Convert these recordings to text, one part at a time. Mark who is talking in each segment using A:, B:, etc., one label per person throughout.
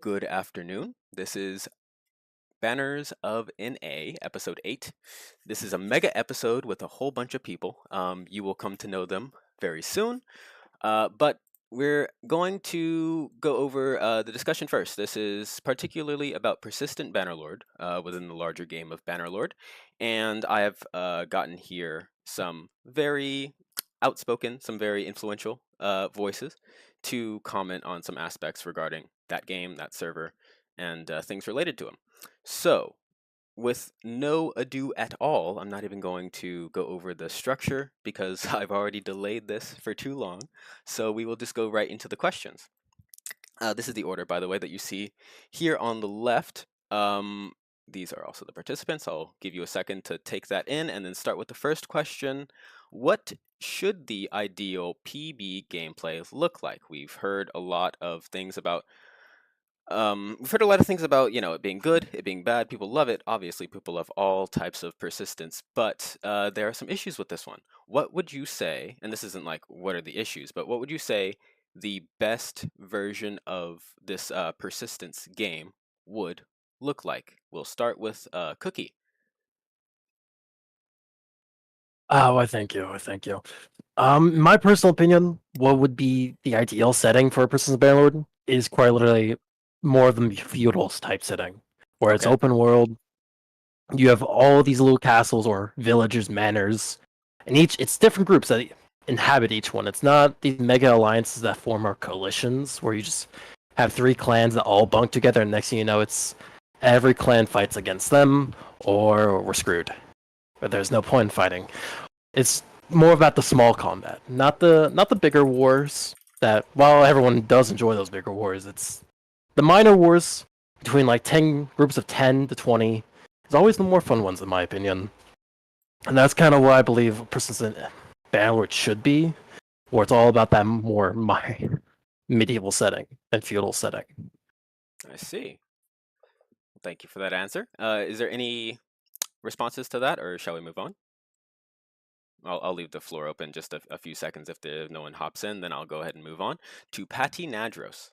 A: Good afternoon. This is Banners of NA, episode 8. This is a mega episode with a whole bunch of people. You will come to know them very soon. But we're going to go over the discussion first. This is particularly about persistent Bannerlord within the larger game of Bannerlord. And I have gotten here some very outspoken, some very influential voices to comment on some aspects regarding that game, that server, and things related to them. So, with no ado at all, I'm not even going to go over the structure because I've already delayed this for too long. So we will just go right into the questions. This is the order, by the way, that you see here on the left. These are also the participants. I'll give you a second to take that in and then start with the first question. What should the ideal PB gameplay look like? We've heard a lot of things about it being good, it being bad. People love it. Obviously, people love all types of persistence, but there are some issues with this one. What would you say, and this isn't like what are the issues, but what would you say the best version of this persistence game would look like? We'll start with Cookie.
B: Oh, thank you. Thank you. In my personal opinion, what would be the ideal setting for a Persistent Bannerlord is quite literally more of the feudal type setting, where it's
A: Okay.
B: open world. You have all these little castles or villages, manors, and it's different groups that inhabit each one. It's not these mega alliances that form our coalitions, where you just have three clans that all bunk together, and next thing you know, it's every clan fights against them, or we're screwed. But there's no point in fighting. It's more about the small combat, not the bigger wars. That while everyone does enjoy those bigger wars, it's the minor wars between like 10 groups of 10 to 20 is always the more fun ones in my opinion. And that's kind of what I believe Persistent Bannerlord should be, where it's all about that more medieval setting and feudal setting.
A: I see. Thank you for that answer. Is there any responses to that, or shall we move on? I'll leave the floor open just a few seconds. If no one hops in, then I'll go ahead and move on to Patty Nadros.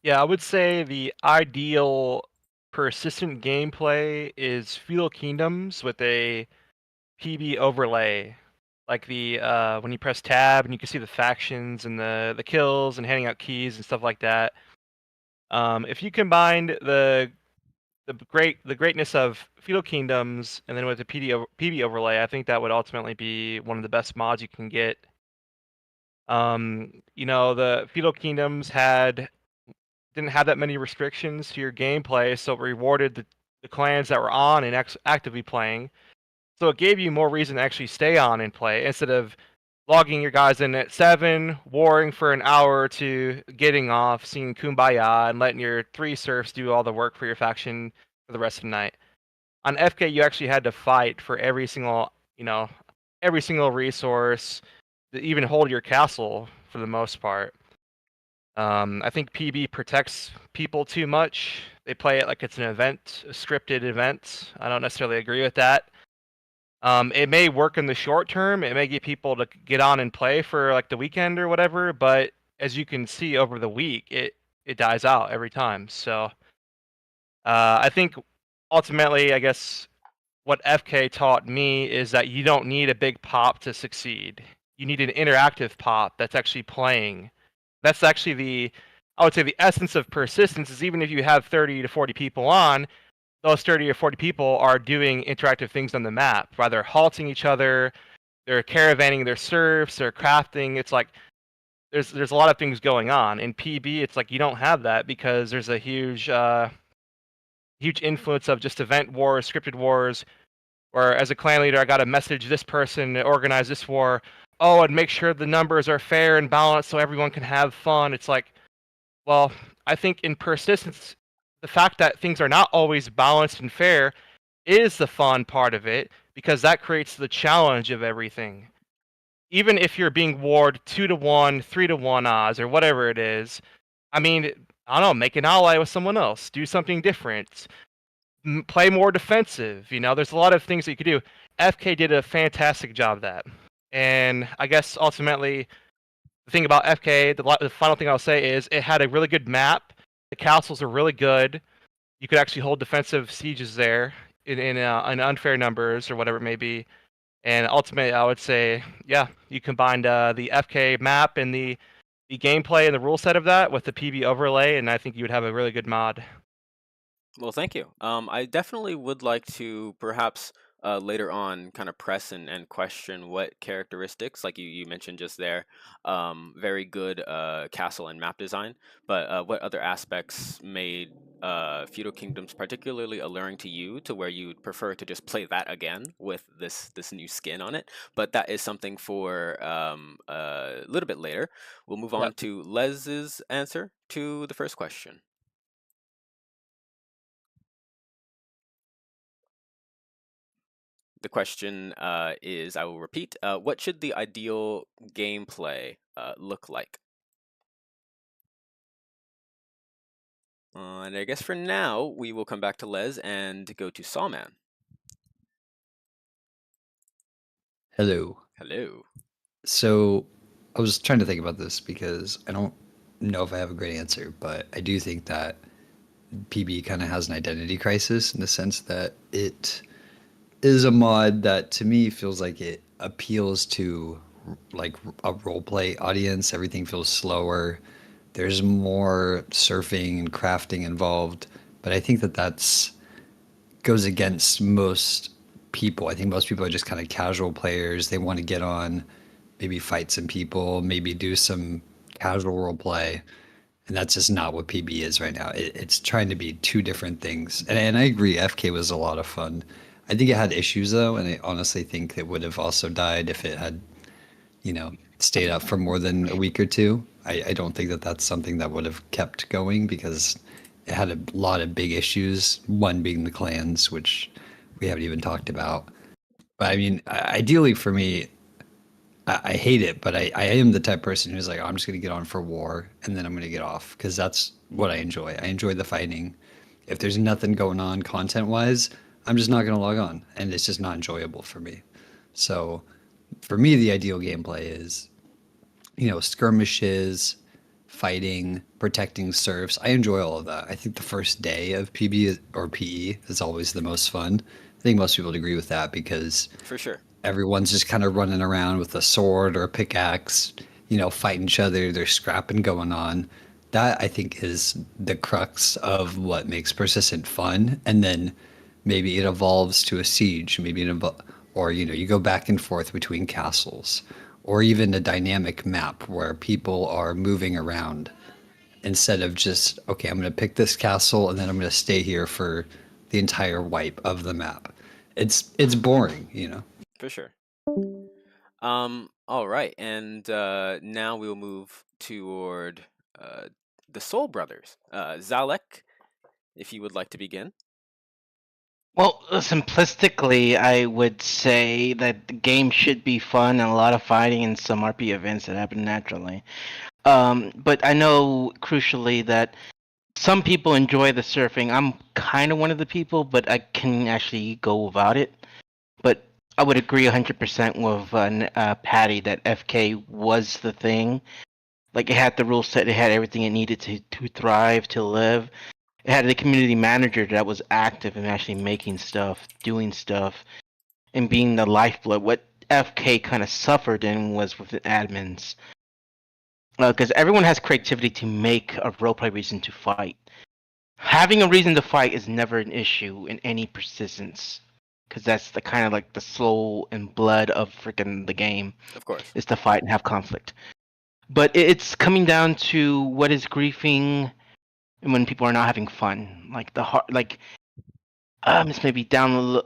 C: Yeah, I would say the ideal persistent gameplay is Feudal Kingdoms with a PB overlay. Like the when you press tab and you can see the factions and the kills and handing out keys and stuff like that. If you combined the greatness of Feudal Kingdoms and then with the PB overlay, I think that would ultimately be one of the best mods you can get. The Feudal Kingdoms didn't have that many restrictions to your gameplay, so it rewarded the clans that were on and actively playing. So it gave you more reason to actually stay on and play instead of logging your guys in at 7, warring for an hour or two, getting off, singing Kumbaya, and letting your 3 serfs do all the work for your faction for the rest of the night. On FK, you actually had to fight for every single resource, to even hold your castle for the most part. I think PB protects people too much. They play it like it's an event, a scripted event. I don't necessarily agree with that. It may work in the short term. It may get people to get on and play for like the weekend or whatever. But as you can see over the week, it dies out every time. So I think ultimately, I guess what FK taught me is that you don't need a big pop to succeed. You need an interactive pop that's actually playing. That's actually I would say the essence of persistence is even if you have 30 to 40 people on, those 30 or 40 people are doing interactive things on the map. They're halting each other, they're caravanning their serfs, they're crafting. It's like there's a lot of things going on. In PB, it's like you don't have that because there's a huge influence of just event wars, scripted wars, where as a clan leader, I got to message this person to organize this war. Oh, and make sure the numbers are fair and balanced so everyone can have fun. It's like, well, I think in persistence, the fact that things are not always balanced and fair is the fun part of it because that creates the challenge of everything. Even if you're being warred 2-1, 3-1 odds, or whatever it is, I mean, I don't know, make an ally with someone else, do something different, play more defensive. There's a lot of things that you could do. FK did a fantastic job of that. And I guess ultimately, the thing about FK, the final thing I'll say is it had a really good map. The castles are really good. You could actually hold defensive sieges there in unfair numbers or whatever it may be. And ultimately, I would say, yeah, you combined the FK map and the gameplay and the rule set of that with the PB overlay, and I think you would have a really good mod.
A: Well, thank you. I definitely would like to perhaps later on kind of press and question what characteristics, like you mentioned just there, very good castle and map design, but what other aspects made Feudal Kingdoms particularly alluring to you to where you'd prefer to just play that again with this new skin on it? But that is something for a little bit later. We'll move on to Les's answer to the first question. The question is, I will repeat, what should the ideal gameplay look like? And I guess for now, we will come back to Les and go to Sawman.
D: Hello.
A: Hello.
D: So I was trying to think about this because I don't know if I have a great answer, but I do think that PB kind of has an identity crisis in the sense that it is a mod that to me feels like it appeals to like a roleplay audience. Everything feels slower. There's more surfing and crafting involved, but I think that that's goes against most people. I think most people are just kind of casual players. They want to get on, maybe fight some people, maybe do some casual role play. And that's just not what PB is right now. It's trying to be two different things. And I agree, FK was a lot of fun. I think it had issues though, and I honestly think it would have also died if it had, stayed up for more than a week or two. I don't think that that's something that would have kept going because it had a lot of big issues. One being the clans, which we haven't even talked about. But I mean, ideally for me, I hate it, but I am the type of person who's like, oh, I'm just going to get on for war and then I'm going to get off because that's what I enjoy. I enjoy the fighting. If there's nothing going on content wise, I'm just not going to log on and it's just not enjoyable for me. So for me, the ideal gameplay is, skirmishes, fighting, protecting serfs. I enjoy all of that. I think the first day of PB or PE is always the most fun. I think most people would agree with that because
A: For sure.
D: everyone's just kind of running around with a sword or a pickaxe, fighting each other. There's scrapping going on. That I think is the crux of what makes persistent fun. And then maybe it evolves to a siege. Maybe or you go back and forth between castles, or even a dynamic map where people are moving around instead of just okay, I'm going to pick this castle and then I'm going to stay here for the entire wipe of the map. It's boring.
A: For sure. All right, and now we'll move toward the Soul Brothers. Zalek, if you would like to begin.
E: Well, simplistically, I would say that the game should be fun and a lot of fighting and some RP events that happen naturally. But I know, crucially, that some people enjoy the surfing. I'm kind of one of the people, but I can actually go without it. But I would agree 100% with Patty that FK was the thing. Like, it had the rule set, it had everything it needed to thrive, to live. It had a community manager that was active and actually making stuff, doing stuff, and being the lifeblood. What FK kind of suffered in was with the admins. Because everyone has creativity to make a roleplay reason to fight. Having a reason to fight is never an issue in any persistence. Because that's the kind of like the soul and blood of freaking the game.
A: Of course.
E: Is to fight and have conflict. But it's coming down to what is griefing when people are not having fun. Like this may be down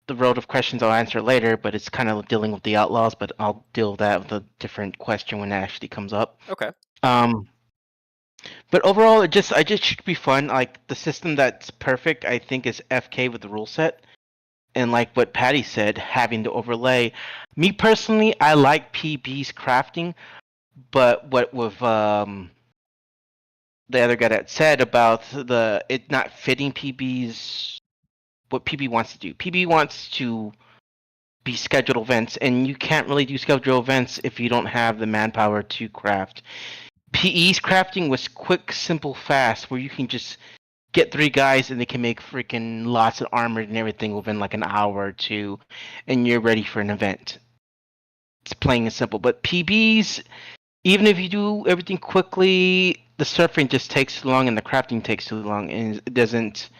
E: the road of questions I'll answer later, but it's kind of dealing with the outlaws. But I'll deal with that with a different question when it actually comes up.
A: Okay.
E: But overall, it just should be fun. Like the system that's perfect, I think, is FK with the rule set. And like what Patty said, having the overlay. Me personally, I like PB's crafting, but what with the other guy that said about it not fitting PB's what PB wants to do. PB wants to be scheduled events, and you can't really do scheduled events if you don't have the manpower to craft. PE's crafting was quick, simple, fast, where you can just get 3 guys and they can make freaking lots of armor and everything within like an hour or 2, and you're ready for an event. It's plain and simple. But PBs, even if you do everything quickly, the surfing just takes too long and the crafting takes too long, and it doesn't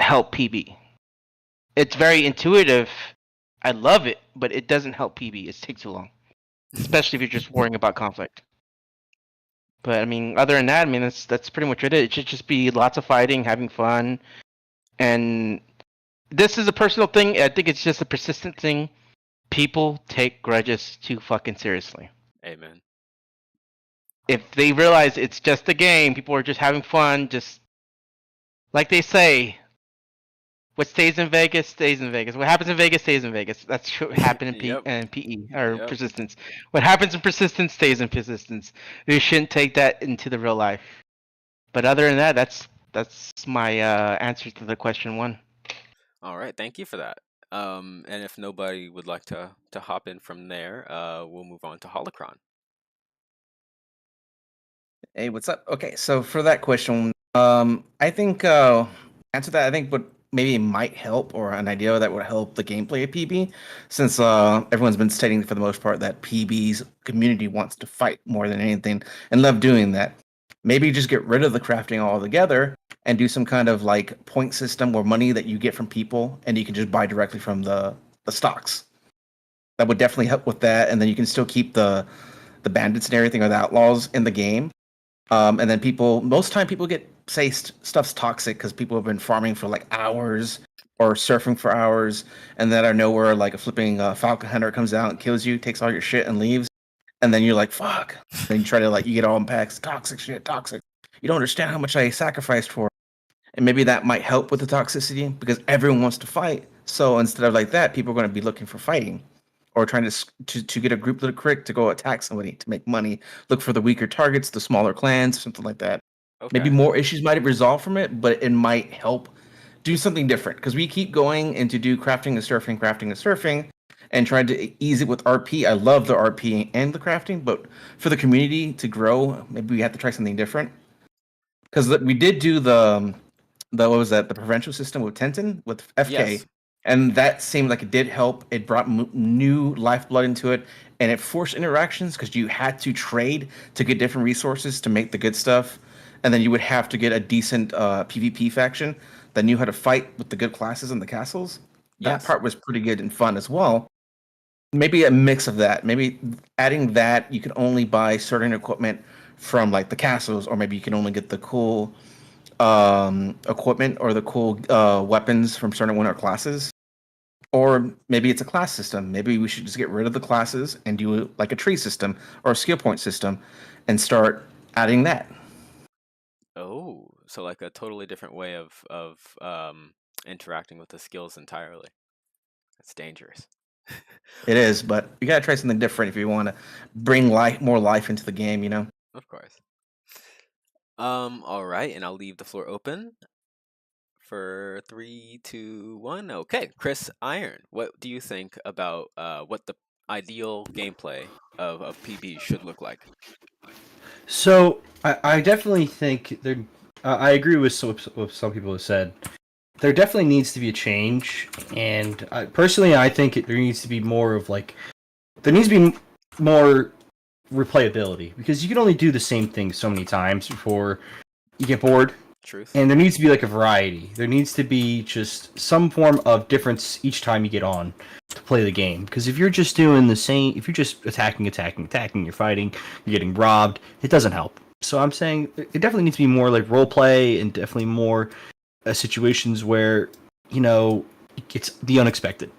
E: help PB. It's very intuitive. I love it, but it doesn't help PB. It takes too long, especially if you're just worrying about conflict. But I mean, other than that, I mean, that's pretty much it. It should just be lots of fighting, having fun, and this is a personal thing. I think it's just a persistent thing. People take grudges too fucking seriously.
A: Amen.
E: If they realize it's just a game, people are just having fun, just like they say, what stays in Vegas stays in Vegas. What happens in Vegas stays in Vegas. That's what happened in
A: Yep.
E: PE or
A: Yep.
E: persistence. What happens in persistence stays in persistence. You shouldn't take that into the real life. But other than that, that's my answer to the question 1.
A: All right, thank you for that. And if nobody would like to hop in from there, we'll move on to Holokron.
F: Hey, what's up? Okay, so for that question, I think answer that. I think what maybe might help, or an idea that would help the gameplay of PB, since everyone's been stating for the most part that PB's community wants to fight more than anything and love doing that. Maybe just get rid of the crafting altogether and do some kind of like point system or money that you get from people, and you can just buy directly from the stocks. That would definitely help with that, and then you can still keep the bandits and everything, or the outlaws in the game. And then most time people get, say, stuff's toxic because people have been farming for like hours or surfing for hours, and then out of nowhere, like a flipping falcon hunter comes out and kills you, takes all your shit and leaves, and then you're like, fuck. Then you try to you get all unpacks, toxic shit, toxic. You don't understand how much I sacrificed for it. And maybe that might help with the toxicity because everyone wants to fight. So instead of like that, people are going to be looking for fighting, or trying to get a group of the crick to go attack somebody to make money. Look for the weaker targets, the smaller clans, something like that.
A: Okay.
F: Maybe more issues might have resolved from it, but it might help do something different, because we keep going into do crafting and surfing, and trying to ease it with RP. I love the RP and the crafting, but for the community to grow, maybe we have to try something different. Because we did do the what was that, the provincial system with Tenton with FK.
A: Yes.
F: And that seemed like it did help. It brought new lifeblood into it, and it forced interactions because you had to trade to get different resources to make the good stuff, and then you would have to get a decent PvP faction that knew how to fight with the good classes in the castles. That
A: Yes.
F: part was pretty good and fun as well. Maybe a mix of that. Maybe adding that you could only buy certain equipment from like the castles, or maybe you can only get the cool equipment or the cool weapons from certain winter classes. Or maybe it's a class system. Maybe we should just get rid of the classes and do like a tree system or a skill point system and start adding that.
A: Oh, so like a totally different way of interacting with the skills entirely. That's dangerous.
F: It is, but you gotta try something different if you want to bring more life into the game, you know?
A: Of course. All right, and I'll leave the floor open for 3, 2, 1. Okay, Chris Iron, what do you think about what the ideal gameplay of PB should look like?
G: So I definitely think there. I agree with what some people have said. There definitely needs to be a change, and personally, I think there needs to be more of there needs to be more replayability, because you can only do the same thing so many times before you get bored.
A: Truth.
G: And there needs to be a variety. There needs to be just some form of difference each time you get on to play the game. Because if you're just doing the same, if you're just attacking, you're fighting, you're getting robbed, it doesn't help. So I'm saying it definitely needs to be more like role play, and definitely more situations where, it's the unexpected.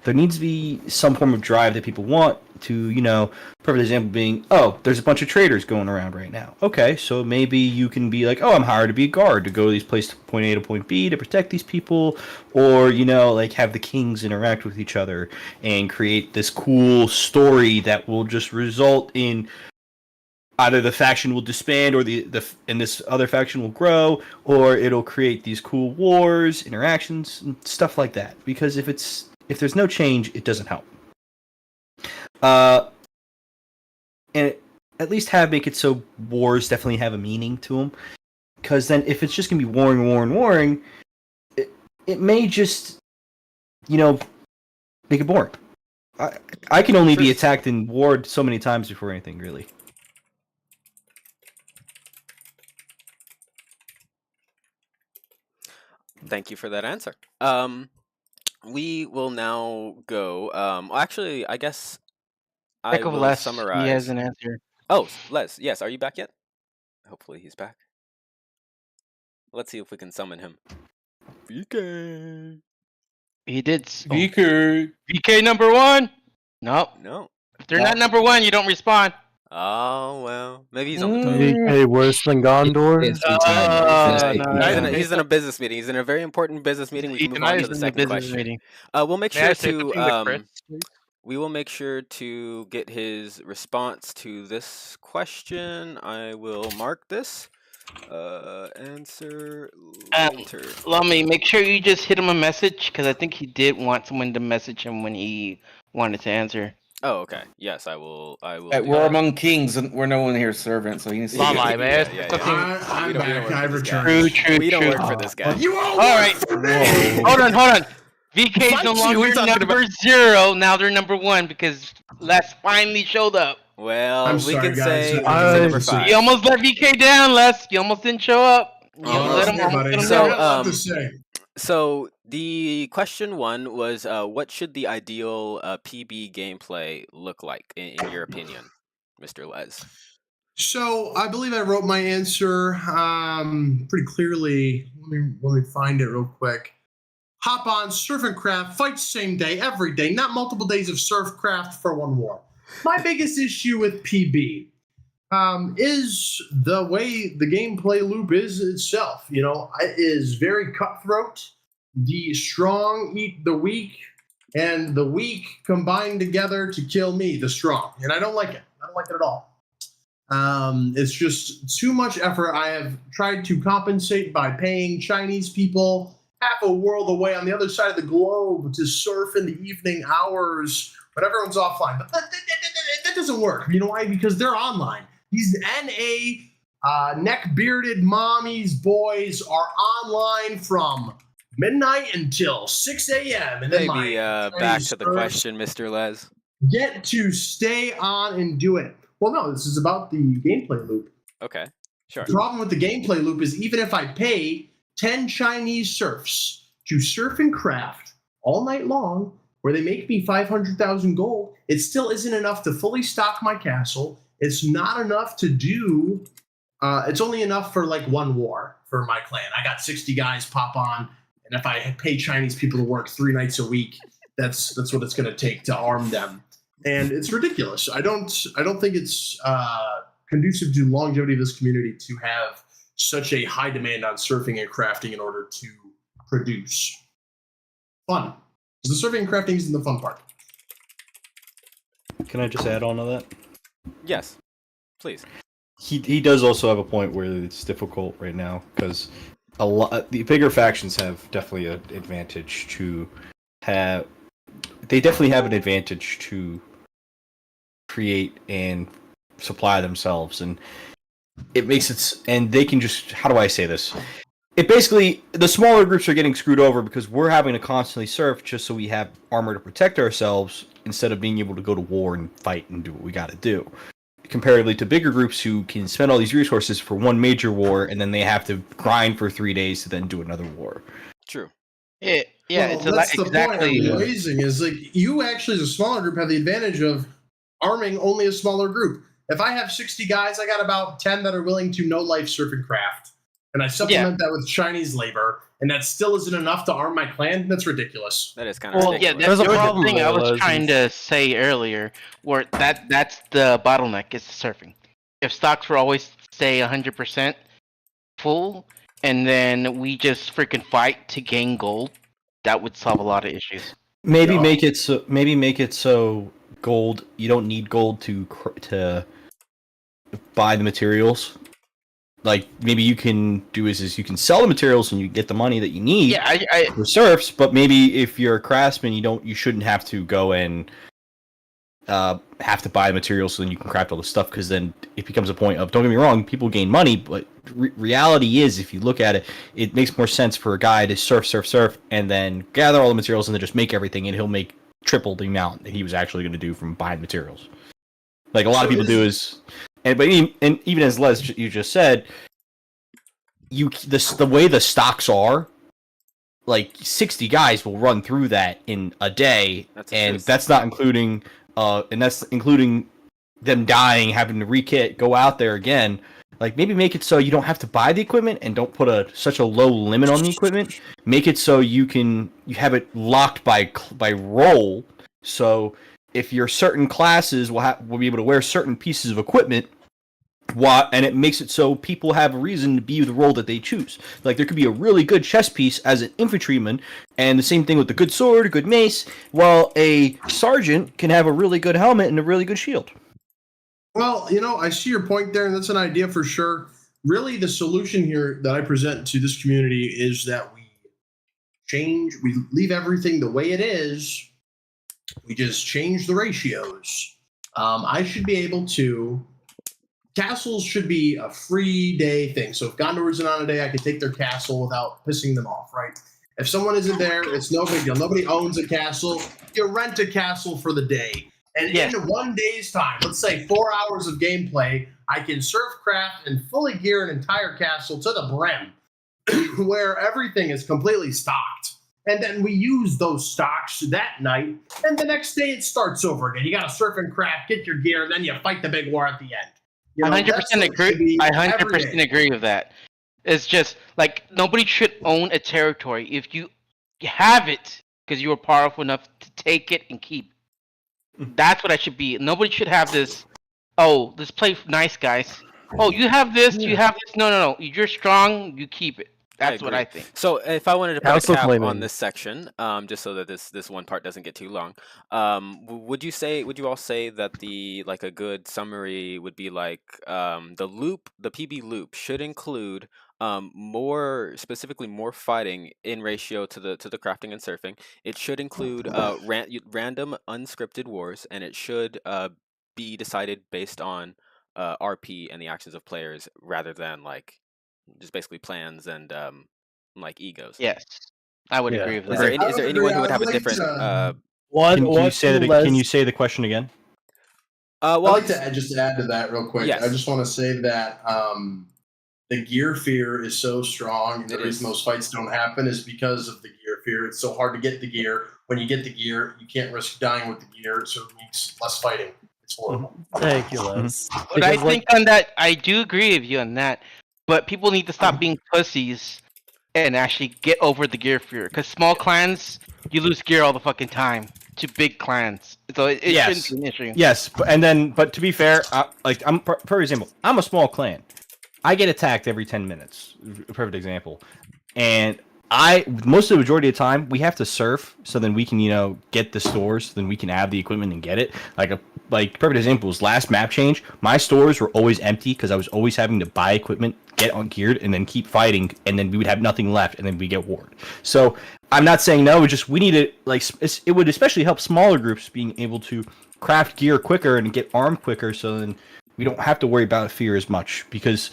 G: There needs to be some form of drive that people want to, perfect example being, oh, there's a bunch of traders going around right now. Okay, so maybe you can be like, oh, I'm hired to be a guard to go to these places, point A to point B, to protect these people, or, have the kings interact with each other and create this cool story that will just result in either the faction will disband, or and this other faction will grow, or it'll create these cool wars, interactions, and stuff like that. Because if it's If there's no change, it doesn't help. And at least make it so wars definitely have a meaning to them. Because then, if it's just gonna be warring, it may just, make it boring. I can only be attacked and warred so many times before anything, really.
A: Thank you for that answer. We will now go. Actually, I guess I
E: Check of
A: will
E: Les.
A: summarize.
E: He has an answer.
A: Oh, Les. Yes, are you back yet? Hopefully he's back. Let's see if we can summon him. VK.
E: He did.
F: VK.
E: VK number 1. Nope.
A: No.
E: If they're not number 1, you don't respond.
A: Oh well, maybe he's on the toilet.
B: VK worse than Gondor.
D: It's free time.
A: He's in a business meeting. He's in a very important business meeting. We can move on to the second question. We'll make sure to we will make sure to get his response to this question. I will mark this. Answer later.
E: Lummy, make sure you just hit him a message because I think he did want someone to message him when he wanted to answer.
A: Oh, okay. Yes, I will.
F: We're among kings, and we're no one here servant, so he needs to.
C: Lie, man.
H: I'm back. I've returned.
E: True.
A: We don't work for this guy.
H: You all
E: right.
H: for me!
E: Hold on. VK's no longer number 0. Now they're number 1 because Les finally showed up.
A: Well,
H: I'm
A: we
H: sorry,
A: can
H: guys.
A: say
H: I'm
A: number
H: sorry.
A: 5.
E: You almost let VK down, Les. You almost didn't show up. You let him
A: So,
H: to say.
A: So the question 1 was, what should the ideal PB gameplay look like in your opinion, Mr. Les?
H: So I believe I wrote my answer pretty clearly. Let me find it real quick. Hop on, surf and craft, fight same day, every day, not multiple days of surf craft for one war. My biggest issue with PB is the way the gameplay loop is itself. It is very cutthroat. The strong eat the weak, and the weak combine together to kill me, the strong. And I don't like it. I don't like it at all. It's just too much effort. I have tried to compensate by paying Chinese people half a world away on the other side of the globe to surf in the evening hours when everyone's offline. But that doesn't work. You know why? Because they're online. These NA neck-bearded mommies, boys are online from midnight until 6 a.m. And then
A: maybe back to the question, Mr. Les.
H: Get to stay on and do it. Well, no, this is about the gameplay loop.
A: Okay, sure.
H: The problem with the gameplay loop is even if I pay 10 Chinese serfs to surf and craft all night long, where they make me 500,000 gold, it still isn't enough to fully stock my castle. It's not enough to do. It's only enough for like one war for my clan. I got 60 guys pop on, and if I pay Chinese people to work 3 nights a week, that's what it's going to take to arm them. And it's ridiculous. I don't think it's conducive to longevity of this community to have such a high demand on surfing and crafting in order to produce fun. Because the surfing and crafting isn't the fun part.
G: Can I just add on to that?
A: Yes, please.
G: He does also have a point where it's difficult right now because the bigger factions have definitely an advantage to have. They definitely have an advantage to create and supply themselves, and it makes it. And they can just. How do I say this? It basically the smaller groups are getting screwed over because we're having to constantly surf just so we have armor to protect ourselves instead of being able to go to war and fight and do what we got to do. Comparatively to bigger groups who can spend all these resources for one major war and then they have to grind for 3 days to then do another war.
A: True.
E: Yeah,
H: well, that's the
E: exactly.
H: Point I'm raising is like you actually as a smaller group have the advantage of arming only a smaller group. If I have 60 guys, I got about 10 that are willing to no life surf and craft. And I supplement that with Chinese labor, and that still isn't enough to arm my clan. That's ridiculous.
A: That is kind of ridiculous.
E: Yeah, there's a problem. Thing I was trying to say earlier, where that's the bottleneck is the surfing. If stocks were always say 100% full, and then we just freaking fight to gain gold, that would solve a lot of issues.
G: Maybe make it so gold. You don't need gold to buy the materials. like maybe you can do is you can sell the materials and you get the money that you need
E: Yeah,
G: for serfs, but maybe if you're a craftsman, you shouldn't have to go and have to buy the materials so then you can craft all the stuff, because then it becomes a point of, don't get me wrong, people gain money, but reality is, if you look at it, it makes more sense for a guy to surf, and then gather all the materials and then just make everything, and he'll make triple the amount that he was actually going to do from buying materials. Like a lot of people do is, and even as Les you just said, the way the stocks are, like 60 guys will run through that in a day, that's not including. And that's including them dying, having to rekit, go out there again. Like, maybe make it so you don't have to buy the equipment and don't put such a low limit on the equipment. Make it so you have it locked by role. So if your certain classes will be able to wear certain pieces of equipment, and it makes it so people have a reason to be the role that they choose. Like, there could be a really good chest piece as an infantryman, and the same thing with the good sword, a good mace, while a sergeant can have a really good helmet and a really good shield.
H: Well, I see your point there, and that's an idea for sure. Really, the solution here that I present to this community is that we leave everything the way it is. We just change the ratios. I should be able to... Castles should be a free day thing. So if Gondor isn't on a day, I can take their castle without pissing them off, right? If someone isn't there, it's no big deal. Nobody owns a castle. You rent a castle for the day. And in 1 day's time, let's say 4 hours of gameplay, I can surf craft and fully gear an entire castle to the brim, where everything is completely stocked. And then we use those stocks that night, and the next day it starts over again. You got to surf and craft, get your gear, and then you fight the big war at the end.
E: I 100% agree. I 100% agree with that. It's just like nobody should own a territory. If you have it because you were powerful enough to take it and keep it. That's what I should be. Nobody should have this. Oh, let's play nice, guys. Oh, you have this. You have this. No. You're strong. You keep it. That's what I think.
A: So if I wanted to put a cap on this section, just so that this one part doesn't get too long, would you all say that a good summary would be like the PB loop should include specifically more fighting in ratio to the crafting and surfing. It should include random unscripted wars, and it should be decided based on RP and the actions of players rather than just basically plans and egos.
E: Yes, I would agree with that.
A: Is there anyone who would have a different?
G: Can you say the question again?
H: I'd like to just add to that real quick.
A: Yes.
H: I just want to say that the gear fear is so strong, and the reason those fights don't happen is because of the gear fear. It's so hard to get the gear. When you get the gear, you can't risk dying with the gear, so it makes less fighting. It's horrible.
B: Thank you, Les.
E: But I think on that, I do agree with you on that. But people need to stop being pussies and actually get over the gear fear. Because small clans, you lose gear all the fucking time to big clans. So it shouldn't be an issue.
G: Yes, but to be fair, for example, I'm a small clan. I get attacked every 10 minutes. A perfect example. And most of the majority of the time, we have to surf so then we can, get the stores, then we can have the equipment and get it. Perfect example was last map change. My stores were always empty because I was always having to buy equipment, get on geared, and then keep fighting, and then we would have nothing left, and then we get warred. So I'm not saying no, we need it. It would especially help smaller groups being able to craft gear quicker and get armed quicker, so then we don't have to worry about fear as much, because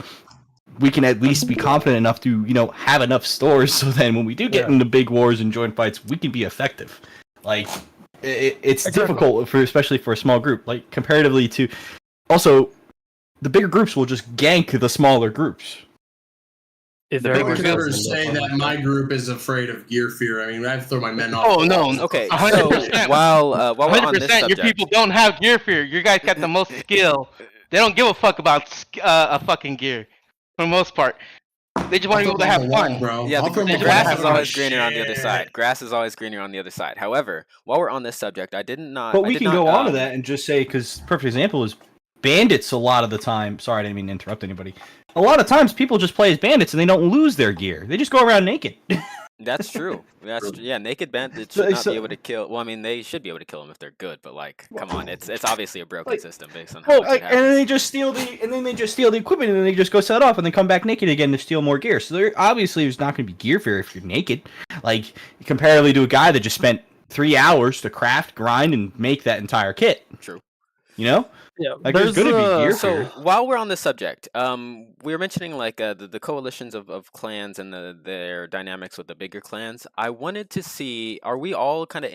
G: we can at least be confident enough to, have enough stores, so then when we do get into big wars and joint fights, we can be effective. It's difficult especially for a small group, comparatively to. Also, the bigger groups will just gank the smaller groups.
H: I would never say that my group is afraid of gear fear. I mean, I throw my men off.
E: Oh no!
A: Okay,
E: 100%.
A: So while we're on this
E: 100%,
A: subject,
E: your people don't have gear fear. Your guys got the most skill. They don't give a fuck about a fucking gear, for the most part. They just want to be able to have fun,
H: bro.
A: Yeah, the grass is always greener on the other side. Grass is always greener on the other side. However, while we're on this subject,
G: But we can go on to that and just say, because perfect example is bandits a lot of the time. Sorry, I didn't mean to interrupt anybody. A lot of times people just play as bandits and they don't lose their gear. They just go around naked.
A: That's true. Yeah. Naked bandits
G: So-
A: should not
G: so-
A: be able to kill. Well, I mean, they should be able to kill them if they're good, but like, come on, it's obviously a broken
G: Like-
A: system based on how
G: Well,
A: much it
G: and then
A: happens.
G: they just steal the equipment, and then they just go set off, and then come back naked again to steal more gear. So there obviously there's not going to be gear fear if you're naked. Like comparatively to a guy that just spent 3 hours to craft, grind, and make that entire kit.
A: True.
G: You know,
B: Yeah,
G: like there's going to be gear
A: So
G: fear.
A: while we're on this subject, we were mentioning like the coalitions of clans and their dynamics with the bigger clans. I wanted to see, are we all kind of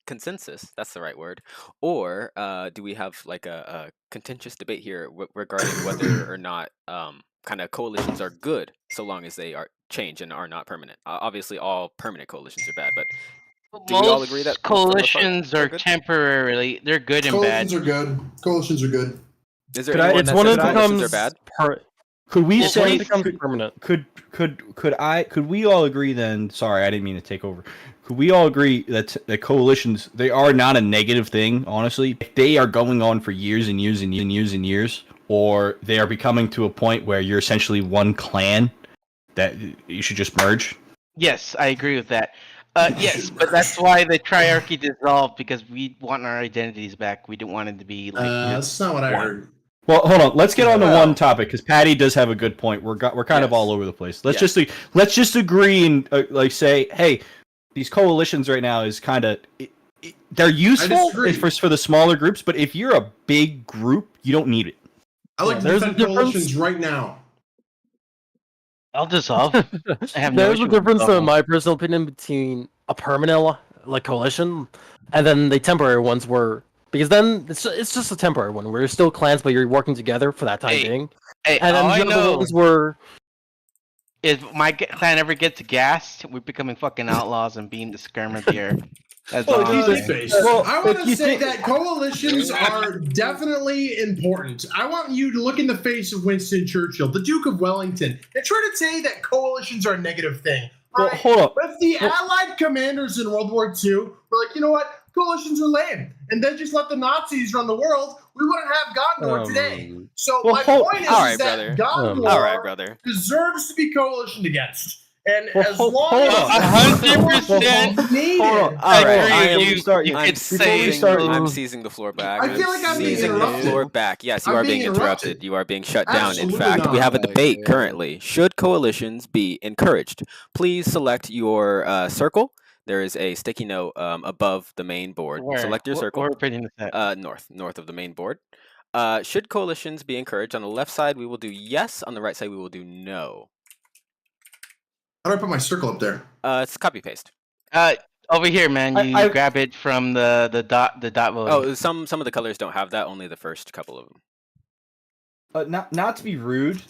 A: consensus? That's the right word. Or do we have like a contentious debate here regarding whether or not kind of coalitions are good so long as they are change and are not permanent? Obviously, all permanent coalitions are bad, but do we all agree that for the most part,
E: coalitions
A: they're
E: are
A: good?
E: temporarily, they're good and bad.
H: Coalitions are good. Coalitions are good.
A: Is there
G: Could I-
A: anyone
B: It's
A: that
B: when
A: says
B: it
A: coalitions are
B: becomes
A: bad?
G: Could we
E: Well,
B: It's when
G: say
B: it becomes permanent.
G: could we all agree then? Sorry, I didn't mean to take over. Could we all agree that the coalitions, they are not a negative thing? Honestly, if they are going on for years and years and years and years, or they are becoming to a point where you're essentially one clan, that you should just merge.
E: Yes, I agree with that. Yes, but that's why the triarchy dissolved, because we want our identities back. We don't want it to be like
H: That's not what I heard.
G: Well, hold on. Let's get on to
A: Well-
G: one topic because Patty does have a good point. We're kind of
A: Yes.
G: all over the place. Let's
A: Yes.
G: just agree and like say, hey, these coalitions right now is kind of they're useful
H: disagree.
G: for the smaller groups, but if you're a big group, you don't need it.
H: I like to
B: There's a
H: defend
B: difference.
H: coalitions right now.
E: I'll dissolve. I have no
B: There's
E: issue
B: a
E: with
B: difference, in
E: dissolving.
B: my personal opinion, between a permanent like coalition and then the temporary ones where because then it's just a temporary one where you're still clans but you're working together for that time
E: Hey,
B: being.
E: Hey,
B: And
E: all
B: then
E: I
B: the other
E: know
B: ones where
E: is my clan ever gets gassed, we're becoming fucking outlaws and being the skirmish here. That's
G: Well,
E: all
G: if
E: I'm
G: you
E: saying.
G: think-
H: Well, I
G: if
H: want to
G: you
H: say
G: think-
H: that coalitions are definitely important. I want you to look in the face of Winston Churchill, the Duke of Wellington, and try to say that coalitions are a negative thing.
G: Well,
H: Alright?
G: hold up.
H: But the Allied commanders in World War II were like, you know what? Coalitions are lame. And then just let the Nazis run the world. We wouldn't have Gondor today. So
G: Well,
H: my
G: hold-
H: point is,
A: All right,
H: is that
A: brother.
H: Gondor
A: All right, brother.
H: deserves to be coalitioned against. And
G: Well,
H: as
G: hold-
H: long
G: hold
H: as
G: on.
E: 100%
H: needed,
G: Hold on.
A: All right,
E: agree
A: I
E: with
A: am-
E: you.
G: You
A: I'm
E: could
A: seizing,
E: say-
A: I'm seizing the floor back.
H: I feel like I'm being
A: seizing the
H: interrupted.
A: floor back. Yes, you
H: I'm
A: are
H: being
A: being interrupted. You are being shut down.
H: Absolutely
A: In fact, we
H: not.
A: have a debate currently. Should coalitions be encouraged? Please select your circle. There is a sticky note above the main board.
E: Where?
A: Select your circle.
E: Where opinion is that?
A: North of the main board. Should coalitions be encouraged? On the left side, we will do yes. On the right side, we will do no.
H: How do I put my circle up there?
A: It's copy paste.
E: Over here, man. You
G: I-
E: grab it from the dot voting.
A: Oh, some of the colors don't have that. Only the first couple of them.
G: Not to be rude,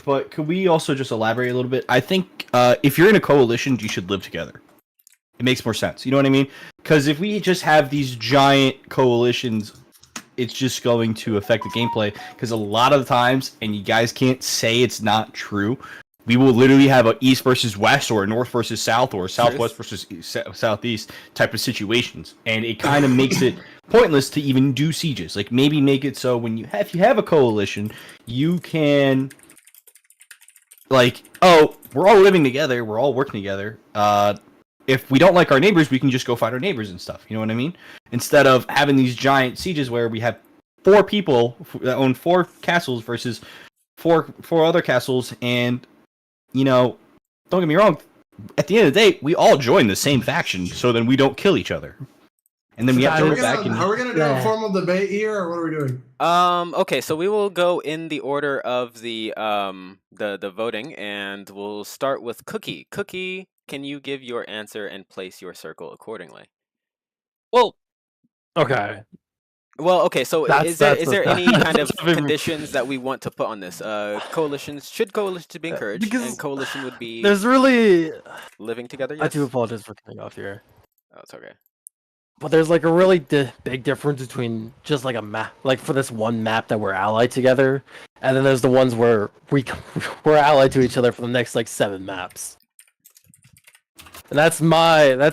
G: but could we also just elaborate a little bit? I think if you're in a coalition, you should live together. It makes more sense. You know what I mean? Because if we just have these giant coalitions, it's just going to affect the gameplay. Because a lot of the times, and you guys can't say it's not true, we will literally have a east versus west, or a north versus south, or a southwest versus southeast type of situations, and it kind of makes it pointless to even do sieges. Like maybe make it so when if you have a coalition, you can like, oh, we're all living together, we're all working together. If we don't like our neighbors, we can just go fight our neighbors and stuff. You know what I mean? Instead of having these giant sieges where we have 4 people that own 4 castles versus four other castles, and don't get me wrong. At the end of the day, we all join the same faction, so then we don't kill each other. And then we have to
H: Are we
G: go back and
H: gonna do a formal debate here, or what are we doing?
A: Okay, so we will go in the order of the voting, and we'll start with Cookie. Cookie, can you give your answer and place your circle accordingly?
B: well, okay.
A: Well, okay. So
B: That's-
A: is there
B: that's
A: any
B: a-
A: kind of
B: that's a bit-
A: conditions that we want to put on this? Coalitions should be encouraged,
B: because
A: and coalition would be
B: There's really
A: living together.
B: I
A: Yes?
B: do apologize for cutting off here.
A: Oh, it's okay.
B: But there's like a really big difference between just like a map, like for this one map that we're allied together, and then there's the ones where we're allied to each other for the next like 7 maps. And that's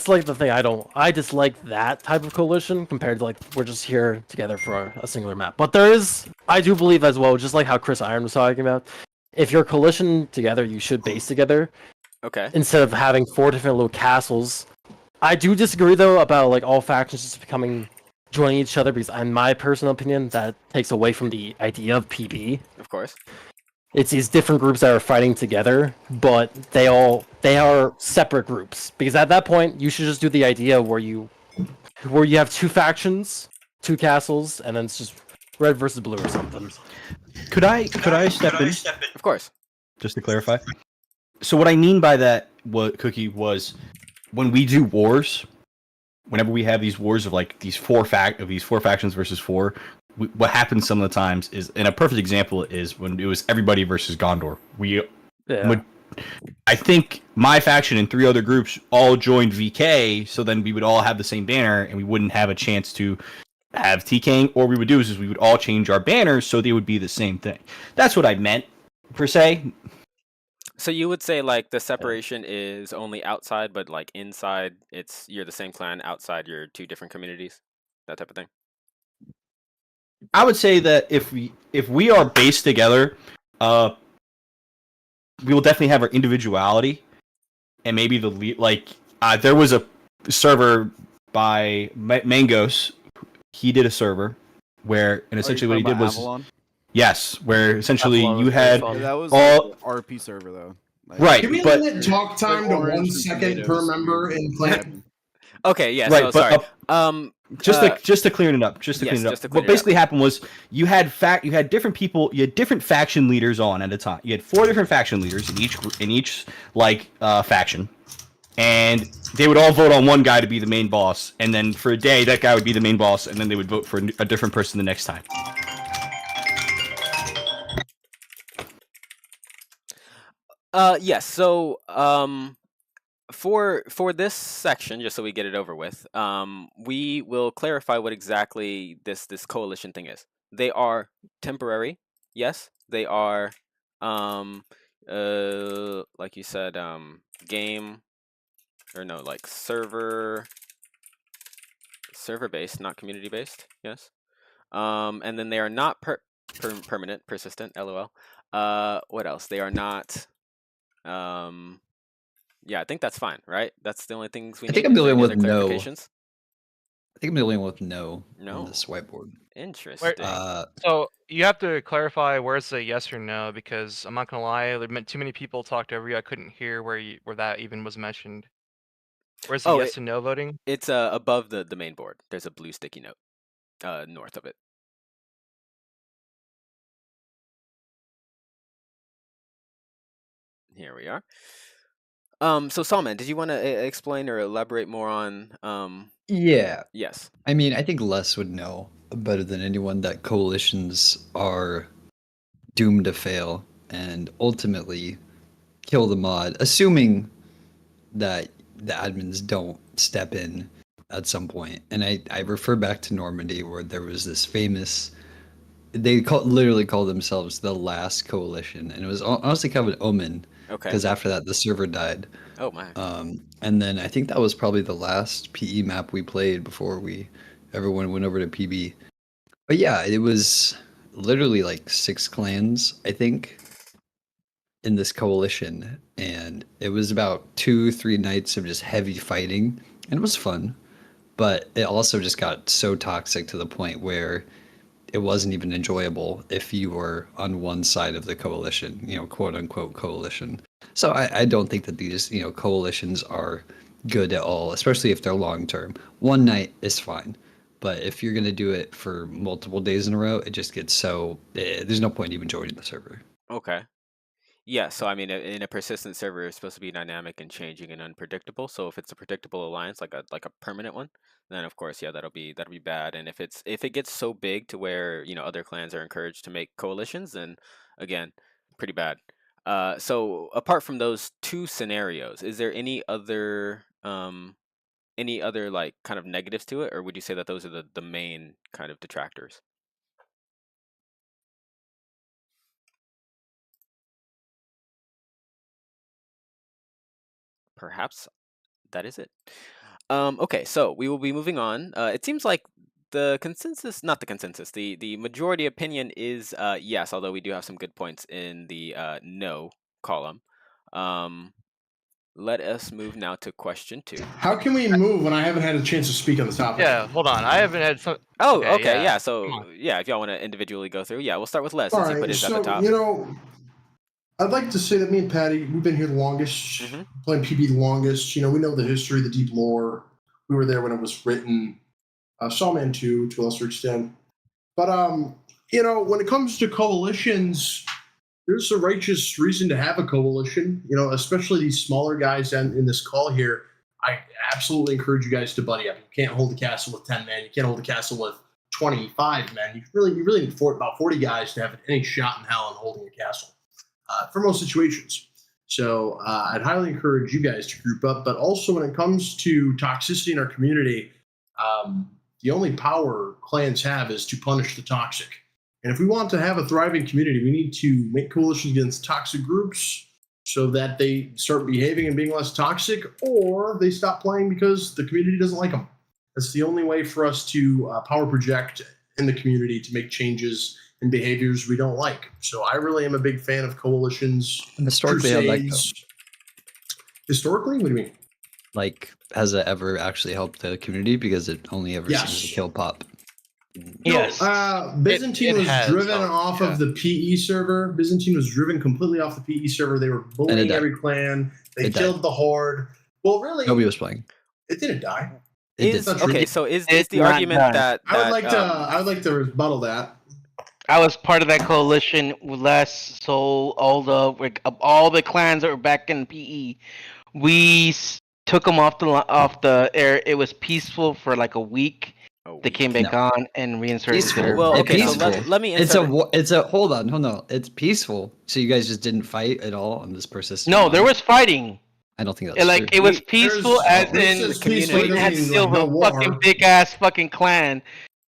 B: like the thing I dislike that type of coalition compared to like we're just here together for a singular map. But I do believe as well, just like how Chris Iron was talking about, if you're coalition together, you should base together.
A: Okay.
B: instead of having 4 different little castles. I do disagree though about like all factions just joining each other, because in my personal opinion that takes away from the idea of PB.
A: Of course.
B: It's these different groups that are fighting together, but they are separate groups. Because at that point, you should just do the idea where you have 2 factions, 2 castles, and then it's just red versus blue or something.
G: Could I step in
A: Of course.
G: just to clarify? So what I mean by that, what Cookie was, when we do wars, whenever we have these wars of like these four factions versus 4, what happens some of the times is, and a perfect example is when it was everybody versus Gondor. I think my faction and 3 other groups all joined VK, so then we would all have the same banner, and we wouldn't have a chance to have TKing. Or we would do is we would all change our banners so they would be the same thing. That's what I meant, per se.
A: So you would say like the separation is only outside, but like inside, you're the same clan. Outside, you're 2 different communities. That type of thing.
G: I would say that if we are based together, we will definitely have our individuality, and maybe there was a server by Mangos. He did a server where, and essentially what he did was
I: Avalon?
G: yes, where essentially
B: Avalon
G: you
B: was
G: had
B: very fun.
I: That was
G: all
I: like RP server though. Like,
G: right,
H: Can we
G: but
H: limit talk time to 1 second per member in clan?
A: Okay. Yeah.
G: right,
A: So sorry.
G: just to clear it up, what basically happened was you had different people, you had different faction leaders on at a time. You had 4 different faction leaders in each faction, and they would all vote on one guy to be the main boss, and then for a day that guy would be the main boss, and then they would vote for a different person the next time.
A: Yes. So for this section, just so we get it over with, we will clarify what exactly this coalition thing is. They are temporary. Yes, they are. Like you said, game, or no, like server based, not community based. Yes. And then they are not permanent, persistent. LOL. What else? They are not. Yeah, I think that's fine, right? That's the only things we need.
D: I think I'm the
A: Is there
D: only
A: any
D: one
A: other
D: with no.
A: clarifications?
D: I think I'm the only one with no
A: No.
D: on this whiteboard.
A: Interesting.
C: So you have to clarify where's the yes or no, because I'm not gonna lie, there meant too many people talked over you. I couldn't hear where that even was mentioned. Where's the yes and no voting?
A: It's above the main board. There's a blue sticky note north of it. Here we are. So Salman, did you want to explain or elaborate more on
D: Yeah.
A: Yes.
D: I mean, I think Les would know better than anyone that coalitions are doomed to fail and ultimately kill the mod, assuming that the admins don't step in at some point. And I refer back to Normandy, where there was this famous, literally called themselves the last coalition, and it was honestly kind of an omen.
A: Okay.
D: Because after that, the server died.
A: Oh my.
D: And then I think that was probably the last PE map we played before everyone went over to PB. But yeah, it was literally like 6 clans, I think, in this coalition, and it was about 2-3 nights of just heavy fighting, and it was fun. But it also just got so toxic to the point where it wasn't even enjoyable if you were on one side of the coalition, quote unquote coalition. So I don't think that these, coalitions are good at all, especially if they're long term. One night is fine, but if you're going to do it for multiple days in a row, it just gets there's no point even joining the server.
A: Okay. Yeah, so I mean, in a persistent server, it's supposed to be dynamic and changing and unpredictable. So if it's a predictable alliance, like a permanent one, then of course, yeah, that'll be bad. And if it gets so big to where other clans are encouraged to make coalitions, then again, pretty bad. So apart from those 2 scenarios, is there any other like kind of negatives to it, or would you say that those are the main kind of detractors? Perhaps that is it. Okay, so we will be moving on. It seems like the consensus, not the consensus, the majority opinion is yes, although we do have some good points in the no column. let us move now to question 2.
H: How can we move when I haven't had a chance to speak on the topic?
C: Yeah, hold on. I haven't had some.
A: Oh, okay, yeah.
C: Come
A: So,
C: on.
A: yeah, if y'all want to individually go through, yeah, we'll start with Les
H: All
A: since he
H: right,
A: put his at the
H: so
A: top.
H: you know, I'd like to say that me and Patty, we've been here the longest, playing PB the longest. You know, we know the history, the deep lore. We were there when it was written. Sawman 2 to a lesser extent. But you know, when it comes to coalitions, there's a righteous reason to have a coalition. You know, especially these smaller guys in this call here. I absolutely encourage you guys to buddy up. You can't hold a castle with 10 men. You can't hold a castle with 25 men. You really need about 40 guys to have any shot in hell in holding a castle for most situations. So I'd highly encourage you guys to group up. But also when it comes to toxicity in our community, the only power clans have is to punish the toxic. And if we want to have a thriving community, we need to make coalitions against toxic groups so that they start behaving and being less toxic, or they stop playing because the community doesn't like them. That's the only way for us to power project in the community to make changes in behaviors we don't like. So I really am a big fan of coalitions.
D: And historically,
H: crusades. Historically? What do you mean?
D: Like, has it ever actually helped the community? Because it only ever seems to kill pop.
E: Yes.
H: Byzantine was
C: has
H: driven
C: helped,
H: off of the PE server. Byzantine was driven completely off the PE server. They were bullying every clan. They killed the horde. Well, really,
D: nobody was playing.
H: It didn't die.
A: Okay, so is the
E: not
A: argument
E: done.
A: that
H: I would like to rebuttal that.
E: I was part of that coalition with Les, so all the clans that were back in PE, we took them off the air. It was peaceful for like a week. They came back on and reinserted their.
A: Well, okay, so
D: peaceful.
A: let me.
D: It's a hold on. It's peaceful. So you guys just didn't fight at all on this persistent.
E: No, there was fighting.
D: I don't think that's
E: like
D: true.
E: it was peaceful, as in Sweden had to steal the fucking big ass fucking clan,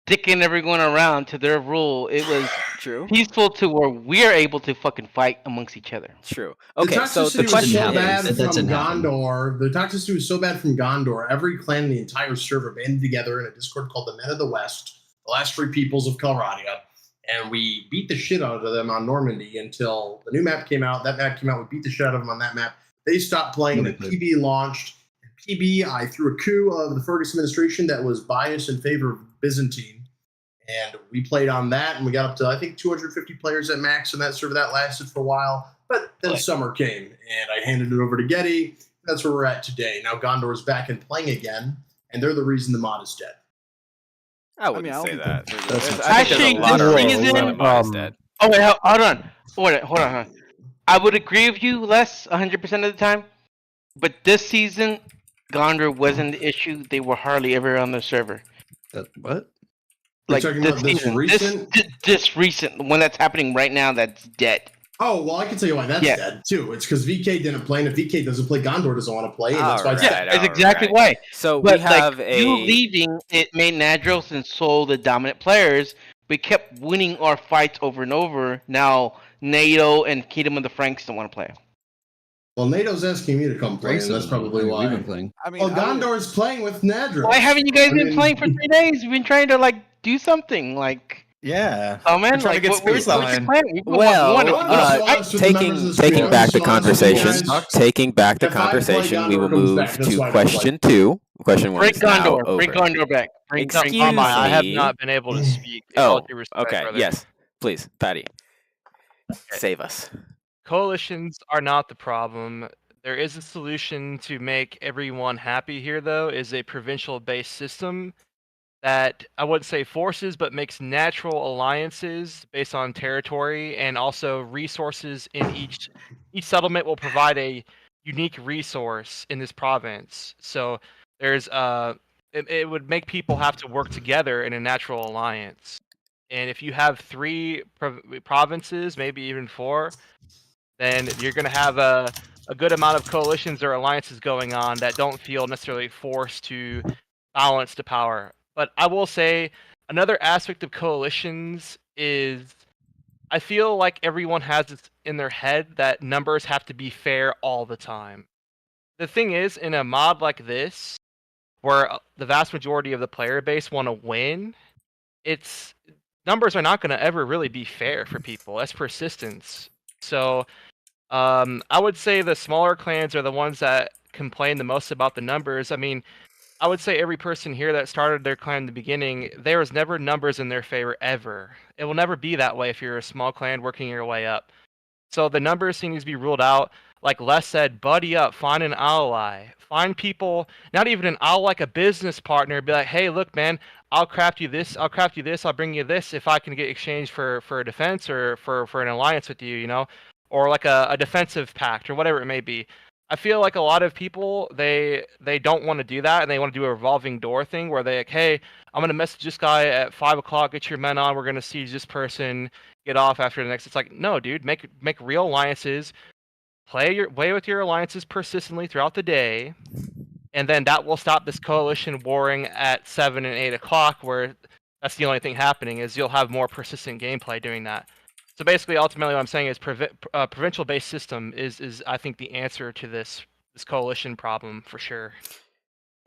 E: dicking everyone around to their rule. It was
A: true
E: peaceful to where we're able to fucking fight amongst each other.
A: True. Okay, so the
H: toxicity
A: question
H: was so bad
A: is,
H: from Gondor. The toxicity was so bad from Gondor. Every clan in the entire server banded together in a Discord called the Men of the West, the last free peoples of Calradia, and we beat the shit out of them on Normandy until the new map came out. That map came out. We beat the shit out of them on that map. They stopped playing. The PB launched. And PB, I threw a coup of the Fergus administration that was biased in favor of Byzantine. And we played on that, and we got up to, I think, 250 players at max, and that server that lasted for a while. But then summer came, and I handed it over to Getty. That's where we're at today. Now Gondor's back and playing again, and they're the reason the mod is dead.
A: I wouldn't say that.
E: Actually, the thing is, oh wait, hold on. Hold on. I would agree with you, Les, 100% of the time. But this season, Gondor wasn't the issue. They were hardly ever on the server.
D: What?
H: Like talking about this recent?
E: This recent, the one that's happening right now, that's dead.
H: Oh, well, I can tell you why that's dead, too. It's because VK didn't play, and if VK doesn't play, Gondor doesn't want to play, and that's why it's dead.
E: That's exactly why.
A: So
E: but
A: we have
E: you leaving, it made Nadros and Soul the dominant players. We kept winning our fights over and over. Now, NATO and Kingdom of the Franks don't want to play.
H: Well, NATO's asking me to come play, and that's probably why.
D: We've been playing.
H: I mean, Gondor's playing with Nadros.
E: Why haven't you guys been playing for 3 days? We've been trying to, do something,
J: Yeah.
E: Oh, man,
J: trying to get space on.
A: Taking back the conversation, we will move to question 2. Question 1
E: Bring
A: is now
E: Gondor.
A: over.
E: Bring Gondor back.
A: Excuse me.
C: I have not been able to speak.
A: Okay. Yes, please, Patty. Save us.
C: Coalitions are not the problem. There is a solution to make everyone happy here, though, is a provincial-based system that I wouldn't say forces, but makes natural alliances based on territory and also resources in each settlement will provide a unique resource in this province. So there's it would make people have to work together in a natural alliance. And if you have 3 provinces, maybe even 4, then you're going to have a good amount of coalitions or alliances going on that don't feel necessarily forced to balance the power. But I will say another aspect of coalitions is I feel like everyone has this in their head that numbers have to be fair all the time. The thing is, in a mod like this, where the vast majority of the player base want to win, numbers are not going to ever really be fair for people. That's persistence. So I would say the smaller clans are the ones that complain the most about the numbers. I mean, I would say every person here that started their clan in the beginning, there was never numbers in their favor ever. It will never be that way if you're a small clan working your way up. So the numbers thing needs to be ruled out. Like Les said, buddy up, find an ally, find people, not even an ally, like a business partner. Be like, hey, look, man, I'll craft you this, I'll bring you this if I can get exchanged for a defense or for an alliance with you, you know, or like a defensive pact or whatever it may be. I feel like a lot of people they don't want to do that, and they want to do a revolving door thing where they like, hey, I'm gonna message this guy at 5 o'clock, get your men on, we're gonna siege this person, get off after the next. It's like, no, dude, make real alliances, play with your alliances persistently throughout the day, and then that will stop this coalition warring at 7 and 8 o'clock, where that's the only thing happening is you'll have more persistent gameplay doing that. So basically, ultimately, what I'm saying is provincial-based system is I think the answer to this coalition problem for sure.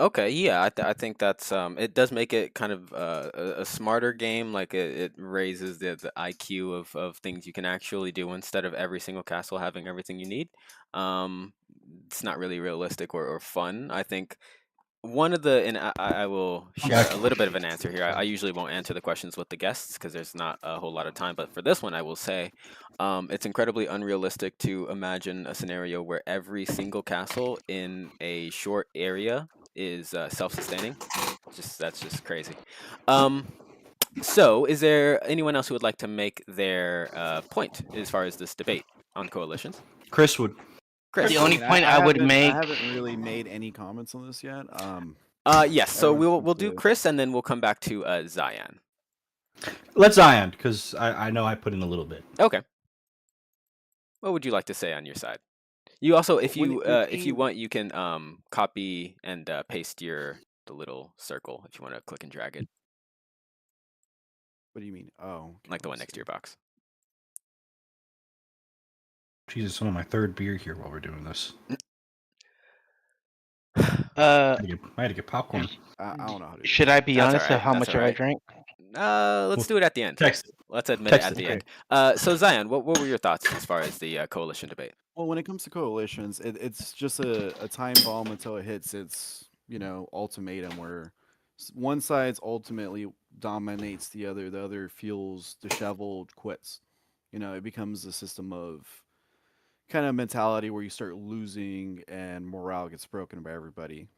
A: Okay, yeah, I think that's it does make it kind of a smarter game. Like it raises the IQ of things you can actually do instead of every single castle having everything you need. It's not really realistic or fun. I think one of the, and I will share a little bit of an answer here. I usually won't answer the questions with the guests because there's not a whole lot of time. But for this one, I will say it's incredibly unrealistic to imagine a scenario where every single castle in a short area is self-sustaining. That's just crazy. So is there anyone else who would like to make their point as far as this debate on coalitions?
G: Chris would.
A: Chris.
E: The only point I would make.
I: I haven't really made any comments on this yet.
A: Yes. So
I: everyone's
A: we'll do
I: good.
A: Chris, and then we'll come back to Zion.
G: Let Zion, because I know I put in a little bit.
A: Okay. What would you like to say on your side? You also, if you want, you can copy and paste the little circle if you want to click and drag it,
I: What do you mean? Oh, okay,
A: like the one
I: let's
A: next to
I: see.
A: your box.
G: Jesus, I'm on my third beer here while we're doing this.
E: Uh,
G: I had to get popcorn.
I: I don't know how to do
E: should
I: this.
E: I be
A: That's
E: honest
A: alright,
E: of how
A: that's
E: much I
A: alright.
E: drank?
A: Let's do it at the end.
G: Text it.
A: Let's admit
G: Text
A: it at
G: it,
A: the
I: okay.
A: end. So Zion, what were your thoughts as far as the coalition debate?
I: Well, when it comes to coalitions, it's just a time bomb until it hits its ultimatum where one side's ultimately dominates the other feels disheveled, quits. It becomes a system of kind of mentality where you start losing and morale gets broken by everybody.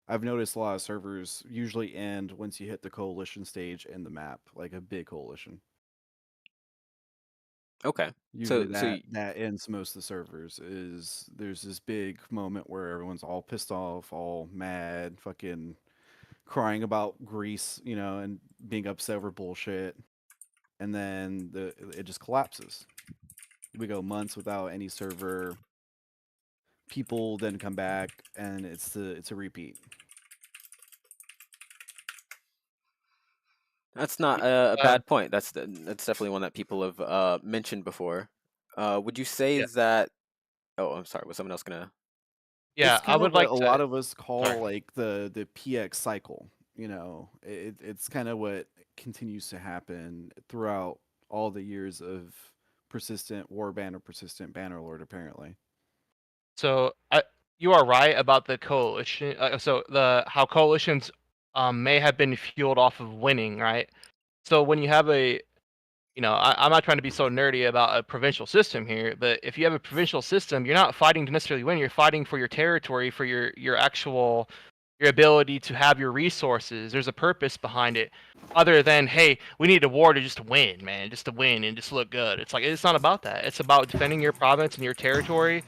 I: I've noticed a lot of servers usually end once you hit the coalition stage in the map, like a big coalition.
A: Okay.
I: Usually
A: So
I: that ends most of the servers. There's this big moment where everyone's all pissed off, all mad, fucking crying about Greece, and being upset over bullshit, and then it just collapses. We go months without any server. People then come back, and it's a repeat.
A: that's not a bad point. That's definitely one that people have mentioned before. Would you say
C: Yeah.
A: that? Oh, I'm sorry. Was someone else gonna?
C: Yeah,
I: It's
C: I
I: kind
C: would
I: of what
C: like
I: a
C: to.
I: lot of us call
C: Sorry.
I: like the PX cycle. It's kind of what continues to happen throughout all the years of persistent Warband or persistent Bannerlord, apparently.
C: So you are right about the coalition. So how coalitions may have been fueled off of winning, right? So when you have I'm not trying to be so nerdy about a provincial system here, but if you have a provincial system, you're not fighting to necessarily win. You're fighting for your territory, for your actual your ability to have your resources. There's a purpose behind it, other than hey, we need a war to just win, man, just to win and just look good. It's like it's not about that. It's about defending your province and your territory,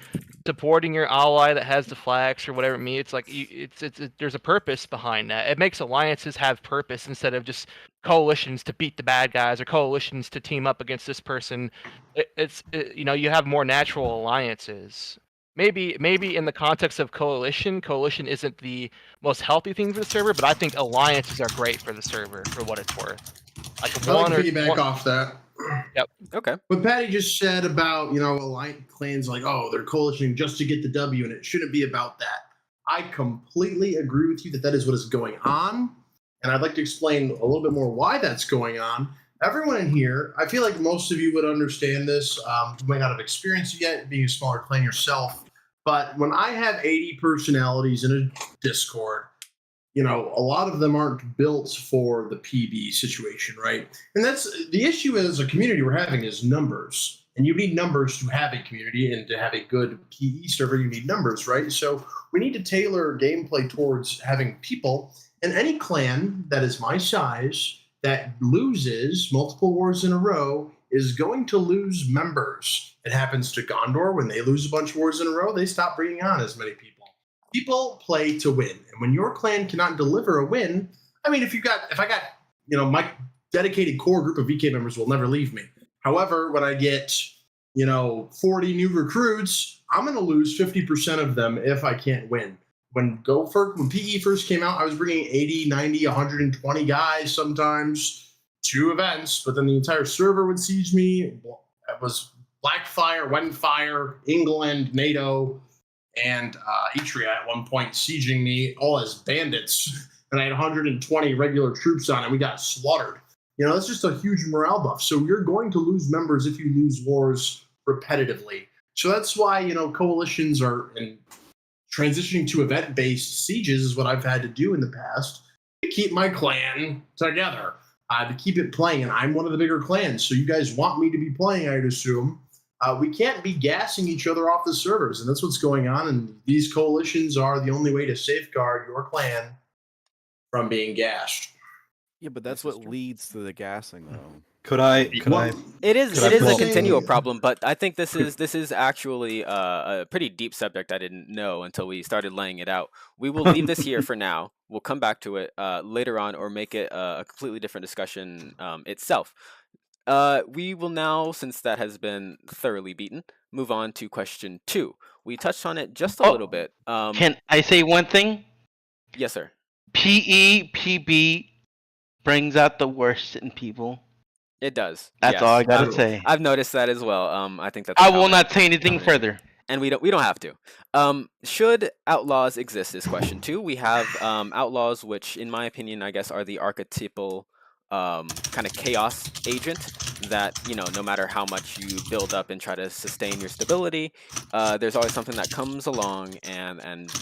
C: supporting your ally that has the flags or whatever it means. It's like there's a purpose behind that. It makes alliances have purpose instead of just coalitions to beat the bad guys or coalitions to team up against this person. You have more natural alliances. Maybe in the context of coalition isn't the most healthy thing for the server, but I think alliances are great for the server for what it's worth. Like
H: I like to piggyback off that.
C: Yep.
A: Okay.
H: What Patty just said about, alliance clans like, oh, they're coalitioning just to get the W, and it shouldn't be about that. I completely agree with you that is what is going on. And I'd like to explain a little bit more why that's going on. everyone in here, I feel like most of you would understand this. You might not have experienced it yet, being a smaller clan yourself. But when I have 80 personalities in a Discord, a lot of them aren't built for the PB situation, right? And that's the issue as a community we're having is numbers. And you need numbers to have a community, and to have a good PE server, you need numbers, right? So we need to tailor gameplay towards having people. And any clan that is my size that loses multiple wars in a row is going to lose members. It happens to Gondor. When they lose a bunch of wars in a row, they stop bringing on as many people. People play to win. And when your clan cannot deliver a win, I mean, if I got, my dedicated core group of VK members will never leave me. However, when I get, 40 new recruits, I'm going to lose 50% of them if I can't win. When PE first came out, I was bringing 80, 90, 120 guys sometimes to events, but then the entire server would siege me. It was Blackfire, Wendfire, England, NATO, and Etria at one point sieging me all as bandits. And I had 120 regular troops on, and we got slaughtered. That's just a huge morale buff. So you're going to lose members if you lose wars repetitively. So that's why, coalitions are transitioning to event-based sieges is what I've had to do in the past to keep my clan together, to keep it playing. And I'm one of the bigger clans, so you guys want me to be playing, I'd assume. We can't be gassing each other off the servers, and that's what's going on. And these coalitions are the only way to safeguard your clan from being gassed.
I: Yeah, but that's what leads to the gassing, though.
G: Could I?
A: It is
G: Could I
A: a
G: pull-
A: continual problem, but I think this is actually a pretty deep subject I didn't know until we started laying it out. We will leave this here for now. We'll come back to it later on, or make it a completely different discussion itself. We will now, since that has been thoroughly beaten, move on to question 2. We touched on it just a little bit.
E: Can I say one thing?
A: Yes, sir.
E: PB brings out the worst in people.
A: It does.
E: That's
A: yes.
E: all I gotta say.
A: I've noticed that as well. I think that's.
E: I will not say anything further.
A: And we don't have to. Should outlaws exist is question 2. We have outlaws, which in my opinion, I guess, are the archetypal kind of chaos agent that, no matter how much you build up and try to sustain your stability, there's always something that comes along and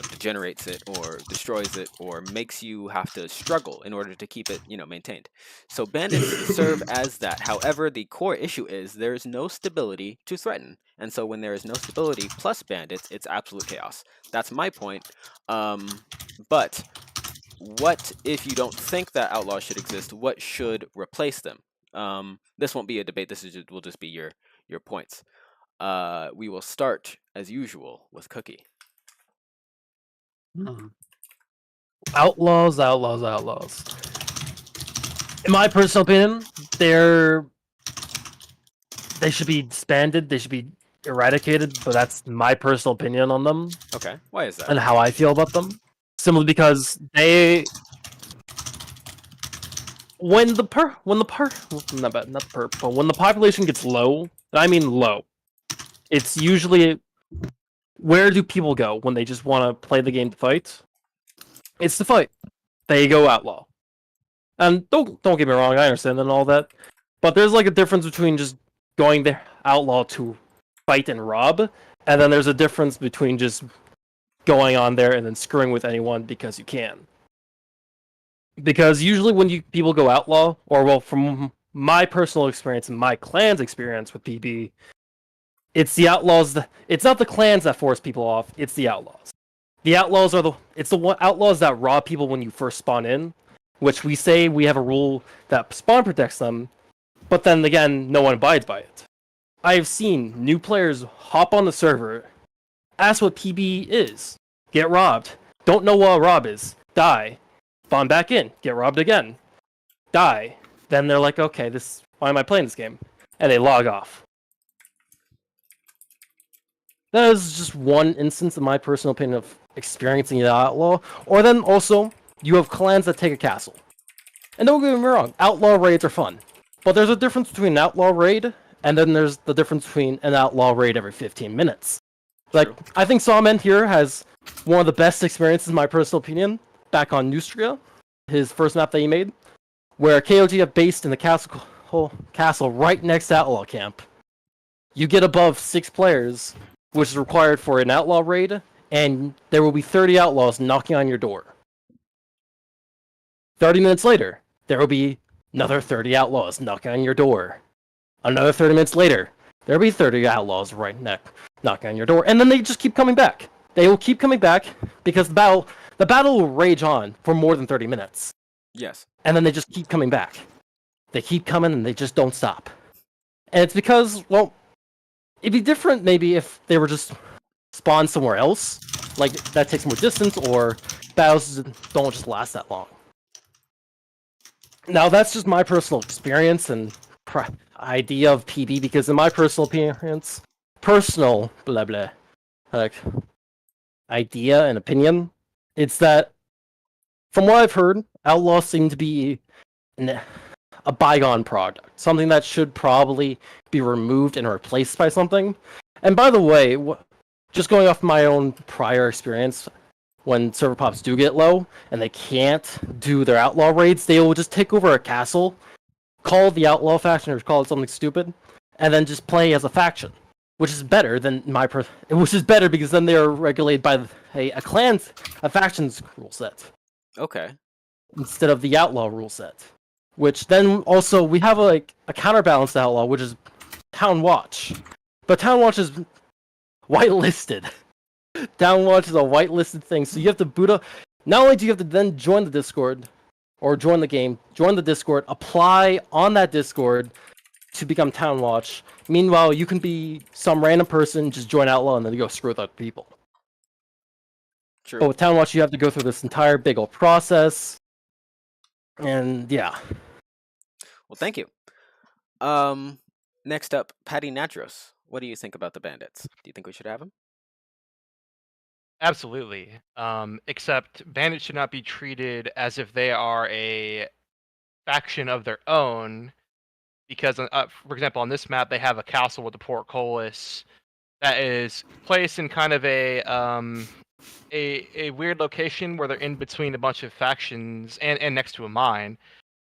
A: degenerates it or destroys it or makes you have to struggle in order to keep it, maintained. So bandits serve as that. However, the core issue is there's no stability to threaten. And so when there is no stability plus bandits, it's absolute chaos. That's my point. But what if you don't think that outlaws should exist? What should replace them? This won't be a debate. Will just be your points. We will start as usual with Cookie.
B: Outlaws. In my personal opinion, they should be disbanded. They should be eradicated. But that's my personal opinion on them.
A: Okay, why is that?
B: And how I feel about them. Simply because when the population gets low, and I mean low, it's usually where do people go when they just want to play the game to fight? It's to fight. They go outlaw. And don't get me wrong, I understand and all that, but there's like a difference between just going the outlaw to fight and rob, and then there's a difference between just going on there and then screwing with anyone because you can. Because usually when people go outlaw, or well, from my personal experience and my clan's experience with PB, it's the outlaws. It's not the clans that force people off. It's the outlaws. The outlaws are outlaws that rob people when you first spawn in, which we say we have a rule that spawn protects them, but then again, no one abides by it. I've seen new players hop on the server, ask what PB is, get robbed, don't know what a rob is, die, spawn back in, get robbed again, die. Then they're like, okay, why am I playing this game? And they log off. That is just one instance, in my personal opinion, of experiencing the outlaw. Or then also, you have clans that take a castle. And don't get me wrong, outlaw raids are fun. But there's a difference between an outlaw raid, and then there's the difference between an outlaw raid every 15 minutes. Like, I think Sawman here has one of the best experiences, in my personal opinion, back on Neustria, his first map that he made, where KOG have based in the castle whole castle right next to Outlaw Camp. You get above 6 players, which is required for an outlaw raid, and there will be 30 outlaws knocking on your door. 30 minutes later, there will be another 30 outlaws knocking on your door. Another 30 minutes later, there will be 30 outlaws knocking on your door, and then they just keep coming back. They will keep coming back because the battle will rage on for more than 30 minutes.
A: Yes.
B: And then they just keep coming back. They keep coming and they just don't stop. And it's because, well, it'd be different maybe if they were just spawned somewhere else. Like, that takes more distance, or battles don't just last that long. Now, that's just my personal experience and idea of PB, because in my personal appearance, like, idea and opinion, it's that, from what I've heard, Outlaws seem to be a bygone product, something that should probably be removed and replaced by something. And by the way, just going off my own prior experience, when server pops do get low and they can't do their outlaw raids, they will just take over a castle, call the outlaw faction or call it something stupid, and then just play as a faction, which is better than which is better because then they are regulated by a faction's rule set.
A: Okay.
B: Instead of the outlaw rule set. Which then also we have a counterbalance to outlaw, which is Town Watch. But Town Watch is whitelisted. Town Watch is a whitelisted thing, so you have to boot up. Not only do you have to then join the Discord, or join the game, join the Discord, apply on that Discord to become Town Watch. Meanwhile, you can be some random person, just join Outlaw, and then go screw with other people.
A: True.
B: But with Town Watch, you have to go through this entire big old process. And yeah.
A: Well, thank you. Next up, Patty Natros. What do you think about the bandits? Do you think we should have them?
C: Absolutely. Except bandits should not be treated as if they are a faction of their own, because, for example, on this map they have a castle with the portcullis that is placed in kind of a weird location where they're in between a bunch of factions and next to a mine.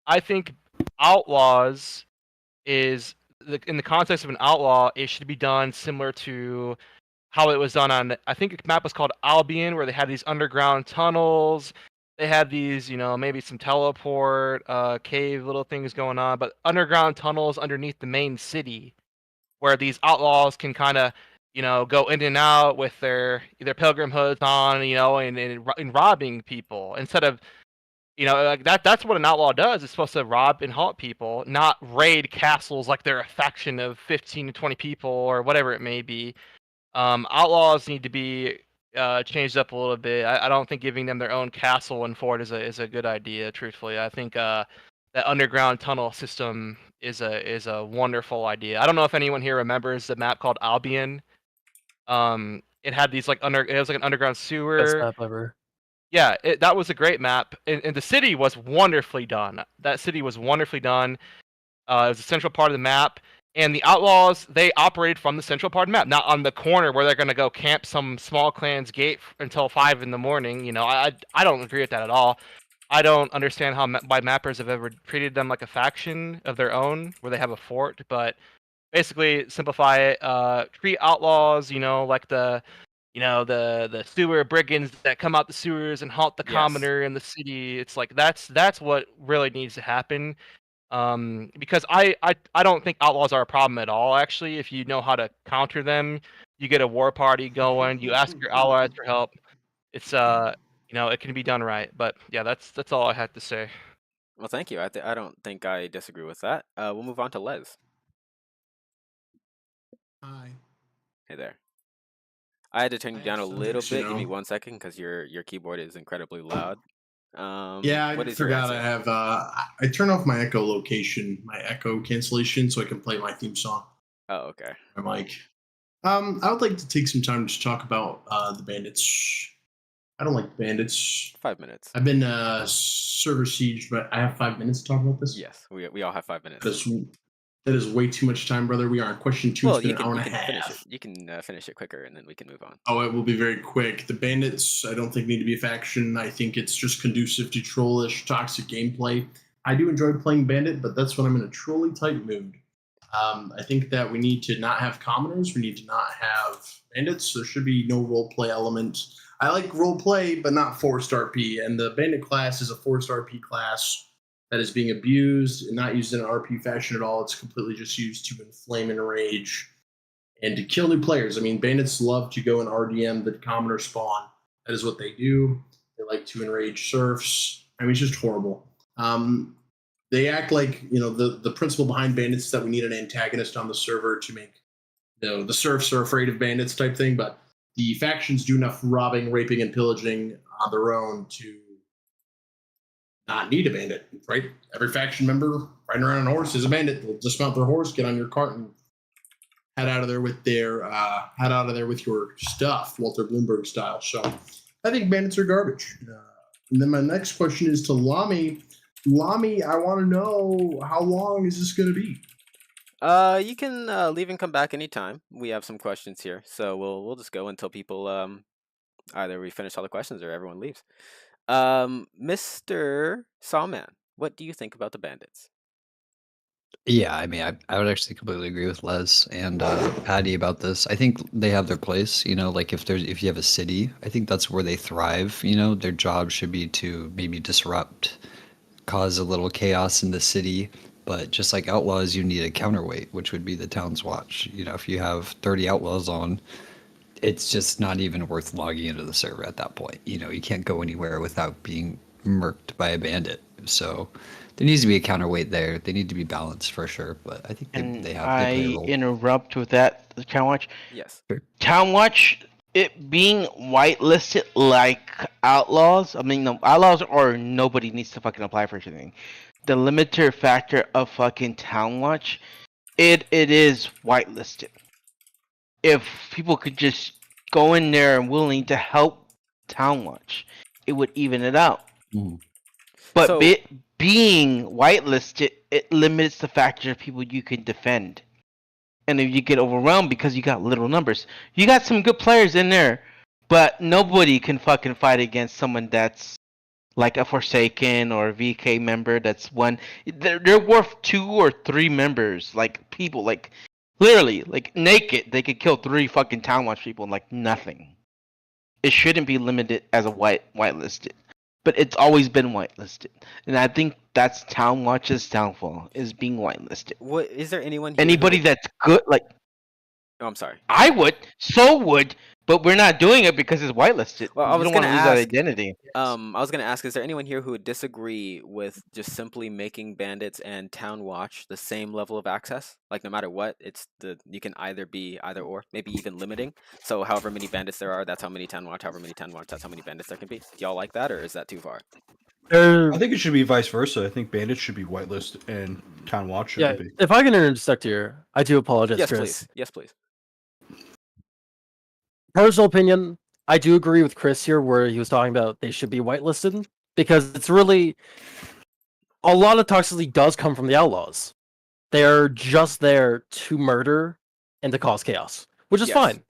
C: I think outlaws is in the context of an outlaw, it should be done similar to how it was done on, I think the map was called Albion, where they had these underground tunnels. They had these, maybe some teleport, cave little things going on, but underground tunnels underneath the main city, where these outlaws can kind of, go in and out with their pilgrim hoods on, and robbing people instead of, like that's what an outlaw does. It's supposed to rob and haunt people, not raid castles like they're a faction of 15 to 20 people or whatever it may be. Outlaws need to be changed up a little bit. I don't think giving them their own castle and fort is a good idea. Truthfully, I think that underground tunnel system is a wonderful idea. I don't know if anyone here remembers the map called Albion. It had these it was like an underground sewer.
B: Best map ever.
C: Yeah, that was a great map, and the city was wonderfully done. That city was wonderfully done. It was a central part of the map. And the outlaws, they operated from the central part of the map, not on the corner where they're going to go camp some small clan's gate until 5 in the morning. I don't agree with that at all. I don't understand why mappers have ever treated them like a faction of their own, where they have a fort. But basically, simplify it. Treat outlaws, like the sewer brigands that come out the sewers and haunt the commoner in the city. It's like that's what really needs to happen. Because I don't think outlaws are a problem at all. Actually, if you know how to counter them, you get a war party going. You ask your allies for help. It's it can be done right. But yeah, that's all I had to say.
A: Well, thank you. I don't think I disagree with that. We'll move on to Les.
H: Hi.
A: Hey there. I had to turn you down a little
H: Actually,
A: bit. Give me 1 second because your keyboard is incredibly loud.
H: Yeah,
A: what
H: I
A: is your
H: forgot
A: answer?
H: I have. I turn off my echo location, my echo cancellation, so I can play my theme song.
A: Oh, okay.
H: I'm like, I would like to take some time to talk about the bandits. I don't like bandits.
A: 5 minutes.
H: I've been server siege, but I have 5 minutes to talk about this.
A: Yes, we all have 5 minutes.
H: That is way too much time, brother. We are on question 2.
A: Well,
H: It's been
A: you
H: an hour
A: can
H: and a
A: finish
H: half.
A: it. You can finish it quicker, and then we can move on.
H: Oh, it will be very quick. The bandits, I don't think need to be a faction. I think it's just conducive to trollish, toxic gameplay. I do enjoy playing Bandit, but that's when I'm in a truly tight mood. I think that we need to not have commoners. We need to not have bandits. There should be no role play element. I like role play, but not forced RP. And the bandit class is a forced RP class that is being abused and not used in an RP fashion at all. It's completely just used to inflame and enrage and to kill new players. I mean, bandits love to go and RDM the commoner spawn. That is what they do. They like to enrage serfs. I mean, it's just horrible. They act like, the principle behind bandits is that we need an antagonist on the server to make, the serfs are afraid of bandits type thing, but the factions do enough robbing, raping, and pillaging on their own to not need a bandit, right? Every faction member riding around on a horse is a bandit. They'll dismount their horse, get on your cart, and head out of there with your stuff, Walter Bloomberg style. So I think bandits are garbage. And then my next question is to Lami. Lami, I want to know, how long is this going to be?
A: You can leave and come back anytime. We have some questions here, so we'll just go until people either we finish all the questions or everyone leaves. Mr. Sawman, what do you think about the bandits?
D: Yeah, I mean, I would actually completely agree with Les and Patty about this. I think they have their place. Like if you have a city, I think that's where they thrive. Their job should be to maybe disrupt, cause a little chaos in the city. But just like outlaws, you need a counterweight, which would be the town's watch. If you have 30 outlaws on, it's just not even worth logging into the server at that point. You can't go anywhere without being murked by a bandit. So there needs to be a counterweight there. They need to be balanced for sure. But I think they play a role.
E: Interrupt with that, the Town Watch?
A: Yes.
D: Sure.
E: Town Watch, it being whitelisted like outlaws, I mean, no, outlaws or nobody needs to fucking apply for anything. The limiter factor of fucking Town Watch, it is whitelisted. If people could just go in there and willing to help Town Watch, it would even it out.
D: Mm.
E: But
A: So-
E: being whitelisted, it limits the factor of people you can defend. And if you get overwhelmed because you got little numbers, you got some good players in there, but nobody can fucking fight against someone that's like a Forsaken or a VK member. That's one. They're worth 2 or 3 members. Like people, like literally, like naked, they could kill 3 fucking Town Watch people like nothing. It shouldn't be limited as a whitelisted, but it's always been whitelisted, and I think that's Town Watch's downfall is being whitelisted.
A: What is there anyone? Here
E: Anybody
A: who...
E: that's good, like
A: Oh, I'm sorry.
E: I would, but we're not doing it because it's whitelisted.
A: Well, I
E: We
A: was
E: don't want to
A: gonna
E: lose that
A: ask-
E: identity.
A: I was gonna ask, is there anyone here who would disagree with just simply making bandits and Town Watch the same level of access? Like no matter what, you can either be either or, maybe even limiting. So however many bandits there are, that's how many Town Watch. However many Town Watch, that's how many bandits there can be. Do y'all like that, or is that too far?
G: I think it should be vice versa. I think bandits should be whitelisted and Town Watch should
B: Yeah,
G: be.
B: if I can interject here, I do apologize,
A: Yes,
B: Chris.
A: please. Yes, please.
B: Personal opinion, I do agree with Chris here where he was talking about they should be whitelisted because it's really a lot of toxicity does come from the outlaws. They're just there to murder and to cause chaos, which is
A: Yes.
B: fine.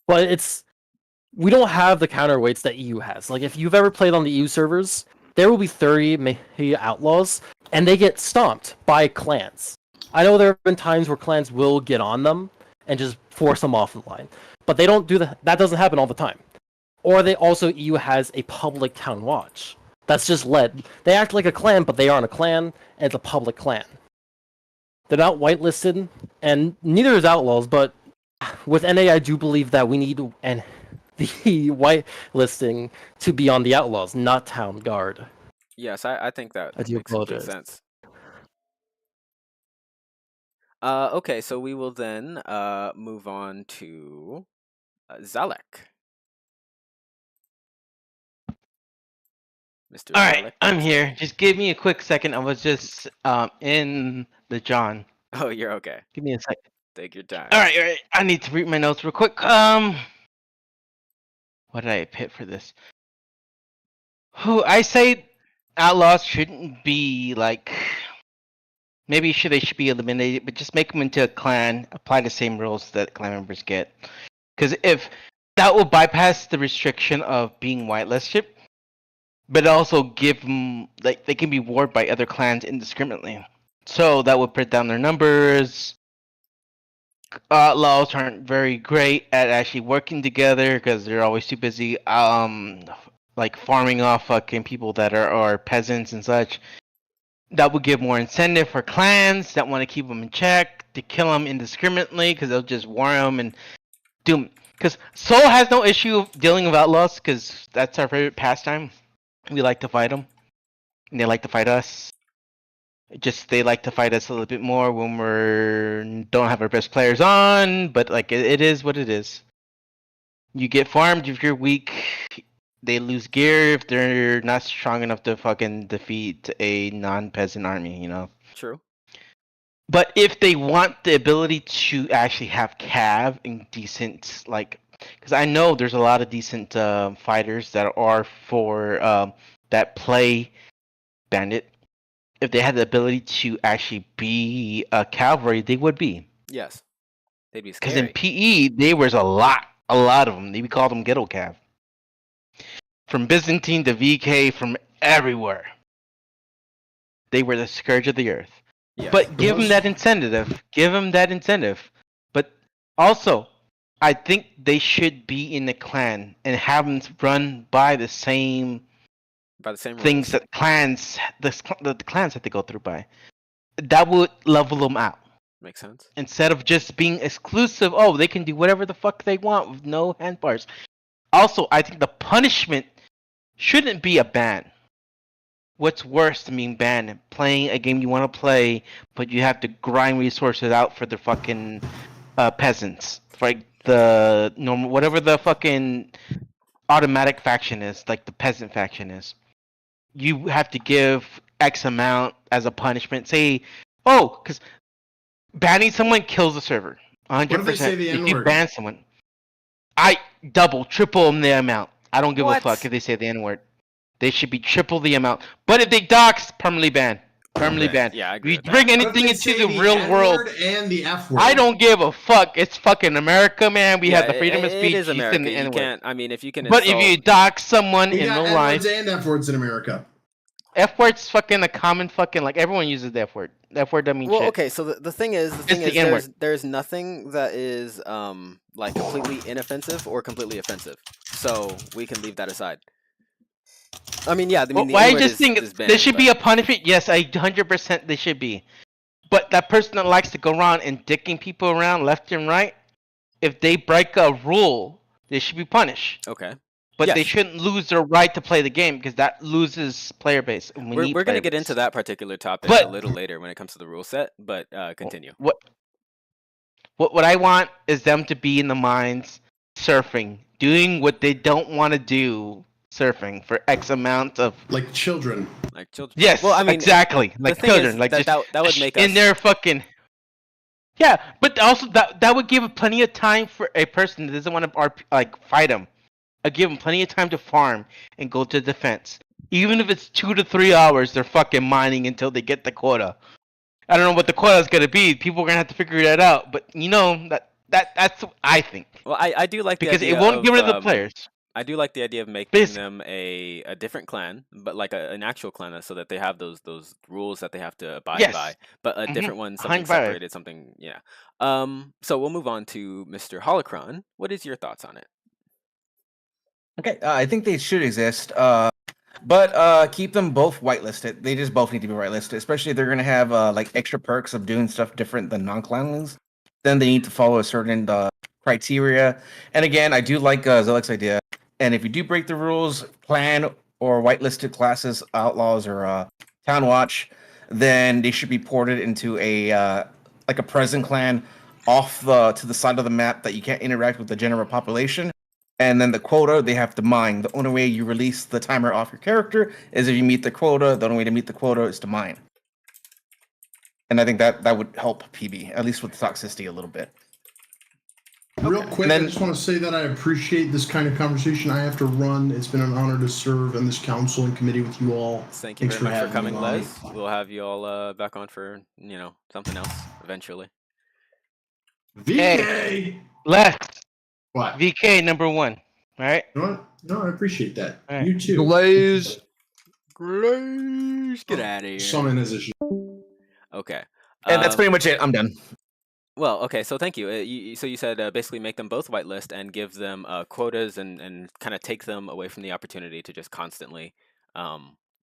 B: But we don't have the counterweights that EU has. Like if you've ever played on the EU servers, there will be 30 maybe outlaws and they get stomped by clans. I know there have been times where clans will get on them and just force them off the line. But they don't do that. That doesn't happen all the time. Or EU has a public Town Watch that's just led. They act like a clan, but they aren't a clan, and it's a public clan. They're not whitelisted, and neither is Outlaws. But with NA, I do believe that we need the whitelisting to be on the Outlaws, not Town Guard.
A: Yes, I think that
B: I do
A: makes complete
B: apologize.
A: sense. Okay, so we will then move on to Zalek. Mr.
E: All right,
A: Zalek,
E: I'm
A: yes.
E: here. Just give me a quick second. I was just in the John.
A: Oh, you're okay.
E: Give me a second.
A: Take your time.
E: All right. I need to read my notes real quick. What did I hit for this? I say outlaws shouldn't be like. Maybe they should be eliminated, but just make them into a clan. Apply the same rules that clan members get. Because if that will bypass the restriction of being whitelisted, but also give them like they can be warred by other clans indiscriminately. So that would put down their numbers. Outlaws aren't very great at actually working together because they're always too busy like farming off fucking people that are peasants and such. That would give more incentive for clans that want to keep them in check to kill them indiscriminately because they'll just war them and do them. Because SOEL has no issue dealing with outlaws because that's our favorite pastime. We like to fight them, and they like to fight us. Just they like to fight us a little bit more when we don't have our best players on, but like it is what it is. You get farmed if you're weak. They lose gear if they're not strong enough to fucking defeat a non-peasant army, you know.
A: True.
E: But if they want the ability to actually have cav and decent, like, because I know there's a lot of decent fighters that are for that play bandit. If they had the ability to actually be a cavalry, they would be.
A: Yes. They'd be
E: Because
A: scary.
E: in PE, there was a lot of them. They called them ghetto cav. From Byzantine to VK, from everywhere. They were the scourge of the earth.
A: Yes.
E: But give them that incentive. Give them that incentive. But also, I think they should be in the clan and have them run by the same things that clans, the clans have to go through by. That would level them out.
A: Makes sense.
E: Instead of just being exclusive, oh, they can do whatever the fuck they want with no handbars. Also, I think the punishment shouldn't be a ban. What's worse than being banned? Playing a game you want to play, but you have to grind resources out for the fucking peasants. For like the normal, whatever the fucking automatic faction is, like the peasant faction is. You have to give X amount as a punishment. Say, oh, because banning someone kills the server. 100%.
H: What if they say the
E: if you
H: N-word?
E: ban someone, I double, triple them the amount. I don't give
A: What?
E: a fuck if they say the N-word. They should be triple the amount. But if they dox, permanently banned. Permanently banned.
A: Yeah, I
E: If
A: agree
E: you
A: with that.
E: bring
H: What if
E: anything
H: they
E: into
H: say
E: the real world,
H: N-word and the F word?
E: I don't give a fuck. It's fucking America, man. We have the
A: Yeah,
E: freedom of
A: it
E: speech.
A: is
E: You
A: America.
E: send the
A: You
E: N-word.
A: can't. I mean, if you can.
E: But if you dox someone
H: We
E: in
H: got
E: real life,
H: N-words and F words in America.
E: F word's fucking a common fucking, like, everyone uses the F word. The F word doesn't mean
A: Well,
E: shit.
A: okay. So the thing is,
E: the N-word.
A: there's nothing that is like completely inoffensive or completely offensive. So we can leave that aside. I mean, yeah. I mean, the
E: Well, I
A: N-word
E: just
A: is
E: think
A: banned,
E: there should
A: but-
E: be a punishment. Yes, 100% they should be. But that person that likes to go around and dicking people around left and right, if they break a rule, they should be punished.
A: Okay.
E: But they
A: Yes.
E: shouldn't lose their right to play the game because that loses player base. And we need
A: We're gonna
E: player
A: get
E: base.
A: into that particular topic
E: But-
A: a little later when it comes to the rule set. But continue.
E: What I want is them to be in the mines surfing, doing what they don't want to do, surfing for X amount of.
H: Like children.
A: Like children.
E: Yes,
A: Well, I mean,
E: exactly. Like
A: thing
E: children,
A: is
E: like
A: that,
E: just
A: that would make
E: in
A: us.
E: their fucking. Yeah, but also that would give plenty of time for a person that doesn't want to fight them. I give them plenty of time to farm and go to defense. Even if it's 2 to 3 hours, they're fucking mining until they get the quota. I don't know what the quota is gonna be. People are gonna have to figure that out. But you know that's what I think.
A: Well, I do like the
E: Because
A: idea
E: it won't
A: of,
E: get rid of the players.
A: I do like the idea of making
E: Basi-
A: them a different clan, but like an actual clan, so that they have those rules that they have to abide
E: Yes.
A: by, but a
E: Mhm.
A: different one, something
E: 100%.
A: separated, something, yeah. So we'll move on to Mr. Holokron. What is your thoughts on it?
F: Okay, I think they should exist, but keep them both whitelisted. They just both need to be whitelisted, especially if they're going to have like extra perks of doing stuff different than non-clanlings. Then they need to follow a certain criteria. And again, I do like Zalek's idea. And if you do break the rules, clan or whitelisted classes, outlaws or town watch, then they should be ported into a like a present clan off to the side of the map that you can't interact with the general population. And then the quota they have to mine. The only way you release the timer off your character is if you meet the quota. The only way to meet the quota is to mine. And I think that would help PB, at least with the toxicity a little bit.
H: Real quick, I just want to say that I appreciate this kind of conversation I have to run. It's been an honor to serve in this council and committee with you all.
A: Thank you
H: Thanks
A: very much for
H: having
A: coming,
H: me on.
A: Les. We'll have you all back on for something else eventually.
H: VK!
E: Les,
H: What?
E: VK number 1. All right.
H: You know what? No, I appreciate that.
E: All right.
H: You too.
G: Blaze.
A: Grace, get out of here.
H: Summon as a shield.
A: Okay.
F: And that's pretty much it. I'm done.
A: Well, okay, so thank you. So you said basically make them both whitelist and give them quotas and kind of take them away from the opportunity to just constantly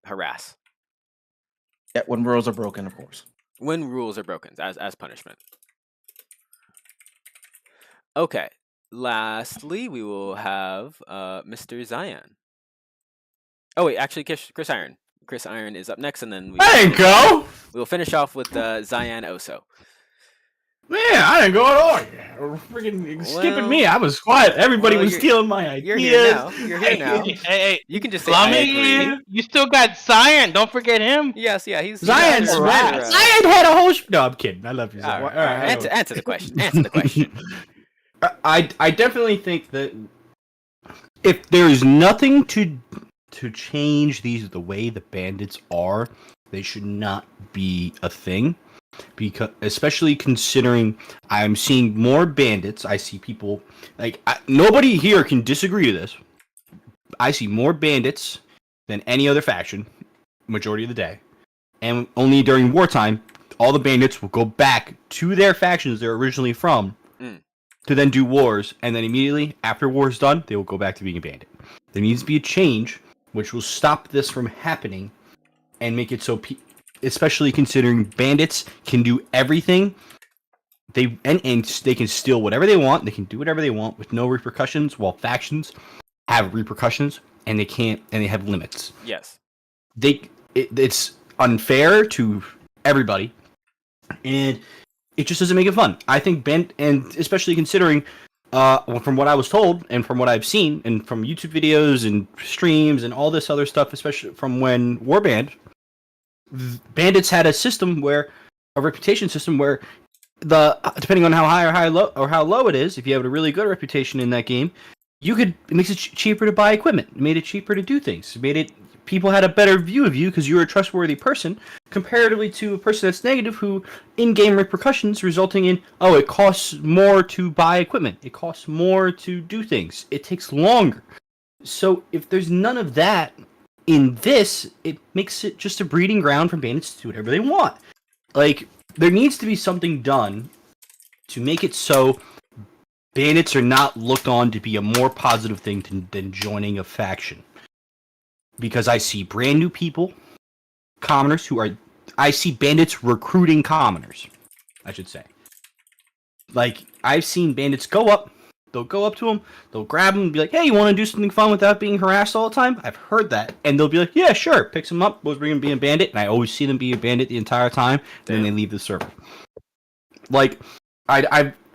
A: harass.
F: Yeah, when rules are broken, of course.
A: When rules are broken, as punishment. Okay. Lastly, we will have Mr. Zion. Oh wait, actually, Chris Iron. Chris Iron is up next, and then
G: I didn't go.
A: We'll finish off with Zion Oso.
G: Man, I didn't go at all. You're freaking skipping me. I was quiet. Everybody was stealing my ideas.
A: You're here now. You're here now.
E: Hey,
A: you can just say I agree.
E: You still got Zion. Don't forget him.
A: Yes, yeah, he's
G: Zion had a whole. No, I'm kidding. I love you, Zion.
A: All right. Answer the question. Answer the question.
G: I definitely think that if there is nothing to change the way the bandits are, they should not be a thing. Because, especially considering I'm seeing more bandits, I see people nobody here can disagree with this. I see more bandits than any other faction, majority of the day, and only during wartime, all the bandits will go back to their factions they're originally from to then do wars, and then immediately after war is done, they will go back to being a bandit. There needs to be a change which will stop this from happening and make it so especially considering bandits can do everything. They can steal whatever they want. They can do whatever they want with no repercussions, while factions have repercussions and they have limits.
A: Yes.
G: It's unfair to everybody, and it just doesn't make it fun. I think and especially considering from what I was told and from what I've seen and from YouTube videos and streams and all this other stuff, especially from when Warband, bandits had a reputation system where depending on how high or how low it is, if you have a really good reputation in that game, it makes it cheaper to buy equipment. It made it cheaper to do things. People had a better view of you because you were a trustworthy person, comparatively to a person that's negative who in-game repercussions resulting in, it costs more to buy equipment. It costs more to do things. It takes longer. So if there's none of that in this, it makes it just a breeding ground for bandits to do whatever they want. There needs to be something done to make it so bandits are not looked on to be a more positive thing than joining a faction. Because I see brand new people, commoners I see bandits recruiting commoners, I should say. I've seen bandits they'll go up to them, they'll grab them and be like, hey, you want to do something fun without being harassed all the time? I've heard that. And they'll be like, yeah, sure. Picks them up, goes bring them be a bandit, and I always see them be a bandit the entire time, and then they leave the server.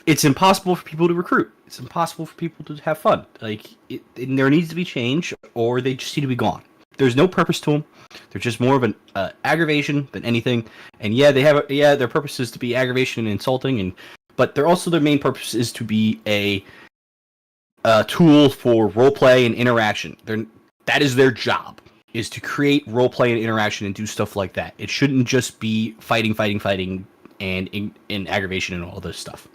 G: It's impossible for people to recruit. It's impossible for people to have fun. There needs to be change, or they just need to be gone. There's no purpose to them. They're just more of an aggravation than anything. And yeah, their purpose is to be aggravation and insulting, but their main purpose is to be a tool for roleplay and interaction. That is their job, is to create roleplay and interaction and do stuff like that. It shouldn't just be fighting, and in aggravation and all this stuff.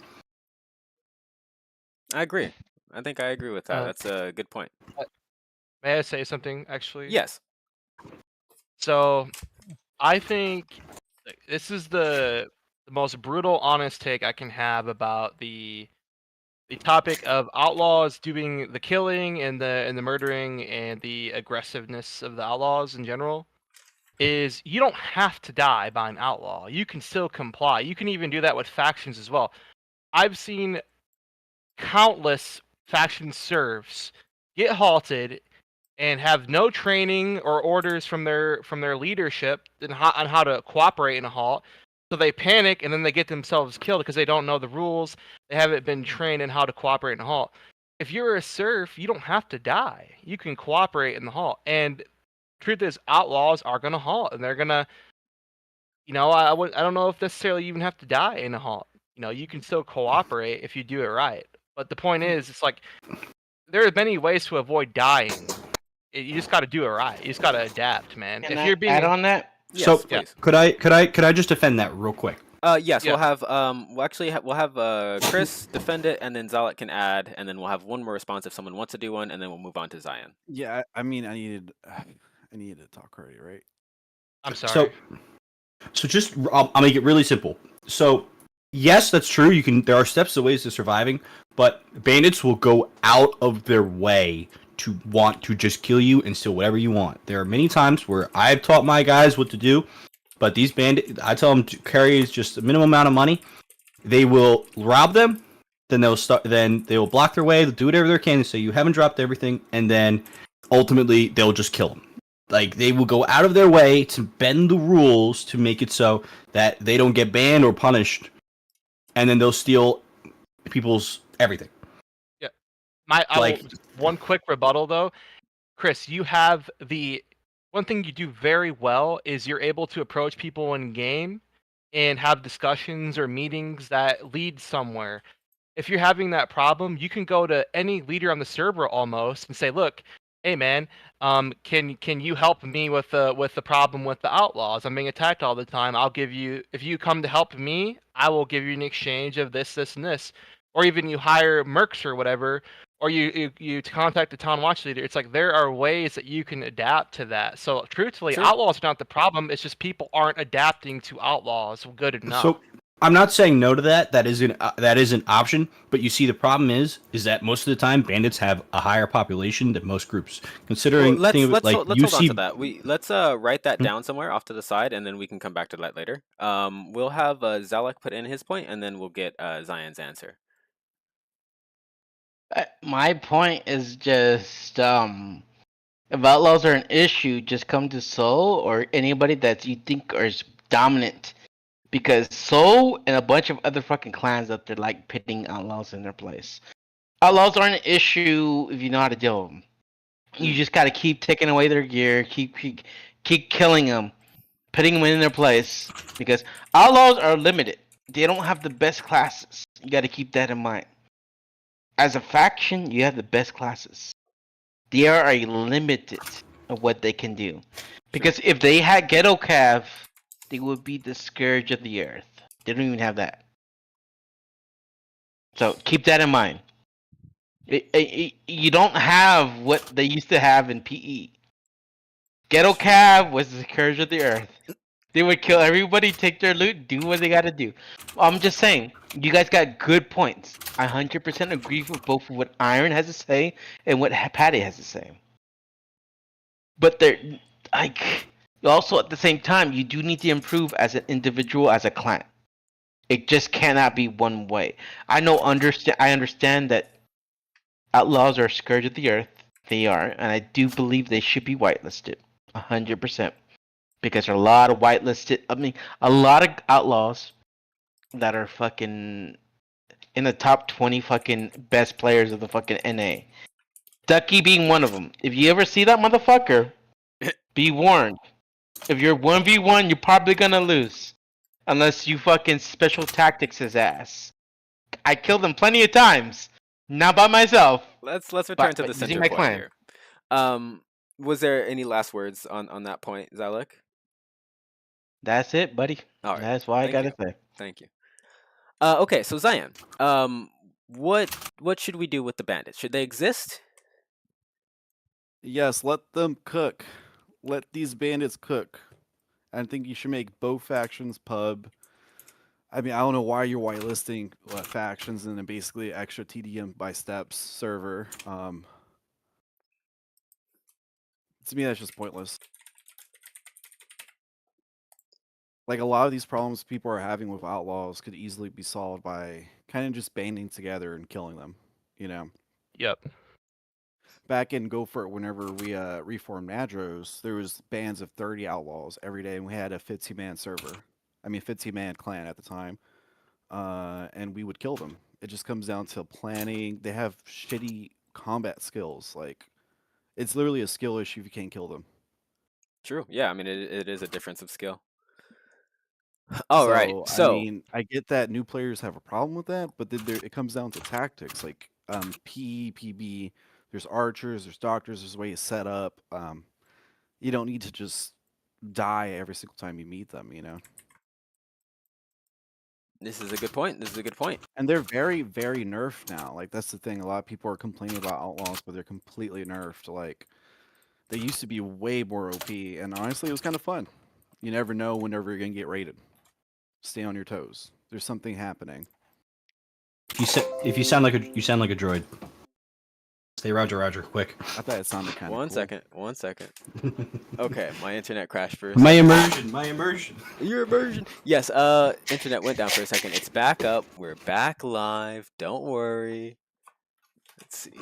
A: I agree. I think I agree with that. That's a good point.
C: May I say something, actually?
A: Yes.
C: So, I think this is the most brutal, honest take I can have about the topic of outlaws doing the killing and the murdering and the aggressiveness of the outlaws in general. Is you don't have to die by an outlaw. You can still comply. You can even do that with factions as well. I've seen countless faction serfs get halted and have no training or orders from their leadership on how to cooperate in a halt. So they panic and then they get themselves killed because they don't know the rules. They haven't been trained in how to cooperate in a halt. If you're a serf, you don't have to die. You can cooperate in the halt. And truth is, outlaws are gonna halt, and they're gonna, I don't know if necessarily you even have to die in a halt. You can still cooperate if you do it right. But the point is, it's there are many ways to avoid dying. You just got to do it right. You just got to adapt, man.
E: Can I add on that?
A: Yes,
G: so
A: please.
G: could I just defend that real quick?
A: Yes,
C: Yeah.
A: we'll have Chris defend it, and then Zalek can add, and then we'll have one more response if someone wants to do one, and then we'll move on to Zion.
I: Yeah, I mean, I needed to talk already, right?
C: I'm sorry.
G: So just I'll make it really simple. So yes, that's true. There are steps and ways to surviving, but bandits will go out of their way to want to just kill you and steal whatever you want. There are many times where I've taught my guys what to do, but these bandits, I tell them to carry just a minimum amount of money. They will rob them, then they will block their way. They'll do whatever they can to say you haven't dropped everything, and then ultimately they'll just kill them. Like, they will go out of their way to bend the rules to make it so that they don't get banned or punished, and then they'll steal people's everything.
C: Yeah. One quick rebuttal though, Chris, you have one thing you do very well is you're able to approach people in game and have discussions or meetings that lead somewhere. If you're having that problem, you can go to any leader on the server almost and say, "Look, hey man, can you help me with the problem with the outlaws? I'm being attacked all the time. If you come to help me, I will give you an exchange of this, this, and this." Or even you hire mercs or whatever, or you contact the town watch leader. It's like there are ways that you can adapt to that. So truthfully, outlaws are not the problem. It's just people aren't adapting to outlaws good enough.
G: So I'm not saying no to that. That is an option. But you see, the problem is that most of the time bandits have a higher population than most groups. Considering
A: let's hold on to that. Let's write that
G: Hmm?
A: down somewhere off to the side, and then we can come back to that later. We'll have Zalek put in his point, and then we'll get Zion's answer.
E: My point is just if outlaws are an issue, just come to SOEL or anybody that you think is dominant, because SOEL and a bunch of other fucking clans out there like pitting outlaws in their place. Outlaws aren't an issue if you know how to deal with them. You just gotta keep taking away their gear, keep killing them, putting them in their place, because outlaws are limited. They don't have the best classes. You gotta keep that in mind. As a faction, you have the best classes. They are limited of what they can do. Because if they had Ghetto Cav, they would be the scourge of the earth. They don't even have that. So keep that in mind. You don't have what they used to have in PE. Ghetto Cav was the scourge of the earth. They would kill everybody, take their loot, do what they gotta do. I'm just saying, you guys got good points. I 100% agree with both of what Iron has to say and what Patty has to say. But also at the same time, you do need to improve as an individual, as a clan. It just cannot be one way. I understand that outlaws are a scourge of the earth. They are, and I do believe they should be whitelisted. 100%. Because there are a lot of whitelisted, a lot of outlaws that are fucking in the top 20 fucking best players of the fucking NA. Ducky being one of them. If you ever see that motherfucker, be warned. If you're 1v1, you're probably gonna lose. Unless you fucking special tactics his ass. I killed him plenty of times. Not by myself.
A: Let's return to the center point here. Was there any last words on that point, Zalek?
E: That's it, buddy.
A: All right.
E: That's why I gotta say.
A: Thank you. Okay, so Zion, what should we do with the bandits? Should they exist?
I: Yes, let them cook. Let these bandits cook. I think you should make both factions pub. I mean, I don't know why you're whitelisting factions and then basically extra TDM by steps server. To me, that's just pointless. Like, a lot of these problems people are having with outlaws could easily be solved by kind of just banding together and killing them, you know?
C: Yep.
I: Back in Go For It, whenever we reformed Nadros, there was bands of 30 outlaws every day, and we had a 15-man server. I mean, 15-man clan at the time. And we would kill them. It just comes down to planning. They have shitty combat skills. Like, it's literally a skill issue if you can't kill them.
A: True. Yeah, I mean, it is a difference of skill. All right. So
I: I mean, I get that new players have a problem with that, but then it comes down to tactics. Like PE, PB, there's archers, there's doctors, there's a way to set up. You don't need to just die every single time you meet them, you know?
A: This is a good point.
I: And they're very, very nerfed now. Like, that's the thing. A lot of people are complaining about outlaws, but they're completely nerfed. Like, they used to be way more OP, and honestly, it was kind of fun. You never know whenever you're gonna get raided. Stay on your toes. There's something happening.
G: If you sound like a droid. Say Roger, quick.
I: I thought it sounded kind of
A: One second. Okay, my internet crashed for a
G: My
A: second.
G: immersion.
A: Your immersion. Yes, internet went down for a second. It's back up. We're back live. Don't worry. Let's see.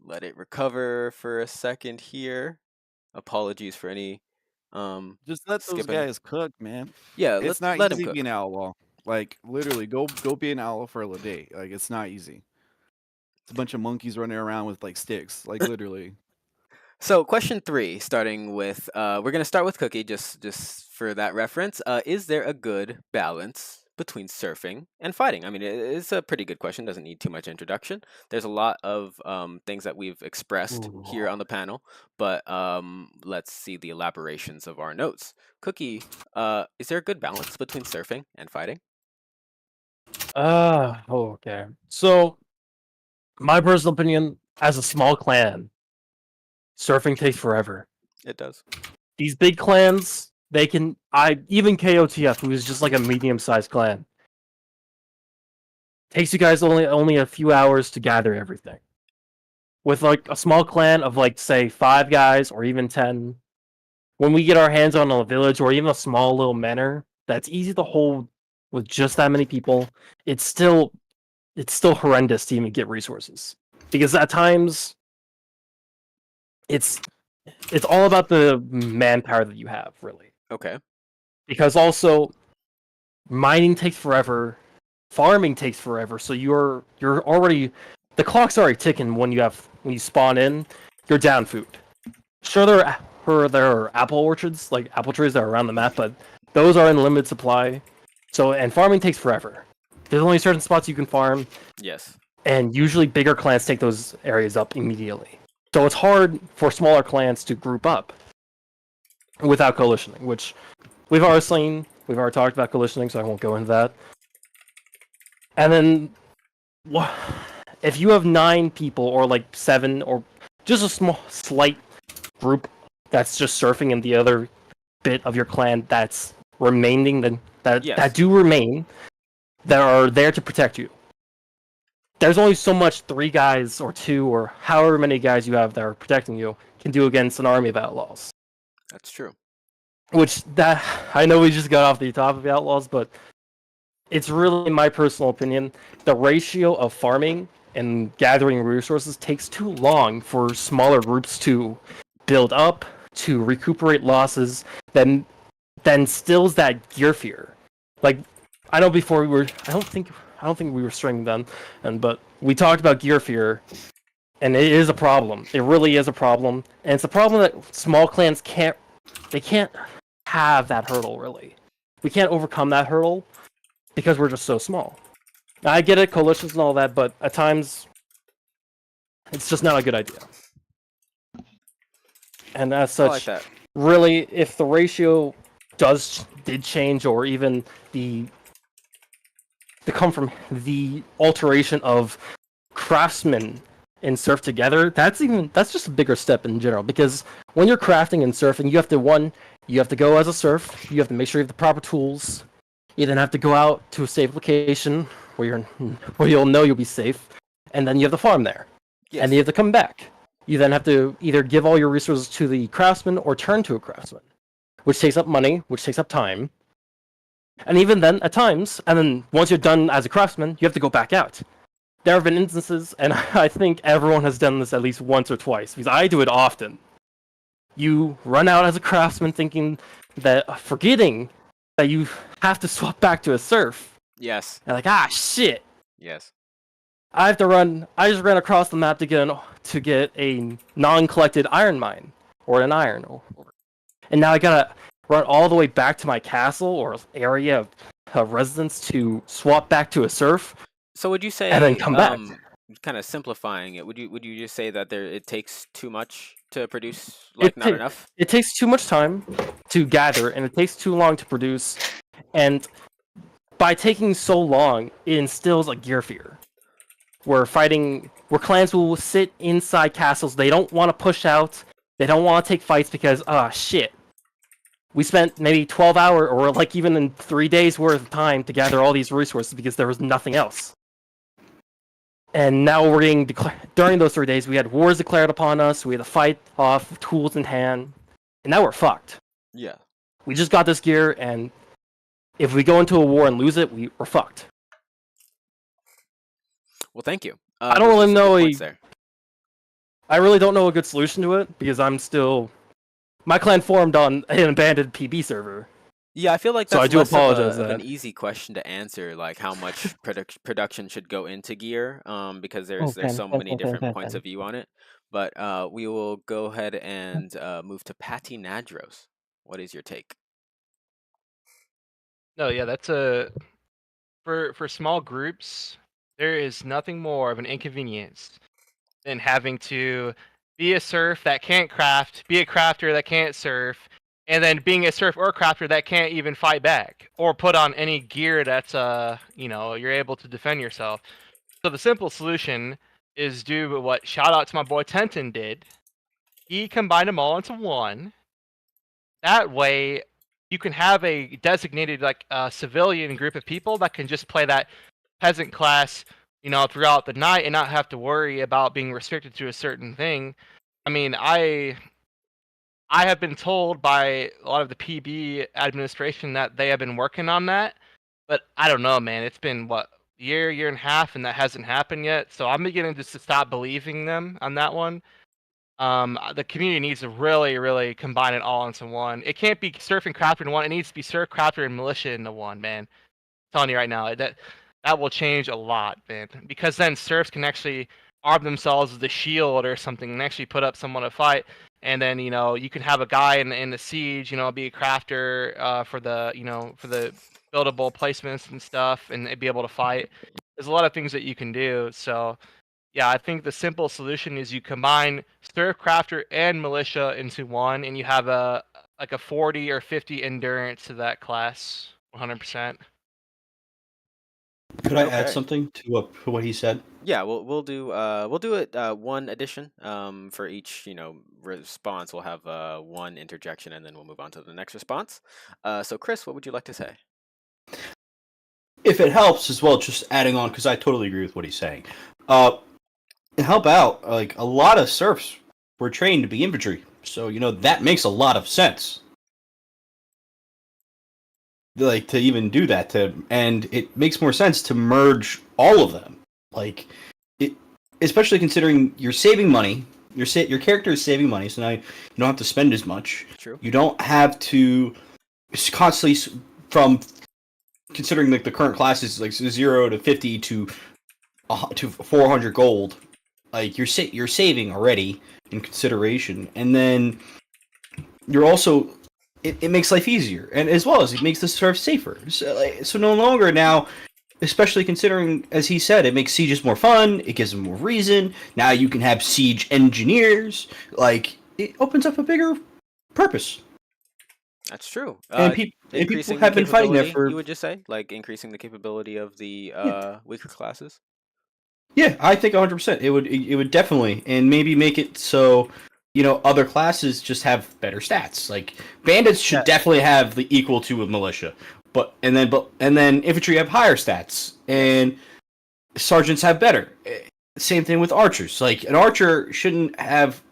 A: Let it recover for a second here. Apologies for any
I: Just let those
A: skipping.
I: guys cook, man.
A: Yeah,
I: It's not
A: let
I: easy
A: him cook.
I: being an outlaw. Like literally, go be an outlaw for a day. Like it's not easy. It's a bunch of monkeys running around with like sticks. Like literally.
A: So, question 3, starting with we're gonna start with Cookie, just for that reference. Is there a good balance between surfing and fighting? I mean, it's a pretty good question. Doesn't need too much introduction. There's a lot of things that we've expressed here on the panel, but let's see the elaborations of our notes. Cookie, is there a good balance between surfing and fighting?
B: Okay. So, my personal opinion, as a small clan, surfing takes forever.
A: It does.
B: These big clans, even KOTF, who is just like a medium-sized clan, takes you guys only a few hours to gather everything. With like a small clan of like say 5 guys or even 10, when we get our hands on a village or even a small little manor that's easy to hold with just that many people, it's still horrendous to even get resources, because at times it's all about the manpower that you have, really.
A: Okay.
B: Because also mining takes forever, farming takes forever, so you're already, the clock's already ticking when you spawn in. You're down food. Sure, there are apple orchards, like apple trees that are around the map, but those are in limited supply. So, and farming takes forever. There's only certain spots you can farm.
A: Yes.
B: And usually bigger clans take those areas up immediately. So it's hard for smaller clans to group up without coalitioning, which we've already seen. We've already talked about coalitioning, so I won't go into that. And then, if you have 9 people, or like 7, or just a slight group that's just surfing, and the other bit of your clan that's remaining, that do remain, that are there to protect you. There's only so much 3 guys or 2 or however many guys you have that are protecting you can do against an army of outlaws.
A: That's true.
B: Which, that, I know we just got off the top of the outlaws, but it's really, in my personal opinion, the ratio of farming and gathering resources takes too long for smaller groups to build up, to recuperate losses, then instills that gear fear. Like, I know before I don't think we were streaming then, but we talked about gear fear, and it is a problem. It really is a problem, and it's a problem that small clans can't have that hurdle, really. We can't overcome that hurdle because we're just so small. Now, I get it, coalitions and all that, but at times it's just not a good idea. And as such,
A: I like that.
B: Really, if the ratio did change, or even the come from the alteration of craftsmen and surf together, that's just a bigger step in general. Because when you're crafting and surfing, you have to go as a surf, you have to make sure you have the proper tools, you then have to go out to a safe location where you'll know you'll be safe, and then you have to farm there.
A: Yes.
B: And you have to come back. You then have to either give all your resources to the craftsman or turn to a craftsman, which takes up money, which takes up time. And even then, at times, and then once you're done as a craftsman, you have to go back out. There have been instances, and I think everyone has done this at least once or twice, because I do it often. You run out as a craftsman forgetting that you have to swap back to a surf.
A: Yes.
B: And like, shit.
A: Yes.
B: I just ran across the map to get a non-collected iron mine, or an iron, and now I gotta run all the way back to my castle or area of residence to swap back to a surf.
A: So would you say,
B: and then come back?
A: Kind of simplifying it, would you just say that it takes too much to produce, like not enough?
B: It takes too much time to gather, and it takes too long to produce, and by taking so long, it instills a gear fear. Where clans will sit inside castles, they don't want to push out, They don't want to take fights because, shit. We spent maybe 12 hours or like even in 3 days worth of time to gather all these resources because there was nothing else. And now we're getting during those 3 days, we had wars declared upon us. We had to fight off tools in hand, and now we're fucked.
A: Yeah.
B: We just got this gear, and if we go into a war and lose it, we're fucked.
A: Well, thank you.
B: I don't really know
A: there.
B: I really don't know a good solution to it because I'm still. My clan formed on an abandoned PB server.
A: Yeah, I feel like
B: So
A: that's
B: I do
A: less
B: apologize
A: of
B: that.
A: an easy question to answer, like how much production should go into gear, because there's so many different points of view on it. But we will go ahead and move to Patty Nadros. What is your take?
C: No, yeah, that's for small groups. There is nothing more of an inconvenience than having to be a serf that can't craft, be a crafter that can't serf, and then being a serf or crafter that can't even fight back or put on any gear that's you're able to defend yourself. So the simple solution is do what shout out to my boy Tenton did. He combined them all into one. That way you can have a designated civilian group of people that can just play that peasant class, throughout the night and not have to worry about being restricted to a certain thing. I mean, I have been told by a lot of the PB administration that they have been working on that, but I don't know, man. It's been year and a half, and that hasn't happened yet. So I'm beginning just to stop believing them on that one. The community needs to really, really combine it all into one. It can't be surf and crafter in one. It needs to be surf, crafter, and militia into one, man. I'm telling you right now, that will change a lot, man. Because then serfs can actually arm themselves with a shield or something and actually put up someone to fight. And then you can have a guy in the siege, be a crafter for the buildable placements and stuff, and be able to fight. There's a lot of things that you can do. So yeah, I think the simple solution is you combine serf, crafter, and militia into one, and you have a 40 or 50 endurance to that class, 100%.
G: Could I add something to what he said?
A: Yeah, we'll do it one addition for each response. We'll have one interjection, and then we'll move on to the next response. So Chris, what would you like to say?
G: If it helps as well, just adding on because I totally agree with what he's saying. To help out, like a lot of serfs were trained to be infantry, so that makes a lot of sense. Like to even do that, and it makes more sense to merge all of them. Like it, especially considering you're saving money. Your character is saving money, so now you don't have to spend as much.
A: True.
G: You don't have to constantly from considering like the current classes like 0 to 50 to 400 gold. Like you're saving already in consideration, and then you're also it makes life easier, and as well as it makes the serf safer. So no longer now, especially considering, as he said, it makes sieges more fun. It gives them more reason. Now you can have siege engineers. Like it opens up a bigger purpose.
A: That's true.
G: And people have been fighting there for.
A: You would just say like increasing the capability of the weaker classes.
G: Yeah, I think 100%. It would definitely, and maybe make it so other classes just have better stats. Like bandits should definitely have the equal to a militia, and then infantry have higher stats, and sergeants have better. Same thing with archers. Like an archer shouldn't have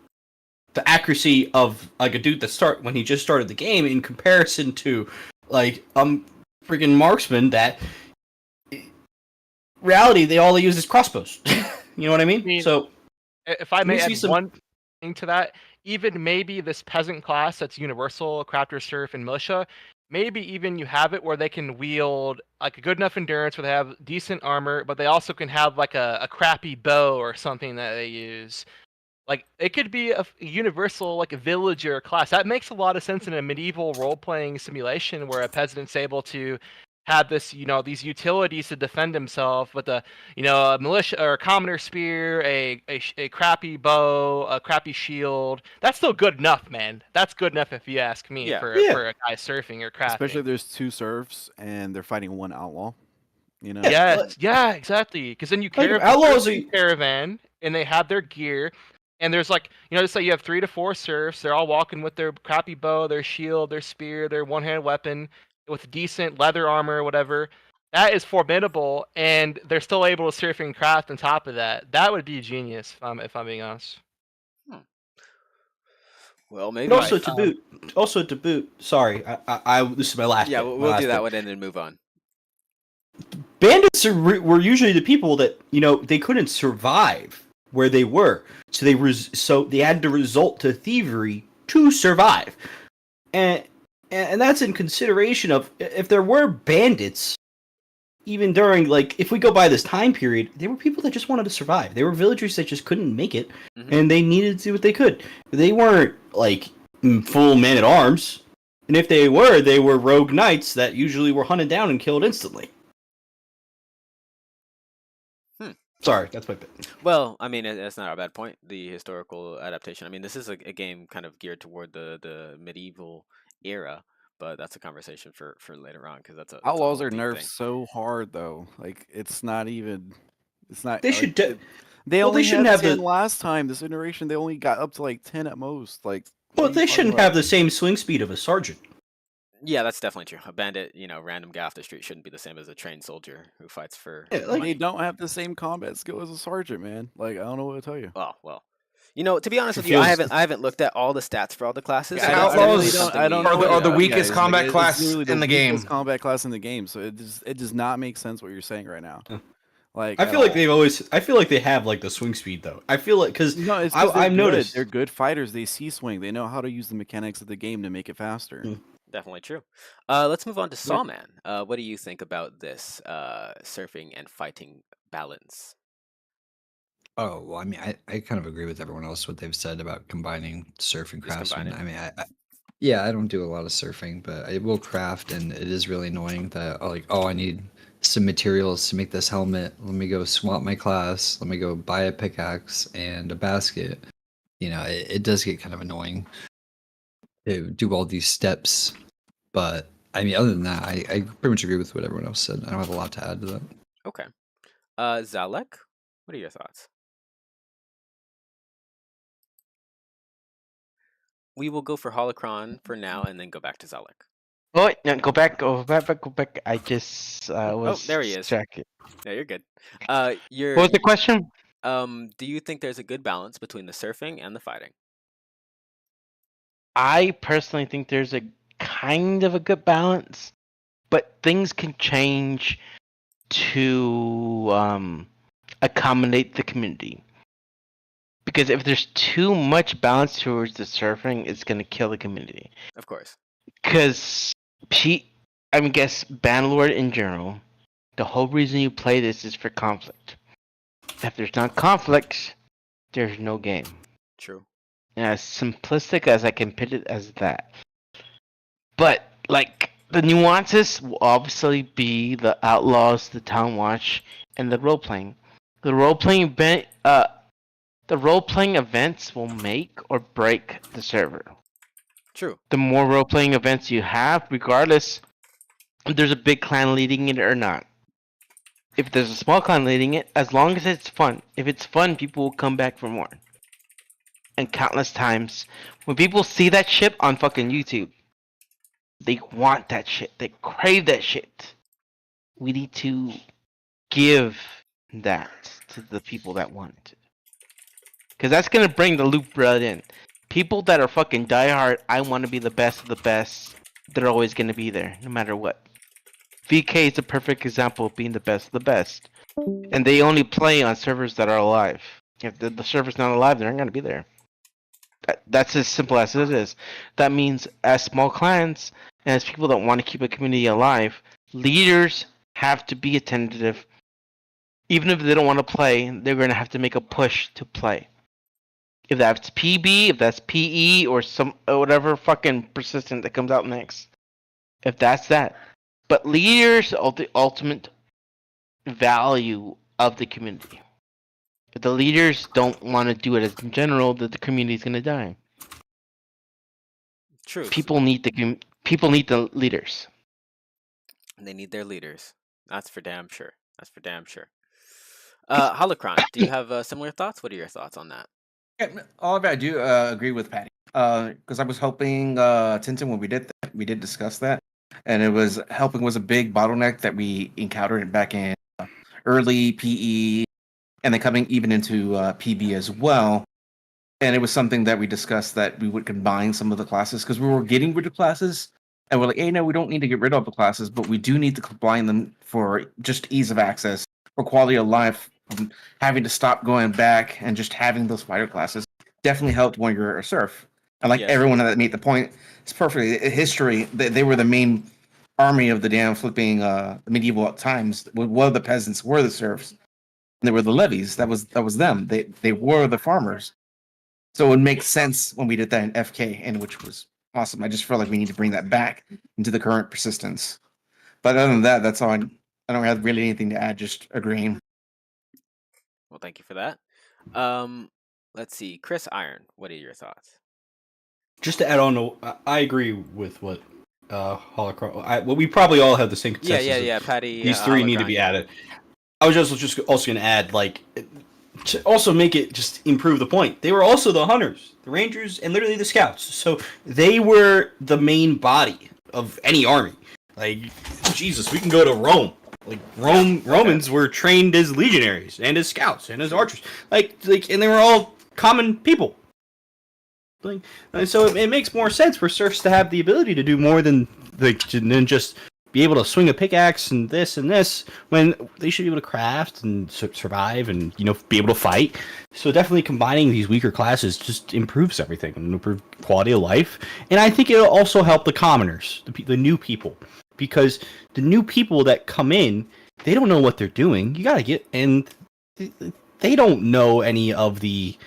G: the accuracy of like a dude that when he just started the game in comparison to like freaking marksman that. Reality, all they use is crossbows. You know what I mean? So,
C: if I may add one thing to that, even maybe this peasant class that's universal, crafter, serf, and militia, maybe even you have it where they can wield like a good enough endurance where they have decent armor, but they also can have like a crappy bow or something that they use. Like it could be a universal like a villager class. That makes a lot of sense in a medieval role-playing simulation where a peasant's able to have this, these utilities to defend himself with a militia or a commoner spear, a crappy bow, a crappy shield. That's still good enough, man. That's good enough if you ask me for a guy surfing or crafting.
I: Especially if there's 2 serfs and they're fighting 1 outlaw.
C: Yes, yeah, exactly. Because then you carry a caravan and they have their gear. And there's like, just say you have 3 to 4 serfs. They're all walking with their crappy bow, their shield, their spear, their one-handed weapon, with decent leather armor or whatever. That is formidable, and they're still able to surf and craft on top of that. That would be genius, if I'm being honest.
A: Well,
G: And
A: maybe.
G: also to boot. Sorry, I this is my last.
A: Yeah,
G: bit, my
A: we'll
G: last
A: do that
G: bit.
A: one and then move on.
G: Bandits were usually the people that they couldn't survive where they were, so they had to resort to thievery to survive, and that's in consideration of if there were bandits. Even during, like, if we go by this time period, they were people that just wanted to survive. They were villagers that just couldn't make it, and they needed to do what they could. They weren't, like, full men at arms. And if they were rogue knights that usually were hunted down and killed instantly. Sorry, that's my bit.
A: Well, I mean, that's not a bad point. The historical adaptation. I mean, this is a game kind of geared toward the medieval era, but that's a conversation for later on because that's a
I: Outlaws
A: whole
I: are
A: deep
I: nerfed
A: thing.
I: so hard though. Like it's not.
G: They should.
I: They
G: well,
I: only
G: they shouldn't
I: had
G: have
I: 10 last time. This iteration, they only got up to like 10 at most. Like,
G: Well, they shouldn't have the same swing speed of a sergeant.
A: Yeah, that's definitely true. A bandit, random guy off the street shouldn't be the same as a trained soldier who fights for.
G: Yeah, like,
I: they don't have the same combat skill as a sergeant, man. Like I don't know what to tell you.
A: Well. To be honest with you, I haven't looked at all the stats for all the classes.
F: Yeah, Outlaws
I: I don't
F: are
I: know
F: the
I: what
F: weakest combat
I: it's
F: class
I: literally
F: in the game.
I: weakest combat class in the game. So it does not make sense what you're saying right now. Like
G: I feel like I feel like they have like the swing speed though. I feel like because I've noticed
I: they're good fighters. They see swing. They know how to use the mechanics of the game to make it faster.
A: Definitely true. Let's move on to Sawman. What do you think about this surfing and fighting balance?
D: Oh, well, I mean, I kind of agree with everyone else what they've said about combining surf and craftsman. I mean, I don't do a lot of surfing, but I will craft, and it is really annoying that I need some materials to make this helmet. Let me go swap my class. Let me go buy a pickaxe and a basket. It does get kind of annoying to do all these steps. But I mean, other than that, I pretty much agree with what everyone else said. I don't have a lot to add to that.
A: Okay. Zalek, what are your thoughts? We will go for Holokron for now and then go back to Zalek.
E: Oh, no, go back. I just was.
A: there he is.
E: Distracted.
A: Yeah, you're good.
E: What was the question?
A: Do you think there's a good balance between the surfing and the fighting?
E: I personally think there's a kind of a good balance, but things can change to accommodate the community. Because if there's too much balance towards the surfing, it's going to kill the community.
A: Of course.
E: Because, guess Bannerlord in general, the whole reason you play this is for conflict. If there's not conflict, there's no game.
A: True.
E: And as simplistic as I can put it as that. But, the nuances will obviously be the Outlaws, the Town Watch, and the role-playing. The role-playing events will make or break the server.
A: True.
E: The more role-playing events you have, regardless if there's a big clan leading it or not. If there's a small clan leading it, as long as it's fun. If it's fun, people will come back for more. And countless times, when people see that shit on fucking YouTube, they want that shit. They crave that shit. We need to give that to the people that want it. Because that's going to bring the loop right in. People that are fucking diehard, I want to be the best of the best, they're always going to be there, no matter what. VK is a perfect example of being the best of the best. And they only play on servers that are alive. If the server's not alive, they're not going to be there. That's as simple as it is. That means as small clans, and as people that want to keep a community alive, leaders have to be attentive. Even if they don't want to play, they're going to have to make a push to play. If that's PB, if that's PE, or whatever fucking persistent that comes out next. If that's that. But leaders are the ultimate value of the community. If the leaders don't want to do it as in general, that the community is going to die.
A: True.
E: People need the leaders.
A: They need their leaders. That's for damn sure. Holokron, do you have similar thoughts? What are your thoughts on that?
F: Yeah, all of it, I do agree with Patty. Because I was helping Tintin when we did that. We did discuss that, and it was helping was a big bottleneck that we encountered back in early PE, and then coming even into PB as well. And it was something that we discussed that we would combine some of the classes because we were getting rid of classes, and we're like, hey, no, we don't need to get rid of the classes, but we do need to combine them for just ease of access, for quality of life. Having to stop going back and just having those fighter classes definitely helped when you're a serf. And like
A: Yes.
F: everyone that made the point, it's perfectly history. They were the main army of the damn flipping medieval times. Well, the peasants were the serfs. And they were the levies. That was them. They were the farmers. So it would make sense when we did that in FK, and which was awesome. I just feel like we need to bring that back into the current persistence. But other than that, that's all. I don't have really anything to add. Just agreeing.
A: Well, thank you for that. Let's see, Chris Iron. What are your thoughts?
G: Just to add on, I agree with what Holokron. Well, we probably all have the same consensus.
A: Yeah. Patty.
G: These three need to be added. I was just also going to add, like, to also make it just improve the point. They were also the hunters, the rangers, and literally the scouts. So they were the main body of any army. Like, Jesus, we can go to Rome. Like Romans were trained as legionaries and as scouts and as archers. Like, and they were all common people. Like, and so it makes more sense for serfs to have the ability to do more than just be able to swing a pickaxe and this when they should be able to craft and survive and be able to fight. So definitely combining these weaker classes just improves everything and improves quality of life. And I think it'll also help the commoners, the new people, because the new people that come in, they don't know what they're doing. You gotta get, and they don't know any of the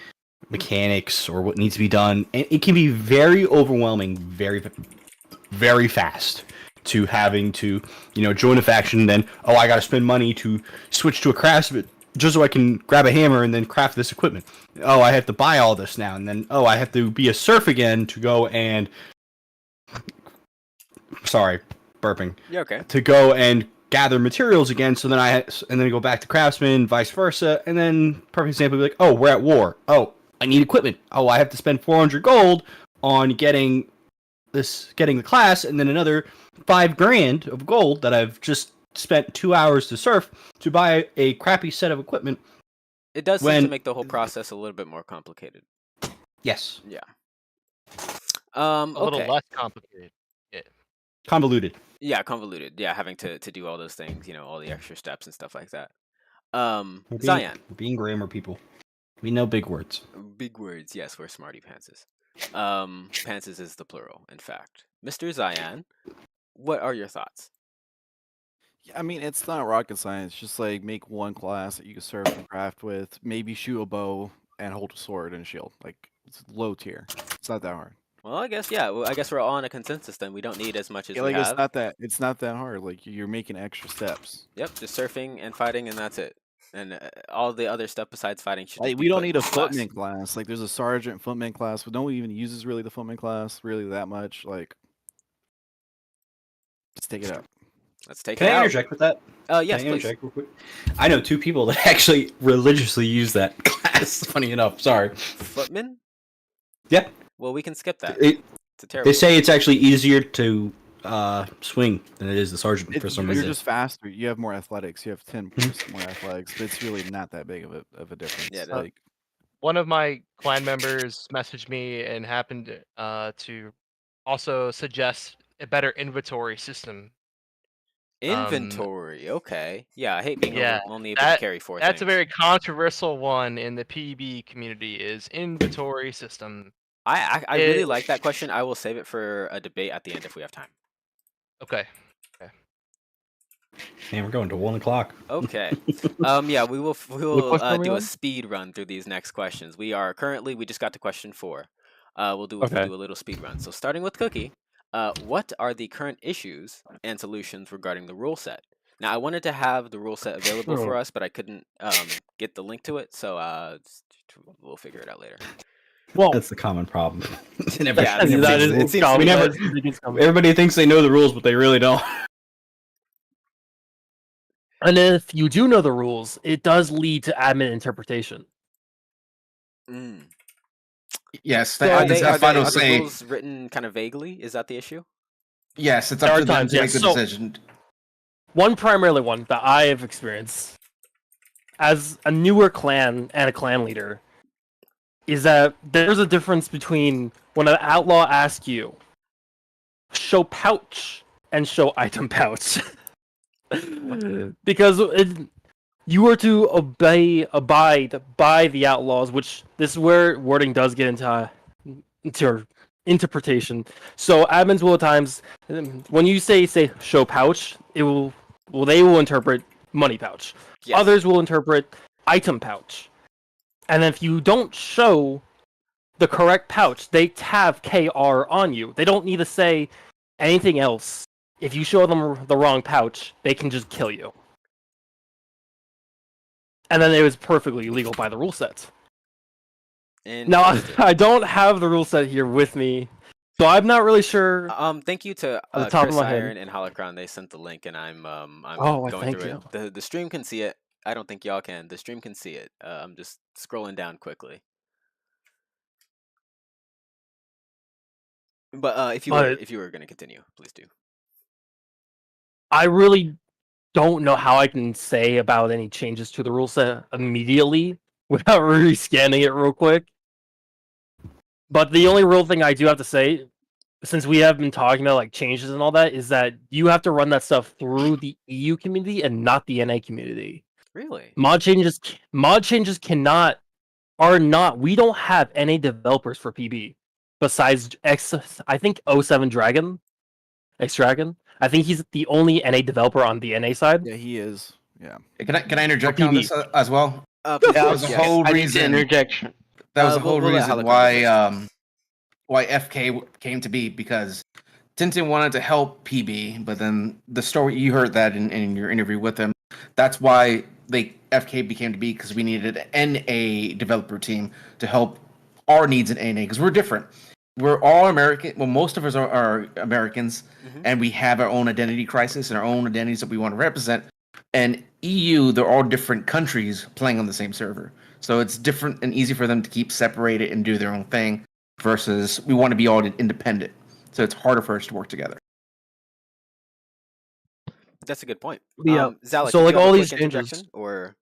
G: mechanics or what needs to be done, and it can be very overwhelming, very, very fast. To having to, join a faction, and then, I gotta spend money to switch to a craftsman just so I can grab a hammer and then craft this equipment. I have to buy all this now, and then, I have to be a serf again to go and... Sorry, burping.
A: Yeah, okay.
G: To go and gather materials again, so then I go back to craftsman, vice versa, and then, perfect example, be like, we're at war. I need equipment. I have to spend 400 gold on getting the class, and then another $5,000 of gold that I've just spent 2 hours to surf to buy a crappy set of equipment.
A: It does seem to make the whole process a little bit more complicated.
G: Yes.
A: Yeah.
C: A little less complicated. Yeah.
G: Convoluted.
A: Yeah, convoluted. Yeah, having to do all those things, all the extra steps and stuff like that.
G: We're being grammar people. We know big words.
A: Big words. Yes, we're smarty pantses. Pantses is the plural, in fact. Mr. Zayan, what are your thoughts?
I: Yeah, I mean, it's not rocket science. Just like make one class that you can serve and craft with. Maybe shoot a bow and hold a sword and a shield. Like, it's low tier. It's not that hard.
A: Well, I guess I guess we're all on a consensus then. We don't need as much as we
I: like
A: have.
I: It's not that hard. Like, you're making extra steps.
A: Yep, just surfing and fighting, and that's it. And all the other stuff besides fighting should.
I: Like, we don't need a footman class. Like, there's a sergeant footman class, but no one even uses really the footman class really that much. Like, let's take it out.
A: Let's take
G: Can
A: it
G: I
A: out.
G: interject with that?
A: Yes,
G: Can I
A: please.
G: interject real quick? I know two people that actually religiously use that class. Funny enough, sorry.
A: Footman?
G: Yeah.
A: Well, we can skip that.
G: It's
A: a terrible.
G: They say it's actually easier to swing than it is the sergeant for some reason.
I: You're just faster. You have more athletics. You have 10% more athletics, but it's really not that big of a difference.
A: Yeah,
I: like
C: one of my clan members messaged me and happened to also suggest a better inventory system.
A: Inventory, okay. Yeah, I hate being only able to carry 4 things.
C: That's a very controversial one in the PB community, is inventory system.
A: I really like that question. I will save it for a debate at the end if we have time.
C: Okay.
G: Man, we're going to 1 o'clock.
A: Okay. Yeah, we will do a
B: on?
A: speed run through these next questions. We just got to question 4. We'll do a little speed run. So starting with Cookie, what are the current issues and solutions regarding the rule set? Now, I wanted to have the rule set available for us, but I couldn't get the link to it, so we'll figure it out later.
G: Well, that's the common problem.
B: Everybody
G: thinks they know the rules, but they really don't.
B: And if you do know the rules, it does lead to admin interpretation.
F: Yes,
B: So
F: the
A: Are
F: admins
A: they
F: have final
A: are the
F: say.
A: rules written kind of vaguely? Is that the issue?
F: Yes, it's
B: There
F: up
B: are
F: to them
B: times,
F: to make
B: yes.
F: the
B: So-
F: decision.
B: one primarily one that I have experienced as a newer clan and a clan leader is that there's a difference between when an outlaw asks you show pouch and show item pouch. Because you are to abide by the outlaws, which this is where wording does get into interpretation. So admins will at times, when you say show pouch, they will interpret money pouch.
A: Yes.
B: Others will interpret item pouch. And if you don't show the correct pouch, they have KR on you. They don't need to say anything else. If you show them the wrong pouch, they can just kill you. And then it was perfectly legal by the rule set. Now,
A: Interesting.
B: I don't have the rule set here with me, so I'm not really sure.
A: Thank you to
B: Off the top of
A: Chris
B: my head.
A: Iron and Holokron. They sent the link, and I'm
B: Oh,
A: going
B: thank
A: through
B: you.
A: it. The stream can see it. I don't think y'all can. The stream can see it. I'm just scrolling down quickly. But if you were going to continue, please do.
B: I really don't know how I can say about any changes to the rule set immediately without rescanning it real quick. But the only real thing I do have to say, since we have been talking about like changes and all that, is that you have to run that stuff through the EU community and not the NA community.
A: Really?
B: Mod changes are not. We don't have NA developers for PB besides I think 07 Dragon, X Dragon. I think he's the only NA developer on the NA side.
I: Yeah, he is. Yeah.
F: Can I interject on
B: PB.
F: this as well?
A: Please
F: That
A: do,
F: was the
A: yes.
F: whole
E: I need the
F: reason.
E: interjection.
F: That was the
A: We'll
F: whole
A: let
F: reason
A: Holokron go
F: why FK came to be, because Tintin wanted to help PB, but then the story, you heard that in your interview with him. That's why FK became to be, because we needed an NA developer team to help our needs in NA, because we're different. We're all American. Well, most of us are Americans, and we have our own identity crisis and our own identities that we want to represent. And EU, they're all different countries playing on the same server. So it's different and easy for them to keep separated and do their own thing, versus we want to be all independent. So it's harder for us to work together.
A: That's a good point.
B: Yeah.
A: Zalek,
B: So,
A: did
B: like,
A: you have a
B: all
A: quick
B: these changes-
A: interjection, or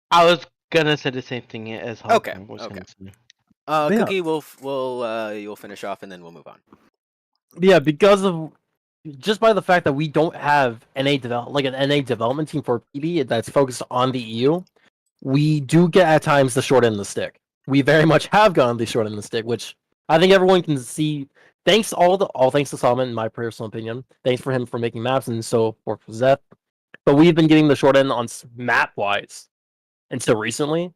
E: I was gonna say the same thing as
A: Okay,
E: Holokron was
A: okay.
E: gonna say.
B: Yeah.
A: Cookie, you'll finish off, and then we'll move on.
B: Yeah, because of just by the fact that we don't have an NA development team for PB that's focused on the EU, we do get at times the short end of the stick. We very much have gotten the short end of the stick, which I think everyone can see. Thanks all thanks to Solomon, in my personal opinion. Thanks for him for making maps and so forth for Zeth. But we've been getting the short end on map wise until recently,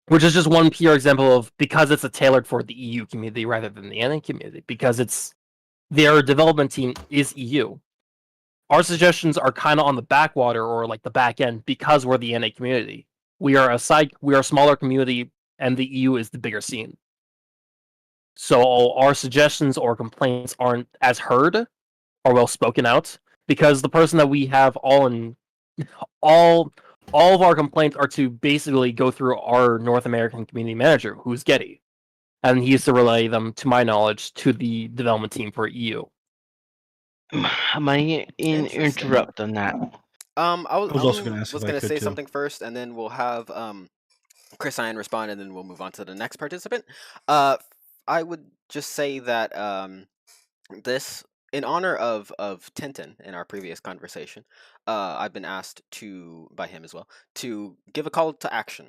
B: which is just one pure example of because it's tailored for the EU community rather than the NA community, because it's their development team is EU. Our suggestions are kind of on the backwater or like the back end because we're the NA community. We are a smaller community, and the EU is the bigger scene. So our suggestions or complaints aren't as heard or well spoken out, because the person that we have all of our complaints are to basically go through our North American community manager, who's Getty, and he used to relay them, to my knowledge, to the development team for EU.
E: My interrupt on that.
A: I
G: was also gonna ask if
A: was
G: I
A: gonna
G: could,
A: say
G: too.
A: something first, and then we'll have Chris Ian respond, and then we'll move on to the next participant. I would just say that this, in honor of Tintin in our previous conversation, I've been asked by him as well to give a call to action.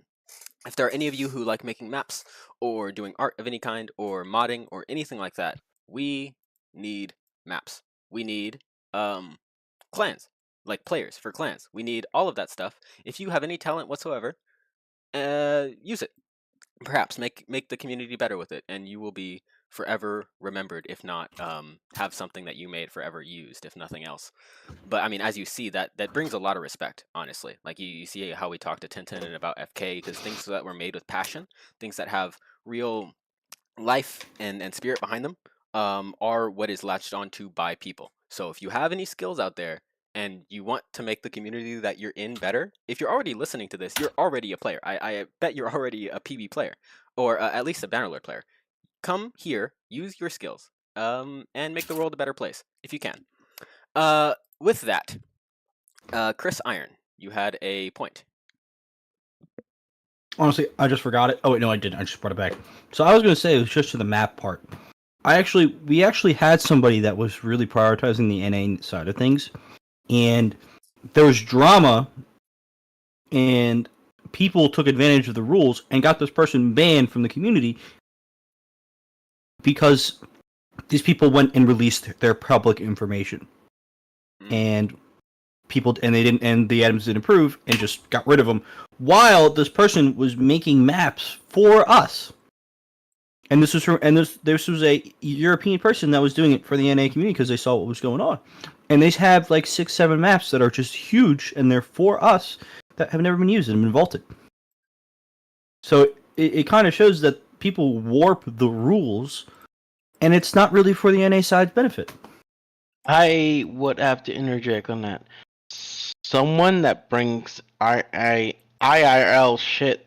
A: If there are any of you who like making maps or doing art of any kind or modding or anything like that, we need maps. We need clans, like players for clans. We need all of that stuff. If you have any talent whatsoever, use it. Perhaps make the community better with it, and you will be forever remembered, if not have something that you made forever used, if nothing else. But I mean, as you see, that brings a lot of respect, honestly. Like you see how we talk to Tintin and about FK, because things that were made with passion, things that have real life and spirit behind them, are what is latched onto by people. So if you have any skills out there, and you want to make the community that you're in better, if you're already listening to this, you're already a player. I bet you're already a PB player, or at least a Bannerlord player. Come here, use your skills, and make the world a better place if you can. With that, Chris Iron, you had a point.
G: Honestly, I just forgot it. Oh wait, no, I didn't. I just brought it back. So I was going to say it was just to the map part. We actually had somebody that was really prioritizing the NA side of things, and there was drama, and people took advantage of the rules and got this person banned from the community because these people went and released their public information, and the admins didn't approve and just got rid of them while this person was making maps for us. And this was a European person that was doing it for the NA community because they saw what was going on. And they have like 6-7 maps that are just huge, and they're for us that have never been used and been vaulted. So it kind of shows that people warp the rules, and it's not really for the NA side's benefit.
E: I would have to interject on that. Someone that brings IRL shit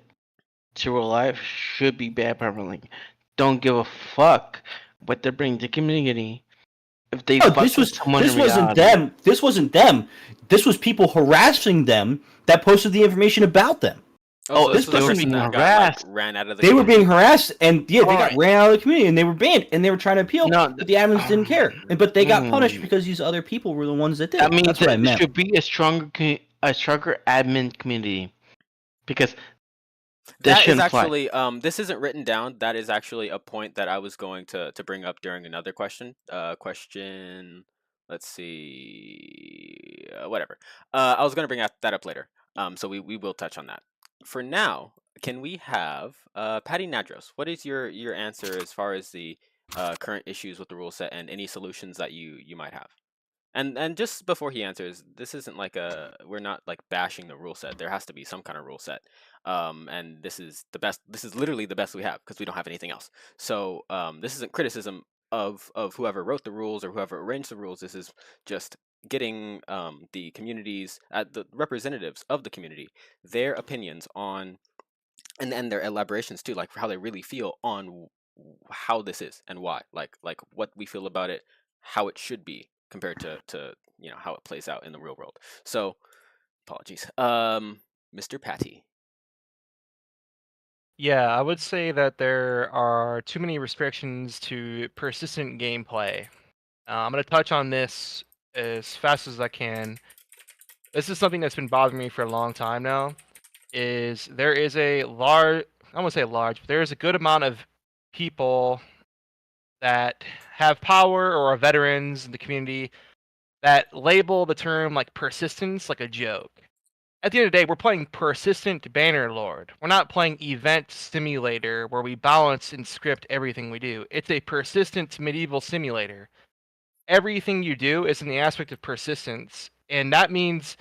E: to real life should be banned permanently. Don't give a fuck what they bring to community. If they
G: this wasn't them. This wasn't them. This was people harassing them that posted the information about them.
A: Oh, so
E: this
A: was the
E: person
A: person
E: being
A: that
E: harassed.
A: got, like, ran out of the
G: They were
A: community.
G: being harassed, and they
E: Alright.
G: got ran out of the community, and they were banned, and they were trying to appeal, but the admins didn't care. But they got punished because these other people were the ones that did.
E: That means
G: That's what I
E: there
G: meant.
E: should be a stronger admin community, because
A: That is actually this isn't written down. That is actually a point that I was going to bring up during another question. Let's see, whatever. I was going to bring that up later. So we will touch on that. For now, can we have Patty Nadros? What is your answer as far as the current issues with the rule set and any solutions that you might have? And just before he answers, this isn't like we're not like bashing the rule set. There has to be some kind of rule set. And this is the best. This is literally the best we have because we don't have anything else. So this isn't criticism of whoever wrote the rules or whoever arranged the rules. This is just getting the communities, the representatives of the community, their opinions on, and their elaborations too, like how they really feel on how this is and why, like what we feel about it, how it should be compared to how it plays out in the real world. So apologies, Mr. Patty.
C: Yeah, I would say that there are too many restrictions to persistent gameplay. I'm going to touch on this as fast as I can. This is something that's been bothering me for a long time now. There is a large, I won't say large, but there is a good amount of people that have power or are veterans in the community that label the term like persistence like a joke. At the end of the day, we're playing persistent Bannerlord. We're not playing event simulator where we balance and script everything we do. It's a persistent medieval simulator. Everything you do is in the aspect of persistence, and that means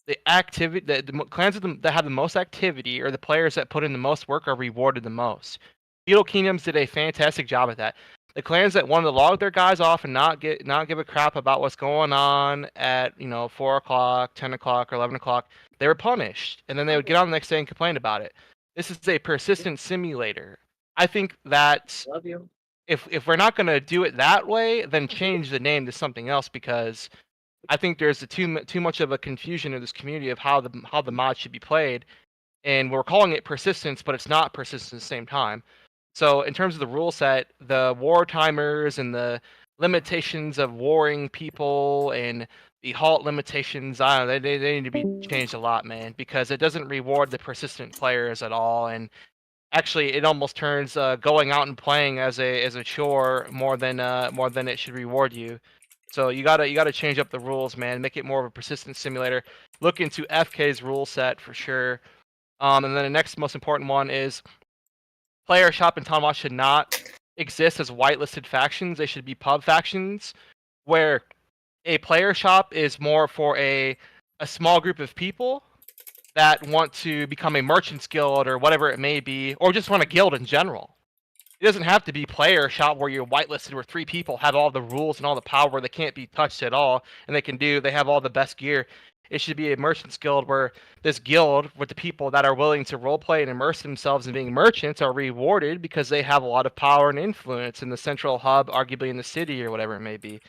C: the activity, the clans that have the most activity, or the players that put in the most work, are rewarded the most. Feudal Kingdoms did a fantastic job at that. The clans that wanted to log their guys off and not give a crap about what's going on at 4 o'clock, 10 o'clock, or 11 o'clock, they were punished, and then they would get on the next day and complain about it. This is a persistent simulator. I think that if we're not going to do it that way, then change the name to something else, because I think there's too much of a confusion in this community of how the mod should be played, and we're calling it persistence, but it's not persistence at the same time. So in terms of the rule set, the war timers and the limitations of warring people and the halt limitations, I don't know, they need to be changed a lot, man, because it doesn't reward the persistent players at all, and actually it almost turns going out and playing as a chore more than it should reward you. So you gotta change up the rules, man. Make it more of a persistent simulator. Look into FK's rule set for sure. And then the next most important one is player shop and Town should not exist as whitelisted factions. They should be pub factions, where a player shop is more for a small group of people that want to become a merchant's guild or whatever it may be, or just run a guild in general. It doesn't have to be player shop where you're whitelisted, where 3 people have all the rules and all the power, they can't be touched at all, and they have all the best gear. It should be a merchants guild where this guild with the people that are willing to roleplay and immerse themselves in being merchants are rewarded because they have a lot of power and influence in the central hub, arguably in the city or whatever it may be.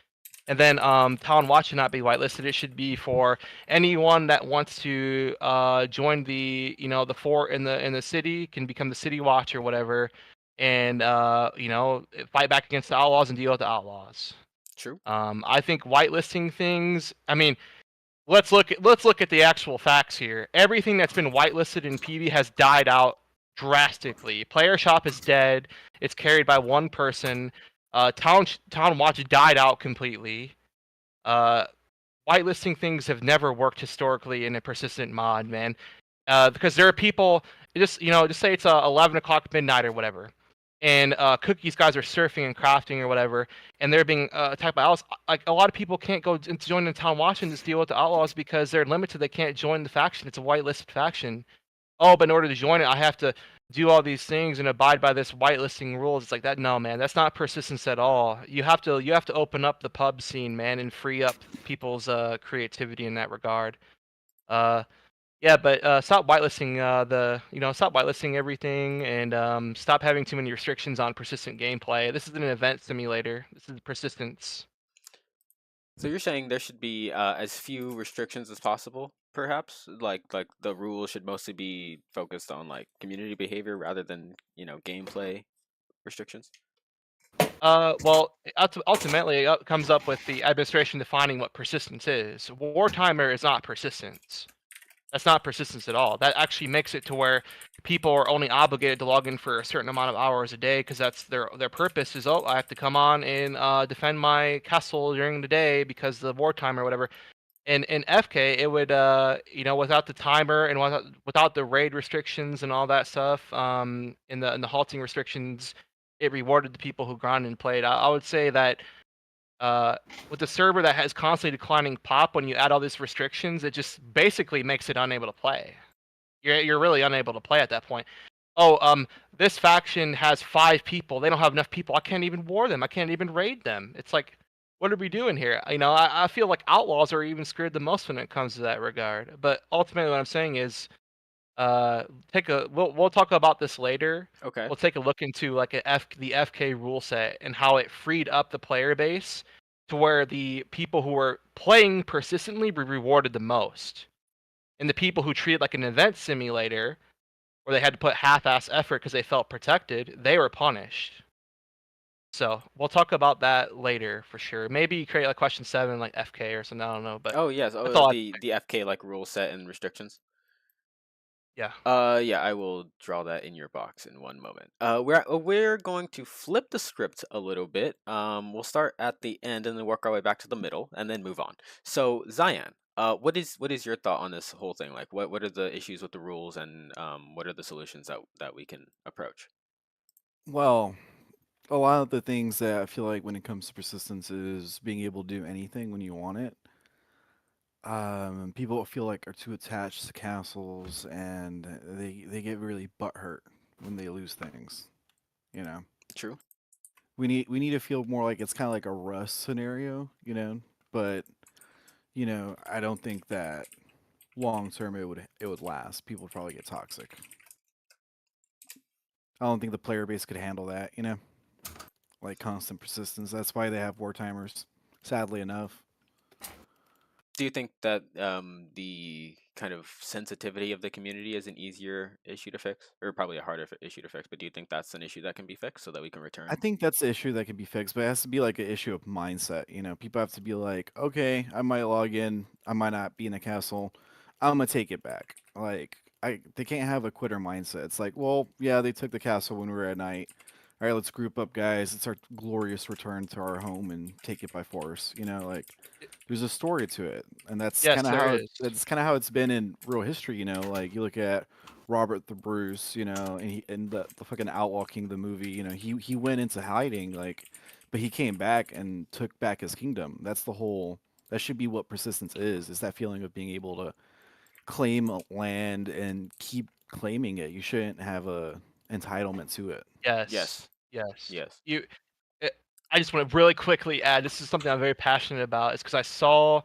C: And then Town Watch should not be whitelisted. It should be for anyone that wants to join the the fort in the city, can become the city watch or whatever, and fight back against the outlaws and deal with the outlaws.
A: True.
C: I think whitelisting things. I mean, let's look at the actual facts here. Everything that's been whitelisted in PB has died out drastically. Player shop is dead. It's carried by one person. Town Watch died out completely. Whitelisting things have never worked historically in a persistent mod, man. Because there are people, just say it's 11 o'clock midnight or whatever, and Cookies guys are surfing and crafting or whatever, and they're being attacked by outlaws. Like, a lot of people can't go to join the Town Watch and just deal with the outlaws because they're limited. They can't join the faction. It's a whitelisted faction. Oh, but in order to join it, I have to do all these things and abide by this whitelisting rules. It's like that. No, man, that's not persistence at all. You have to open up the pub scene, man, and free up people's creativity in that regard. Yeah, but stop whitelisting stop whitelisting everything, and stop having too many restrictions on persistent gameplay. This is an event simulator. This is persistence.
A: So you're saying there should be as few restrictions as possible, perhaps? Like the rules should mostly be focused on like community behavior rather than, gameplay restrictions?
C: Well, ultimately it comes up with the administration defining what persistence is. Wartimer is not persistence. That's not persistence at all. That actually makes it to where people are only obligated to log in for a certain amount of hours a day, because that's their purpose is, I have to come on and defend my castle during the day because of the wartime or whatever. And in FK, it would without the timer and without the raid restrictions and all that stuff, in the halting restrictions, it rewarded the people who grinded and played. I would say that with the server that has constantly declining pop, when you add all these restrictions, it just basically makes it unable to play. You're really unable to play at that point. Oh, this faction has 5 people. They don't have enough people. I can't even war them. I can't even raid them. It's like, what are we doing here? I feel like outlaws are even screwed the most when it comes to that regard. But ultimately, what I'm saying is, we'll talk about this later.
A: Okay.
C: We'll take a look into like the FK rule set and how it freed up the player base to where the people who were playing persistently were rewarded the most, and the people who treated like an event simulator, where they had to put half-ass effort because they felt protected, they were punished. So we'll talk about that later for sure. Maybe create like question 7 like FK or something. I don't know, but
A: Oh yes,
C: that's all
A: the FK like rule set and restrictions.
C: yeah.
A: Yeah, I will draw that in your box in one moment. We're going to flip the script a little bit. We'll start at the end and then work our way back to the middle and then move on. So Zayan, what is your thought on this whole thing? Like, what are the issues with the rules, and what are the solutions that we can approach?
I: Well, a lot of the things that I feel like when it comes to persistence is being able to do anything when you want it. People feel like are too attached to castles, and they get really butthurt when they lose things. You know,
A: True.
I: we need to feel more like it's kind of like a Rust scenario. But I don't think that long term it would last. People would probably get toxic. I don't think the player base could handle that. Like constant persistence. That's why they have war timers. Sadly enough.
A: Do you think that the kind of sensitivity of the community is an easier issue to fix, or probably a harder issue to fix? But do you think that's an issue that can be fixed so that we can return?
I: I think that's the issue that can be fixed, but it has to be like an issue of mindset. People have to be like, okay, I might log in, I might not be in a castle, I'm gonna take it back. Like, they can't have a quitter mindset. It's like, well, yeah, they took the castle when we were at night. All right, let's group up, guys. It's our glorious return to our home and take it by force. Like, there's a story to it, and that's
C: Yes,
I: kind of
C: there
I: how
C: is.
I: that's kind of how it's been in real history. Like you look at Robert the Bruce, and the fucking Outlaw King, the movie. He went into hiding, like, but he came back and took back his kingdom. That's the whole. That should be what persistence is that feeling of being able to claim land and keep claiming it. You shouldn't have a entitlement to it.
C: Yes.
A: Yes.
C: Yes.
A: Yes.
C: I just want to really quickly add. This is something I'm very passionate about. It's because I saw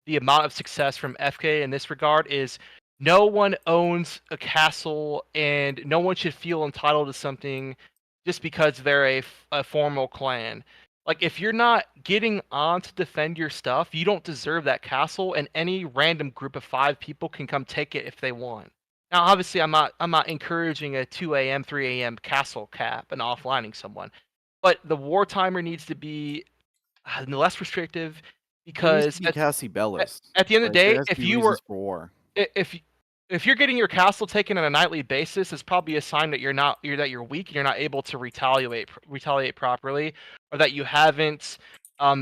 C: the amount of success from FK in this regard. Is no one owns a castle, and no one should feel entitled to something just because they're a formal clan. Like, if you're not getting on to defend your stuff, you don't deserve that castle, and any random group of 5 people can come take it if they want. Now, obviously, I'm not encouraging a 2 a.m., 3 a.m. castle cap and offlining someone, but the war timer needs to be less restrictive,
I: There needs
C: because
I: to be Cassie Bellis.
C: at the end of the
I: Like, there
C: day,
I: has to
C: if
I: be
C: you
I: reasons
C: were
I: for war.
C: if you're getting your castle taken on a nightly basis, it's probably a sign that you're weak and you're not able to retaliate properly, or that you haven't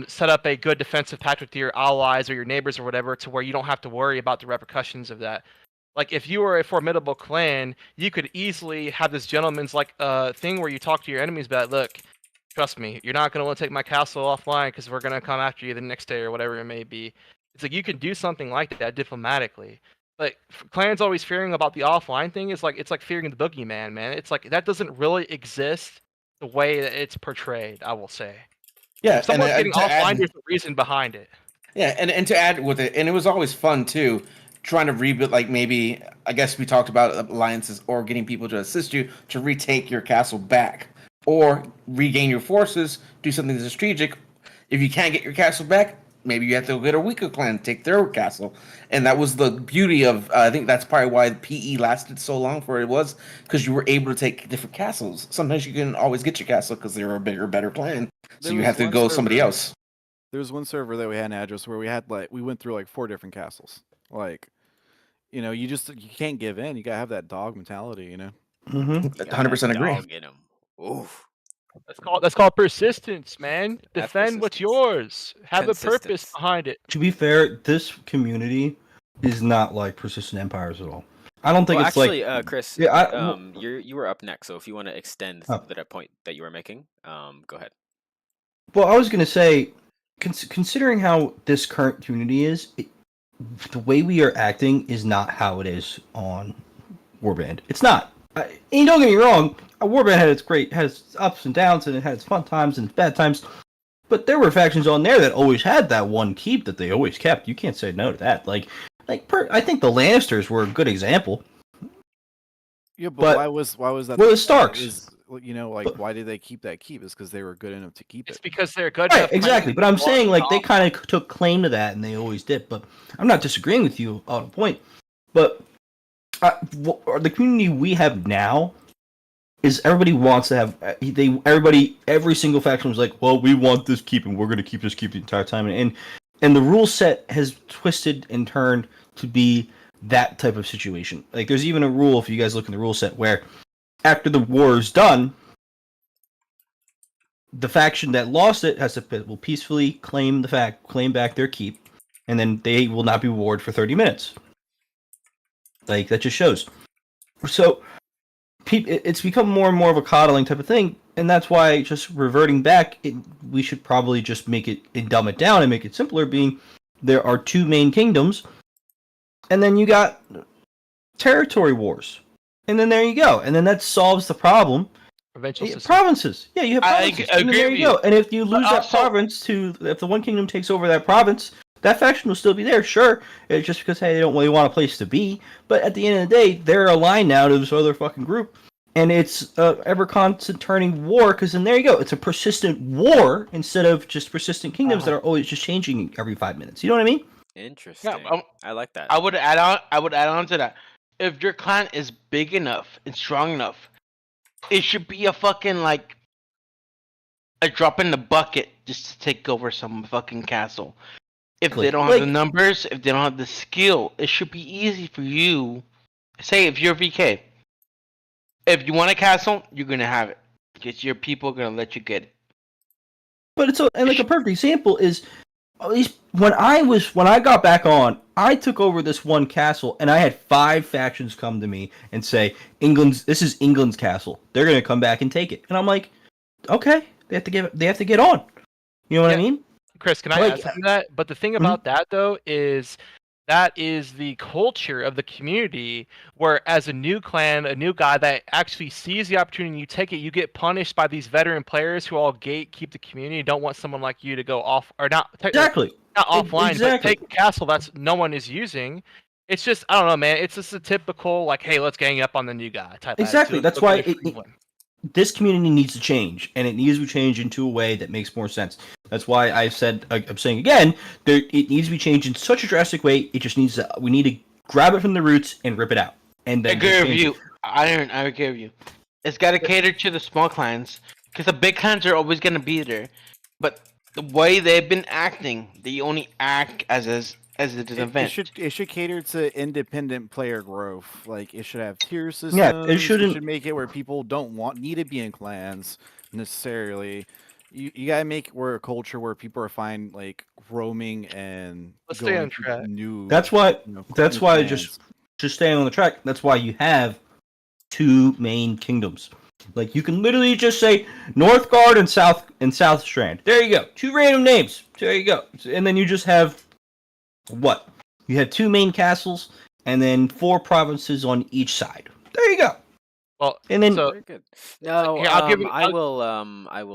C: set up a good defensive pact with your allies or your neighbors or whatever, to where you don't have to worry about the repercussions of that. Like, if you were a formidable clan, you could easily have this gentleman's thing where you talk to your enemies about, look, trust me, you're not going to want to take my castle offline because we're going to come after you the next day or whatever it may be. It's like, you can do something like that diplomatically. But clans always fearing about the offline thing is it's like fearing the boogeyman, man. It's like, that doesn't really exist the way that it's portrayed, I will say.
F: Yeah,
C: If someone's getting
F: to
C: offline,
F: add,
C: there's a reason behind it.
F: yeah, and to add with it, and it was always fun too, trying to rebuild. Like, maybe, I guess we talked about alliances or getting people to assist you to retake your castle back, or regain your forces, do something strategic. If you can't get your castle back, maybe you have to go get a weaker clan, take their castle. And that was the beauty of, I think that's probably why PE lasted so long for it was, because you were able to take different castles. Sometimes you couldn't always get your castle because they were a bigger, better clan. So
I: There
F: you
I: was
F: have to
I: one
F: go with somebody
I: server-
F: else.
I: There was one server that we had an address where we went through 4 different castles. Like, you can't give in. You gotta have that dog mentality.
B: Mm-hmm.
F: 100% agree.
A: Dog in 'em. Oof.
C: That's called persistence, man.
A: That's
C: Defend what's
A: persistence.
C: yours. Have a purpose
A: Consistence.
C: behind it.
G: To be fair, this community is not like Persistent Empires at all. I don't think
A: Well,
G: it's
A: actually,
G: like
A: Chris,
G: yeah.
A: you were up next, so if you want to extend that point that you were making, go ahead.
G: Well, I was gonna say, considering how this current community is, the way we are acting is not how it is on Warband. It's not. And don't get me wrong, Warband has ups and downs, and it has fun times and bad times. But there were factions on there that always had that one keep that they always kept. You can't say no to that. I think the Lannisters were a good example.
I: Yeah, but why was that?
G: Well, the Starks.
I: Why did they keep that keep? Is because they were good enough to keep
C: It's
I: it.
C: because they're good
G: Right,
C: enough.
G: exactly. But I'm saying they kind of took claim to that, and they always did. But I'm not disagreeing with you on a point. But the community we have now is everybody wants to have every single faction was like, well, we want this keep, and we're going to keep this keep the entire time, and the rule set has twisted and turned to be that type of situation. Like, there's even a rule, if you guys look in the rule set, where after the war is done, the faction that lost it will peacefully claim back their keep, and then they will not be rewarded for 30 minutes. Like, that just shows. So it's become more and more of a coddling type of thing, and that's why just reverting back, we should probably just make it and dumb it down and make it simpler. Being there are 2 main kingdoms, and then you got territory wars, and then there you go, and then that solves the problem. Provinces, yeah, you have provinces, and then there you go. And if you lose that province if the one kingdom takes over that province, that faction will still be there, sure. It's just because, hey, they don't really want a place to be. But at the end of the day, they're aligned now to this other fucking group. And it's ever constant turning war, because then there you go. It's a persistent war instead of just persistent kingdoms that are always just changing every 5 minutes. You know what I mean?
A: Interesting. I like that.
E: I would add on to that. If your clan is big enough and strong enough, it should be a fucking a drop in the bucket just to take over some fucking castle. If they don't have the numbers, if they don't have the skill, it should be easy for you. Say if you're VK, if you want a castle, you're gonna have it because your people are gonna let you get it.
G: But a perfect example is, at least when I got back on, I took over this one castle, and I had 5 factions come to me and say, this is England's castle. They're gonna come back and take it, and I'm like, okay, they have to get on. You know what I mean?
C: Chris, can I add something to that? But the thing about that, though, is that is the culture of the community, where as a new clan, a new guy that actually sees the opportunity and you take it, you get punished by these veteran players who all gatekeep the community, don't want someone like you to go off, or not
G: Exactly.
C: not offline,
G: Exactly.
C: but take a castle that's no one is using. It's just, I don't know, man. It's just a typical, like, hey, let's gang up on the new guy type
G: Exactly.
C: attitude.
G: That's
C: Look at
G: why
C: a free win.
G: this community needs to change, and it needs to change into a way that makes more sense. That's why I'm saying again, it needs to be changed in such a drastic way. It just needs to, we need to grab it from the roots and rip it out. And
E: I
G: then
E: agree
G: just
E: with
G: change
E: you.
G: it.
E: I agree with you. It's got to cater to the small clans, because the big clans are always going to be there. But the way they've been acting, they only act as an event.
I: It should cater to independent player growth. Like it should have tier systems.
G: Yeah, it shouldn't.
I: It should make it where people don't need to be in clans necessarily. You gotta make where a culture where people are fine like roaming and
C: Let's stay
I: going
C: on
I: to
C: track.
I: new.
G: That's why.
I: You know,
G: That's
I: new
G: why
I: clans.
G: just staying on the track. That's why you have 2 main kingdoms. Like you can literally just say Northgard and South Strand. There you go. 2 random names. There you go. And then you just have what? You have 2 main castles and then 4 provinces on each side. There you go.
C: Well,
G: And then
C: so
A: Very good. No,
C: here, I'll give you.
A: I will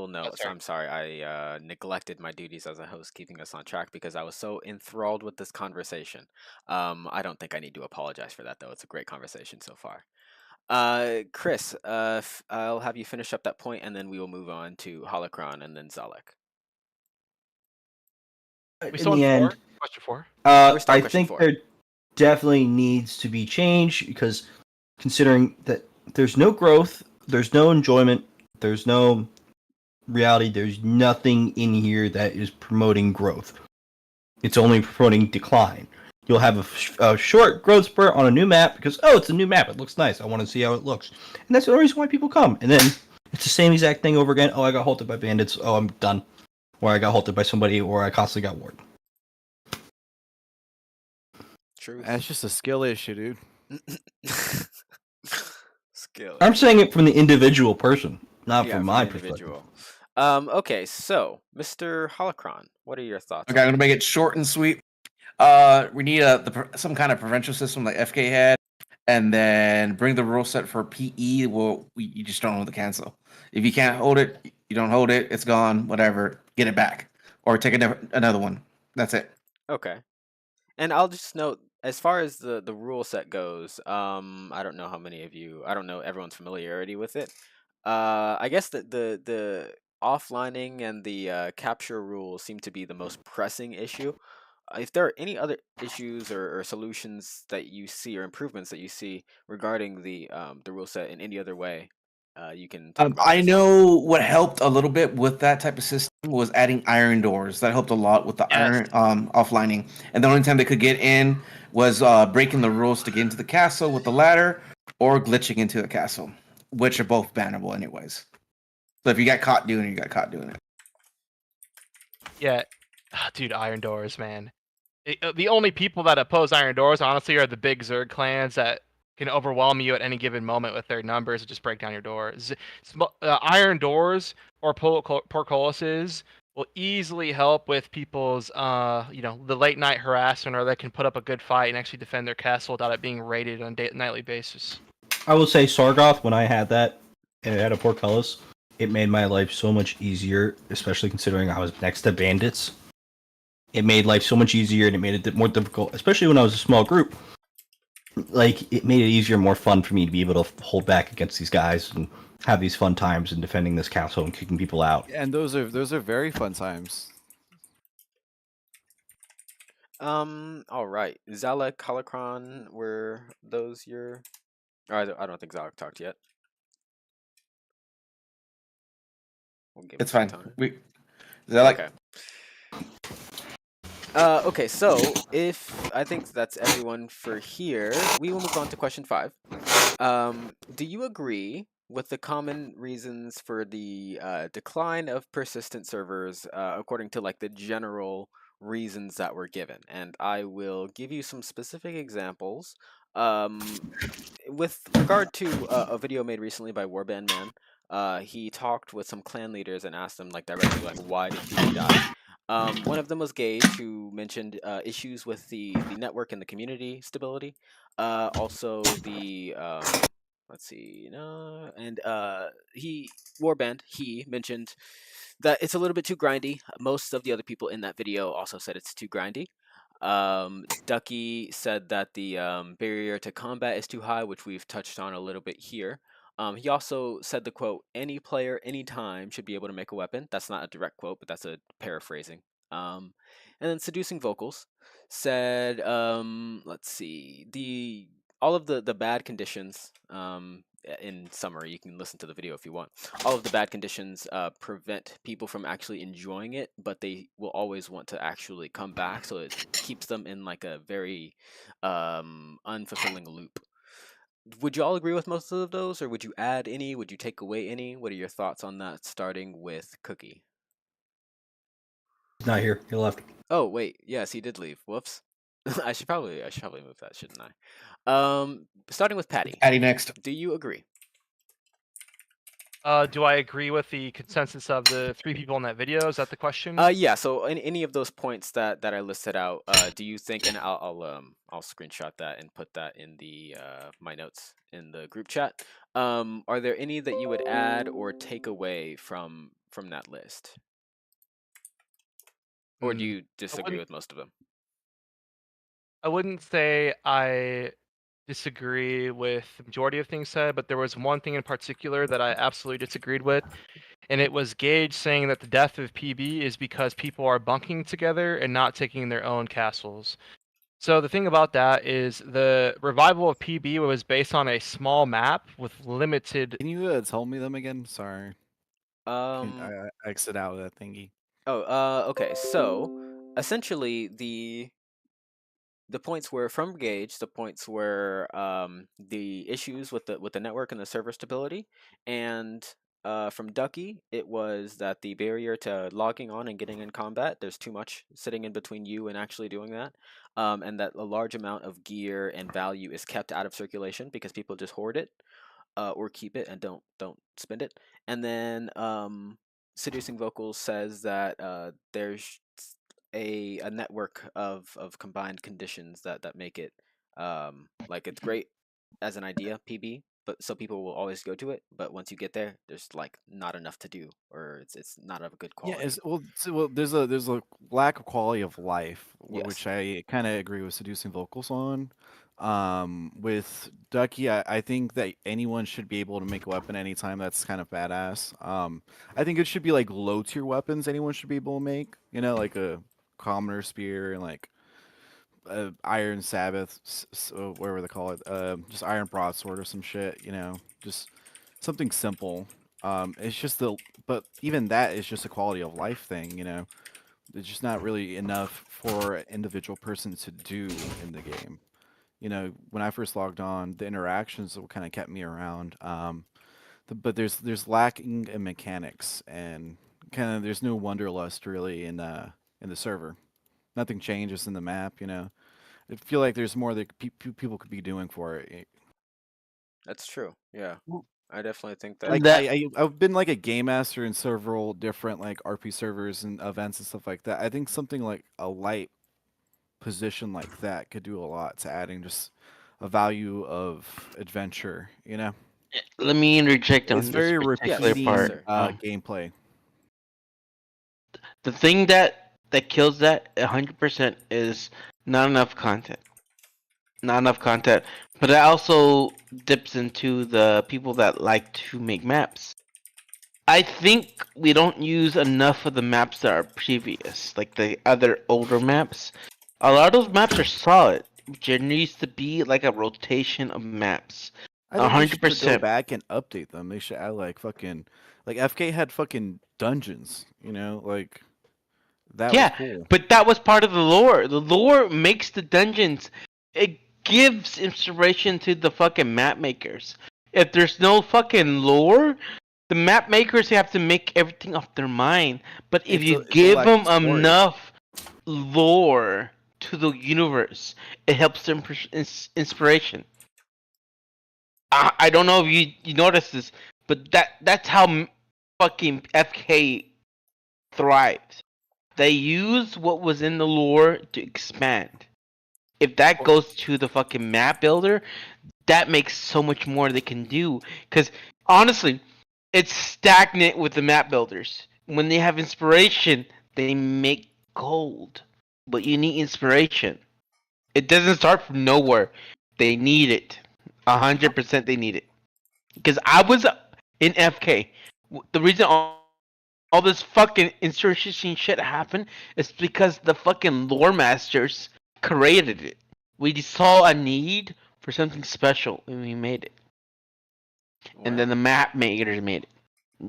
A: note.
C: sorry.
A: I'm sorry, I neglected my duties as a host, keeping us on track because I was so enthralled with this conversation. I don't think I need to apologize for that, though. It's a great conversation so far. Chris, I'll have you finish up that point, and then we will move on to Holokron and then Zalek.
C: We
G: in
C: still
G: the
C: on 4?
G: end,
C: Question 4.
A: We're still on
G: I
A: question
G: think
A: 4.
G: there definitely needs to be change because considering that there's no growth, there's no enjoyment, there's no reality, there's nothing in here that is promoting growth. It's only promoting decline. You'll have a short growth spurt on a new map because, oh, it's a new map. It looks nice. I want to see how it looks. And that's the only reason why people come. And then it's the same exact thing over again. Oh, I got halted by bandits. Oh, I'm done. Or I got halted by somebody, or I constantly got warred.
A: True.
I: That's just a skill issue, dude.
A: Skill.
G: I'm saying it from the individual person, not
A: Yeah,
G: from my
A: the
G: perspective.
A: individual. Okay, so Mr. Holokron, what are your thoughts?
F: Okay, I'm gonna make it short and sweet. We need some kind of provincial system like FK had, and then bring the rule set for PE. Well, you just don't hold the cancel. If you can't hold it, you don't hold it. It's gone. Whatever. Get it back, or take another one. That's it.
A: Okay. And I'll just note, as far as the rule set goes, I don't know how many of you, I don't know everyone's familiarity with it. I guess that the offlining and the capture rules seem to be the most pressing issue. If there are any other issues or solutions that you see or improvements that you see regarding the rule set in any other way, you can talk about
F: I
A: this.
F: know what helped a little bit with that type of system was adding iron doors. That helped a lot with the
C: Yes.
F: iron offlining. And the only time they could get in was breaking the rules to get into the castle with the ladder or glitching into the castle, which are both bannable anyways. So if you got caught doing it, you got caught doing it.
C: Yeah, dude, Iron Doors, man. The only people that oppose Iron Doors, honestly, are the big Zerg clans that can overwhelm you at any given moment with their numbers and just break down your doors. Iron Doors or portcullises will easily help with people's, the late night harassment, or they can put up a good fight and actually defend their castle without it being raided on a nightly basis.
G: I will say Sargoth, when I had that and it had a portcullis, it made my life so much easier, especially considering I was next to bandits. It made life so much easier and it made it more difficult, especially when I was a small group. Like, it made it easier and more fun for me to be able to hold back against these guys and have these fun times in defending this castle and kicking people out.
I: And those are very fun times.
A: All right. Zalek, Holokron, were those your... I don't think Zalek talked yet. We'll give
F: It's
A: him
F: fine.
A: some time.
F: Is that like
A: Okay. Okay, so if I think that's everyone for here, we will move on to question 5. Do you agree with the common reasons for the decline of persistent servers according to like the general reasons that were given? And I will give you some specific examples. With regard to a video made recently by Warbandman, he talked with some clan leaders and asked them like directly like, why did you die? One of them was Gage, who mentioned issues with the network and the community stability. Also, the let's see, no, and he Warband he mentioned that it's a little bit too grindy. Most of the other people in that video also said it's too grindy. Ducky said that the barrier to combat is too high, which we've touched on a little bit here. He also said the quote, "Any player, anytime should be able to make a weapon." That's not a direct quote, but that's a paraphrasing. And then Seducing Vocals said, let's see, all of the bad conditions. In summary, you can listen to the video if you want. All of the bad conditions prevent people from actually enjoying it, but they will always want to actually come back, so it keeps them in like a very unfulfilling loop. Would you all agree with most of those, or would you add any? Would you take away any? What are your thoughts on that, starting with Cookie?
G: Not here. He left.
A: Oh wait, yes, he did leave. Whoops. I should probably move that, shouldn't I? Starting with Patty.
F: Patty next.
A: Do you agree?
C: Do I agree with the consensus of the 3 people in that video? Is that the question?
A: Yeah. So, in any of those points that I listed out, do you think? And I'll screenshot that and put that in the my notes in the group chat. Are there any that you would add or take away from that list, or do you disagree with most of them?
C: I wouldn't say I disagree with the majority of things said, but there was one thing in particular that I absolutely disagreed with, and it was Gage saying that the death of PB is because people are bunking together and not taking their own castles. So the thing about that is the revival of PB was based on a small map with limited.
I: Can you tell me them again? Sorry.
A: Um.
I: I exit out of that thingy.
A: Oh. Okay. So, essentially, the points were from Gage. The points were the issues with the network and the server stability, and from Ducky, it was that the barrier to logging on and getting in combat, there's too much sitting in between you and actually doing that, and that a large amount of gear and value is kept out of circulation because people just hoard it or keep it and don't spend it. And then Seducing Vocals says that there's a network of combined conditions that make it like it's great as an idea, PB, but so people will always go to it, but once you get there, there's like not enough to do, or it's not of a good
I: Yeah,
A: quality.
I: there's a lack of quality of life,
A: Yes.
I: which I kind of agree with Seducing Vocals on. With Ducky, I think that anyone should be able to make a weapon anytime. That's kind of badass. I think it should be like low tier weapons anyone should be able to make. You know, like a commoner spear and like Iron Sabbath, whatever they call it, just Iron Broadsword or some shit. You know, just something simple. It's just but even that is just a quality of life thing. You know, it's just not really enough for an individual person to do in the game. You know, when I first logged on, the interactions what kind of kept me around. But there's lacking in mechanics and kind of there's no wanderlust really in the server. Nothing changes in the map. You know, I feel like there's more that people could be doing for it.
A: That's true. Yeah, I definitely think that.
I: Like
B: That
I: I've been like a game master in several different like RP servers and events and stuff like that. I think something like a light position like that could do a lot to adding just a value of adventure. You know,
E: Let me interject on
I: it's
E: this
I: very
E: particular
I: repeating
E: part.
I: gameplay.
E: The thing that kills that 100% is not enough content. Not enough content, but it also dips into the people that like to make maps. I think we don't use enough of the maps that are previous, like the other older maps. A lot of those maps are solid. There needs to be like a rotation of maps.
I: I think they should go
E: 100%.
I: back and update them. They should add like fucking like FK had fucking dungeons. You know, like that was
E: Yeah,
I: cool.
E: but that was part of the lore. The lore makes the dungeons. It gives inspiration to the fucking map makers. If there's no fucking lore, the map makers have to make everything off their mind. But if
I: It's
E: you
I: a
E: give
I: lack
E: them
I: of story.
E: enough lore to the universe, it helps them inspiration. I don't know if you noticed this, but that's how fucking FK thrives. They use what was in the lore to expand. If that goes to the fucking map builder, that makes so much more they can do. Because honestly, it's stagnant with the map builders. When they have inspiration, they make gold. But you need inspiration. It doesn't start from nowhere. They need it. 100% they need it. Because I was in FK. The reason all this fucking insurgency shit happened is because the fucking lore masters created it. We saw a need for something special and we made it. And then the map makers made it.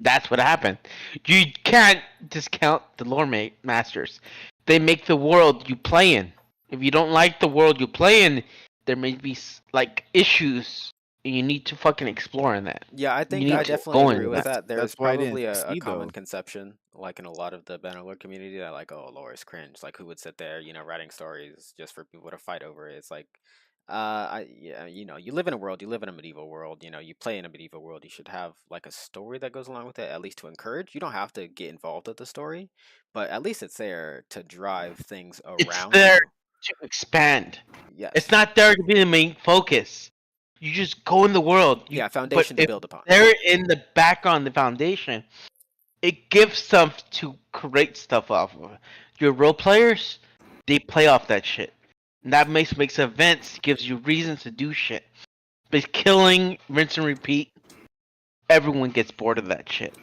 E: That's what happened. You can't discount the lore masters. They make the world you play in. If you don't like the world you play in, there may be like issues, and you need to fucking explore in that.
A: Yeah, I
E: You
A: think
E: need
A: I
E: to
A: definitely
E: go
A: agree
E: into
A: with
E: that.
A: that. There's
I: That's why I didn't
A: probably a
I: see,
A: common
I: though.
A: conception, like in a lot of the Bannerlord community, that like, oh, lore is cringe. Like, who would sit there, writing stories just for people to fight over it? It's like, yeah, you live in a world, you live in a medieval world, you play in a medieval world. You should have like a story that goes along with it, at least to encourage. You don't have to get involved with the story, but at least it's there to drive things
E: It's
A: around
E: there
A: you.
E: to expand.
A: Yes.
E: It's not there to be the main focus. You just go in the world.
A: Yeah, foundation
E: but
A: to
E: if
A: build upon.
E: they're in the background, the foundation, it gives stuff to create stuff off of. Your role players, they play off that shit. And that makes events, gives you reasons to do shit. But killing, rinse and repeat, everyone gets bored of that shit.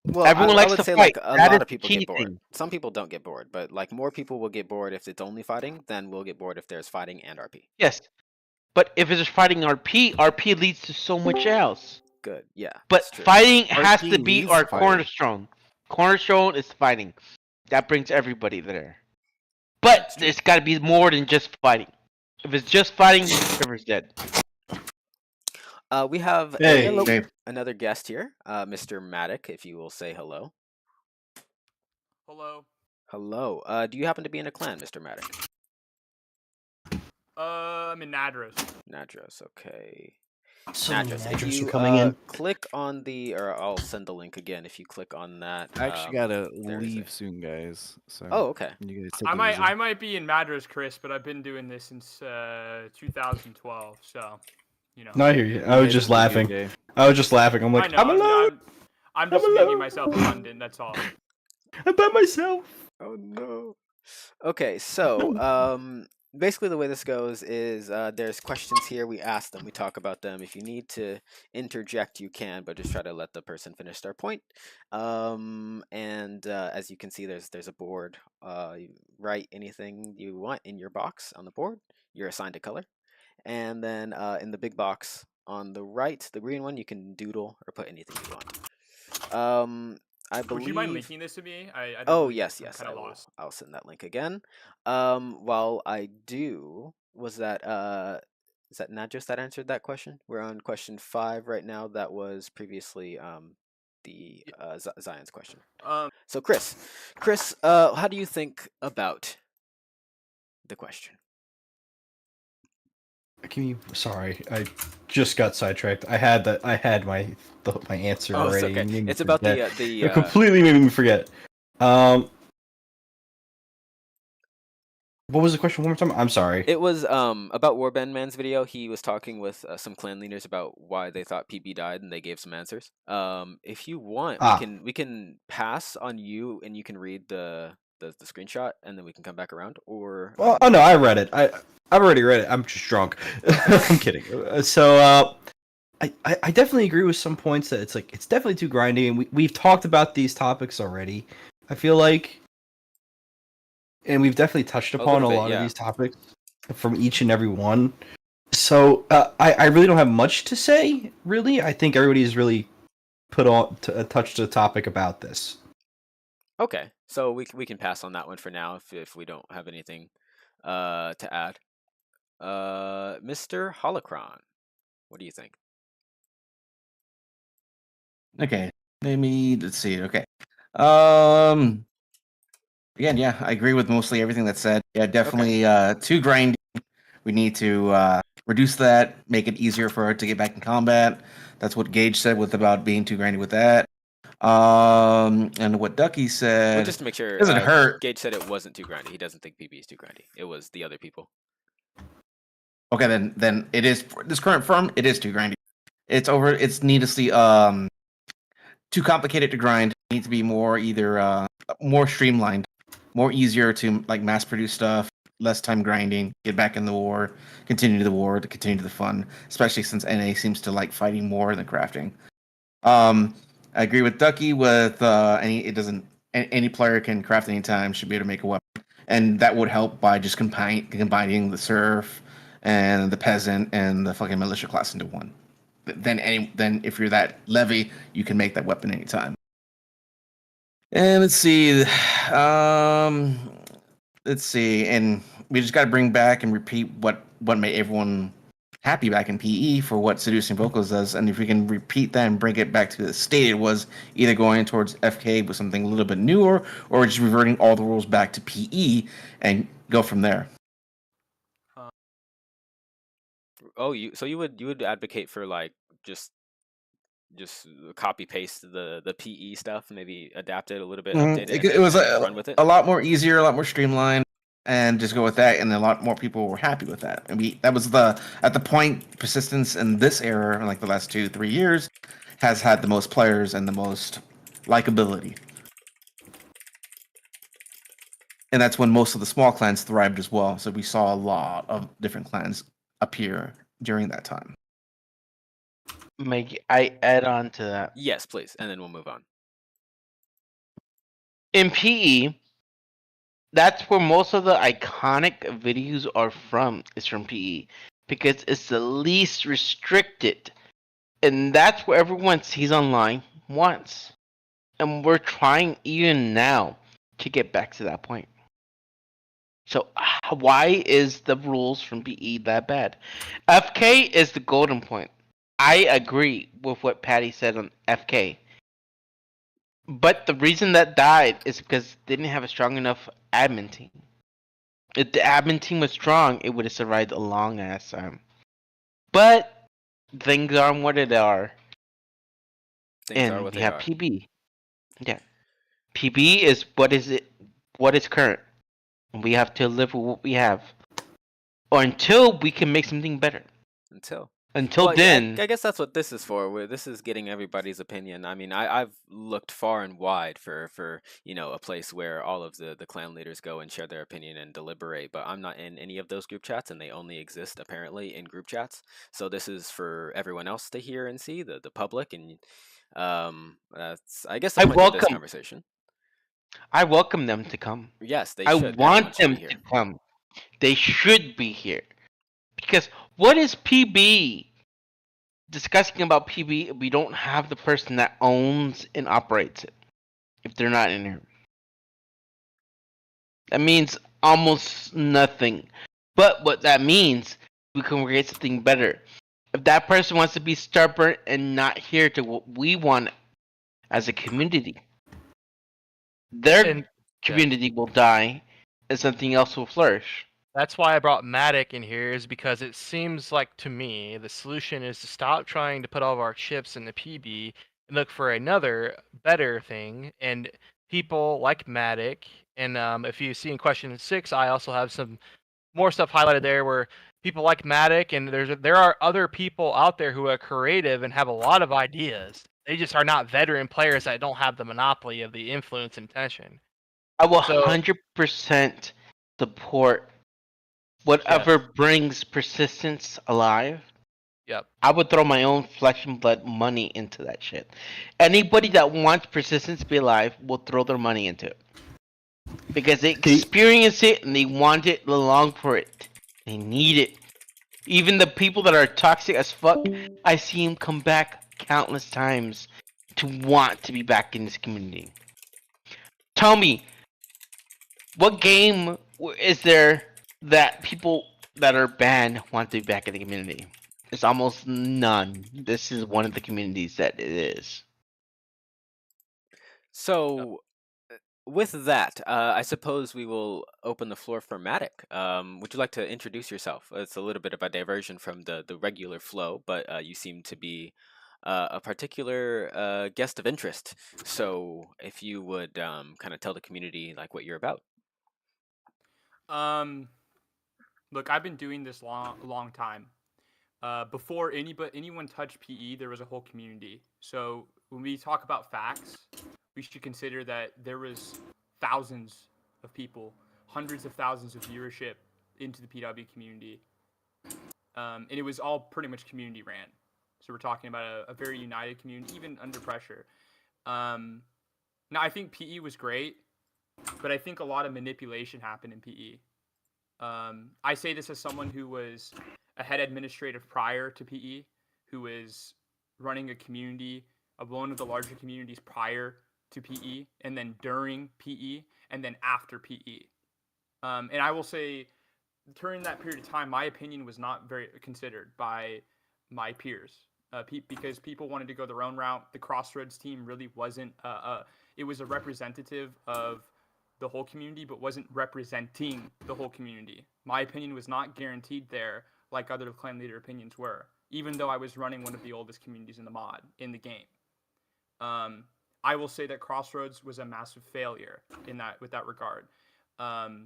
A: Well,
E: Everyone
A: I
E: likes
A: would
E: to
A: say
E: fight.
A: like a
E: That
A: lot
E: is
A: of people
E: the key
A: get bored.
E: thing.
A: Some people don't get bored, but like more people will get bored if it's only fighting than will get bored if there's fighting and RP.
E: Yes. But if it's fighting RP leads to so much else.
A: Good, yeah.
E: But
A: that's true.
E: fighting has
I: RP
E: to be
I: leads
E: our
I: to fighting.
E: cornerstone. Cornerstone is fighting. That brings everybody there. But it's got to be more than just fighting. If it's just fighting, River's dead.
A: We have
G: Hey.
A: another guest here, Mr. Maddock, if you will say hello.
K: Hello.
A: Hello. Do you happen to be in a clan, Mr. Maddock?
K: I'm in Nadros.
A: Nadros, okay.
B: So
A: Nadros, if
B: Nadros are
A: you
B: coming in.
A: click on or I'll send the link again. If you click on that,
I: I actually gotta
A: there is
I: leave soon, guys. So
A: Oh, okay.
I: you guys take
K: I
I: it easy.
K: might be in Madras, Chris, but I've been doing this since 2012. So,
G: No, I hear you. I was just laughing. I was just laughing. I'm like,
K: I know.
G: I'm alone.
K: I'm just making myself abundant. That's all.
G: I'm by myself.
A: Oh no. Okay, so basically the way this goes is there's questions here. We ask them, we talk about them. If you need to interject, you can, but just try to let the person finish their point. And as you can see, there's a board. You write anything you want in your box on the board. You're assigned a color, and then in the big box on the right, the green one, you can doodle or put anything you want. I believe.
K: Would you mind linking this to me? I
A: Oh
K: really,
A: yes,
K: I'm
A: yes.
K: kind of lost.
A: I'll send that link again. While I do, was that is that not just that answered that question? We're on question 5 right now. That was previously the Zion's question. So Chris, how do you think about the question?
G: Sorry, I just got sidetracked. I had my answer
A: Oh, it's
G: already.
A: okay. It's about the
G: It completely made me forget. What was the question one more time? I'm sorry.
A: It was about Warbandman's video. He was talking with some clan leaders about why they thought PB died, and they gave some answers. If you want, we can pass on you, and you can read the screenshot, and then we can come back around. Or
G: Well, oh no, I read it. I've already read it. I'm just drunk. I'm kidding. So I definitely agree with some points that it's definitely too grindy, and we've talked about these topics already. I feel like, and we've definitely touched upon a lot of these topics from each and every one. So I really don't have much to say. Really, I think everybody's really touched the topic about this.
A: Okay, so we can pass on that one for now if we don't have anything to add. Mr. Holokron, what do you think?
F: Okay, let's see. Okay. Again, yeah, I agree with mostly everything that's said. Yeah, definitely too grindy. We need to reduce that, make it easier for it to get back in combat. That's what Gage said about being too grindy with that. And what Ducky
A: Well,
F: said
A: just to make sure,
F: doesn't hurt.
A: Gage said it wasn't too grindy. He doesn't think PB is too grindy. It was the other people.
F: Okay, then it is this current firm. It is too grindy. It's over. It's needlessly too complicated to grind. It needs to be either more streamlined, more easier to like mass produce stuff. Less time grinding. Get back in the war. Continue the war. To continue the fun. Especially since NA seems to like fighting more than crafting. I agree with Ducky. With any player can craft anytime. Should be able to make a weapon, and that would help by just combining the serf and the peasant and the fucking militia class into one. Then if you're that levy, you can make that weapon anytime. And let's see, and we just got to bring back and repeat what made everyone happy back in PE for what Seducing Vocals does, and if we can repeat that and bring it back to the state it was, either going towards FK with something a little bit newer, or just reverting all the rules back to PE and go from there.
A: Oh, you would advocate for like just copy paste the PE stuff, maybe adapt it a little bit, update it.
F: It was
A: run with it.
F: a lot more easier, a lot more streamlined, and just go with that. And a lot more people were happy with that. And that was at the point persistence in this era, like the last 2-3 years, has had the most players and the most likability. And that's when most of the small clans thrived as well. So we saw a lot of different clans appear during that time.
E: May I add on to that?
A: Yes, please, and then we'll move on.
E: In PE, that's where most of the iconic videos are from, is from PE. Because it's the least restricted. And that's where everyone sees online once. And we're trying even now to get back to that point. So why is the rules from PE that bad? FK is the golden point. I agree with what Patty said on FK. But the reason that died is because they didn't have a strong enough admin team. If the admin team was strong, it would have survived a long ass time. But things are what they are.
A: Things are what
E: we
A: they
E: have
A: are.
E: PB. Yeah. PB is what is current. We have to live with what we have. Or until we can make something better. Until then,
A: I guess that's what this is for. This is getting everybody's opinion. I mean, I've looked far and wide for a place where all of the clan leaders go and share their opinion and deliberate. But I'm not in any of those group chats, and they only exist apparently in group chats. So this is for everyone else to hear and see, the public, and that's I guess the point of this conversation.
E: I welcome them to come.
A: Yes, they
E: I
A: should.
E: want them to come. They should be here. Because what is PB? Discussing about PB, we don't have the person that owns and operates it. If they're not in here. That means almost nothing. But what that means, we can create something better. If that person wants to be stubborn and not here to what we want as a community, their community will die and something else will flourish.
C: That's why I brought Matic in here, is because it seems like to me the solution is to stop trying to put all of our chips in the PB and look for another better thing. And people like Matic, and if you see in question 6, I also have some more stuff highlighted there where people like Matic, and there are other people out there who are creative and have a lot of ideas. They just are not veteran players that don't have the monopoly of the influence and tension.
E: I will 100% support whatever brings persistence alive.
C: Yep.
E: I would throw my own flesh and blood money into that shit. Anybody that wants persistence to be alive will throw their money into it. Because they experience it and they want it, they long for it. They need it. Even the people that are toxic as fuck, I see them come back countless times to want to be back in this community. Tell me, what game is there that people that are banned want to be back in the community? It's almost none. This is one of the communities that it is.
A: So, with that, I suppose we will open the floor for Matic. Would you like to introduce yourself? It's a little bit of a diversion from the regular flow, but you seem to be a particular guest of interest. So if you would kind of tell the community like what you're about.
K: Look, I've been doing this long time. Before anyone touched PE, there was a whole community. So when we talk about facts, we should consider that there was thousands of people, hundreds of thousands of viewership into the PW community, and it was all pretty much community ran. So we're talking about a very united community, even under pressure. Now I think PE was great, but I think a lot of manipulation happened in PE. I say this as someone who was a head administrative prior to PE, who was running a community of one of the larger communities prior to PE, and then during PE, and then after PE. And I will say, during that period of time, my opinion was not very considered by my peers because people wanted to go their own route. The Crossroads team really wasn't. It was a representative of the whole community, but wasn't representing the whole community. My opinion was not guaranteed there like other clan leader opinions were, even though I was running one of the oldest communities in the game. I will say that Crossroads was a massive failure with that regard.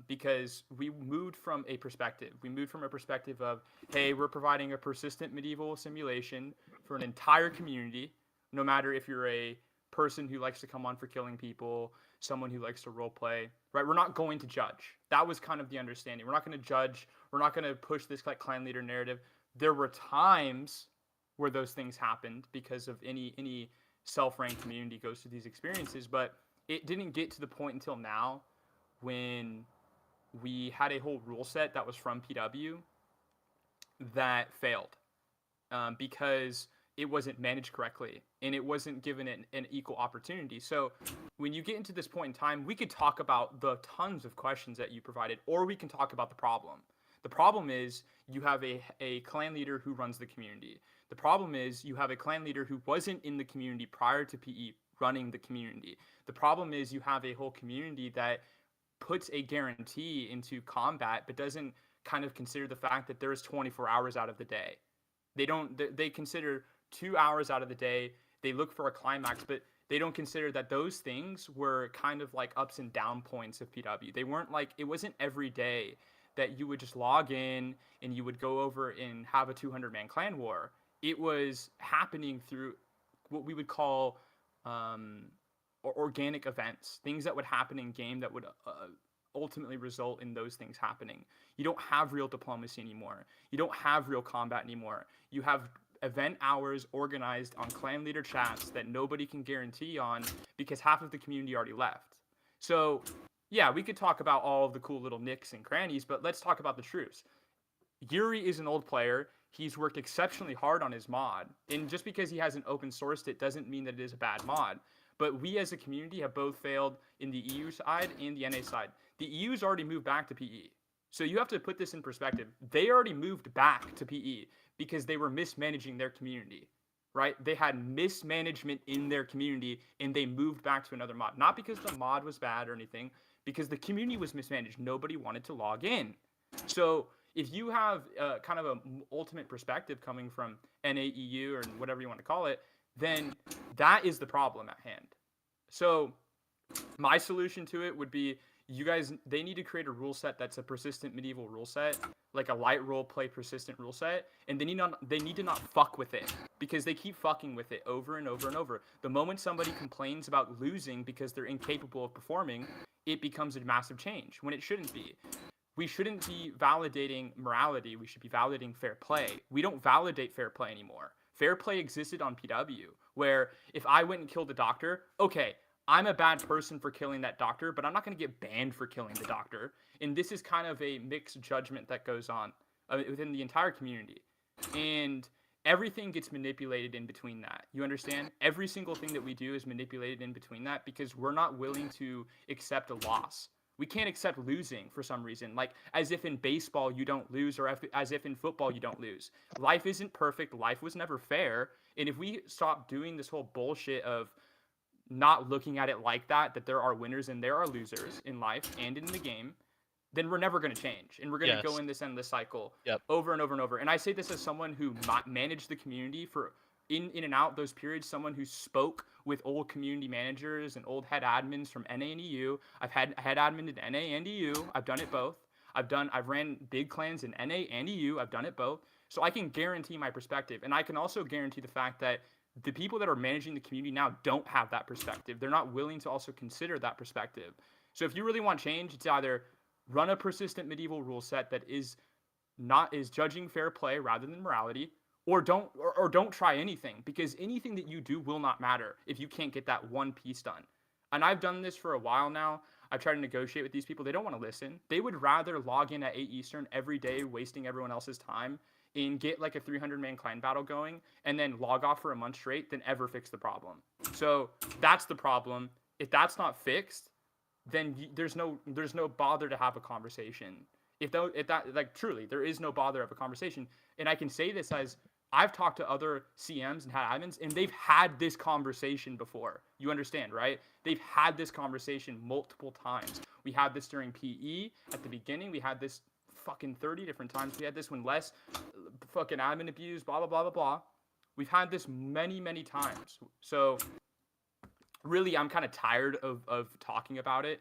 K: Because we moved from a perspective. We moved from a perspective of, hey, we're providing a persistent medieval simulation for an entire community, no matter if you're a person who likes to come on for killing people, someone who likes to role play, right? We're not going to judge. That was kind of the understanding. We're not going to judge. We're not going to push this like clan leader narrative. There were times where those things happened because of any self-ranked community goes through these experiences, but it didn't get to the point until now when we had a whole rule set that was from PW that failed because it wasn't managed correctly and it wasn't given an equal opportunity. So when you get into this point in time, we could talk about the tons of questions that you provided, or we can talk about the problem. The problem is you have a clan leader who runs the community. The problem is you have a clan leader who wasn't in the community prior to PE running the community. The problem is you have a whole community that puts a guarantee into combat, but doesn't kind of consider the fact that there is 24 hours out of the day. They consider 2 hours out of the day. They look for a climax, but they don't consider that those things were kind of like ups and down points of PW. They weren't like, it wasn't every day that you would just log in and you would go over and have a 200-man clan war. It was happening through what we would call organic events, things that would happen in game that would ultimately result in those things happening. You don't have real diplomacy anymore. You don't have real combat anymore. You have event hours organized on clan leader chats that nobody can guarantee on because half of the community already left. So yeah, we could talk about all of the cool little nicks and crannies, but let's talk about the truths. Yuri is an old player. He's worked exceptionally hard on his mod. And just because he hasn't open sourced it doesn't mean that it is a bad mod. But we as a community have both failed in the EU side and the NA side. The EU's already moved back to PE. So you have to put this in perspective. They already moved back to PE because they were mismanaging their community, right? They had mismanagement in their community and they moved back to another mod. Not because the mod was bad or anything, because the community was mismanaged. Nobody wanted to log in. So if you have kind of an ultimate perspective coming from NAEU or whatever you want to call it, then that is the problem at hand. So my solution to it would be they need to create a rule set that's a persistent medieval rule set, like a light role play persistent rule set, and they need to not fuck with it because they keep fucking with it over and over and over. The moment somebody complains about losing because they're incapable of performing, it becomes a massive change when it shouldn't be. We shouldn't be validating morality. We should be validating fair play. We don't validate fair play anymore. Fair play existed on PW, where if I went and killed a doctor, okay, I'm a bad person for killing that doctor, but I'm not going to get banned for killing the doctor. And this is kind of a mixed judgment that goes on within the entire community. And everything gets manipulated in between that. You understand? Every single thing that we do is manipulated in between that because we're not willing to accept a loss. We can't accept losing for some reason, like as if in baseball you don't lose or as if in football you don't lose. Life isn't perfect. Life was never fair. And if we stop doing this whole bullshit of not looking at it like that there are winners and there are losers in life and in the game, then we're never going to change. And we're going to go in this endless cycle over and over and over. And I say this as someone who managed the community for in and out those periods, someone who spoke with old community managers and old head admins from NA and EU. I've had head admin in NA and EU. I've done it both. I've ran big clans in NA and EU. I've done it both. So I can guarantee my perspective. And I can also guarantee the fact that the people that are managing the community now don't have that perspective. They're not willing to also consider that perspective. So if you really want change, it's either run a persistent medieval rule set that is judging fair play rather than morality, or don't try anything, because anything that you do will not matter if you can't get that one piece done. And I've done this for a while now. I've tried to negotiate with these people. They don't want to listen. They would rather log in at 8 Eastern every day, wasting everyone else's time, and get like a 300-man clan battle going, and then log off for a month straight than ever fix the problem. So that's the problem. If that's not fixed, then there's no bother to have a conversation. If that like truly, there is no bother of a conversation. And I can say this as I've talked to other CMs and admins, and they've had this conversation before. You understand, right? They've had this conversation multiple times. We had this during PE at the beginning. We had this fucking 30 different times. We had this when Les fucking admin abused, blah, blah, blah, blah, blah. We've had this many, many times. So really, I'm kind of tired of talking about it,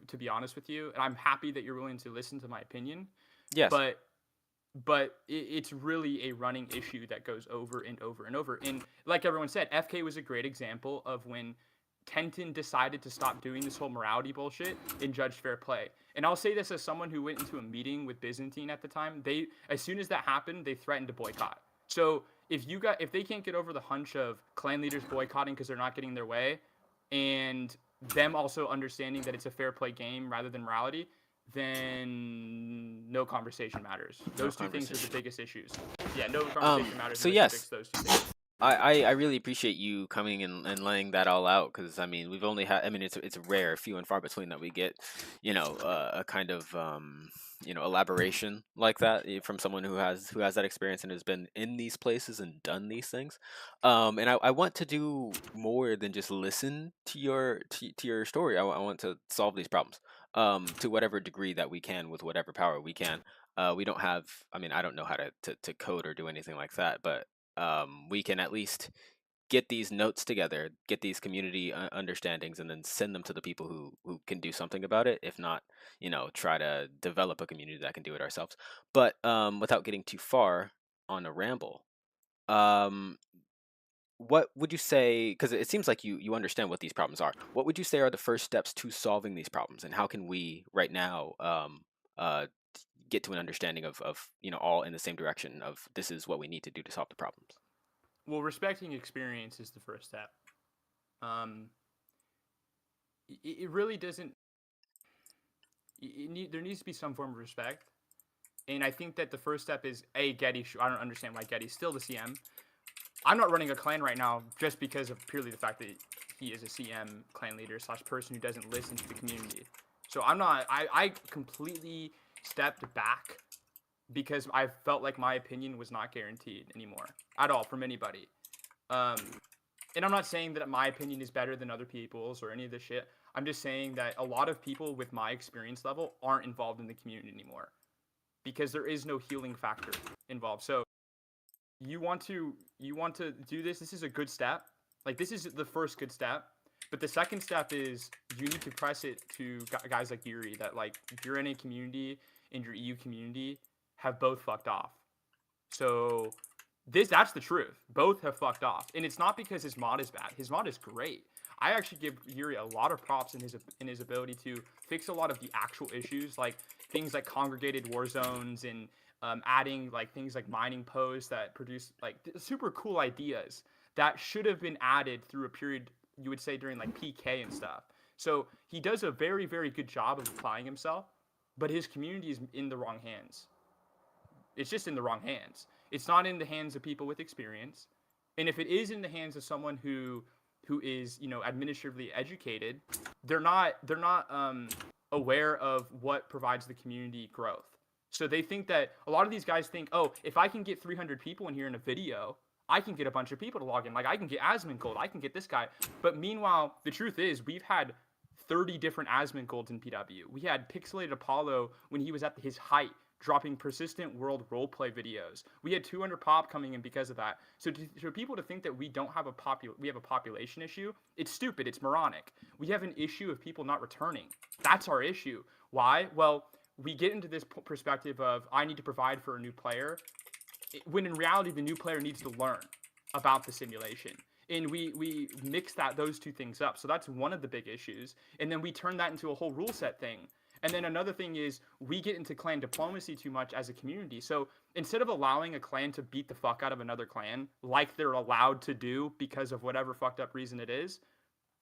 K: to be honest with you. And I'm happy that you're willing to listen to my opinion.
A: Yes.
K: But it's really a running issue that goes over and over and over. And like everyone said, FK was a great example of when Tenton decided to stop doing this whole morality bullshit and judge fair play. And I'll say this as someone who went into a meeting with Byzantine at the time. As soon as that happened, they threatened to boycott. So if they can't get over the hunch of clan leaders boycotting because they're not getting their way, and them also understanding that it's a fair play game rather than morality, then no conversation matters. Those two things are the biggest issues. Yeah, no conversation matters.
A: So
K: unless you
A: yes,
K: fix those two things.
A: I really appreciate you coming and laying that all out, because I mean we've only had, I mean it's rare, few and far between that we get, a kind of elaboration like that from someone who has that experience and has been in these places and done these things. And I want to do more than just listen to your story. I want to solve these problems to whatever degree that we can with whatever power we can. We don't have, I mean, I don't know how to code or do anything like that, but we can at least get these notes together, get these community understandings, and then send them to the people who can do something about it. If not, try to develop a community that can do it ourselves. But without getting too far on a ramble, what would you say, because it seems like you understand what these problems are, what would you say are the first steps to solving these problems, and how can we right now get to an understanding of all in the same direction of this is what we need to do to solve the problems?
K: Well, respecting experience is the first step. It really doesn't. There needs to be some form of respect, and I think that the first step is Getty. I don't understand why Getty's still the CM. I'm not running a clan right now just because of purely the fact that he is a CM clan leader / person who doesn't listen to the community. So I'm not. I completely stepped back because I felt like my opinion was not guaranteed anymore at all from anybody. And I'm not saying that my opinion is better than other people's or any of this shit. I'm just saying that a lot of people with my experience level aren't involved in the community anymore because there is no healing factor involved. So you want to do this. This is a good step. Like, this is the first good step. But the second step is you need to press it to guys like Yuri that, like, your NA community and your EU community have both fucked off. So that's the truth. Both have fucked off. And it's not because his mod is bad. His mod is great. I actually give Yuri a lot of props in his ability to fix a lot of the actual issues, like things like congregated war zones and adding like things like mining posts that produce like super cool ideas that should have been added through a period, you would say, during like PK and stuff. So he does a very, very good job of applying himself, but his community is in the wrong hands. It's just in the wrong hands. It's not in the hands of people with experience. And if it is in the hands of someone who is, administratively educated, they're not aware of what provides the community growth. So they think that a lot of these guys think, oh, if I can get 300 people in here in a video, I can get a bunch of people to log in. Like, I can get Asmund Gold, I can get this guy. But meanwhile, the truth is we've had 30 different Asmund Golds in PW. We had Pixelated Apollo when he was at his height dropping persistent world roleplay videos. We had 200 pop coming in because of that. So for people to think that we don't have we have a population issue, it's stupid. It's moronic. We have an issue of people not returning. That's our issue. Why? Well, we get into this perspective of I need to provide for a new player, when in reality the new player needs to learn about the simulation. And we mix those two things up. So that's one of the big issues. And then we turn that into a whole rule set thing. And then another thing is we get into clan diplomacy too much as a community. So instead of allowing a clan to beat the fuck out of another clan, like they're allowed to do because of whatever fucked up reason it is,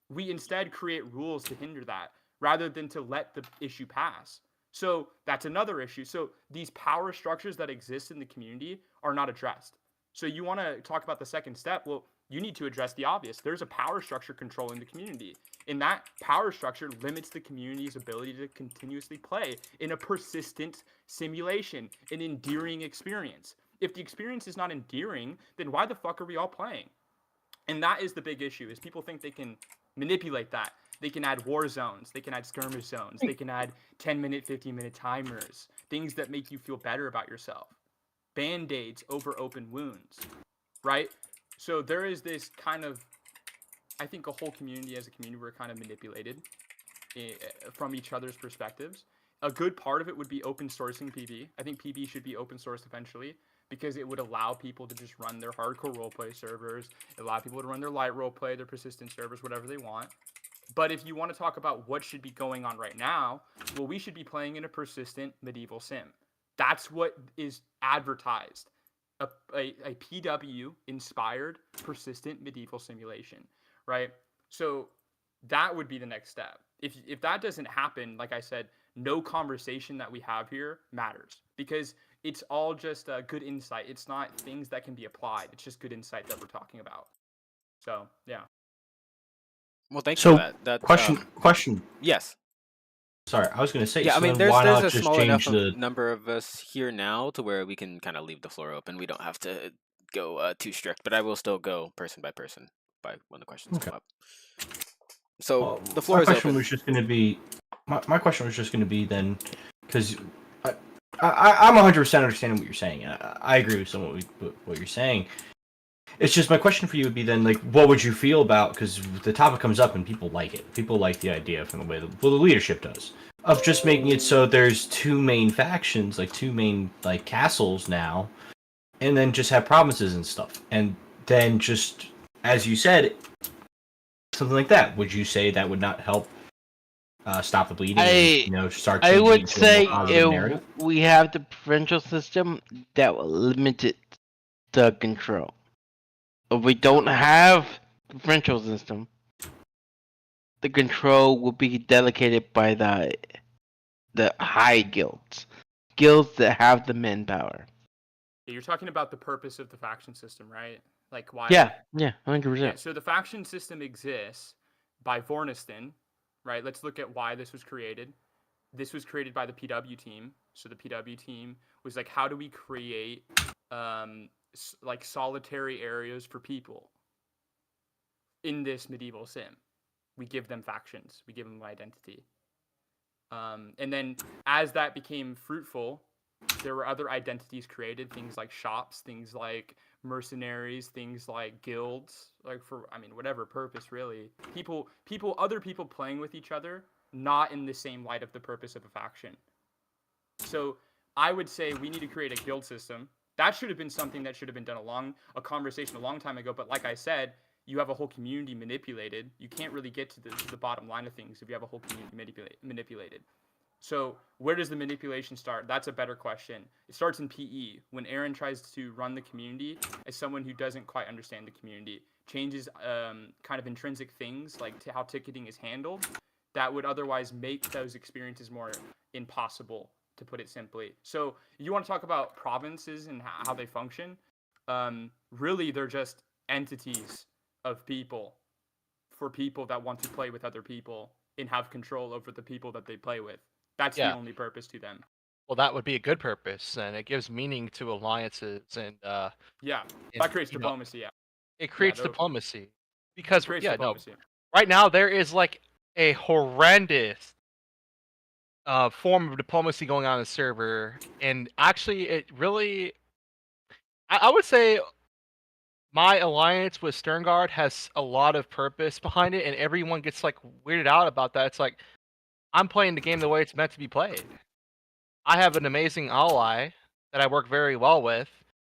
K: we instead create rules to hinder that rather than to let the issue pass. So that's another issue. So these power structures that exist in the community are not addressed. So you want to talk about the second step? Well, you need to address the obvious. There's a power structure controlling the community. And that power structure limits the community's ability to continuously play in a persistent simulation, an endearing experience. If the experience is not endearing, then why the fuck are we all playing? And that is the big issue, is people think they can manipulate that. They can add war zones. They can add skirmish zones. They can add 10-minute, 15-minute timers, things that make you feel better about yourself. Band-aids over open wounds, right? So there is this kind of, I think a whole community as a community, we're kind of manipulated from each other's perspectives. A good part of it would be open sourcing PB. I think PB should be open sourced eventually because it would allow people to just run their hardcore roleplay servers, allow people to run their light roleplay, their persistent servers, whatever they want. But if you want to talk about what should be going on right now, well, we should be playing in a persistent medieval sim. That's what is advertised. A PW-inspired persistent medieval simulation, right? So that would be the next step. If that doesn't happen, like I said, no conversation that we have here matters because it's all just good insight. It's not things that can be applied. It's just good insight that we're talking about. So, yeah.
A: Well, thank you
G: So,
A: for that.
G: question.
A: Yes.
G: Sorry, I was going to say.
A: Yeah,
G: so
A: I mean,
G: then why
A: there's
G: not
A: a
G: just
A: small enough
G: change
A: number of us here now to where we can kind of leave the floor open. We don't have to go too strict, but I will still go person by person when the questions come up. So the floor is open.
G: Was just going to be my question was just going to be then, because I'm 100% understanding what you're saying. I agree with some of what you're saying. It's just my question for you would be then, like, what would you feel about, because the topic comes up and people like it. People like the idea from the way the leadership does, of just making it so there's two main factions, like two main like castles now, and then just have provinces and stuff. And then just, as you said, something like that. Would you say that would not help stop the bleeding and, start
E: I
G: changing
E: would
G: into a
E: say
G: more positive narrative?
E: if we have the provincial system, that will limit the control. If we don't have the provincial system, the control will be delegated by the high guilds that have the manpower.
K: You're talking about the purpose of the faction system, right? Like why?
E: Yeah, 100%.
K: Yeah, so the faction system exists by Vorniston, right? Let's look at why this was created. This was created by the PW team. So the PW team was like, how do we create like solitary areas for people in this medieval sim? We give them factions. We give them identity. And then as that became fruitful, there were other identities created, things like shops, things like mercenaries, things like guilds, like for, whatever purpose really. Other people playing with each other, not in the same light of the purpose of a faction. So I would say we need to create a guild system. That should have been something that should have been done a conversation a long time ago. But like I said, you have a whole community manipulated. You can't really get to the bottom line of things if you have a whole community manipulated. So where does the manipulation start? That's a better question. It starts in PE, when Aaron tries to run the community as someone who doesn't quite understand the community, changes kind of intrinsic things like how ticketing is handled that would otherwise make those experiences more impossible, to put it simply. So you want to talk about provinces and how they function? Really, they're just entities of people for people that want to play with other people and have control over the people that they play with. That's the only purpose to them.
C: Well, that would be a good purpose, and it gives meaning to alliances, and
K: that creates diplomacy.
C: It creates diplomacy because
K: diplomacy.
C: right now there is like a horrendous form of diplomacy going on in the server, and actually, it really, I would say, my alliance with Sterngard has a lot of purpose behind it, and everyone gets like weirded out about that. It's like I'm playing the game the way it's meant to be played. I have an amazing ally that I work very well with,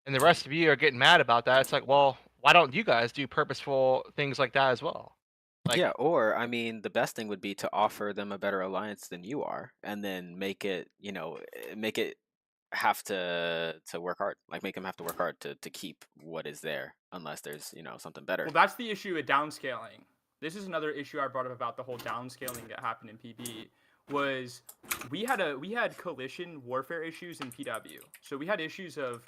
C: and the rest of you are getting mad about that. It's like, well, why don't you guys do purposeful things like that as well? Like,
A: Yeah, or I mean, the best thing would be to offer them a better alliance than you are, and then make it, make it have to work hard. Like make them have to work hard to keep what is there, unless there's something better.
K: Well, that's the issue with downscaling. This is another issue I brought up about the whole downscaling that happened in PB. Was we had coalition warfare issues in PW. So we had issues of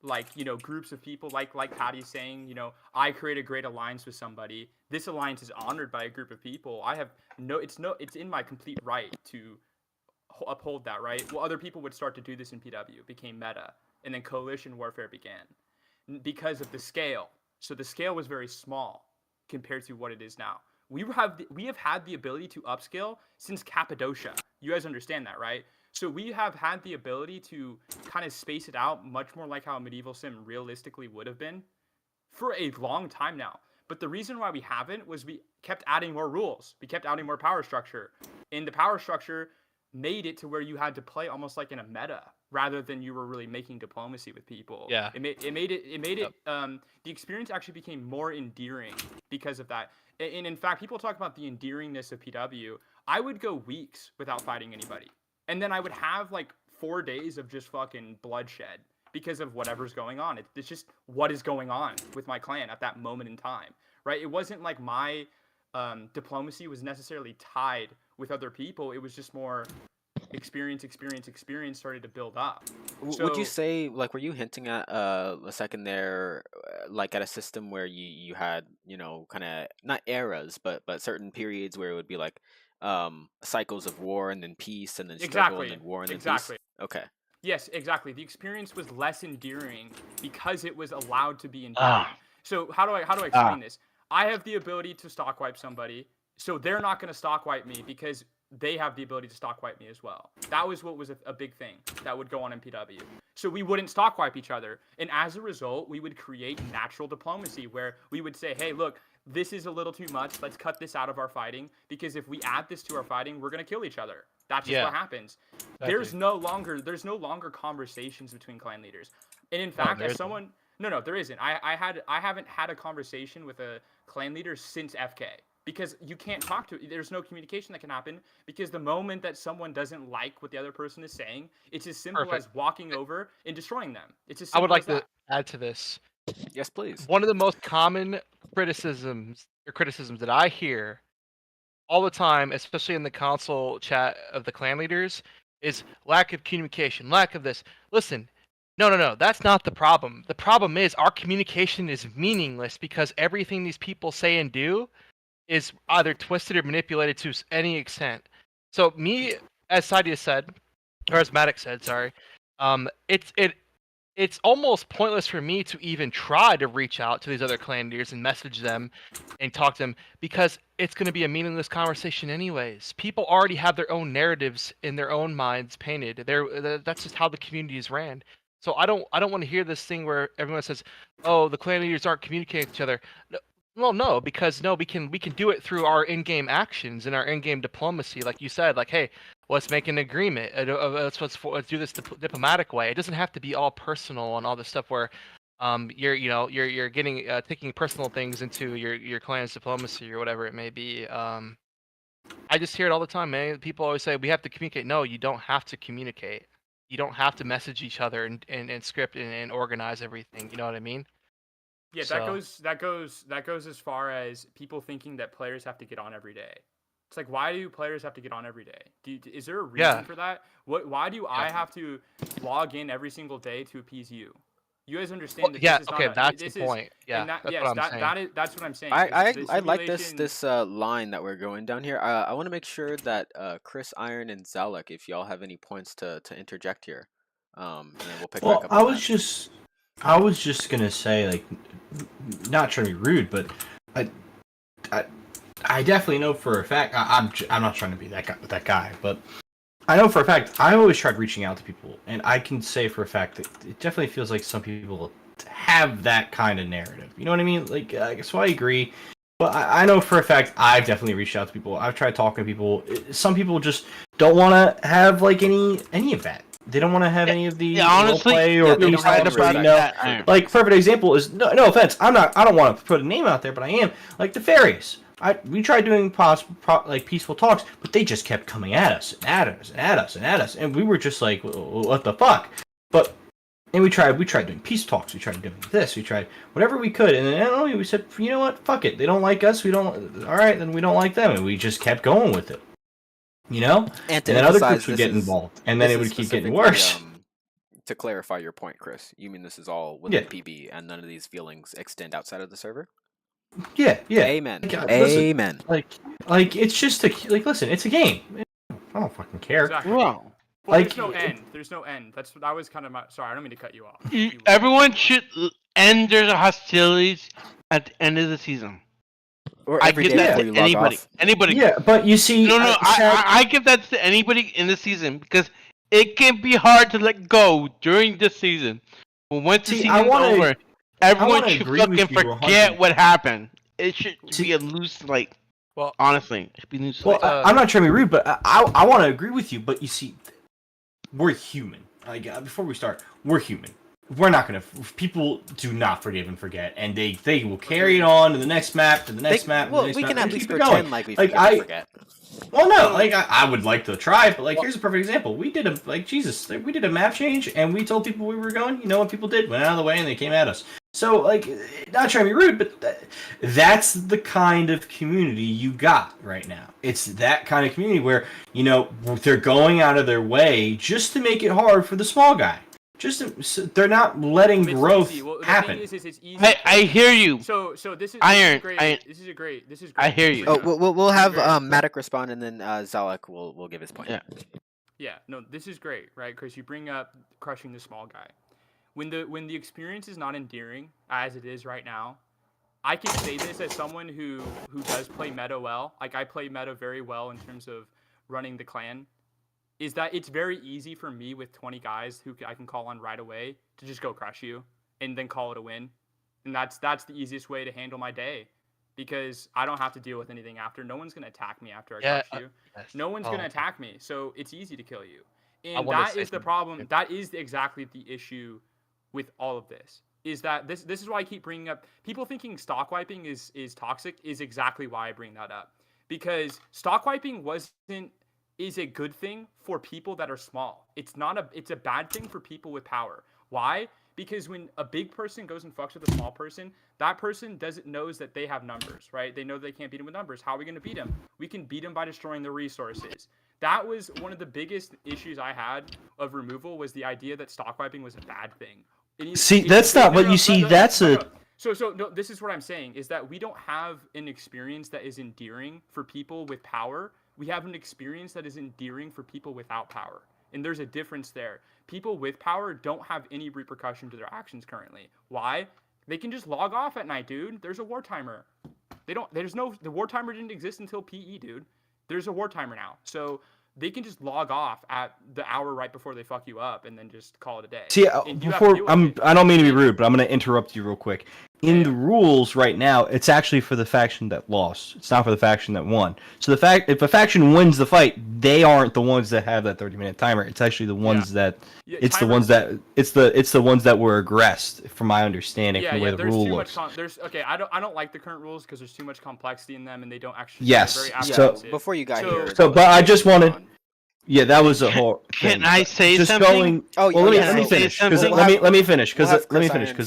K: like groups of people like Patty's saying, I create a great alliance with somebody. This alliance is honored by a group of people. It's in my complete right to uphold that, right? Well, other people would start to do this in PW. It became meta, and then coalition warfare began because of the scale. So the scale was very small compared to what it is now. We have had the ability to upscale since Cappadocia. You guys understand that, right? So we have had the ability to kind of space it out much more like how Medieval Sim realistically would have been for a long time now. But the reason why we haven't was we kept adding more rules. We kept adding more power structure. And the power structure made it to where you had to play almost like in a meta rather than you were really making diplomacy with people.
C: Yeah.
K: It made it the experience actually became more endearing because of that. And in fact, people talk about the endearingness of PW. I would go weeks without fighting anybody. And then I would have like 4 days of just fucking bloodshed because of whatever's going on. It's just what is going on with my clan at that moment in time, right? It wasn't like my diplomacy was necessarily tied with other people. It was just more experience started to build up.
A: Would you say, like, were you hinting at a second there, like at a system where you had kind of not eras but certain periods where it would be like cycles of war and then peace and then struggle and then war and then peace? Okay.
K: Yes, exactly. The experience was less endearing because it was allowed to be endearing. So how do I explain this? I have the ability to stock wipe somebody, so they're not going to stock wipe me because they have the ability to stock wipe me as well. That was what was a big thing that would go on in PW. So we wouldn't stock wipe each other. And as a result, we would create natural diplomacy where we would say, hey, look, this is a little too much. Let's cut this out of our fighting because if we add this to our fighting, we're going to kill each other. That's just what happens. Exactly. There's no longer conversations between clan leaders. And in fact, as someone... No, there isn't. I haven't had a conversation with a clan leader since FK. Because you can't talk to it. There's no communication that can happen because the moment that someone doesn't like what the other person is saying, it's as simple as walking over and destroying them. It's as simple
C: I would like
K: as
C: to add to this.
A: Yes, please.
C: One of the most common criticisms that I hear all the time, especially in the console chat of the clan leaders, is lack of communication, lack of this. Listen, no, that's not the problem. The problem is our communication is meaningless because everything these people say and do is either twisted or manipulated to any extent. So me, as Sadia said, or as Maddox said, sorry, it's almost pointless for me to even try to reach out to these other clan leaders and message them and talk to them because it's going to be a meaningless conversation anyways. People already have their own narratives in their own minds painted. That's just how the community is ran. So I don't want to hear this thing where everyone says, "Oh, the clan leaders aren't communicating with each other." Well, no, because we can do it through our in-game actions and our in-game diplomacy, like you said. Like, hey, let's make an agreement. Let's do this diplomatic way. It doesn't have to be all personal and all this stuff where, you're getting taking personal things into your clan's diplomacy or whatever it may be. I just hear it all the time, man. People always say we have to communicate. No, you don't have to communicate. You don't have to message each other and script and organize everything. You know what I mean?
K: Yeah, that goes as far as people thinking that players have to get on every day. It's like, why do players have to get on every day? Is there a reason for that? Why do I have to log in every single day to appease you? You guys understand that this is not
C: that's the point.
K: That's what I'm saying.
A: I like this line that we're going down here. I want to make sure that Chris, Iron, and Zalek, if y'all have any points to interject here, and then we'll pick back up.
G: I was just gonna say, like, not trying to be rude, but I definitely know for a fact I'm not trying to be that guy, but I know for a fact, I always tried reaching out to people, and I can say for a fact that it definitely feels like some people have that kind of narrative. You know what I mean? Like, so I agree. But I know for a fact I've definitely reached out to people. I've tried talking to people. Some people just don't want to have like any of that. They don't want to have any of the
E: honestly,
G: play or
A: they
G: peace
A: don't have
G: talks,
A: respect
G: you know.
E: that.
G: Like perfect example is no offense. I don't want to put a name out there, but I am like the fairies. We tried doing like peaceful talks, but they just kept coming at us and at us and at us and at us, and we were just like, what the fuck? But and we tried doing peace talks. We tried doing this. We tried whatever we could, and then we said, you know what? Fuck it. They don't like us. We don't. All right, then we don't like them, and we just kept going with it. You know, and then other groups would get involved, and then it would keep getting worse.
A: To clarify your point, Chris, you mean this is all within PB, and none of these feelings extend outside of the server?
G: Yeah.
A: Amen.
G: Listen,
A: Amen.
G: Like it's just listen, it's a game. I don't fucking care.
K: Exactly.
E: Well,
K: there's no end. There's no end. That was kind of my. Sorry, I don't mean to cut you off.
E: everyone should end their hostilities at the end of the season.
A: Or
E: I
A: every
E: give
A: day
E: that
A: before
E: to
A: you log
E: anybody.
A: off.
E: Anybody.
G: Yeah, but you see,
E: No, I give that to anybody in the season because it can be hard to let go during the season. But once the season's over, everyone should fucking forget what happened. It should be a loose,
C: Well,
E: honestly, it should be loose.
G: Well, I'm not trying to be rude, but I want to agree with you. But you see, we're human. Like before we start, we're human. We're not gonna. People do not forgive and forget, and they will carry it on to the next map, to the next map.
A: Well, we can at least pretend like we forget.
G: Well, no, like I would like to try, but like here's a perfect example. We did we did a map change, and we told people we were going. You know what people did? Went out of the way, and they came at us. So like, not trying to be rude, but that's the kind of community you got right now. It's that kind of community where they're going out of their way just to make it hard for the small guy. They're not letting growth happen.
K: It's easy.
E: I hear you.
K: So this is
E: Iron.
K: This is great.
E: I hear you.
A: Oh, we'll have Matic respond, and then Zalek will give his point.
K: Yeah. No, this is great, right? Because you bring up crushing the small guy. When the experience is not endearing as it is right now, I can say this as someone who does play meta well. Like I play meta very well in terms of running the clan. Is that it's very easy for me with 20 guys who I can call on right away to just go crush you and then call it a win. And that's the easiest way to handle my day because I don't have to deal with anything after. No one's going to attack me after I crush you.
C: Yes.
K: No one's going to attack me. So it's easy to kill you.
C: I
K: And
C: wanna
K: that
C: say
K: is the
C: something.
K: problem. That is exactly the issue with all of this. Is that this is why I keep bringing up people thinking stock wiping is toxic is exactly why I bring that up. Because stock wiping is a good thing for people that are small. It's a bad thing for people with power. Why? Because when a big person goes and fucks with a small person, that person knows that they have numbers, right? They know they can't beat him with numbers. How are we going to beat him? We can beat him by destroying the resources. That was one of the biggest issues I had of removal was the idea that stock wiping was a bad thing.
G: That's not what you see. That's a.
K: So no, this is what I'm saying is that we don't have an experience that is endearing for people with power. We have an experience that is endearing for people without power. And there's a difference there. People with power don't have any repercussion to their actions currently. Why? They can just log off at night, dude. There's a war timer. The war timer didn't exist until PE, dude. There's a war timer now. So they can just log off at the hour right before they fuck you up and then just call it a day.
G: See, I don't mean to be rude, but I'm going to interrupt you real quick. In the rules right now, it's actually for the faction that lost. It's not for the faction that won. So if a faction wins the fight, they aren't the ones that have that 30-minute timer. It's actually the ones that it's the ones that were aggressed, from my understanding, from the way the rule looks.
K: I don't like the current rules because there's too much complexity in them and they don't actually.
G: Yes.
A: So before you got here.
G: But I just wanted. Yeah, that was a whole.
E: Can I say
G: just
E: something?
G: Let me finish because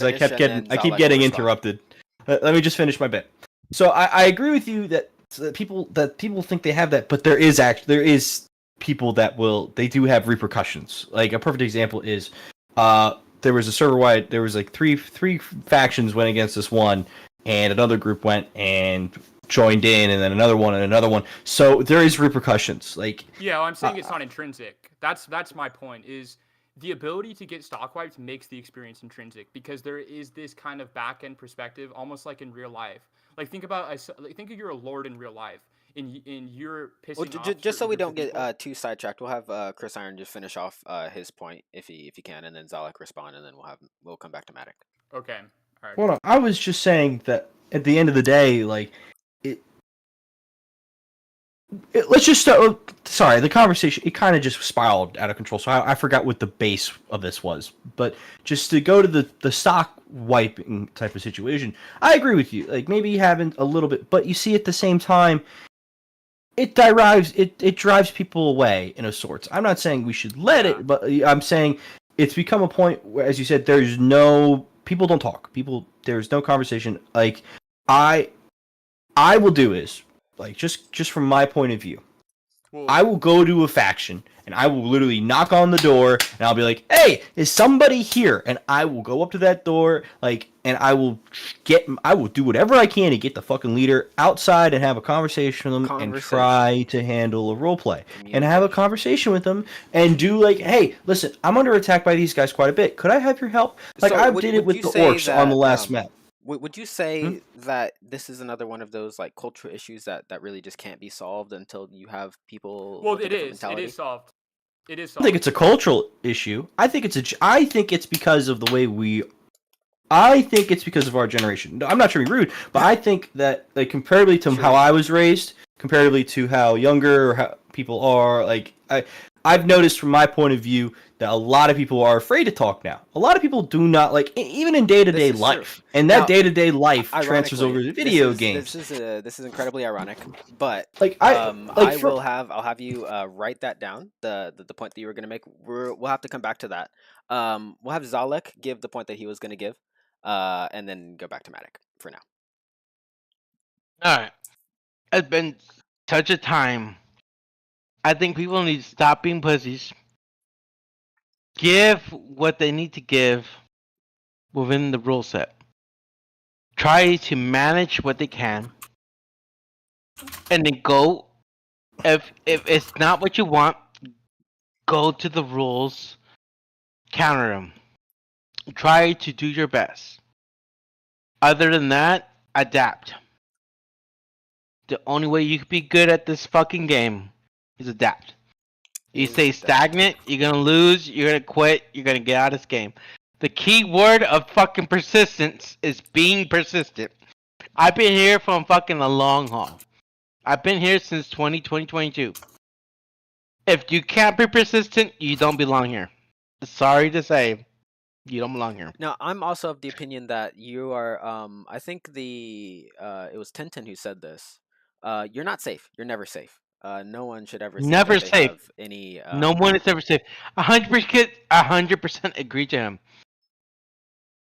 G: I keep getting interrupted. Let me just finish my bit. So I agree with you that people think they have that, but there is people that they do have repercussions. Like a perfect example is there was a server wide. There was like three factions went against this one, and another group went and joined in, and then another one. So there is repercussions.
K: I'm saying it's not intrinsic. That's my point. Is the ability to get stock wiped makes the experience intrinsic because there is this kind of back end perspective, almost like in real life. Like think of you're a lord in real life. and you're pissing
A: Well,
K: off
A: just so
K: certain
A: we
K: groups
A: don't
K: of
A: get
K: people.
A: too sidetracked, we'll have Chris Iron just finish off his point if he can, and then Zalek respond, and then we'll come back to Matic.
K: Okay. All right.
G: Well, no, I was just saying that at the end of the day, like, let's just start. Sorry, the conversation, it kind of just spiraled out of control. So I forgot what the base of this was. But just to go to the stock wiping type of situation, I agree with you. Like, maybe having a little bit, but you see at the same time, it drives people away in a sorts. I'm not saying we should let it, but I'm saying it's become a point where, as you said, people don't talk. There's no conversation. Like, I will do is, like, just from my point of view, I will go to a faction and I will literally knock on the door and I'll be like, "Hey, is somebody here?" And I will go up to that door, like, and I will do whatever I can to get the fucking leader outside and have a conversation with them and try to handle a role play and have a conversation with them and do, like, "Hey, listen, I'm under attack by these guys quite a bit. Could I have your help?" Like, I did it with the orcs on the last map.
A: Would you say that this is another one of those, like, cultural issues that really just can't be solved until you have people?
K: Well,
A: with a
K: it
A: different
K: is.
A: mentality?
K: It is solved. It is
G: I
K: solved.
G: think it's a cultural issue. I think it's because of the way I think it's because of our generation. No, I'm not trying to be rude, but I think that, like, comparatively to how I was raised, comparatively to how younger or how people are, like, I've noticed from my point of view that a lot of people are afraid to talk now. A lot of people do not, like, even in day-to-day life, and that day-to-day life transfers over to video games.
A: This is incredibly ironic, but
G: like,
A: I'll have you write that down. The point that you were going to make. We'll have to come back to that. We'll have Zalek give the point that he was going to give, and then go back to Matic for now.
E: All right. It's been such a time. I think people need to stop being pussies. Give what they need to give within the rule set. Try to manage what they can. And then go. If it's not what you want, go to the rules. Counter them. Try to do your best. Other than that, adapt. The only way you can be good at this fucking game is adapt. You stay stagnant, you're gonna lose, you're gonna quit, you're gonna get out of this game. The key word of fucking persistence is being persistent. I've been here from fucking a long haul. I've been here since 2022. If you can't be persistent, you don't belong here. Sorry to say, you don't belong here.
A: Now, I'm also of the opinion that you are. I think it was Tintin who said this. You're not safe. You're never safe. No one should ever think
E: Never
A: that they
E: safe.
A: have any.
E: No one is ever safe. 100% agree to him.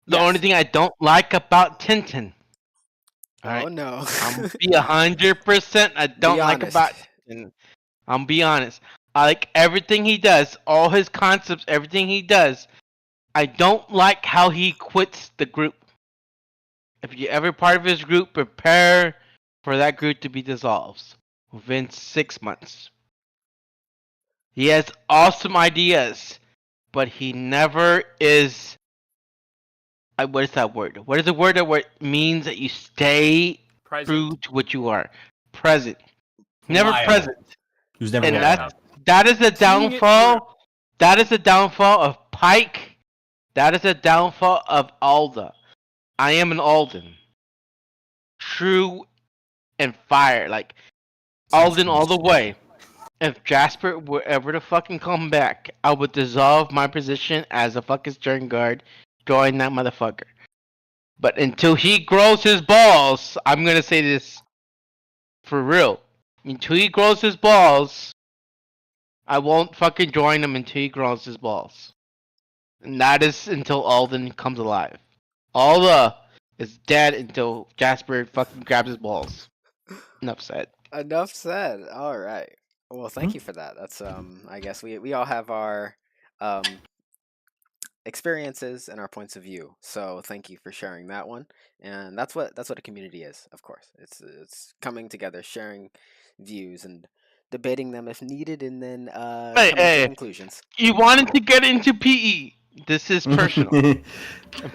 E: The only thing I don't like about Tintin.
A: Oh no.
E: I'm gonna be 100%. I don't like
A: honest.
E: about Tintin. I'm gonna be honest. I like everything he does, all his concepts, everything he does. I don't like how he quits the group. If you're ever part of his group, prepare for that group to be dissolved within 6 months. He has awesome ideas, but he never is. What is that word? What is the word that means that you stay true to what you are? Present. Never
G: Reliable.
E: present.
G: Who's never
E: And
G: reliable.
E: that is the downfall. That is the downfall of Pike. That is the downfall of Alda. I am an Alden. True and fire. Like, Alden all the way. If Jasper were ever to fucking come back, I would dissolve my position as a fucking stern guard. Join that motherfucker. But until he grows his balls, I'm gonna say this for real. Until he grows his balls, I won't fucking join him until he grows his balls. And that is until Alden comes alive. Alda is dead until Jasper fucking grabs his balls. Enough said.
A: Enough said. All right. Well, thank you for that. That's I guess we all have our experiences and our points of view. So thank you for sharing that one. And that's what a community is, of course. It's coming together, sharing views and debating them if needed, and then coming to conclusions.
E: You wanted to get into PE. This is personal.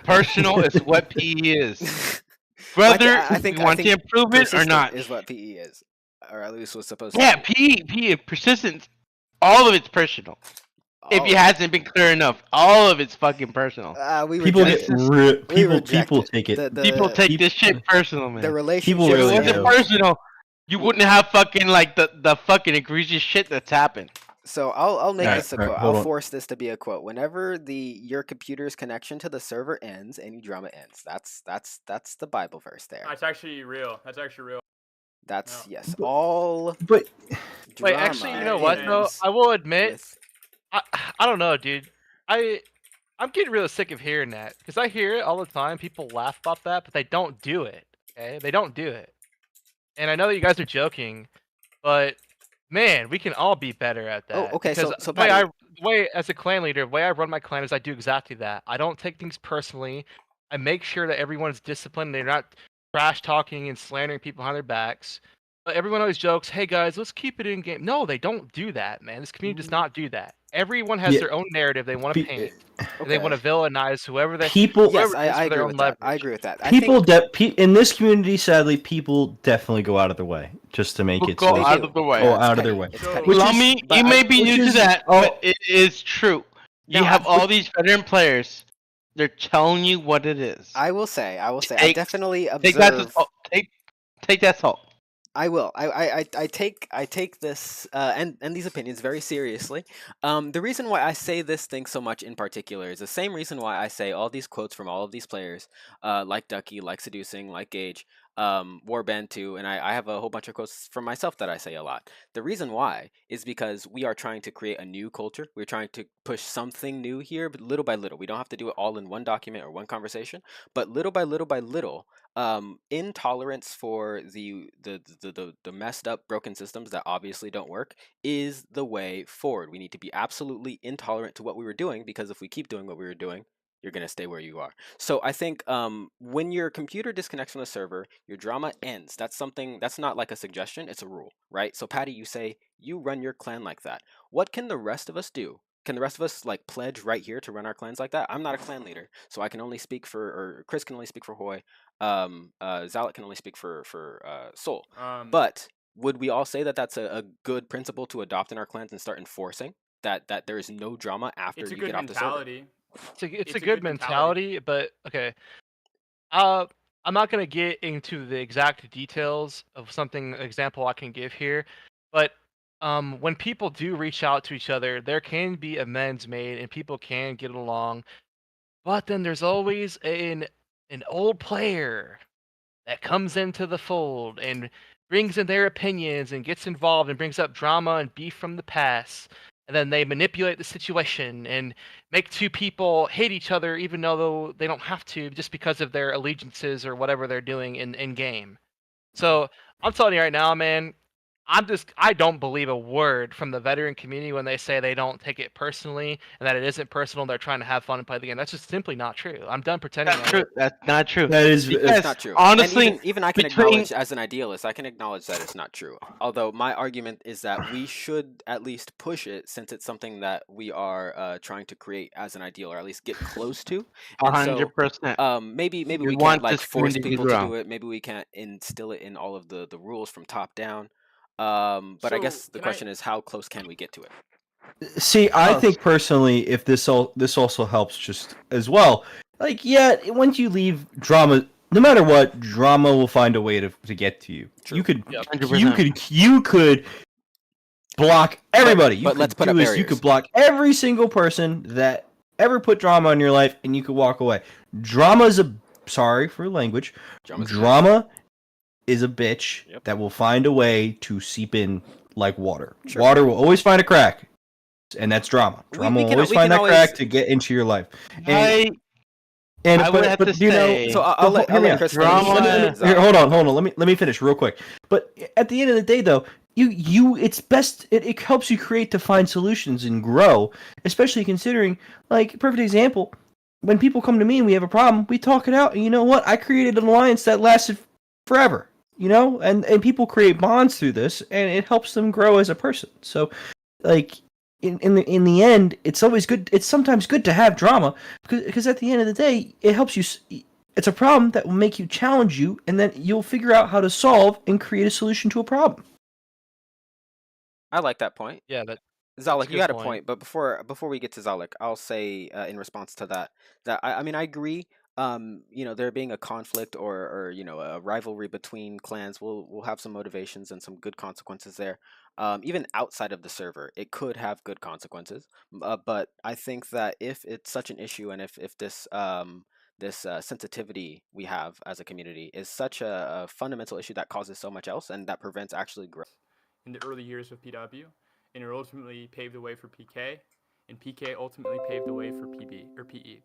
E: Personal is what PE is. Whether you want to improve it or not.
A: Is what PE is. or at least was supposed to.
E: Yeah, PE persistence. All of it's personal. If it hasn't been clear enough, all of it's fucking personal.
A: We
G: People
A: reject
G: get
A: it. We
G: people
A: reject
G: people
A: it.
G: take it.
E: People take this shit personal, man.
A: The relationship.
E: If it
G: really
E: wasn't
G: do.
E: personal, you wouldn't have fucking like the fucking egregious shit that's happened.
A: So I'll make
G: Alright,
A: this a
G: alright,
A: quote.
G: hold
A: I'll
G: on.
A: force this to be a quote. Whenever your computer's connection to the server ends, any drama ends. That's the Bible verse there.
K: That's actually real. That's actually real.
A: That's
K: Yeah.
A: yes. All
G: But
C: Wait, actually, you know
A: drama
C: what though?
A: ends
C: I will admit,
A: with-
C: I don't know, dude. I'm getting real sick of hearing that because I hear it all the time. People laugh about that, but they don't do it. Okay, they don't do it. And I know that you guys are joking, but man, we can all be better at that.
A: Oh, okay, so-
C: because
A: so
C: the way
A: Patty-
C: the way as a clan leader, the way I run my clan is I do exactly that. I don't take things personally. I make sure that everyone's disciplined. They're not trash talking and slandering people behind their backs. But everyone always jokes, "Hey guys, let's keep it in game." No, they don't do that, man. This community does not do that. Everyone has
G: Yeah.
C: their own narrative they want to
G: Pe-
C: paint.
A: Okay.
C: They want to villainize whoever they.
G: people
A: Yes,
C: whoever it is
A: I
C: for their
A: agree
C: own
A: with that. I
C: leverage.
A: agree with that. I
G: people
A: think,
G: in this community, sadly, people definitely go out of their way just to make it
E: Go
G: so
E: out of the way.
G: go
A: it's
G: out of their
A: petty.
G: way.
A: It's
K: So-
A: petty.
G: Which
E: Allow
G: is-
E: me,
A: but
E: you
A: I-
E: may be
G: which
E: new to
G: is-
E: that,
G: oh.
E: but it is true. You
A: No,
E: have
A: I-
E: all these veteran players. They're telling you what it is.
A: I will say, I
E: Take-
A: definitely
E: Take that.
A: observe.
E: Take that salt.
A: I will. I take this and these opinions very seriously. The reason why I say this thing so much in particular is the same reason why I say all these quotes from all of these players, like Ducky, like Seducing, like Gage, Warband too, and I have a whole bunch of quotes from myself that I say a lot. The reason why is because we are trying to create a new culture. We're trying to push something new here, but little by little. We don't have to do it all in one document or one conversation, but little by little by little. Intolerance for the messed up broken systems that obviously don't work is the way forward. We need to be absolutely intolerant to what we were doing, because if we keep doing what we were doing, you're going to stay where you are. So I think when your computer disconnects from the server, your drama ends. That's something that's not like a suggestion, it's a rule, right? So Patty, you say you run your clan like that. What can the rest of us do? Can the rest of us like pledge right here to run our clans like that? I'm not a clan leader, so I can only speak for, or Chris can only speak for Hoy. Zalek can only speak for Soul. But would we all say that that's a good principle to adopt in our clans and start enforcing that there is no drama after
K: It's a
A: you
K: good
A: get off the server?
K: mentality.
C: It's a good mentality, but okay. I'm not gonna get into the exact details of something example I can give here, but when people do reach out to each other, there can be amends made and people can get along. But then there's always an old player that comes into the fold and brings in their opinions and gets involved and brings up drama and beef from the past. And then they manipulate the situation and make two people hate each other even though they don't have to, just because of their allegiances or whatever they're doing in game. So I'm telling you right now, man, I don't believe a word from the veteran community when they say they don't take it personally and that it isn't personal. They're trying to have fun and play the game. That's just simply not true. I'm done pretending.
E: That's true. That's not true.
G: That is
A: It's not true.
E: Honestly,
A: and even I can
E: between-
A: acknowledge, as an idealist, I can acknowledge that it's not true. Although my argument is that we should at least push it, since it's something that we are trying to create as an ideal, or at least get close to. And so,
E: 100%.
A: maybe
E: We
A: we
E: want
A: can't like
E: this
A: force
E: community to
A: people to
E: grow.
A: do it. Maybe we can't instill it in all of the rules from top down. But I guess
K: So,
A: the
K: can
A: question is, how close can we get to it?
G: See, I think personally, if this also helps just as well. Like, yeah, once you leave drama, no matter what, drama will find a way to get to you.
A: True.
G: You could,
E: 100%.
G: you could block everybody.
A: But let's put up
G: You
A: barriers.
G: could block every single person that ever put drama in your life, and you could walk away. Drama's sorry for language. Drama is a bitch that will find a way to seep in like water.
A: Sure.
G: Water will always find a crack, and that's drama.
A: We
G: Drama will
A: can-
G: always
A: we
G: find
A: can
G: that
A: always-
G: crack to get into your life.
E: I would have to say.
A: So I'll let Chris finish.
E: drama-
G: Here, hold on. Let me finish real quick. But at the end of the day, though, it's best. It helps you create to find solutions and grow, especially considering, like, perfect example. When people come to me and we have a problem, we talk it out. And you know what? I created an alliance that lasted forever. You know, and people create bonds through this, and it helps them grow as a person. So, like, in the end, it's always good. It's sometimes good to have drama because at the end of the day, it helps you. It's a problem that will make you challenge you, and then you'll figure out how to solve and create a solution to a problem.
A: I like that point.
C: Yeah, that's a
A: Zalek, you
C: good
A: had a
C: point.
A: point, but before we get to Zalek, I'll say in response to that I mean I agree. There being a conflict or a rivalry between clans will have some motivations and some good consequences there. Even outside of the server, it could have good consequences. But I think that if it's such an issue and if this sensitivity we have as a community is such a fundamental issue that causes so much else and that prevents actually growth.
K: In the early years of PW, and it ultimately paved the way for PK, and PK ultimately paved the way for PB or PE,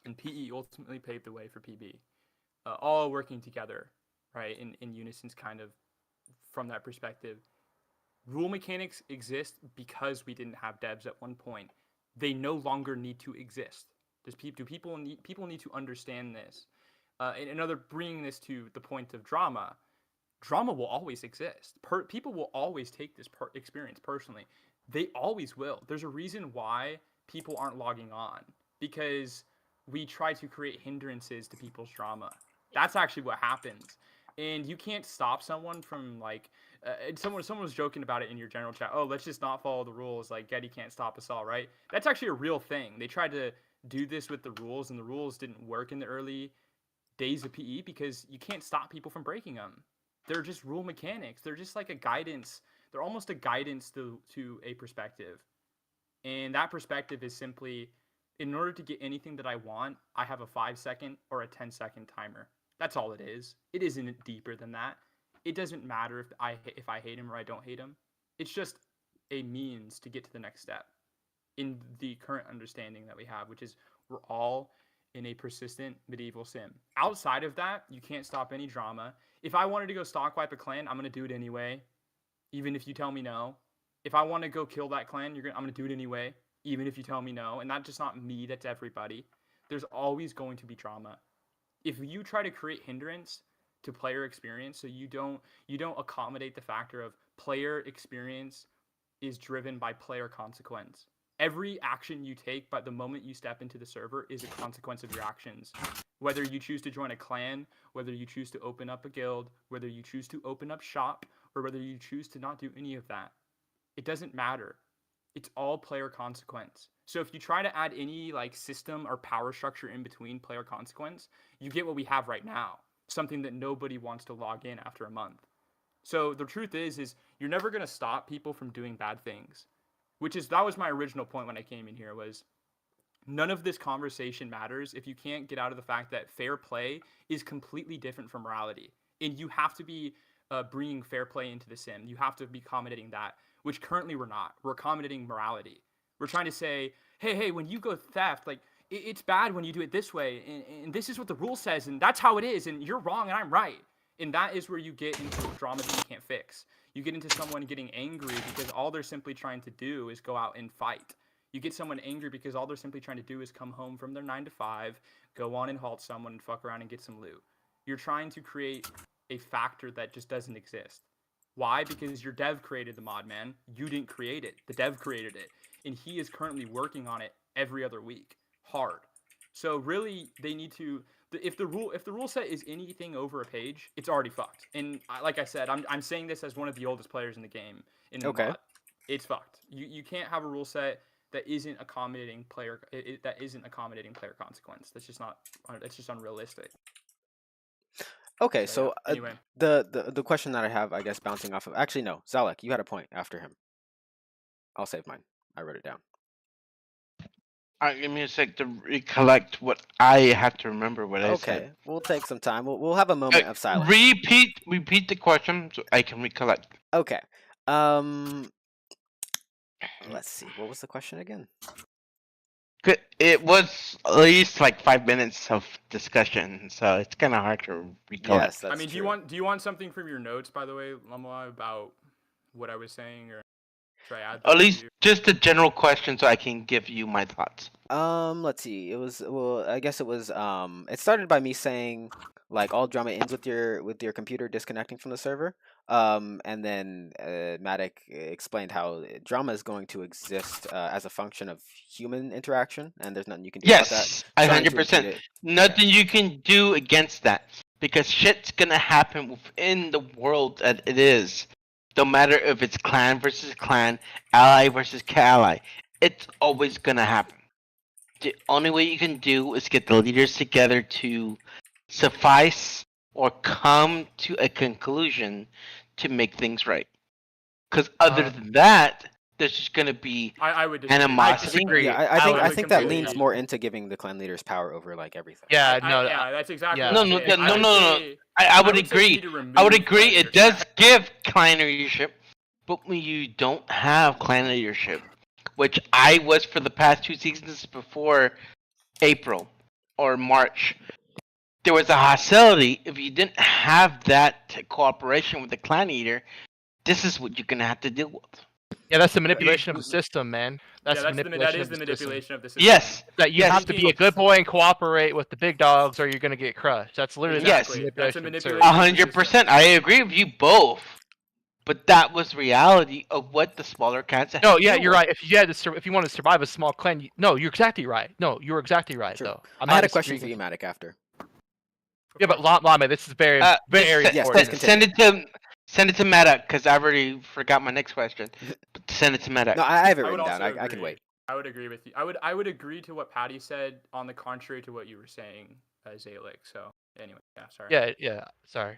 K: and PE ultimately paved the way for PB, all working together, right, in unison, kind of from that perspective. Rule mechanics exist because we didn't have devs at one point. They no longer need to exist. Do people need to understand this? And another, bringing this to the point of drama. Drama will always exist. People will always take this experience personally. They always will. There's a reason why people aren't logging on, because we try to create hindrances to people's drama. That's actually what happens. And you can't stop someone from, like, someone was joking about it in your general chat. Oh, let's just not follow the rules. Like, Getty can't stop us all, right? That's actually a real thing. They tried to do this with the rules, and the rules didn't work in the early days of PE because you can't stop people from breaking them. They're just rule mechanics. They're just like a guidance. They're almost a guidance to a perspective. And that perspective is simply, in order to get anything that I want, I have a 5-second or a 10-second timer. That's all it is. It isn't deeper than that. It doesn't matter if I hate him or I don't hate him. It's just a means to get to the next step in the current understanding that we have, which is we're all in a persistent medieval sim. Outside of that, you can't stop any drama. If I wanted to go stock wipe a clan, I'm going to do it anyway, even if you tell me no. If I want to go kill that clan, I'm going to do it anyway, even if you tell me no. And that's just not me, that's everybody. There's always going to be drama. If you try to create hindrance to player experience, so you don't accommodate the factor of player experience is driven by player consequence. Every action you take by the moment you step into the server is a consequence of your actions. Whether you choose to join a clan, whether you choose to open up a guild, whether you choose to open up shop, or whether you choose to not do any of that. It doesn't matter. It's all player consequence. So if you try to add any like system or power structure in between player consequence, you get what we have right now. Something that nobody wants to log in after a month. So the truth is you're never going to stop people from doing bad things. That was my original point when I came in here, was none of this conversation matters if you can't get out of the fact that fair play is completely different from morality. And you have to be bringing fair play into the sim. You have to be accommodating that, which currently we're not. We're accommodating morality. We're trying to say, hey, when you go theft, like, it's bad when you do it this way, and this is what the rule says, and that's how it is, and you're wrong and I'm right. And that is where you get into drama that you can't fix. You get into someone getting angry because all they're simply trying to do is go out and fight. You get someone angry because all they're simply trying to do is come home from their 9 to 5, go on and halt someone and fuck around and get some loot. You're trying to create a factor that just doesn't exist. Why? Because your dev created the mod, man. You didn't create it. The dev created it. And he is currently working on it every other week. Hard. So really, they need to... If the rule set is anything over a page, it's already fucked. And like I said, I'm saying this as one of the oldest players in the game.
A: Okay.
K: Mod. It's fucked. You can't have a rule set that isn't accommodating player consequence. That's just unrealistic.
A: Okay, so
K: anyway,
A: the question that I have, I guess, bouncing off of, actually no, Zalek, you had a point after him. I'll save mine. I wrote it down.
E: Give me a sec to recollect what I have to remember what I said.
A: Okay, we'll take some time. We'll have a moment of silence.
E: Repeat the question so I can recollect.
A: Okay. Let's see. What was the question again?
E: It was at least like 5 minutes of discussion, so it's kind of hard to recollect.
A: Yes, that's
K: true. Do you want something from your notes, by the way, Lamla, about what I was saying, or should I add that?
E: At least just a general question, so I can give you my thoughts.
A: Let's see. I guess it was. It started by me saying, like, all drama ends with your computer disconnecting from the server. And then Matic explained how drama is going to exist as a function of human interaction, and there's nothing you can do about that.
E: Yes, 100%. Nothing you can do against that, because shit's gonna happen within the world that it is. no matter if it's clan versus clan, ally versus ally. It's always gonna happen. The only way you can do is get the leaders together to suffice or come to a conclusion to make things right. Because other than that, there's just gonna be
K: I would disagree.
E: animosity.
A: Yeah, I
K: I
A: think
K: would
A: I think that
K: completely
A: leans
K: agree.
A: more into giving the clan leaders power over like everything.
C: Yeah,
K: Yeah, that's exactly
C: yeah.
K: what I'm
E: No,
K: saying. I would
E: no.
K: say-
E: I would
K: would say you
E: agree.
K: need to remove
E: I would agree.
K: clan
E: It does
K: leadership.
E: give clan leadership, but when you don't have clan leadership, which I was for the past 2 seasons before April or March, there was a hostility. If you didn't have that cooperation with the clan leader, this is what you're gonna have to deal with.
C: Yeah, that's the manipulation of the system, man. That's
K: Yeah,
C: the
K: that
C: manipulation
K: is
C: of
K: the
C: the system.
K: manipulation of the system.
E: Yes.
C: That you
E: Yes.
C: have to be a good boy and cooperate with the big dogs, or you're gonna get crushed. That's literally
E: Yes.
C: the
K: That's a
C: manipulation.
K: manipulation.
E: 100%. I agree with you both. But that was reality of what the smaller clans had.
C: No,
E: to
C: yeah,
E: deal
C: you're
E: with.
C: right. If you had to, if you want to survive a small clan, no, you're exactly right. No, you're exactly right.
A: True.
C: Though
A: I had a question for you, Matic, after.
C: Yeah, but Lama, this is very, very
E: Just
C: important.
A: please
E: send it to Meta because I already forgot my next question. But send it to Meta.
A: No, I have it
K: I would
A: written down.
K: also
A: I can
K: agree.
A: wait.
K: I would agree with you. I would agree to what Patty said on the contrary to what you were saying, Zalek. So anyway, yeah, sorry.
C: Yeah. Sorry.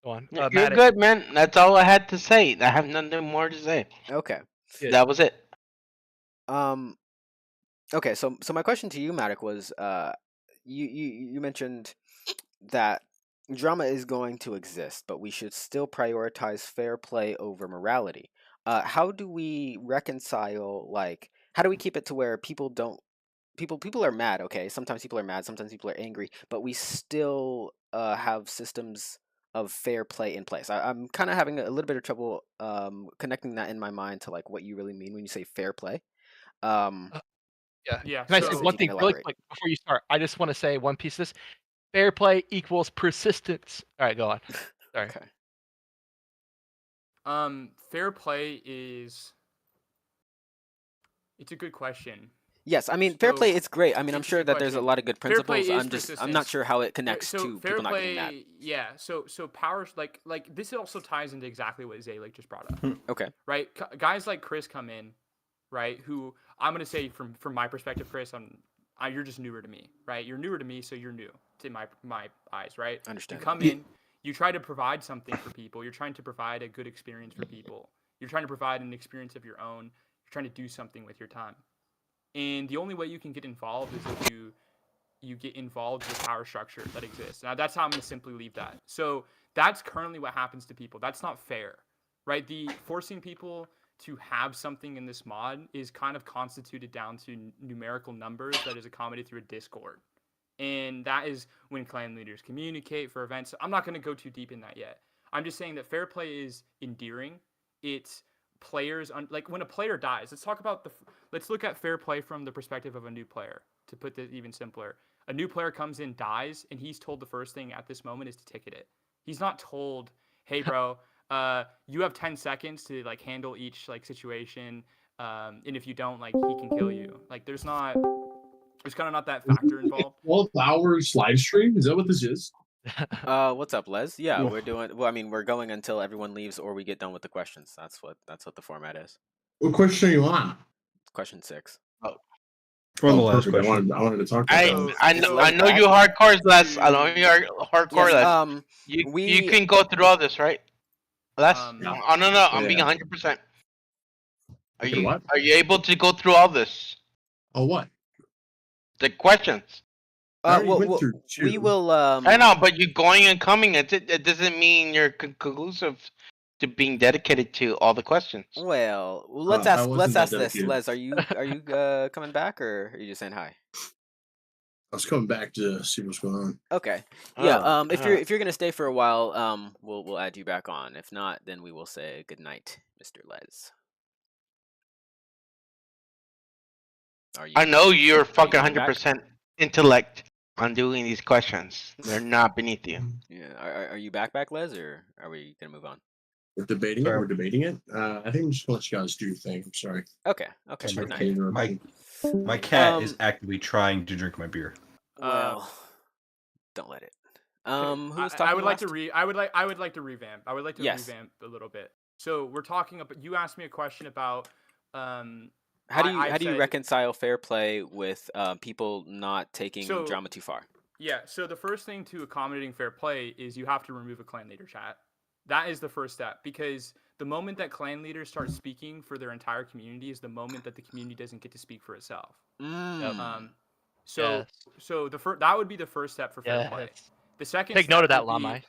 C: Go on.
E: You're
C: Matic.
E: good, man. That's all I had to say. I have nothing more to say.
A: Okay.
C: Yeah.
E: That was it.
A: Okay, so my question to you, Matic, was you mentioned that drama is going to exist, but we should still prioritize fair play over morality. How do we reconcile, like, how do we keep it to where people are mad, okay? Sometimes people are mad, sometimes people are angry, but we still have systems of fair play in place. I'm kind of having a little bit of trouble connecting that in my mind to like what you really mean when you say fair play.
C: Yeah.
K: Yeah.
C: Can I
K: so-
C: say
A: if
C: one
A: you
C: thing
A: can
C: really
A: elaborate.
C: quick before you start? I just want to say one piece of this. Fair play equals persistence. All right, go on. Sorry.
A: Okay.
K: Fair play is. It's a good question.
A: Yes, I mean fair play.
K: So,
A: It's great. I mean, I'm
K: it's a
A: sure
K: good
A: that there's a
K: question.
A: lot of good
K: Fair play
A: principles.
K: is
A: I'm not
K: persistence.
A: sure how it connects
K: So
A: to
K: fair
A: people not
K: play,
A: getting mad.
K: yeah. So powers like this also ties into exactly what Zalek just brought up.
A: Okay.
K: Right, guys like Chris come in, right? Who I'm gonna say from my perspective, Chris, you're just newer to me, right? You're newer to me, so you're new to my eyes, right?
A: Understand.
K: You come in, you try to provide something for people. You're trying to provide a good experience for people. You're trying to provide an experience of your own. You're trying to do something with your time. And the only way you can get involved is if you get involved with power structure that exists. Now that's how I'm going to simply leave that. So that's currently what happens to people. That's not fair, right? The forcing people to have something in this mod is kind of constituted down to numerical numbers that is accommodated through a Discord. And that is when clan leaders communicate for events. I'm not going to go too deep in that yet. I'm just saying that fair play is endearing. It's players like when a player dies. Let's look at fair play from the perspective of a new player. To put this even simpler, a new player comes in, dies, and he's told the first thing at this moment is to ticket it. He's not told, "Hey, bro, you have 10 seconds to like handle each like situation, and if you don't, like he can kill you." Like there's kind of not that factor involved.
H: 12 hours live stream? Is that what this is?
A: What's up, Les? Yeah, we're doing. Well, I mean, we're going until everyone leaves or we get done with the questions. That's what the format is.
H: What question are you on?
A: Question 6.
G: We're on the last
H: perfect.
G: question.
H: I wanted to talk about that.
E: I know you hardcore, Les. I know you are hardcore, Les.
A: Yes,
E: You can go through all this, right? Les?
K: No.
E: Oh, no. I'm being 100%. Are you able to go through all this?
H: Oh, what?
E: The questions.
A: We will.
E: I know, but you're going and coming. It doesn't mean you're conclusive to being dedicated to all the questions.
A: Well, let's ask this.
H: dedicated.
A: Les, are you coming back or are you just saying hi?
H: I was coming back to see what's going on.
A: Okay. Yeah. If you're gonna stay for a while, we'll add you back on. If not, then we will say good night, Mr. Les.
E: I know you're fucking
A: coming back?
E: 100% intellect on doing these questions. They're not beneath you.
A: Yeah. Are you back, Les, or are we gonna move on?
H: We're debating it. We're debating it. I think I'm just gonna let you guys do your thing. I'm sorry.
A: Okay.
H: Sorry,
A: Good night.
G: My cat is actively trying to drink my beer.
A: Well, don't let it. Who was talking
K: I would like
A: last?
K: to I would like to revamp. I would like to
A: Yes.
K: revamp a little bit. So we're talking about. You asked me a question about.
A: How do you
K: I
A: how do you
K: said-
A: reconcile fair play with people not taking
K: So-
A: drama too far?
K: Yeah. So the first thing to accommodating fair play is you have to remove a clan leader chat. That is the first step, because the moment that clan leaders start speaking for their entire community is the moment that the community doesn't get to speak for itself. So
C: Yes.
K: so that would be the first step for fair play.
C: Yes.
K: The second
C: Take note
K: step
C: of that,
K: would be-
C: Lamai.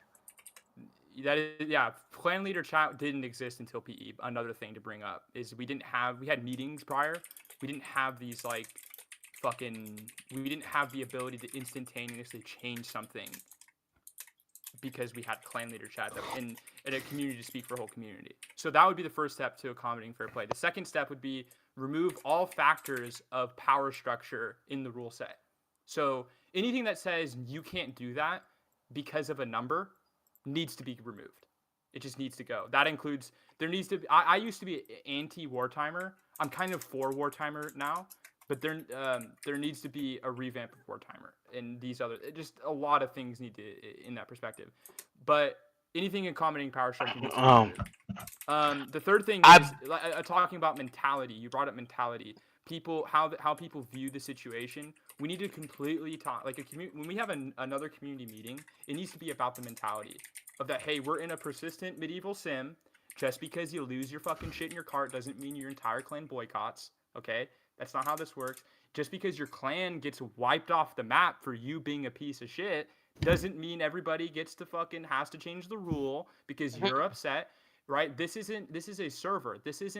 K: That is, yeah. Clan leader chat didn't exist until PE. Another thing to bring up is we had meetings prior. We didn't have these like we didn't have the ability to instantaneously change something because we had clan leader chat in a community to speak for a whole community. So that would be the first step to accommodating fair play. The second step would be remove all factors of power structure in the rule set. So anything that says you can't do that because of a number needs to be removed. It just needs to go. That includes, there needs to be, I used to be anti-wartimer. I'm kind of for wartimer now, but there needs to be a revamp of wartimer and these other, just a lot of things need to, in that perspective. But anything accommodating power structure needs to be removed. The third thing is talking about mentality. You brought up mentality. People, how people view the situation. We need to completely talk, like when we have another community meeting, it needs to be about the mentality of that, hey, we're in a persistent medieval sim. Just because you lose your fucking shit in your cart doesn't mean your entire clan boycotts, okay? That's not how this works. Just because your clan gets wiped off the map for you being a piece of shit doesn't mean everybody has to change the rule because you're upset, right? This is a server. This is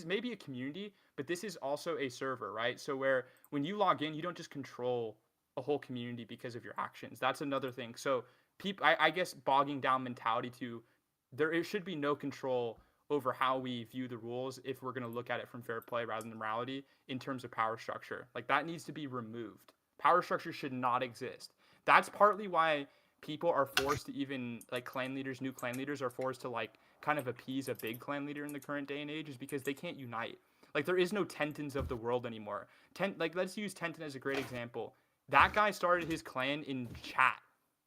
K: maybe a community, but this is also a server, right? So where when you log in, you don't just control a whole community because of your actions. That's another thing. So I guess bogging down mentality to there should be no control over how we view the rules if we're going to look at it from fair play rather than morality in terms of power structure. Like that needs to be removed. Power structure should not exist. That's partly why people are forced to even like new clan leaders are forced to like kind of appease a big clan leader in the current day and age is because they can't unite. Like there is no Tentons of the world anymore. Let's use Tenton as a great example. That guy started his clan in chat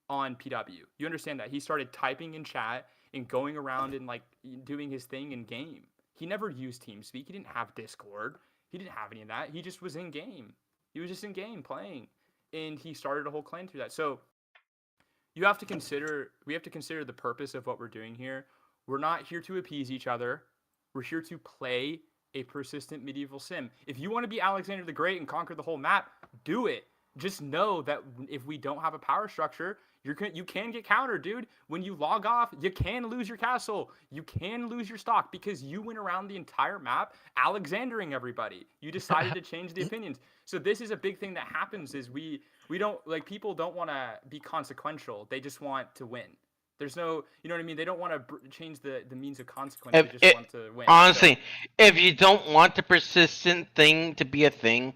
K: on PW. You understand that? He started typing in chat and going around and like doing his thing in game. He never used TeamSpeak. He didn't have Discord. He didn't have any of that. He just was in game. He was just in game playing. And he started a whole clan through that. So we have to consider the purpose of what we're doing here. We're not here to appease each other. We're here to play a persistent medieval sim. If you want to be Alexander the Great and conquer the whole map, do it. Just know that if we don't have a power structure, you can get countered, dude. When you log off, you can lose your castle. You can lose your stock because you went around the entire map Alexandering everybody. You decided to change the opinions. So this is a big thing that happens is we don't, like, people don't want to be consequential. They just want to win. There's no, you know what I mean? They don't want to change the means of consequence. They just want to win.
E: Honestly, if you don't want the persistent thing to be a thing,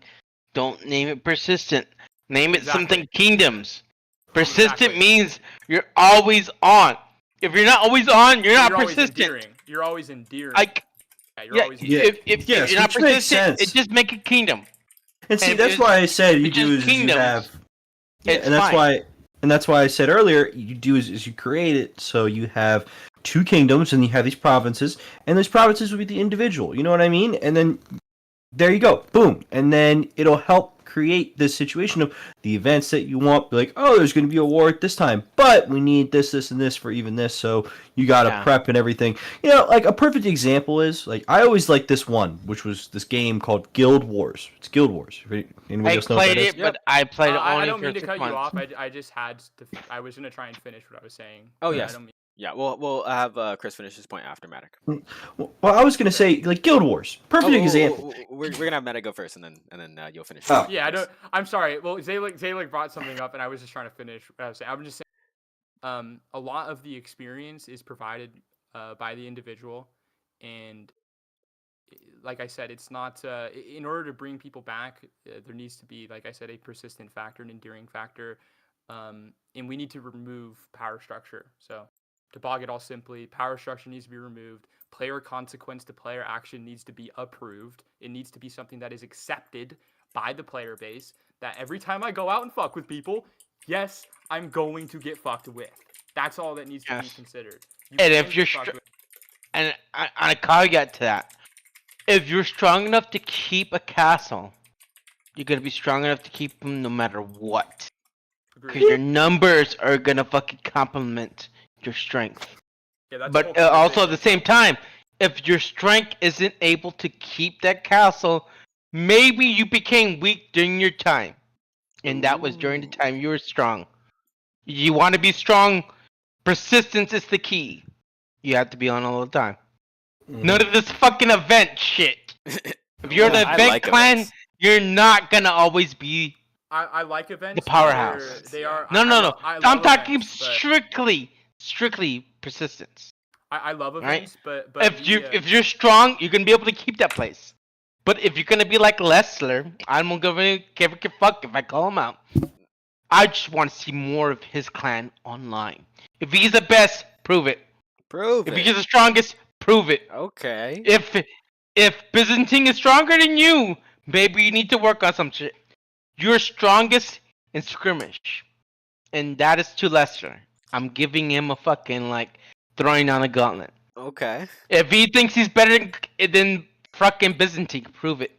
E: don't name it persistent. Name it something kingdoms. Persistent means you're always on. If you're not always on, you're not persistent.
K: You're always endearing.
G: If
E: you're not persistent, it just make a kingdom.
G: And see, that's why I said you do is you have, and that's why I said earlier you do is you create it so you have two kingdoms and you have these provinces, and those provinces will be the individual. You know what I mean? And then there you go, boom, and then it'll help create this situation of the events that you want. Be like, oh, there's going to be a war at this time, but we need this, and this for even this, so you got to prep and everything. You know, like a perfect example is like I always liked this one, which was this game called Guild Wars. It's Guild Wars. Anybody else know what that is?
E: But I played it only
K: I don't
E: for
K: mean to
E: 6
K: cut
E: months.
K: you off. I just had to. I was gonna try and finish what I was saying.
A: Oh yes. Yeah, we'll have Chris finish his point after Matic.
G: Well, I was gonna say like Guild Wars, perfect example.
A: We're gonna have Matic go first, and then you'll finish.
K: Oh. Yeah, I'm sorry. Well, Zalek brought something up, and I was just trying to finish what I was saying. I'm just saying, a lot of the experience is provided by the individual, and like I said, it's not. In order to bring people back, there needs to be, like I said, a persistent factor, an enduring factor, and we need to remove power structure. So. To bog it all simply, power structure needs to be removed. Player consequence to player action needs to be approved. It needs to be something that is accepted by the player base. That every time I go out and fuck with people, yes, I'm going to get fucked with. That's all that needs to be considered.
E: And if you're and a caveat to that, if you're strong enough to keep a castle, you're gonna be strong enough to keep them no matter what. Because your numbers are gonna fucking complement your strength.
K: Yeah, that's
E: But also at the same time, if your strength isn't able to keep that castle, maybe you became weak during your time. And that was during the time you were strong. You want to be strong, persistence is the key. You have to be on all the time. None of this fucking event shit. If you're an event clan, you're not gonna always be
K: I like events.
E: the powerhouse.
K: They are.
E: No.
K: I
E: I'm
K: love
E: talking
K: events, but
E: strictly persistence.
K: I love
E: Right?
K: events, but
E: If you're strong, you're gonna be able to keep that place. But if you're gonna be like Lesler, I'm gonna give a fuck if I call him out. I just want to see more of his clan online. If he's the best, prove it.
A: Prove
E: If
A: it.
E: he's the strongest, prove it.
A: Okay.
E: If Byzantine is stronger than you, maybe you need to work on some shit. You're strongest in skirmish, and that is to Lester. I'm giving him a fucking like throwing on a gauntlet.
A: Okay.
E: If he thinks he's better than fucking Byzantine, prove it.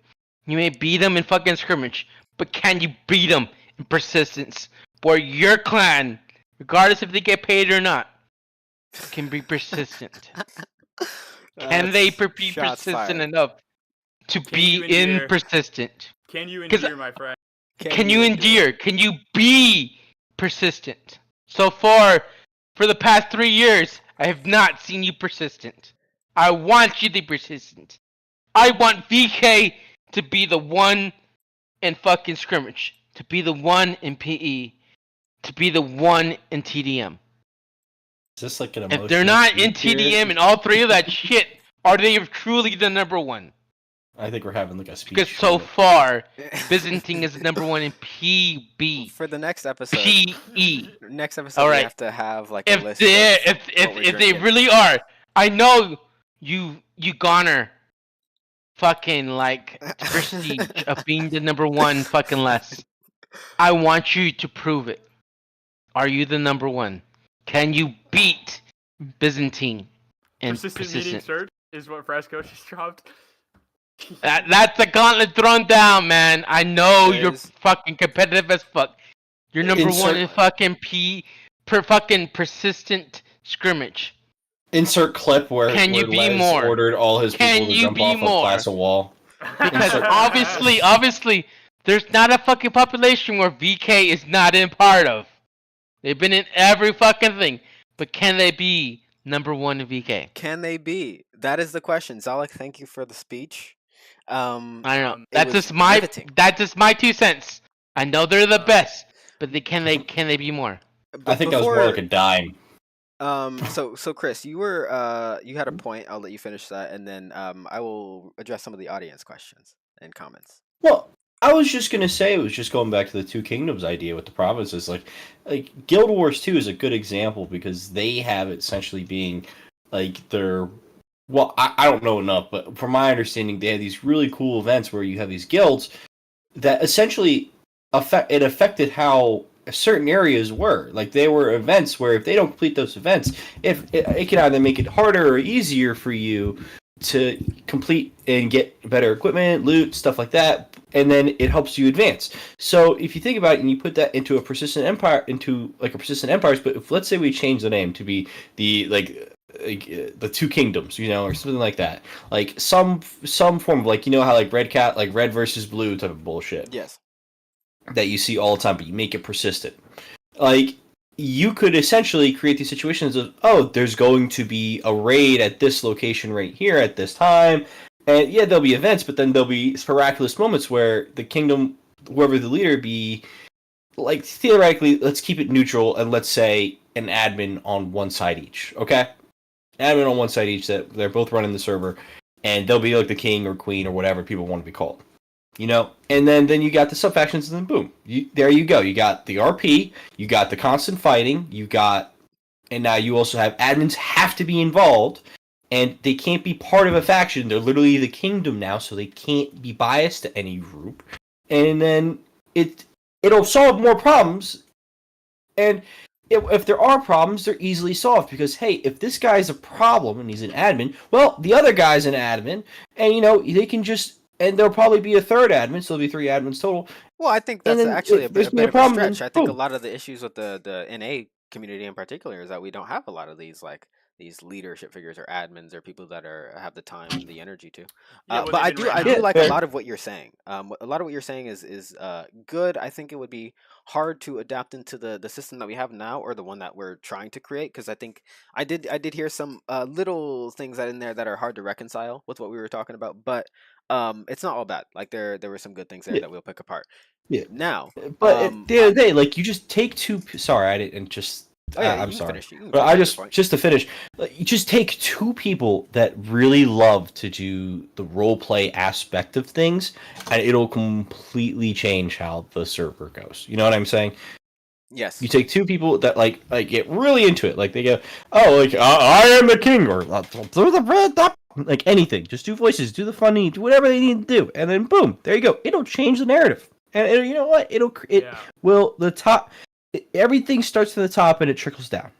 E: You may beat him in fucking skirmish, but can you beat him in persistence? Where your clan, regardless if they get paid or not, can be persistent. Can they be persistent enough to be persistent?
K: Can you endure, my friend?
E: Can you endure? Can you be persistent? So far, for the past 3 years, I have not seen you persistent. I want you to be persistent. I want VK to be the one in fucking scrimmage, to be the one in PE, to be the one in TDM.
G: Is this like an emotional?
E: If they're not in TDM and all three of that shit, are they truly the number one?
G: I think we're having like a speech.
E: Because so far, Byzantine is number one in PB.
A: For the next episode.
E: PE.
A: Next episode,
E: All right.
A: we have to have like a
E: If
A: list.
E: if they really are, I know you garner fucking like prestige of being the number one fucking less. I want you to prove it. Are you the number one? Can you beat Byzantine and
K: Persistent meeting search is what Fresco just dropped.
E: That's a gauntlet thrown down, man. I know you're fucking competitive as fuck. You're number one in fucking fucking persistent scrimmage.
G: Insert clip where
E: Can you be
G: Les
E: more?
G: ordered all his people to jump off a plaza wall.
E: Because obviously, there's not a fucking population where VK is not in part of. They've been in every fucking thing. But can they be number one in VK?
A: Can they be? That is the question. Zalek, thank you for the speech.
E: I don't know. That's just my 2 cents. I know they're the best, but can they be more?
G: I think that was more like a dime.
A: So Chris, you were you had a point. I'll let you finish that, and then I will address some of the audience questions and comments.
G: Well, I was just gonna say, it was just going back to the Two Kingdoms idea with the provinces. Like Guild Wars 2 is a good example because they have it essentially being like their. Well, I don't know enough, but from my understanding, they have these really cool events where you have these guilds that essentially affected how certain areas were. Like, they were events where if they don't complete those events, if it can either make it harder or easier for you to complete and get better equipment, loot, stuff like that, and then it helps you advance. So if you think about it and you put that into a persistent empire, but if let's say we change the name to be the Two Kingdoms, or something like that, like some form of how red versus blue type of bullshit.
A: Yes.
G: That you see all the time, but you make it persistent. Like, you could essentially create these situations of, there's going to be a raid at this location right here at this time, and yeah, there'll be events, but then there'll be miraculous moments where the kingdom, whoever the leader be, like, theoretically, let's keep it neutral, and let's say an admin on one side each, okay? Admin on one side each, that they're both running the server, and they'll be like the king or queen or whatever people want to be called. And then you got the sub-factions, and then boom. There you go. You got the RP, you got the constant fighting, and now you also have admins have to be involved, and they can't be part of a faction. They're literally the kingdom now, so they can't be biased to any group. And then it'll solve more problems, and if there are problems, they're easily solved because hey, if this guy's a problem and he's an admin, well, the other guy's an admin, and they can just and there'll probably be a third admin, so there'll be 3 admins total.
A: Well, I think
G: And
A: that's
G: then
A: actually
G: if there's
A: a
G: been a
A: bit of a
G: problem, then
A: stretch. I think a
G: boom.
A: lot of the issues with the NA community in particular is that we don't have a lot of these these leadership figures or admins or people that have the time and the energy to.
K: Yeah, well,
A: But I
K: they've been
A: do
K: ran
A: I
K: out.
A: do like
G: Yeah,
A: a
G: fair.
A: lot of what you're saying. A lot of what you're saying is good. I think it would be hard to adapt into the system that we have now or the one that we're trying to create because I think I did hear some little things that in there that are hard to reconcile with what we were talking about, but it's not all bad. Like there were some good things there
G: Yeah.
A: that we'll pick apart.
G: Yeah.
A: Now,
G: But at the end of the day, like you just take 2. Sorry, I didn't just.
A: oh yeah, you
G: I'm
A: can
G: sorry.
A: finish. You can
G: But
A: finish
G: I
A: your
G: just
A: point.
G: to finish, you just take 2 people that really love to do the role play aspect of things, and it'll completely change how the server goes. You know what I'm saying?
A: Yes.
G: You take 2 people that like get really into it, like they go, oh, like I am the king, or through the red, like anything. Just do voices, do the funny, do whatever they need to do, and then boom, there you go. It'll change the narrative, and you know what? It
K: Yeah.
G: will the top. Everything starts from the top and it trickles down.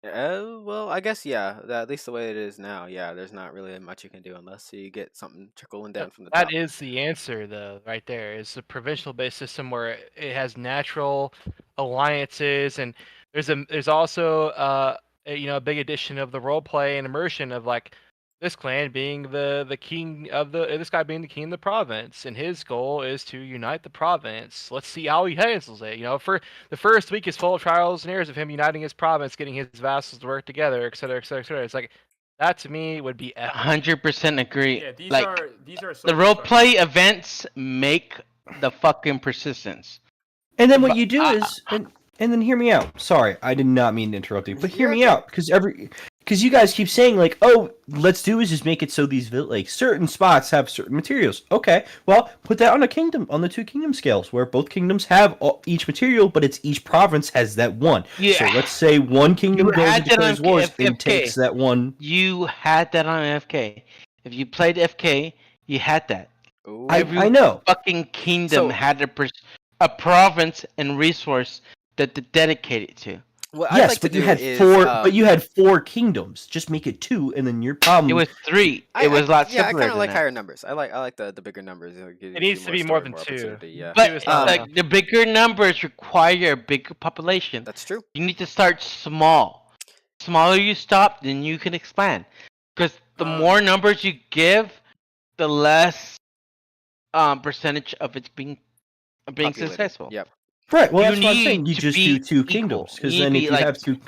A: Well, I guess yeah. At least the way it is now, yeah. There's not really much you can do unless you get something trickling down from the top.
C: That is the answer, though, right there. It's a provincial-based system where it has natural alliances, and there's also a big addition of the role play and immersion of like this clan being the king of this guy being the king of the province, and his goal is to unite the province. Let's see how he handles it. For the first week is full of trials and errors of him uniting his province, getting his vassals to work together, et cetera, et cetera, et cetera. It's like that to me would be epic.
E: 100% agree.
K: Yeah, these
E: like
K: are
E: the
K: social
E: role
K: structures.
E: play events make the fucking persistence.
G: And then what
E: But
G: you do is, and then hear me out. Sorry, I did not mean to interrupt you, but hear
A: You're
G: me
A: okay.
G: out because you guys keep saying like, oh, let's do is just make it so these like certain spots have certain materials. Okay, well, put that on the 2 kingdom scales where both kingdoms have each material, but it's each province has that one.
E: Yeah.
G: So let's say one kingdom
E: You
G: goes
E: had
G: and
E: that
G: declares
E: on
G: wars and
E: FK.
G: takes that one.
E: You had that on FK. If you played FK, you had that.
A: Ooh.
G: I know.
E: Fucking kingdom
A: So-
E: had a province and resource that they dedicated to.
A: What I'd
G: Yes,
A: like to
G: but you
A: do
G: had
A: is,
G: 4. But you had 4 kingdoms. Just make it 2, and then your problem.
E: It was 3. It was a lot
A: yeah, I
E: simpler
A: kind of
E: than
A: like
E: that.
A: higher numbers. I like the bigger numbers.
C: It needs to be more than 2.
A: Opportunity, yeah.
E: But
C: Two is
E: it's
C: not
E: like
C: enough.
E: the bigger numbers require a bigger population.
A: That's true.
E: You need to start small. Smaller you stop, then you can expand. Because the more numbers you give, the less percentage of it being
A: Populated.
E: successful.
A: Yep.
G: Right. Well,
E: You
G: that's what I'm saying.
E: need
G: You
E: to
G: just
E: be
G: do 2
E: equal.
G: kingdoms, because
E: You
G: then
E: need
G: if
E: to
G: you
E: be,
G: have 2, that's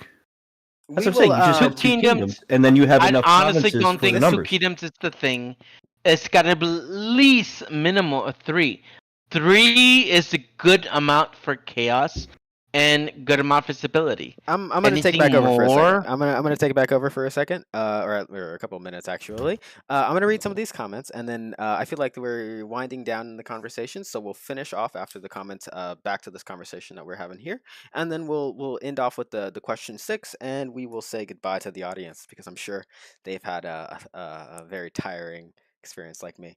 A: We
G: what I'm saying.
A: will,
G: You just
E: Two
G: have 2
E: kingdoms.
G: kingdoms, and then you have
E: I
G: enough
E: honestly
G: provinces
E: don't
G: for
E: think
G: the
E: 2
G: numbers.
E: kingdoms is the thing. It's got to be at least minimum of 3. 3 is a good amount for chaos and good amount for stability.
A: I'm gonna take
E: Anything
A: back over for a
E: more?
A: second. I'm gonna take back over for a second, or a couple of minutes actually. I'm gonna read some of these comments, and then I feel like we're winding down the conversation, so we'll finish off after the comments. Back to this conversation that we're having here, and then we'll end off with the question 6, and we will say goodbye to the audience because I'm sure they've had a very tiring experience like me.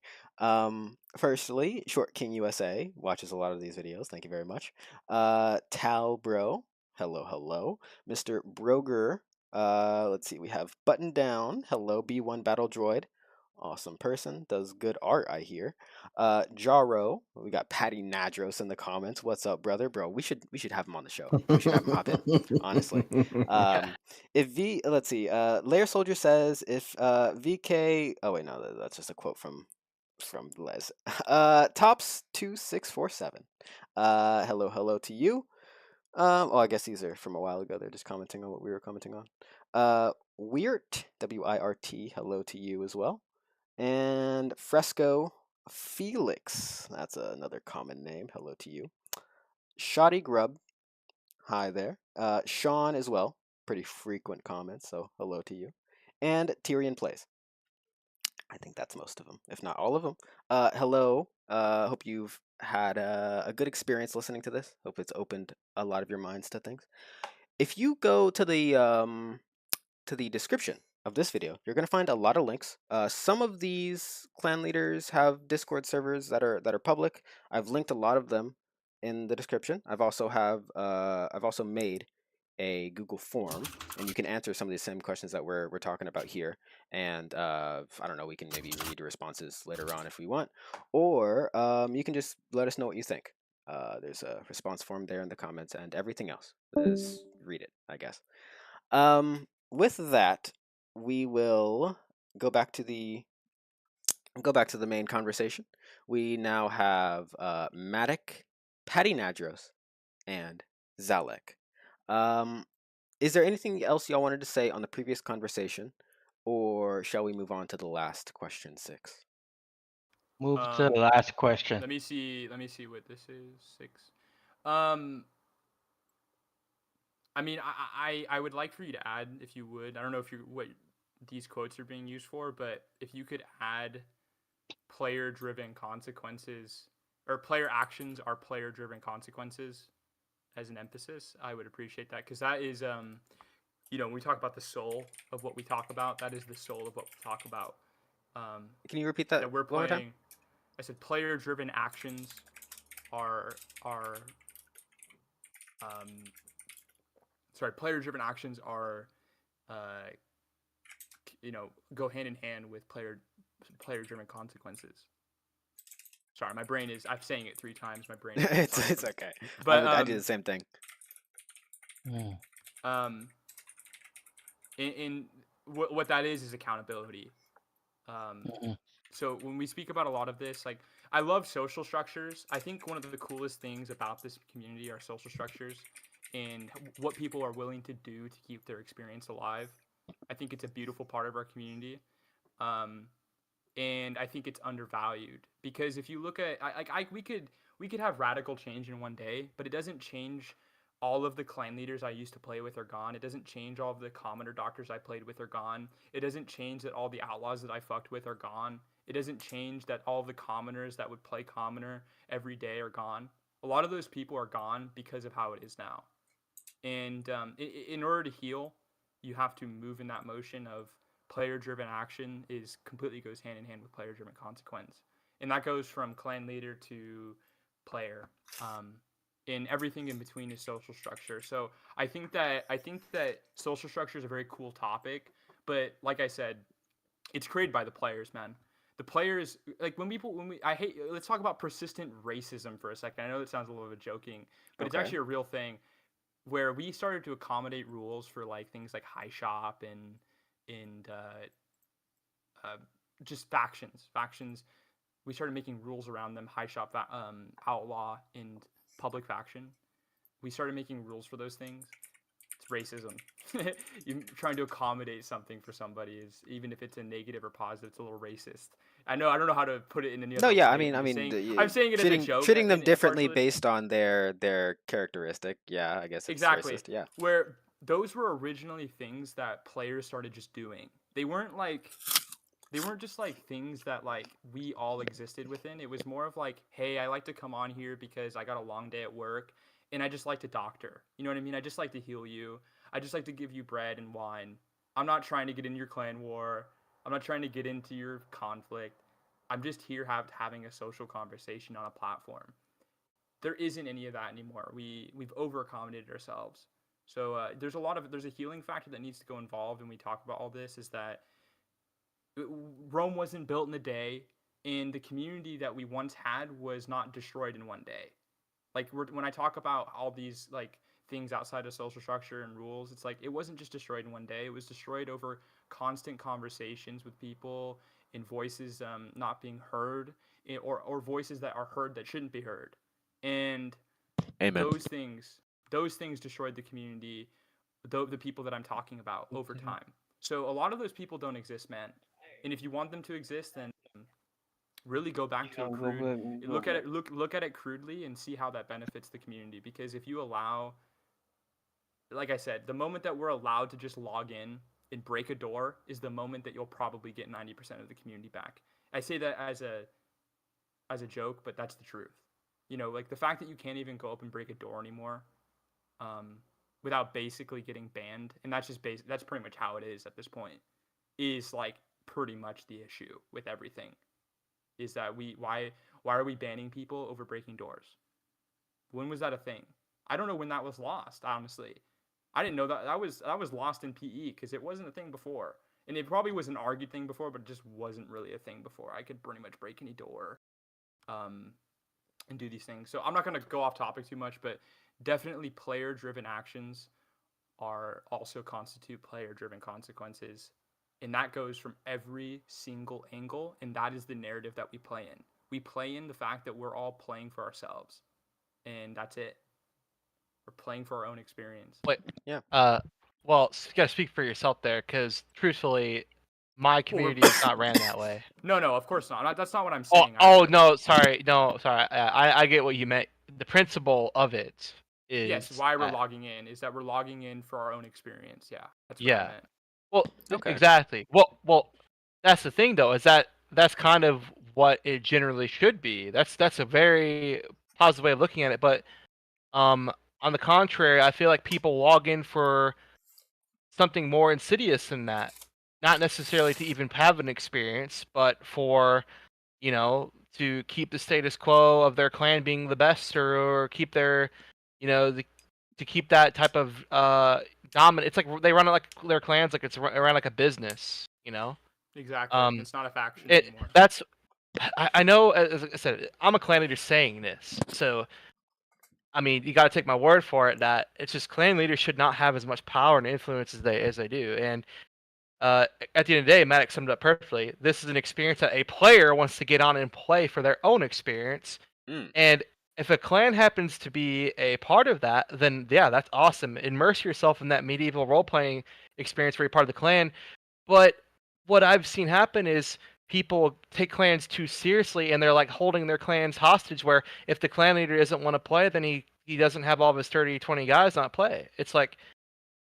A: Firstly, Short King USA watches a lot of these videos. Thank you very much. Tal Bro. Hello. Mr. Broger. Let's see. We have Button Down. Hello, B1 Battle Droid. Awesome person. Does good art, I hear. Jaro. We got Patty Nadros in the comments. What's up, brother? Bro, we should have him on the show. We should have him hop in, honestly. Let's see. Layer Soldier says if VK. Oh wait, no, that's just a quote from Les. Tops 2647. Hello to you. I guess these are from a while ago. They're just commenting on what we were commenting on. Wirt, WIRT, hello to you as well. And Fresco Felix, that's another common name. Hello to you. Shoddy Grub, hi there. Sean as well, pretty frequent comments, so hello to you. And Tyrion Plays. I think that's most of them, if not all of them. Hello. Hope you've had a good experience listening to this. Hope it's opened a lot of your minds to things. If you go to the description of this video, you're gonna find a lot of links. Some of these clan leaders have Discord servers that are public. I've linked a lot of them in the description. I've also made a Google form, and you can answer some of the same questions that we're talking about here. And I don't know, we can maybe read the responses later on if we want, or you can just let us know what you think. There's a response form there in the comments, and everything else is read it, I guess. With that, we will go back to the main conversation. We now have Matic, Patty Nadros, and Zalek. Is there anything else y'all wanted to say on the previous conversation, or shall we move on to the last question 6?
E: Move to the last question.
K: Let me see what this is. 6. I mean, I would like for you to add, if you would. I don't know if what these quotes are being used for, but if you could add player-driven consequences, or player actions are player-driven consequences as an emphasis, I would appreciate that, because that is, when we talk about the soul of what we talk about, that is the soul of what we talk about.
A: Can you repeat that?
K: That we're
A: one more time?
K: playing. I said player-driven actions are player-driven actions are, go hand in hand with player-driven consequences. Sorry, my brain is. I'm saying it 3 times. My brain.
A: It's okay.
K: But
A: I do the same thing.
K: In what that is accountability. So when we speak about a lot of this, like, I love social structures. I think one of the coolest things about this community are social structures and what people are willing to do to keep their experience alive. I think it's a beautiful part of our community. And I think it's undervalued, because if you look at, we could have radical change in one day, but it doesn't change all of the clan leaders I used to play with are gone. It doesn't change all of the commoner doctors I played with are gone. It doesn't change that all the outlaws that I fucked with are gone. It doesn't change that all the commoners that would play commoner every day are gone. A lot of those people are gone because of how it is now. And in order to heal, you have to move in that motion of player-driven action completely goes hand in hand with player-driven consequence. And that goes from clan leader to player. And everything in between is social structure. So I think that social structure is a very cool topic, but like I said, it's created by the players, man. The players, like, let's talk about persistent racism for a second. I know that sounds a little bit joking, but It's actually a real thing, where we started to accommodate rules for, like, things like high shop and just factions. We started making rules around them. High shop, outlaw, and public faction. We started making rules for those things. It's racism. You're trying to accommodate something for somebody, even if it's a negative or positive, it's a little racist. I don't know how to put it in any other way. I'm saying it as a joke.
A: Treating them differently based on their characteristic. Yeah, I guess it's
K: exactly
A: racist. Yeah.
K: Where those were originally things that players started just doing. They weren't just like things that, like, we all existed within. It was more of like, hey, I like to come on here because I got a long day at work and I just like to doctor. You know what I mean? I just like to heal you. I just like to give you bread and wine. I'm not trying to get in your clan war. I'm not trying to get into your conflict. I'm just here having a social conversation on a platform. There isn't any of that anymore. We've over-accommodated ourselves. So there's a healing factor that needs to go involved when we talk about all this, is that Rome wasn't built in a day, and the community that we once had was not destroyed in one day. Like, when I talk about all these, like, things outside of social structure and rules, it's like, it wasn't just destroyed in one day. It was destroyed over constant conversations with people, and voices not being heard, or voices that are heard that shouldn't be heard. And
A: Amen.
K: those things destroyed the community, the people that I'm talking about, over time. So a lot of those people don't exist, man. And if you want them to exist, then really go back to look at it crudely and see how that benefits the community. Because if you allow, like I said, the moment that we're allowed to just log in and break a door is the moment that you'll probably get 90% of the community back. I say that as a joke, but that's the truth. Like, the fact that you can't even go up and break a door anymore, without basically getting banned, and that's pretty much how it is at this point, is, like, pretty much the issue with everything. Is that why are we banning people over breaking doors? When was that a thing? I don't know when that was lost, honestly. I didn't know that was lost in PE because it wasn't a thing before. And it probably was an argued thing before, but it just wasn't really a thing before. I could pretty much break any door and do these things. So I'm not going to go off topic too much, but definitely player-driven actions are also constitute player-driven consequences. And that goes from every single angle, and that is the narrative that we play in. We play in the fact that we're all playing for ourselves, and that's it. We're playing for our own experience.
C: Wait.
A: Yeah.
C: Well, you gotta speak for yourself there, because truthfully, my community is not ran that way.
K: No, of course not. That's not what I'm
C: Oh,
K: saying. either.
C: no, sorry. I get what you meant. The principle of it is
K: Yes, why we're logging in is that we're logging in for our own experience. Yeah, that's what I
C: Yeah.
K: meant.
C: Well,
A: Okay.
C: exactly. Well, that's the thing though, is that's kind of what it generally should be. That's a very positive way of looking at it. But on the contrary, I feel like people log in for something more insidious than that. Not necessarily to even have an experience, but for, to keep the status quo of their clan being the best, or keep their, to keep that type of dominant. It's like they run it like their clans like it's around like a business,
K: Exactly. It's not a faction
C: It
K: anymore.
C: that's I know, as I said, I'm a clan leader saying this, so I mean, you got to take my word for it that it's just clan leaders should not have as much power and influence as they do. And at the end of the day, Maddox summed it up perfectly. This is an experience that a player wants to get on and play for their own experience. And if a clan happens to be a part of that, then yeah, that's awesome. Immerse yourself in that medieval role-playing experience where you're part of the clan. But what I've seen happen is people take clans too seriously, and they're like holding their clans hostage, where if the clan leader doesn't want to play, then he doesn't have all of his 30, 20 guys not play. It's like,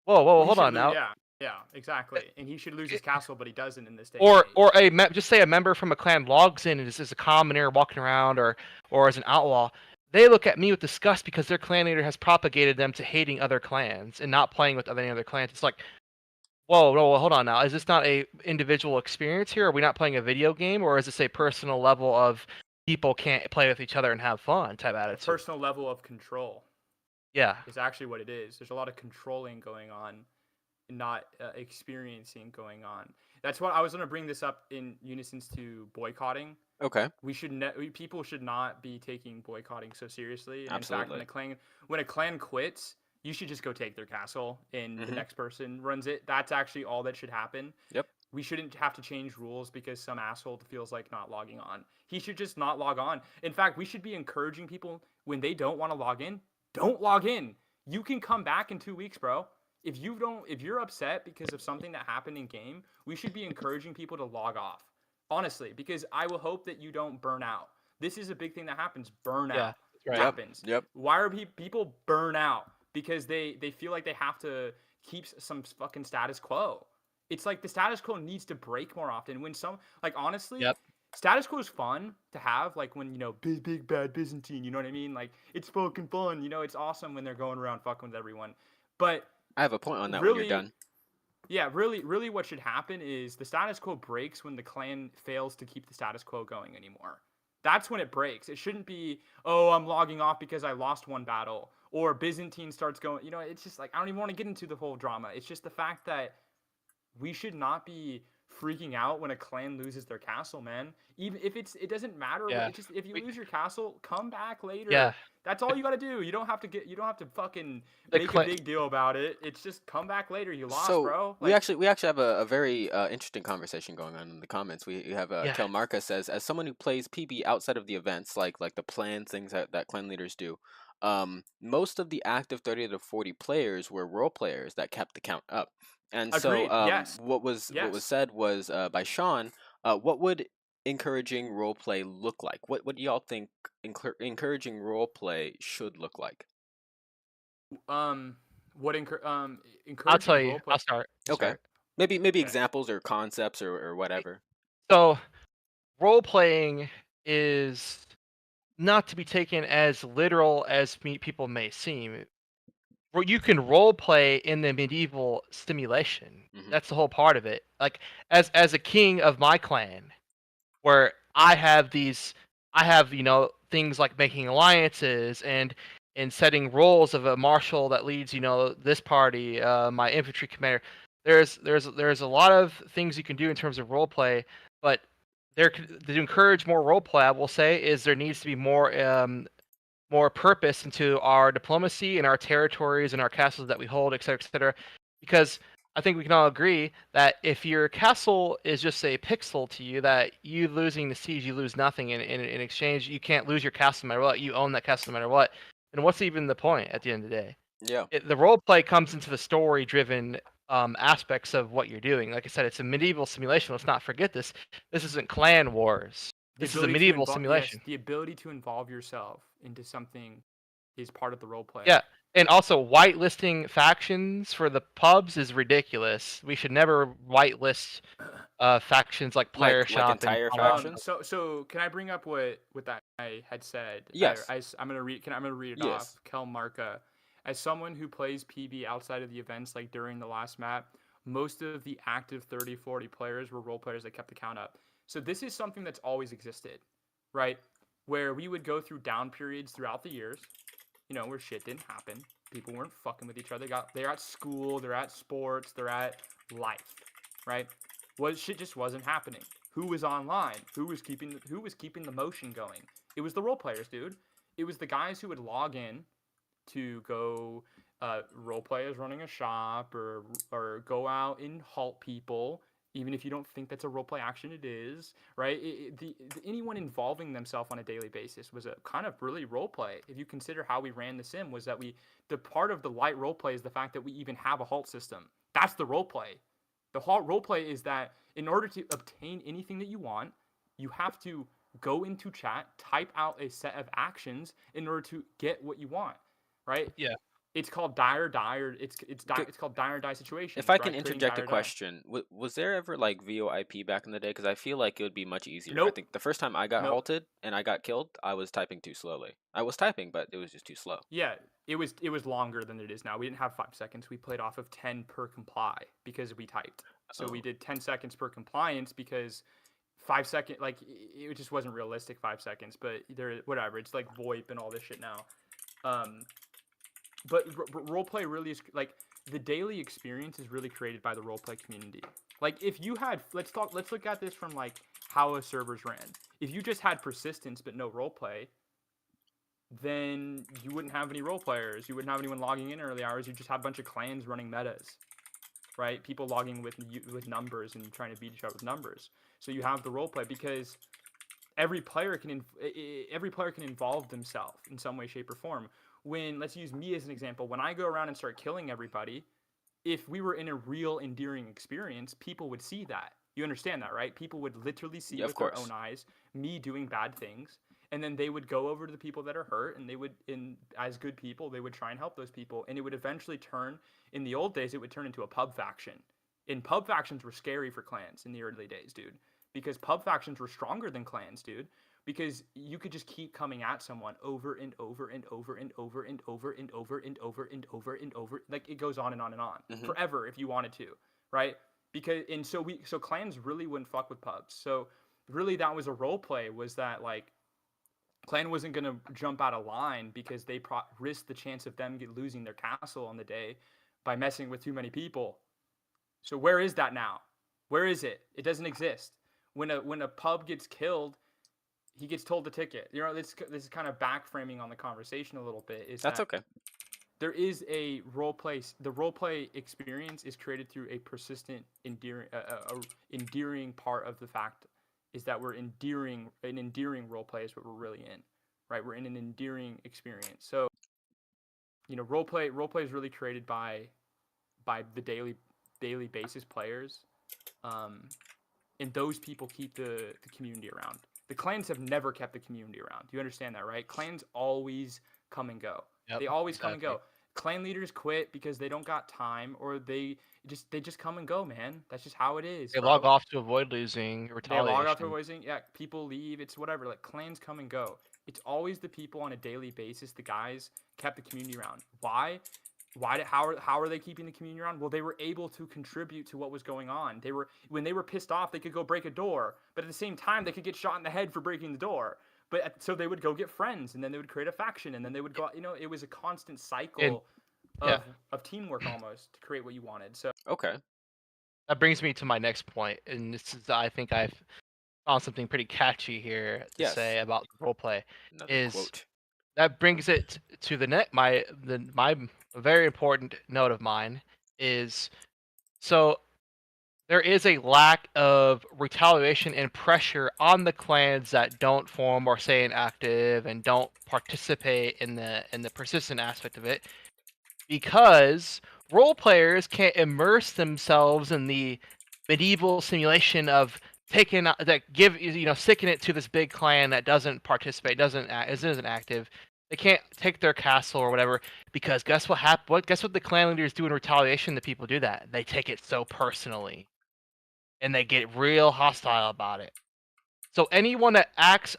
C: whoa, hold on now.
K: Yeah, exactly. And he should lose his castle, but he doesn't in this day.
C: Or just say a member from a clan logs in and is a commoner walking around, or as an outlaw. They look at me with disgust because their clan leader has propagated them to hating other clans and not playing with any other clans. It's like, whoa, hold on now. Is this not a individual experience here? Are we not playing a video game, or is this a personal level of people can't play with each other and have fun type attitude?
K: A personal level of control.
C: Yeah,
K: is actually what it is. There's a lot of controlling going on, and not experiencing going on. That's what I was going to bring this up in unison to boycotting.
A: Okay.
K: People should not be taking boycotting so seriously. And
A: Absolutely.
K: in fact, when a clan quits, you should just go take their castle, and the next person runs it. That's actually all that should happen.
A: Yep.
K: We shouldn't have to change rules because some asshole feels like not logging on. He should just not log on. In fact, we should be encouraging people when they don't want to log in, don't log in. You can come back in 2 weeks, bro. If you're upset because of something that happened in game, we should be encouraging people to log off. Honestly, because I will hope that you don't burn out. This is a big thing that happens. Burnout happens.
A: Yep.
K: Why are people burn out? Because they feel like they have to keep some fucking status quo. It's like the status quo needs to break more often. When honestly, status quo is fun to have, like when, big bad Byzantine, you know what I mean? Like, it's fucking fun, it's awesome when they're going around fucking with everyone. But
A: I have a point on that
K: really,
A: when you're done.
K: Yeah, really what should happen is the status quo breaks when the clan fails to keep the status quo going anymore. That's when it breaks. It shouldn't be, oh, I'm logging off because I lost one battle, or Byzantine starts going, it's just like, I don't even want to get into the whole drama. It's just the fact that we should not be freaking out when a clan loses their castle, man. Even if it doesn't matter.
C: Yeah.
K: If you lose your castle, come back later.
C: Yeah.
K: That's all you got to do. You don't have to fucking make a big deal about it. It's just come back later. You lost, bro.
A: We actually have a very interesting conversation going on in the comments. We have Kel Marca says, as someone who plays PB outside of the events, like the plans, things that clan leaders do, most of the active 30 to 40 players were role players that kept the count up. And
K: Agreed.
A: so what was said was by Sean, what would encouraging roleplay look like? What do y'all think encouraging roleplay should look like?
K: Encouraging
C: I'll tell you.
K: roleplay?
C: I'll start.
A: Okay. Maybe examples or concepts or whatever.
C: So, role playing is not to be taken as literal as people may seem. You can role play in the medieval simulation. That's the whole part of it. Like as a king of my clan, where I have things like making alliances and in setting roles of a marshal that leads, this party, my infantry commander. There's a lot of things you can do in terms of role play, but to encourage more role play, I will say, is there needs to be more purpose into our diplomacy and our territories and our castles that we hold, et cetera, et cetera. Because I think we can all agree that if your castle is just a pixel to you, that you losing the siege, you lose nothing. In exchange, you can't lose your castle no matter what. You own that castle no matter what. And what's even the point at the end of the day?
A: Yeah.
C: The role play comes into the story-driven aspects of what you're doing. Like I said, it's a medieval simulation. Let's not forget this. This isn't clan wars. This is a medieval simulation.
K: Yes, the ability to involve yourself into something is part of the role play.
C: Yeah, and also whitelisting factions for the pubs is ridiculous. We should never whitelist factions like player shop
A: entire
C: and
A: factions.
K: So can I bring up what that guy had said?
A: Yes.
K: I'm gonna read. I'm gonna read it
A: Yes.
K: off. Kel Marka, as someone who plays PB outside of the events, like during the last map, most of the active 30-40 players were role players that kept the count up. So this is something that's always existed, right? Where we would go through down periods throughout the years, where shit didn't happen. People weren't fucking with each other. They're at school, they're at sports, they're at life, right? Shit just wasn't happening. Who was online? Who was keeping the motion going? It was the role players, dude. It was the guys who would log in to go role play as running a shop or go out and halt people. Even if you don't think that's a roleplay action, it is, right? Anyone involving themselves on a daily basis was a kind of really roleplay. If you consider how we ran the sim, was that the part of the light roleplay is the fact that we even have a halt system. That's the roleplay. The halt roleplay is that in order to obtain anything that you want, you have to go into chat, type out a set of actions in order to get what you want, right?
C: Yeah.
K: It's called it's called dire die situations.
A: If I can
K: right?
A: interject a question, was there ever like VoIP back in the day? Because I feel like it would be much easier. I
K: Nope.
A: think the first time I got
K: Nope.
A: halted and I got killed, I was typing too slowly. I was typing, but it was just too slow.
K: Yeah, it was longer than it is now. We didn't have 5 seconds. We played off of 10 per comply because we typed. So we did 10 seconds per compliance because 5 second, like it just wasn't realistic 5 seconds. But whatever. It's like VoIP and all this shit now. But roleplay really is like the daily experience is really created by the roleplay community. Like if you had, let's look at this from like how a servers ran. If you just had persistence but no roleplay, then you wouldn't have any role players. You wouldn't have anyone logging in early hours. You just have a bunch of clans running metas, right? People logging with numbers and trying to beat each other with numbers. So you have the roleplay because every player can involve themselves in some way, shape, or form. Let's use me as an example. When I go around and start killing everybody, if we were in a real endearing experience, people would see that. You understand that, right? People would literally see with their own eyes me doing bad things, and then they would go over to the people that are hurt, and as good people, they would try and help those people, and it would eventually turn. In the old days, it would turn into a pub faction. And pub factions were scary for clans in the early days, dude, because pub factions were stronger than clans, dude. Because you could just keep coming at someone over and over and over and over and over and over and over and over and over. Like it goes on and on and on forever if you wanted to, right? So clans really wouldn't fuck with pubs. So really that was a role play, was that like clan wasn't gonna jump out of line because they risked the chance of them losing their castle on the day by messing with too many people. So where is that now? Where is it? It doesn't exist. When a pub gets killed, he gets told the ticket. This is kind of backframing on the conversation a little bit.
A: That's okay.
K: There is a role play. The role play experience is created through a persistent, endearing part of the fact is that we're an endearing role play is what we're really in, right? We're in an endearing experience. So, role play is really created by the daily basis players, and those people keep the community around. The clans have never kept the community around. Do you understand that, right? Clans always come and go. Yep, they always come and go. Clan leaders quit because they don't got time, or they just come and go, man. That's just how it is.
C: They log off to avoid losing.
K: They log off to avoid losing. Yeah, people leave. It's whatever. Like clans come and go. It's always the people on a daily basis. The guys kept the community around. Why? How are they keeping the community around? Well, they were able to contribute to what was going on. When they were pissed off, they could go break a door, but at the same time, they could get shot in the head for breaking the door. so they would go get friends, and then they would create a faction, and then they would go. It was a constant cycle
C: And yeah,
K: of teamwork almost to create what you wanted. So
A: Okay.
C: that brings me to my next point, and this is I think I've found something pretty catchy here to
A: Yes.
C: say about roleplay.
A: Another
C: Is
A: quote.
C: that brings it to my very important note of mine is so there is a lack of retaliation and pressure on the clans that don't form or stay inactive and don't participate in the persistent aspect of it, because role players can't immerse themselves in the medieval simulation of taking sticking it to this big clan that doesn't participate, isn't active. They can't take their castle or whatever, because guess what the clan leaders do in retaliation to people do that? They take it so personally, and they get real hostile about it. So anyone that acts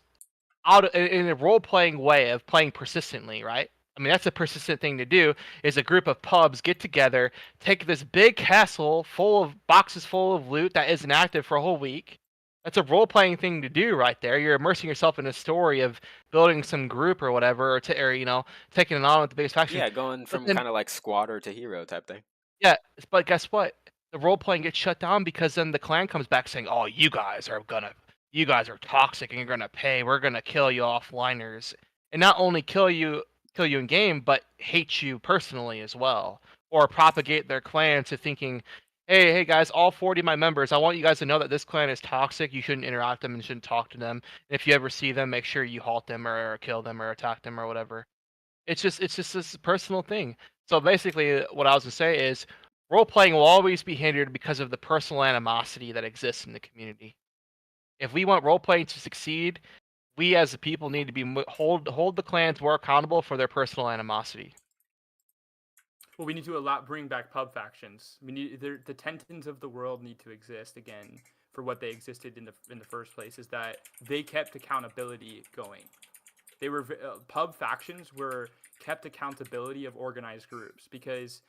C: in a role-playing way of playing persistently, right? I mean, that's a persistent thing to do, is a group of pubs get together, take this big castle full of boxes full of loot that isn't active for a whole week. That's a role-playing thing to do right there. You're immersing yourself in a story of building some group or whatever, or taking it on with the biggest faction.
A: Yeah, going from
C: then-
A: kind of like squatter to hero type thing.
C: Yeah, but guess what? The role-playing gets shut down because then the clan comes back saying, "Oh, you guys are toxic and you're gonna pay. We're gonna kill you offliners, and not only kill you in game, but hate you personally as well, or propagate their clan to thinking, hey guys, all 40 of my members, I want you guys to know that this clan is toxic. You shouldn't interact with them and shouldn't talk to them. And if you ever see them, make sure you halt them or kill them or attack them or whatever." It's just this personal thing. So basically, what I was gonna say is, role playing will always be hindered because of the personal animosity that exists in the community. If we want role playing to succeed, we as a people need to be hold the clans more accountable for their personal animosity.
K: Well, we need to bring back pub factions. We need the Tentons of the world need to exist again for what they existed in the first place. Is that they kept accountability going. They were pub factions were kept accountability of organized groups, because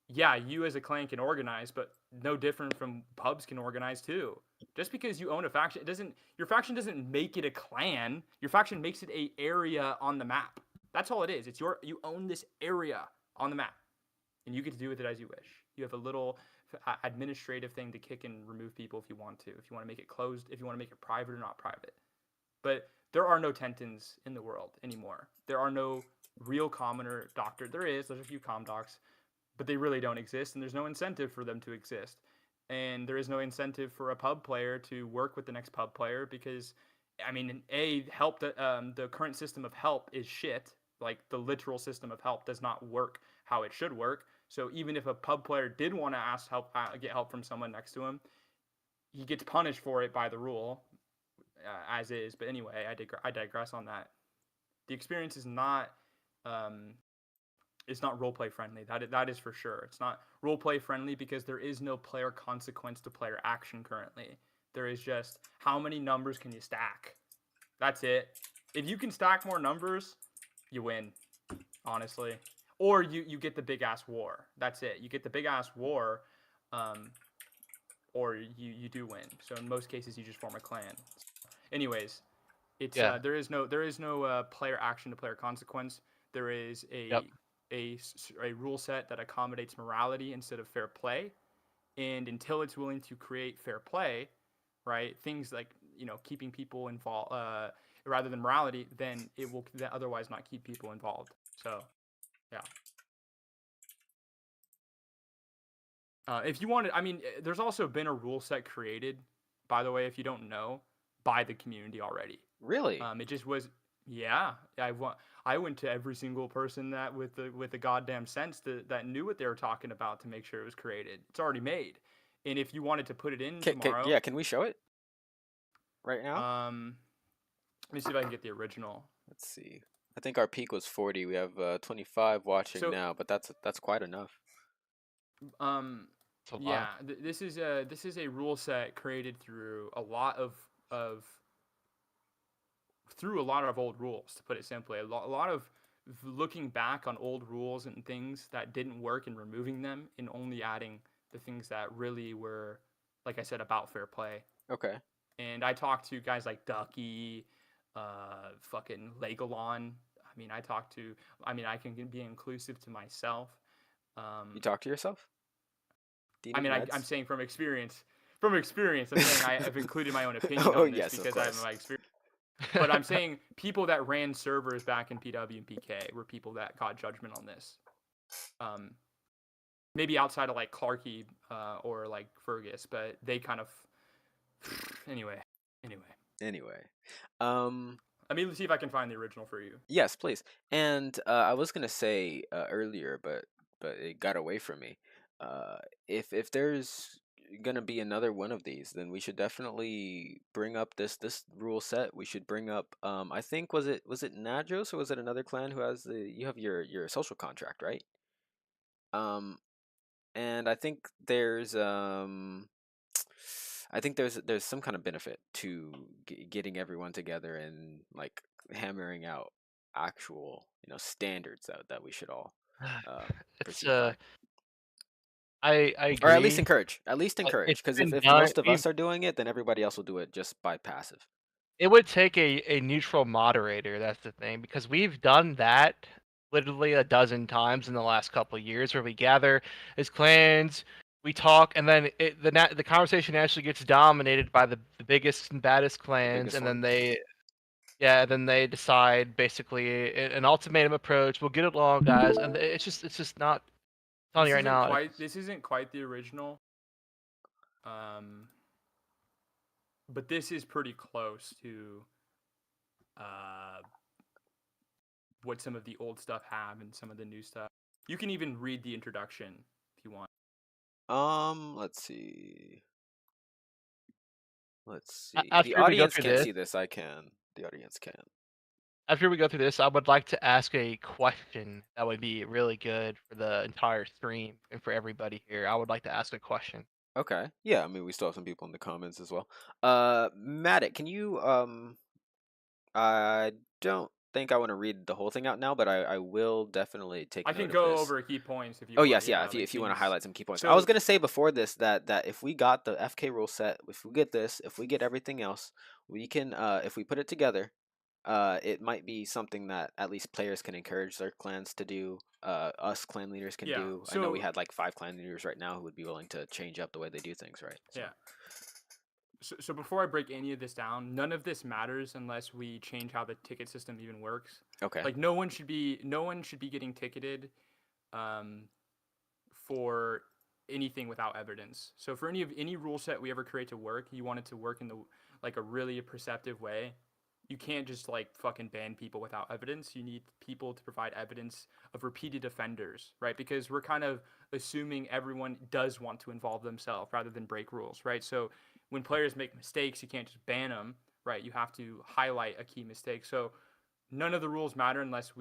K: yeah, you as a clan can organize, but no different from pubs can organize too. Just because you own a faction, your faction doesn't make it a clan. Your faction makes it a area on the map. That's all it is. You own this area on the map, and you get to do with it as you wish. You have a little administrative thing to kick and remove people if you want to. If you want to make it closed, if you want to make it private or not private. But there are no Tentons in the world anymore. There are no real commoner doctor. There's a few com docs, but they really don't exist, and there's no incentive for them to exist. And there is no incentive for a pub player to work with the next pub player, because, I mean, the current system of help is shit. Like, the literal system of help does not work how it should work. So even if a pub player did want to get help from someone next to him, he gets punished for it by the rule, as is. But anyway, I digress on that. The experience is not it's not roleplay friendly. That is for sure. It's not roleplay friendly because there is no player consequence to player action currently. There is just, how many numbers can you stack? That's it. If you can stack more numbers, you win, honestly. Or you get the big ass war. That's it. You get the big ass war, or you do win. So in most cases, you just form a clan. Anyways, it's there is no player action to player consequence. There is a rule set that accommodates morality instead of fair play, and until it's willing to create fair play, right, things like keeping people involved rather than morality, then it will otherwise not keep people involved. So yeah. If you wanted, I mean, there's also been a rule set created, by the way, if you don't know, by the community already.
A: Really?
K: It just was, yeah. I went to every single person that with the goddamn sense that knew what they were talking about to make sure it was created. It's already made, and if you wanted to put it in tomorrow,
A: can we show it right now?
K: Let me see if I can get the original.
A: Let's see. I think our peak was 40. We have 25 watching now, but that's quite enough.
K: Yeah, this is a rule set created through a lot of old rules, to put it simply. A lot of looking back on old rules and things that didn't work and removing them and only adding the things that really were, like I said, about fair play.
A: Okay.
K: And I talked to guys like Ducky, fucking Legalon. I mean, I can be inclusive to myself.
A: You talk to yourself? Do you
K: I
A: need
K: mean,
A: meds?
K: I'm saying from experience. From experience, I'm saying I've included my own opinion
A: Oh,
K: on this
A: yes, of
K: because I have
A: course.
K: my experience. But I'm saying people that ran servers back in PW and PK were people that got judgment on this. Maybe outside of like Clarky or like Fergus, but they kind of. Anyway. Let me see if I can find the original for you.
A: Yes, please. And I was gonna say earlier, but it got away from me. If there's gonna be another one of these, then we should definitely bring up this rule set. We should bring up I think was it Nadros or was it another clan who has you have your social contract, right? And I think there's there's some kind of benefit to getting everyone together and like hammering out actual standards that we should all
C: It's
A: proceed by,
C: I
A: or at least
C: agree.
A: encourage.
C: It's
A: Because
C: been
A: if
C: done.
A: most of us are doing it, then everybody else will do it just by passive.
C: It would take a neutral moderator. That's the thing, because we've done that literally a dozen times in the last couple of years, where we gather as clans, we talk, and then the conversation actually gets dominated by the biggest and baddest clans,
A: biggest
C: and then
A: one.
C: then they decide basically an ultimatum approach. We'll get along, guys, and it's just not. I'm telling you right now.
K: This isn't quite the original. But this is pretty close to what some of the old stuff have and some of the new stuff. You can even read the introduction if you want.
A: Let's see. The
C: After we go
A: audience
C: through
A: can't
C: this,
A: see this. I can. The audience can.
C: after we go through this, I would like to ask a question that would be really good for the entire stream and for everybody here. I would like to ask a question.
A: Okay. Yeah, I mean, we still have some people in the comments as well. Matt, can you I don't think I want to read the whole thing out now, but I will definitely take
K: I
A: note
K: can
A: of
K: go
A: this.
K: over key points if you
A: Oh
K: want.
A: yes, yeah.
K: Like
A: If you want to
K: things-
A: highlight some key points, I
K: So-
A: was gonna say before this that if we got the FK rule set, if we get this, if we get everything else, we can if we put it together, it might be something that at least players can encourage their clans to do. Us clan leaders can
K: Yeah,
A: do. I know we
K: so-
A: had like 5 clan leaders right now who would be willing to change up the way they do things, right? So.
K: Yeah. So before I break any of this down, none of this matters unless we change how the ticket system even works.
A: Okay.
K: Like no one should be getting ticketed for anything without evidence. So for any rule set we ever create to work, you want it to work in a really perceptive way. You can't just like fucking ban people without evidence. You need people to provide evidence of repeated offenders, right? Because we're kind of assuming everyone does want to involve themselves rather than break rules, right? So when players make mistakes, you can't just ban them, right? You have to highlight a key mistake. So none of the rules matter unless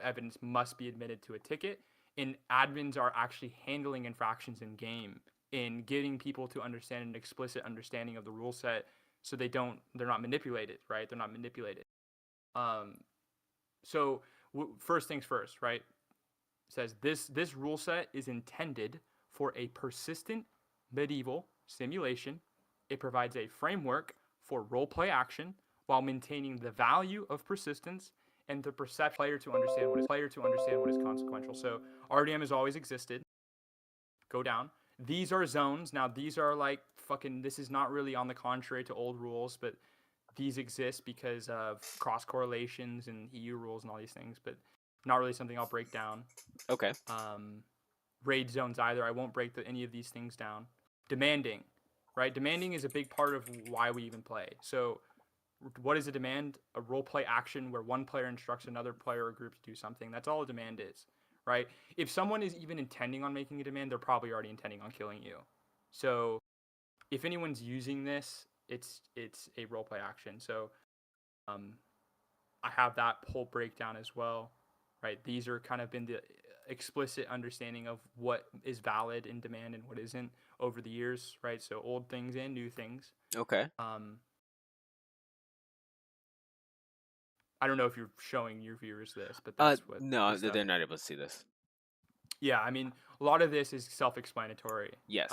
K: evidence must be admitted to a ticket. And admins are actually handling infractions in game and getting people to understand an explicit understanding of the rule set, so they're not manipulated, right? They're not manipulated. So first things first, right? It says this rule set is intended for a persistent medieval simulation. It provides a framework for roleplay action while maintaining the value of persistence and the perception player to understand what is consequential. So RDM has always existed. Go down. These are zones. Now these are like fucking. This is not really on the contrary to old rules, but these exist because of cross correlations and EU rules and all these things. But not really something I'll break down.
A: Okay.
K: Raid zones either. I won't break any of these things down. Demanding, right? Demanding is a big part of why we even play. So what is a demand? A role play action where one player instructs another player or group to do something. That's all a demand is, right? If someone is even intending on making a demand, they're probably already intending on killing you. So if anyone's using this, it's a role play action. So I have that whole breakdown as well, right? These are kind of been the explicit understanding of what is valid in demand and what isn't over the years, right? So old things and new things.
A: Okay.
K: I don't know if you're showing your viewers this, but that's what.
A: No, they're not able to see this.
K: Yeah, I mean, a lot of this is self-explanatory.
A: Yes.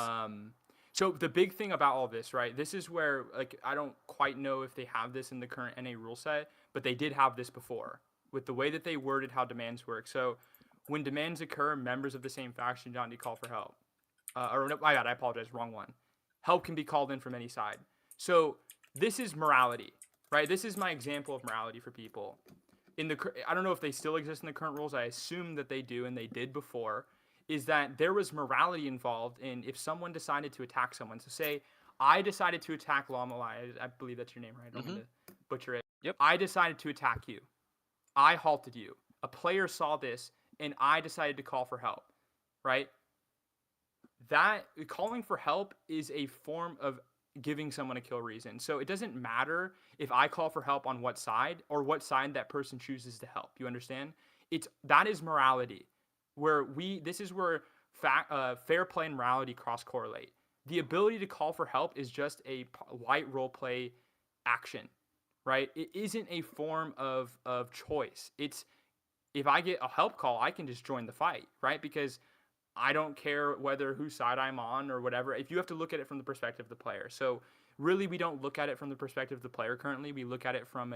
K: So the big thing about all this, right? This is where, like, I don't quite know if they have this in the current NA rule set, but they did have this before with the way that they worded how demands work. So when demands occur, members of the same faction do not need call for help. Or no, my bad, I apologize, wrong one. Help can be called in from any side. So this is morality, right? This is my example of morality for people. I don't know if they still exist in the current rules. I assume that they do, and they did before. Is that there was morality involved in if someone decided to attack someone. So say I decided to attack Lamalai. I believe that's your name, right? I don't mean to butcher it.
A: Yep.
K: I decided to attack you. I halted you. A player saw this, and I decided to call for help, right? That calling for help is a form of giving someone a kill reason. So it doesn't matter if I call for help on what side or what side that person chooses to help. You understand? That is morality. This is where fair play and morality cross correlate. The ability to call for help is just a light role play action, right? It isn't a form of choice. It's if I get a help call, I can just join the fight, right? Because I don't care whose side I'm on or whatever. If you have to look at it from the perspective of the player. So really, we don't look at it from the perspective of the player currently. We look at it from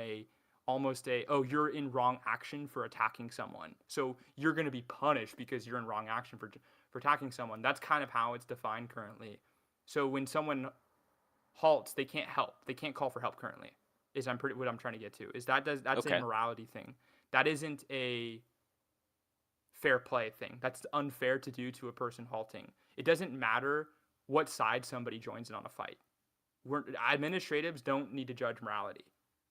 K: you're in wrong action for attacking someone. So you're going to be punished because you're in wrong action for attacking someone. That's kind of how it's defined currently. So when someone halts, they can't help. They can't call for help currently. What I'm trying to get to is that's
A: Okay.
K: a morality thing. That isn't a fair play thing. That's unfair to do to a person halting. It doesn't matter what side somebody joins in on a fight. Administratives don't need to judge morality.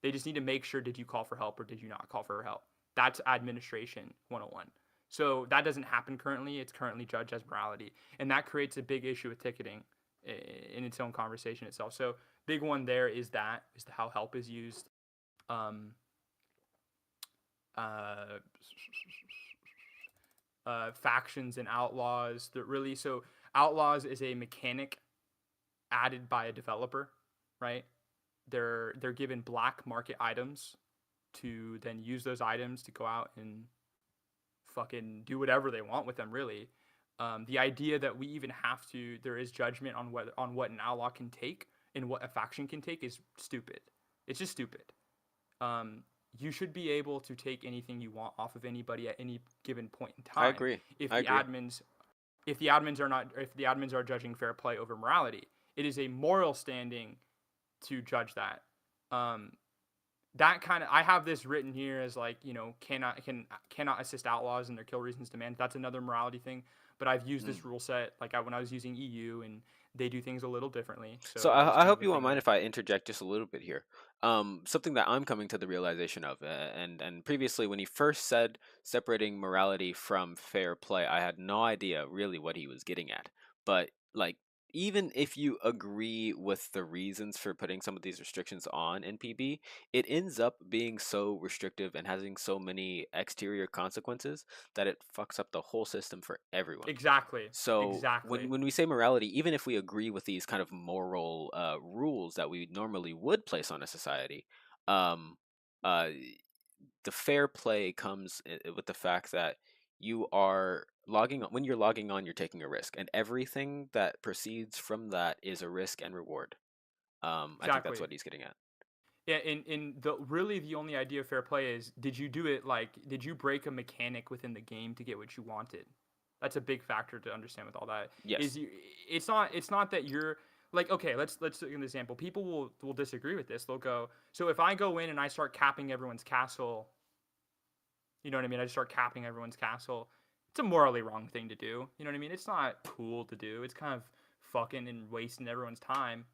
K: They just need to make sure, did you call for help or did you not call for help? That's administration 101. So that doesn't happen currently. It's currently judged as morality. And that creates a big issue with ticketing in its own conversation itself. So big one there is how help is used. Factions and outlaws. So outlaws is a mechanic added by a developer, right? They're given black market items to then use those items to go out and fucking do whatever they want with them, really. The idea that there is judgment on what an outlaw can take and what a faction can take is stupid. It's just stupid. You should be able to take anything you want off of anybody at any given point in time.
A: I agree.
K: If the admins are judging fair play over morality, it is a moral standing to judge that. I have this written here as cannot assist outlaws in their kill reasons demand. That's another morality thing. But I've used this rule set when I was using EU, and they do things a little differently.
A: So I hope you won't mind if I interject just a little bit here. Something that I'm coming to the realization of, and previously when he first said separating morality from fair play, I had no idea really what he was getting at. But even if you agree with the reasons for putting some of these restrictions on in PB, it ends up being so restrictive and having so many exterior consequences that it fucks up the whole system for everyone.
K: Exactly.
A: So
K: exactly.
A: when we say morality, even if we agree with these kind of moral rules that we normally would place on a society, the fair play comes with the fact that you are when you're logging on, you're taking a risk, and everything that proceeds from that is a risk and reward. I think that's what he's getting at.
K: Yeah, the only idea of fair play is, did you break a mechanic within the game to get what you wanted? That's a big factor to understand with all that.
A: Yes.
K: It's not that you're okay, let's take an example. People will disagree with this. They'll go, so if I go in and I start capping everyone's castle, you know what I mean? I just start capping everyone's castle. It's a morally wrong thing to do. You know what I mean? It's not cool to do. It's kind of fucking and wasting everyone's time.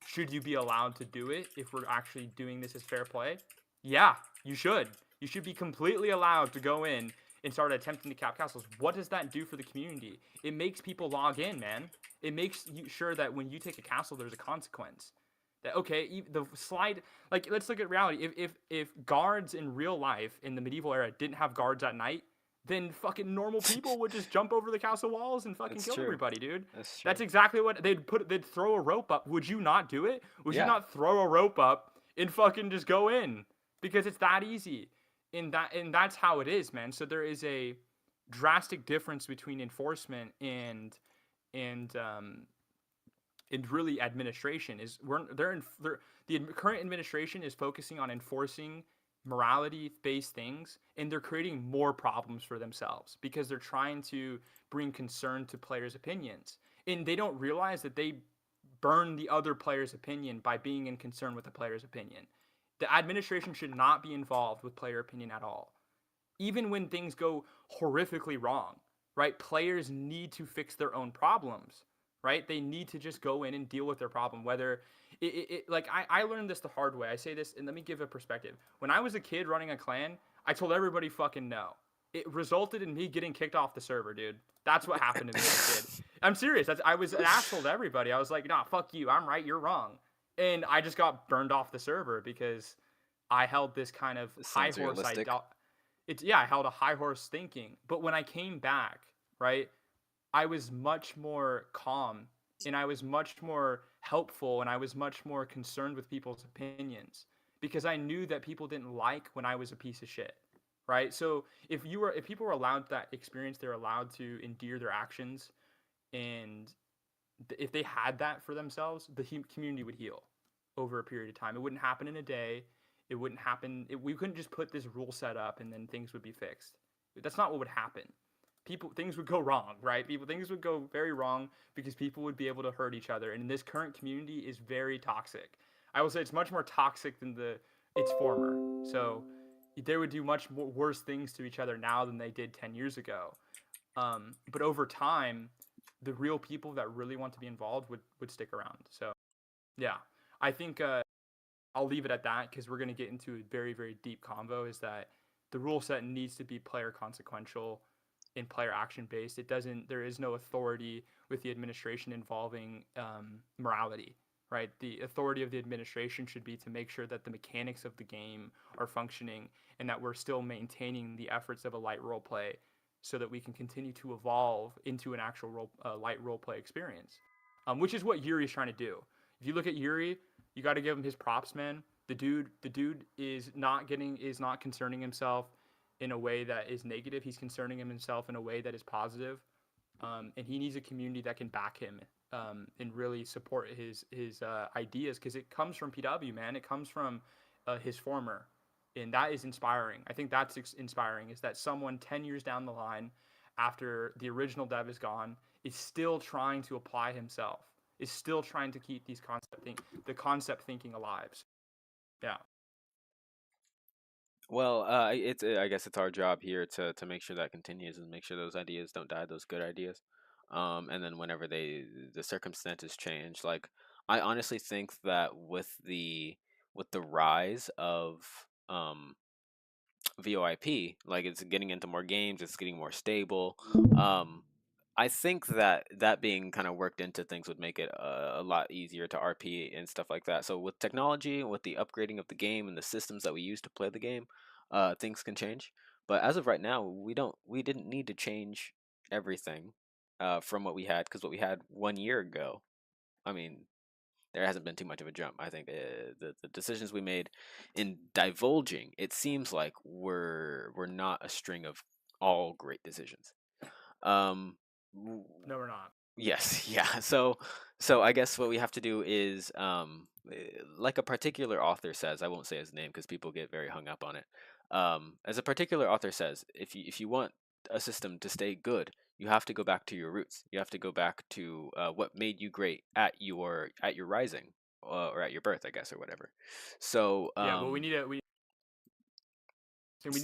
K: Should you be allowed to do it if we're actually doing this as fair play? Yeah, you should. You should be completely allowed to go in and start attempting to cap castles. What does that do for the community? It makes people log in, man. It makes sure that when you take a castle, there's a consequence. That let's look at reality. If guards in real life in the medieval era didn't have guards at night, then fucking normal people would just jump over the castle walls and fucking kill everybody, dude. That's exactly what they'd throw a rope up. Would you not do it? Would you not throw a rope up and fucking just go in? Because it's that easy. And that's how it is, man. So there is a drastic difference between enforcement and and really administration is the current administration is focusing on enforcing morality-based things, and they're creating more problems for themselves because they're trying to bring concern to players' opinions, and they don't realize that they burn the other player's opinion by being in concern with the player's opinion. The administration should not be involved with player opinion at all, even when things go horrifically wrong, right? Players need to fix their own problems, right? They need to just go in and deal with their problem. Whether like I learned this the hard way. I say this, and let me give a perspective. When I was a kid running a clan, I told everybody fucking no. It resulted in me getting kicked off the server, dude. That's what happened to me as a kid. I'm serious. I was an asshole to everybody. I was like, nah, fuck you. I'm right. You're wrong. And I just got burned off the server because I held this kind of high horse I held a high horse thinking. But when I came back, right, I was much more calm, and I was much more helpful, and I was much more concerned with people's opinions because I knew that people didn't like when I was a piece of shit, right? So if people were allowed that experience, they're allowed to endear their actions, and if they had that for themselves, the community would heal over a period of time. It wouldn't happen in a day. It wouldn't happen. We couldn't just put this rule set up and then things would be fixed. That's not what would happen. Things would go wrong, right? Things would go very wrong because people would be able to hurt each other. And this current community is very toxic. I will say it's much more toxic than its former. So they would do much more worse things to each other now than they did 10 years ago. But over time, the real people that really want to be involved would stick around. So, yeah, I think I'll leave it at that because we're going to get into a very, very deep convo. Is that the rule set needs to be player consequential and player action based. There is no authority with the administration involving morality, right? The authority of the administration should be to make sure that the mechanics of the game are functioning and that we're still maintaining the efforts of a light role play so that we can continue to evolve into an actual light role play experience, which is what Yuri is trying to do. If you look at Yuri, you got to give him his props, man. The dude is not concerning himself in a way that is negative. He's concerning himself in a way that is positive, and he needs a community that can back him and really support his ideas because it comes from PW, man. It comes from his former, and that is inspiring. I think that's inspiring is that someone 10 years down the line, after the original dev is gone, is still trying to apply himself. Is still trying to keep the concept thinking alive. So, yeah.
A: Well, I guess it's our job here to make sure that continues and make sure those ideas don't die, those good ideas. And then whenever the circumstances change, like I honestly think that with the rise of VoIP, like it's getting into more games, it's getting more stable. I think that being kind of worked into things would make it a lot easier to RP and stuff like that. So with technology, with the upgrading of the game and the systems that we use to play the game, things can change. But as of right now, we didn't need to change everything from what we had because what we had 1 year ago, I mean, there hasn't been too much of a jump. I think the decisions we made in divulging, it seems like we're not a string of all great decisions.
K: No, we're not.
A: Yes, yeah. So I guess what we have to do is, like a particular author says, I won't say his name because people get very hung up on it. As a particular author says, if you want a system to stay good, you have to go back to your roots. You have to go back to what made you great at your rising or at your birth, I guess, or whatever. So
K: yeah, well, we need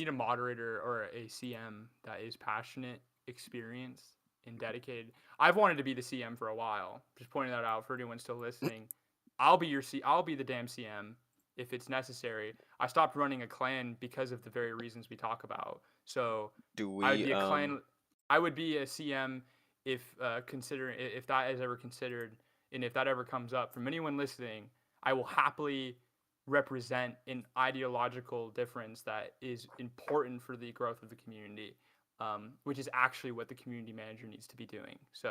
K: a moderator or a CM that is passionate, experienced, and dedicated. I've wanted to be the CM for a while. Just pointing that out for anyone still listening. I'll be the damn CM if it's necessary. I stopped running a clan because of the very reasons we talk about. So I would be a CM if if that is ever considered, and if that ever comes up from anyone listening. I will happily represent an ideological difference that is important for the growth of the community, which is actually what the community manager needs to be doing. So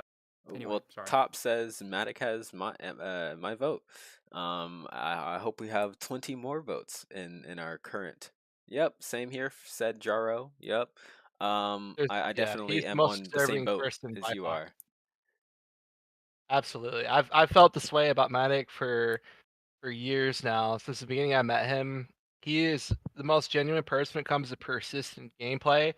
K: anyway,
A: well,
K: sorry.
A: Top says Matic has my vote. I hope we have 20 more votes in our current. Yep, same here. Said Jaro. Yep. I definitely am on the same boat as you are.
C: Absolutely. I've felt this way about Matic for years now. Since the beginning I met him, he is the most genuine person when it comes to persistent gameplay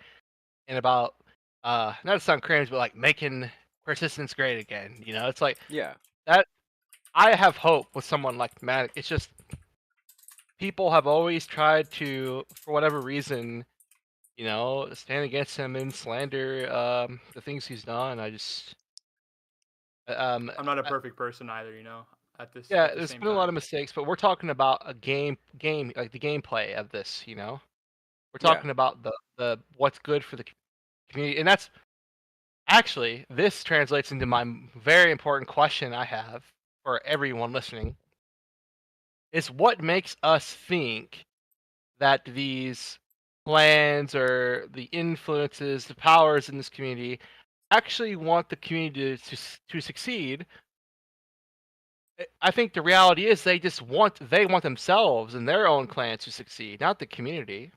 C: and about not to sound cringe, but like making persistence great again. You know, it's like
A: Yeah.
C: that. I have hope with someone like Matic. It's just people have always tried to, for whatever reason, stand against him and slander the things he's done. I just
K: I'm not a
C: I-
K: perfect person either, you know.
C: yeah,
K: At the
C: there's
K: same
C: been a lot
K: time.
C: of mistakes, but we're talking about a game like the gameplay of this. We're
A: Yeah.
C: talking about the what's good for the community, and that's actually this translates into my very important question I have for everyone listening: is what makes us think that these plans or the influences, the powers in this community actually want the community to succeed. I think the reality is they want themselves and their own clan to succeed, not the community.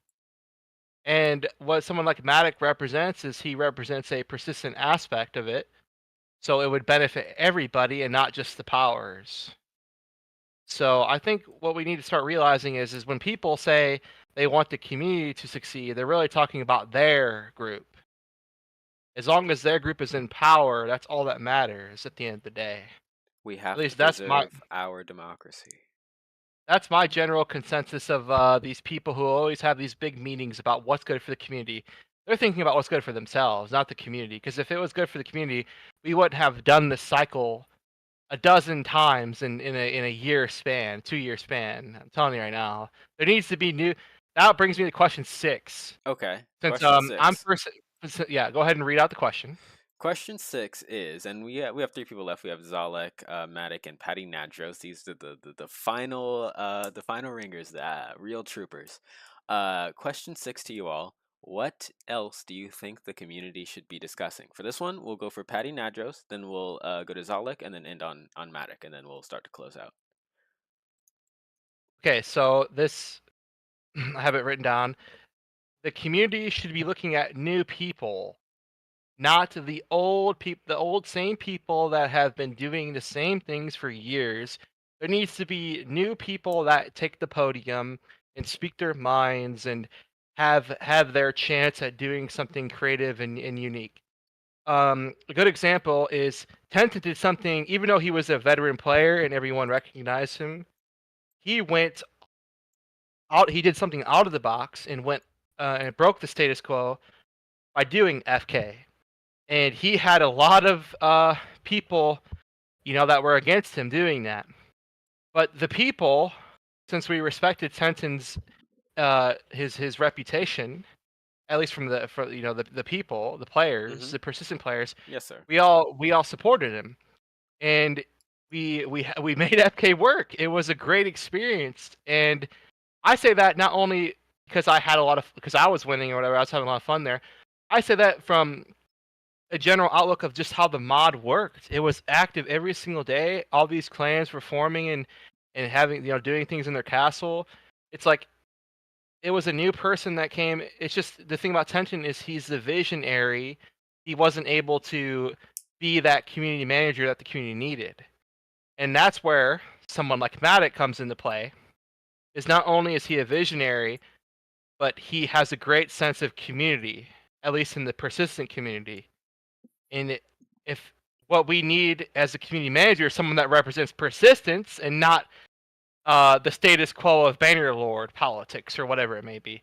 C: And what someone like Matic represents is he represents a persistent aspect of it, so it would benefit everybody and not just the powers. So I think what we need to start realizing is when people say they want the community to succeed, they're really talking about their group. As long as their group is in power, that's all that matters at the end of the day.
A: We
C: At
A: have to
C: least
A: preserve our democracy.
C: that's my general consensus of these people who always have these big meetings about what's good for the community. They're thinking about what's good for themselves, not the community. Because if it was good for the community, we wouldn't have done this cycle a dozen times in a year span, 2-year span. I'm telling you right now, there needs to be new. That brings me to question 6.
A: Okay.
C: Since
A: Question
C: I'm
A: 6.
C: first, yeah, go ahead and read out the question.
A: Question 6 is, and we have 3 people left. We have Zalek, Matic, and Patty Nadros. These are the final ringers, the real troopers. Question 6 to you all. What else do you think the community should be discussing? For this one, we'll go for Patty Nadros, then we'll go to Zalek, and then end on Matic, and then we'll start to close out.
C: Okay, so this I have it written down. The community should be looking at new people, not the old people, the old same people that have been doing the same things for years. There needs to be new people that take the podium and speak their minds and have their chance at doing something creative and unique. A good example is Tenten did something, even though he was a veteran player and everyone recognized him. He went out. He did something out of the box and went and broke the status quo by doing FK. And he had a lot of people, that were against him doing that. But the people, since we respected Tenten's his reputation, at least from the people, the players, the persistent players,
A: Yes, sir.
C: we all supported him, and we made FK work. It was a great experience, and I say that not only because because I was winning or whatever, I was having a lot of fun there. I say that from a general outlook of just how the mod worked. It was active every single day. All these clans were forming and having doing things in their castle. It's like it was a new person that came. It's just the thing about Tension is he's the visionary. He wasn't able to be that community manager that the community needed. And that's where someone like Matic comes into play. Is not only is he a visionary, but he has a great sense of community, at least in the persistent community. And if what we need as a community manager is someone that represents persistence and not the status quo of Bannerlord politics or whatever it may be.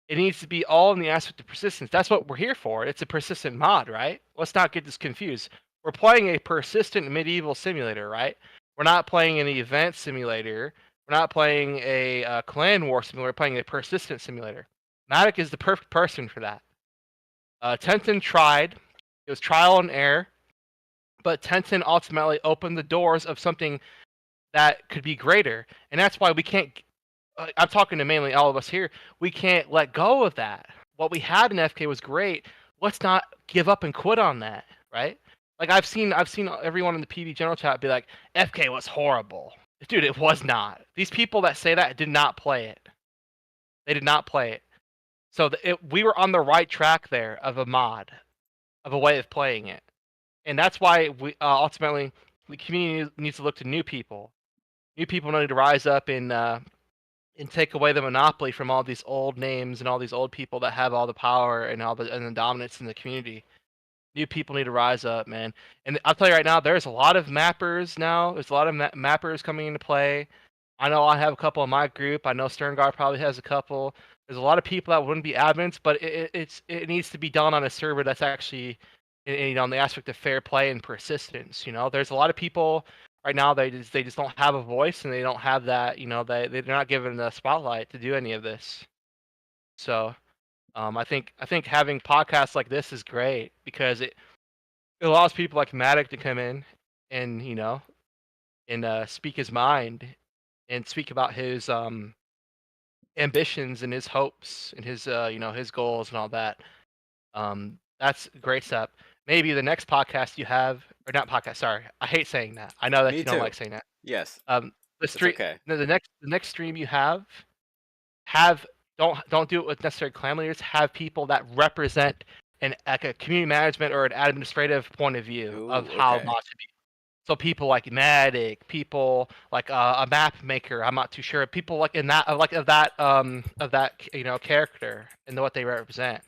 C: It needs to be all in the aspect of persistence. That's what we're here for. It's a persistent mod, right? Let's not get this confused. We're playing a persistent medieval simulator, right? We're not playing an event simulator. We're not playing a clan war simulator. We're playing a persistent simulator. Matic is the perfect person for that. Tenten tried. It was trial and error. But Tenten ultimately opened the doors of something that could be greater. And that's why we can't, I'm talking to mainly all of us here, we can't let go of that. What we had in FK was great. Let's not give up and quit on that, right? Like I've seen everyone in the PB general chat be like, FK was horrible. Dude, it was not. These people that say that did not play it. They did not play it. So we were on the right track there of a mod, of a way of playing it. And that's why we ultimately the community needs to look to new people. New people need to rise up and take away the monopoly from all these old names and all these old people that have all the power and the dominance in the community. New people need to rise up, man. And I'll tell you right now, there's a lot of mappers now. There's a lot of mappers coming into play. I know I have a couple in my group. I know Sterngard probably has a couple. There's a lot of people that wouldn't be admins, but it needs to be done on a server that's actually, on the aspect of fair play and persistence. There's a lot of people right now they just don't have a voice and they don't have that. They're not given the spotlight to do any of this. So, I think having podcasts like this is great because it allows people like Matic to come in and speak his mind and speak about his ambitions and his hopes and his his goals and all that. That's a great step. Maybe the next podcast you have, or not podcast. Sorry, I hate saying that. I know that
A: Me
C: you don't
A: too.
C: like saying that.
A: Yes.
C: The stream.
A: okay.
C: The next stream you have don't do it with necessary clan leaders. Have people that represent a community management or an administrative point of view of how
A: okay.
C: not to be. So people like Matic, people like a map maker. I'm not too sure. People like in that of that character and what they represent.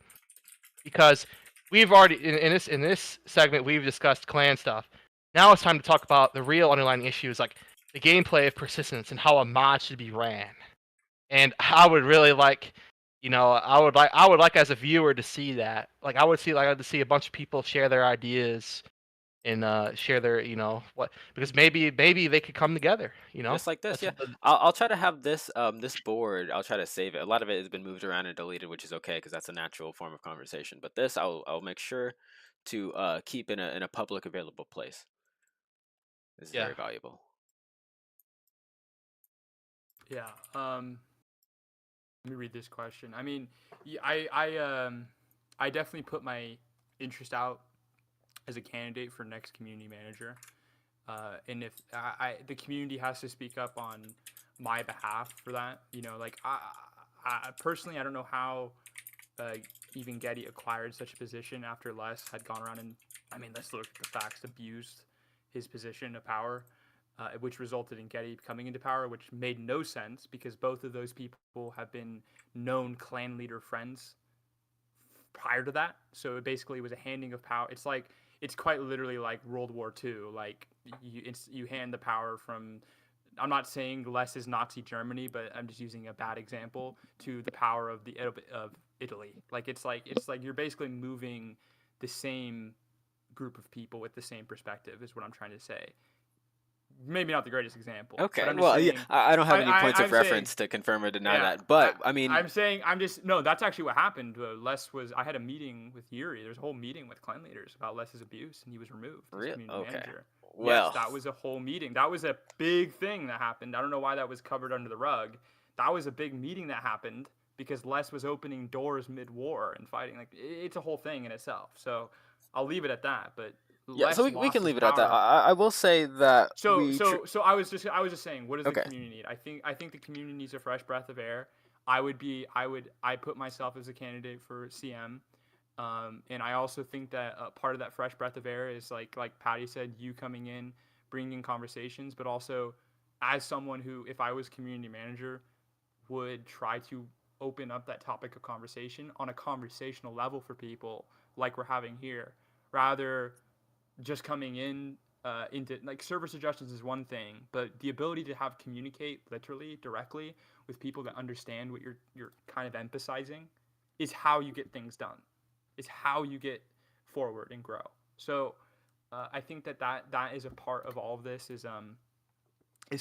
C: Because we've already in this segment we've discussed clan stuff. Now it's time to talk about the real underlying issues, like the gameplay of persistence and how a mod should be ran. And I would really like, I would like as a viewer to see that. Like I would like to see a bunch of people share their ideas and share their, because maybe they could come together,
A: Just like this,
C: That's
A: yeah. I'll try to have this this board. I'll try to save it. A lot of it has been moved around and deleted, which is okay because that's a natural form of conversation. But this, I'll make sure to keep in a public available place. This is very valuable.
K: Yeah. Let me read this question. I mean, I definitely put my interest out as a candidate for next community manager, and if the community has to speak up on my behalf for that, like I personally I don't know how even Getty acquired such a position after Les had gone around and let's look at the facts, abused his position of power. Which resulted in Getty coming into power, which made no sense because both of those people have been known clan leader friends prior to that. So it basically was a handing of power. It's quite literally like World War II. Like you hand the power from. I'm not saying less is Nazi Germany, but I'm just using a bad example to the power of Italy. Like it's like you're basically moving the same group of people with the same perspective is what I'm trying to say. Maybe not the greatest example.
A: Okay.
K: But I'm
A: Well,
K: saying,
A: yeah, I don't have any points of
K: I'm
A: reference
K: saying,
A: to confirm or deny that, but
K: no. That's actually what happened. I had a meeting with Yuri. There's a whole meeting with clan leaders about Les's abuse, and he was removed as community manager.
A: Well,
K: yes, that was a whole meeting. That was a big thing that happened. I don't know why that was covered under the rug. That was a big meeting that happened because Les was opening doors mid-war and fighting. Like it's a whole thing in itself. So I'll leave it at that. But
A: yeah, so we can leave it at that. I will say that.
K: So I was just saying, what does the community need? I think the community needs a fresh breath of air. I put myself as a candidate for CM, and I also think that part of that fresh breath of air is like Patty said, you coming in, bringing conversations, but also as someone who, if I was community manager, would try to open up that topic of conversation on a conversational level for people like we're having here, rather just coming in into like server suggestions is one thing, but the ability to communicate literally directly with people that understand what you're kind of emphasizing is how you get things done. It's how you get forward and grow. So I think that is a part of all of this. Is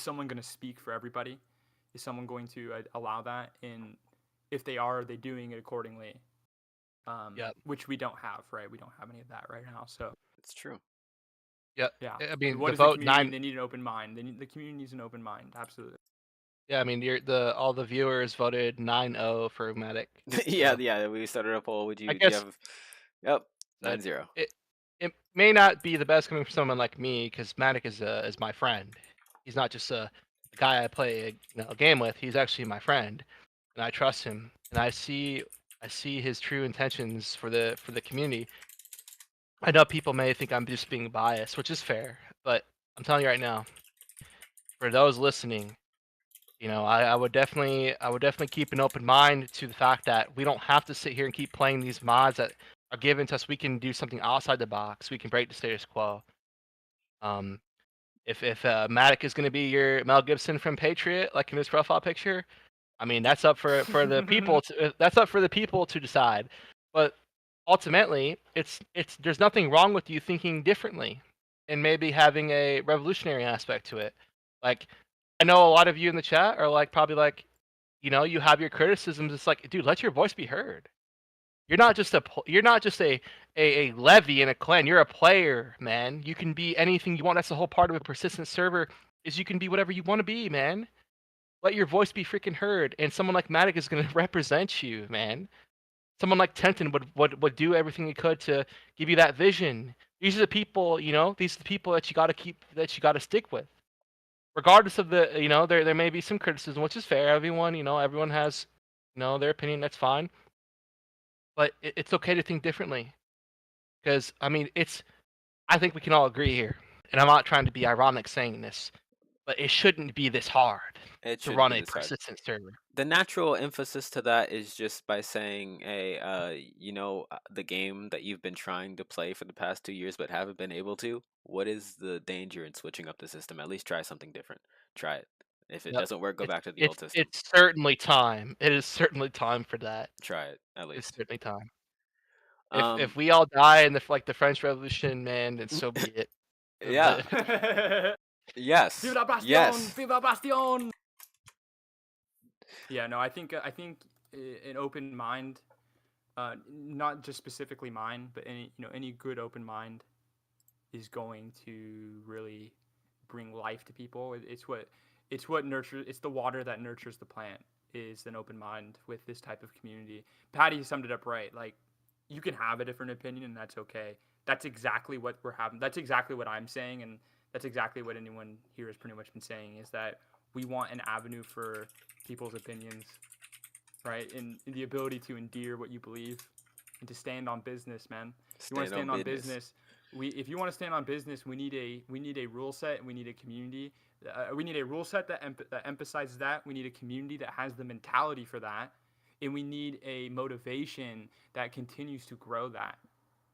K: someone going to speak for everybody? Is someone going to allow that? And if they are they doing it accordingly? Which we don't have, right? We don't have any of that right now. So
A: it's true.
C: Yeah. I mean,
K: what
C: the
K: is
C: vote
K: the community? They need an open mind. The community needs an open mind. Absolutely.
C: Yeah, I mean, all the viewers voted 9-0 for Matic.
A: yeah. We started a poll.
C: I guess.
A: Yep. 9-0.
C: It may not be the best coming from someone like me because Matic is my friend. He's not just a guy I play a game with. He's actually my friend, and I trust him. And I see his true intentions for the community. I know people may think I'm just being biased, which is fair, but I'm telling you right now, for those listening, I would definitely keep an open mind to the fact that we don't have to sit here and keep playing these mods that are given to us. We can do something outside the box. We can break the status quo. If Matic is going to be your Mel Gibson from Patriot, like in his profile picture, I mean that's up for the people. That's up for the people to decide. But ultimately, it's there's nothing wrong with you thinking differently, and maybe having a revolutionary aspect to it. Like I know a lot of you in the chat are like probably like, you have your criticisms. It's like, dude, let your voice be heard. You're not just a levy in a clan. You're a player, man. You can be anything you want. That's the whole part of a persistent server is you can be whatever you want to be, man. Let your voice be freaking heard. And someone like Matic is gonna represent you, man. Someone like Tenton would do everything he could to give you that vision. These are the people, these are the people that you gotta stick with. Regardless of the, there may be some criticism, which is fair. Everyone has, their opinion. That's fine. But it's okay to think differently, because I mean, I think we can all agree here, and I'm not trying to be ironic saying this, but it shouldn't be this hard
A: It
C: to
A: shouldn't
C: run
A: be
C: a
A: this hard.
C: persistent server.
A: The natural emphasis to that is just by saying, hey, the game that you've been trying to play for the past 2 years but haven't been able to, what is the danger in switching up the system? At least try something different. Try it. If it
C: Yep.
A: doesn't work, go back to the old system.
C: It's certainly time. It is certainly time for that.
A: Try it, at
C: It's
A: least.
C: certainly time.
A: Um,
C: If we all die in the French Revolution, man, then so be it.
A: yeah. Yes.
K: Vive la Bastion!
A: Yes.
K: Vive la Bastion! Yeah, no, I think an open mind, not just specifically mine, but any good open mind is going to really bring life to people. It's what nurtures. It's the water that nurtures the plant. Is an open mind with this type of community. Patty summed it up right. Like, you can have a different opinion, and that's okay. That's exactly what we're having. That's exactly what I'm saying, and that's exactly what anyone here has pretty much been saying. Is that we want an avenue for people's opinions, right? And the ability to endear what you believe and to stand on business, man. If you want to stand on business, if you want to stand on business, we need a rule set and we need a community. We need a rule set that emphasizes that. We need a community that has the mentality for that, and we need a motivation that continues to grow that.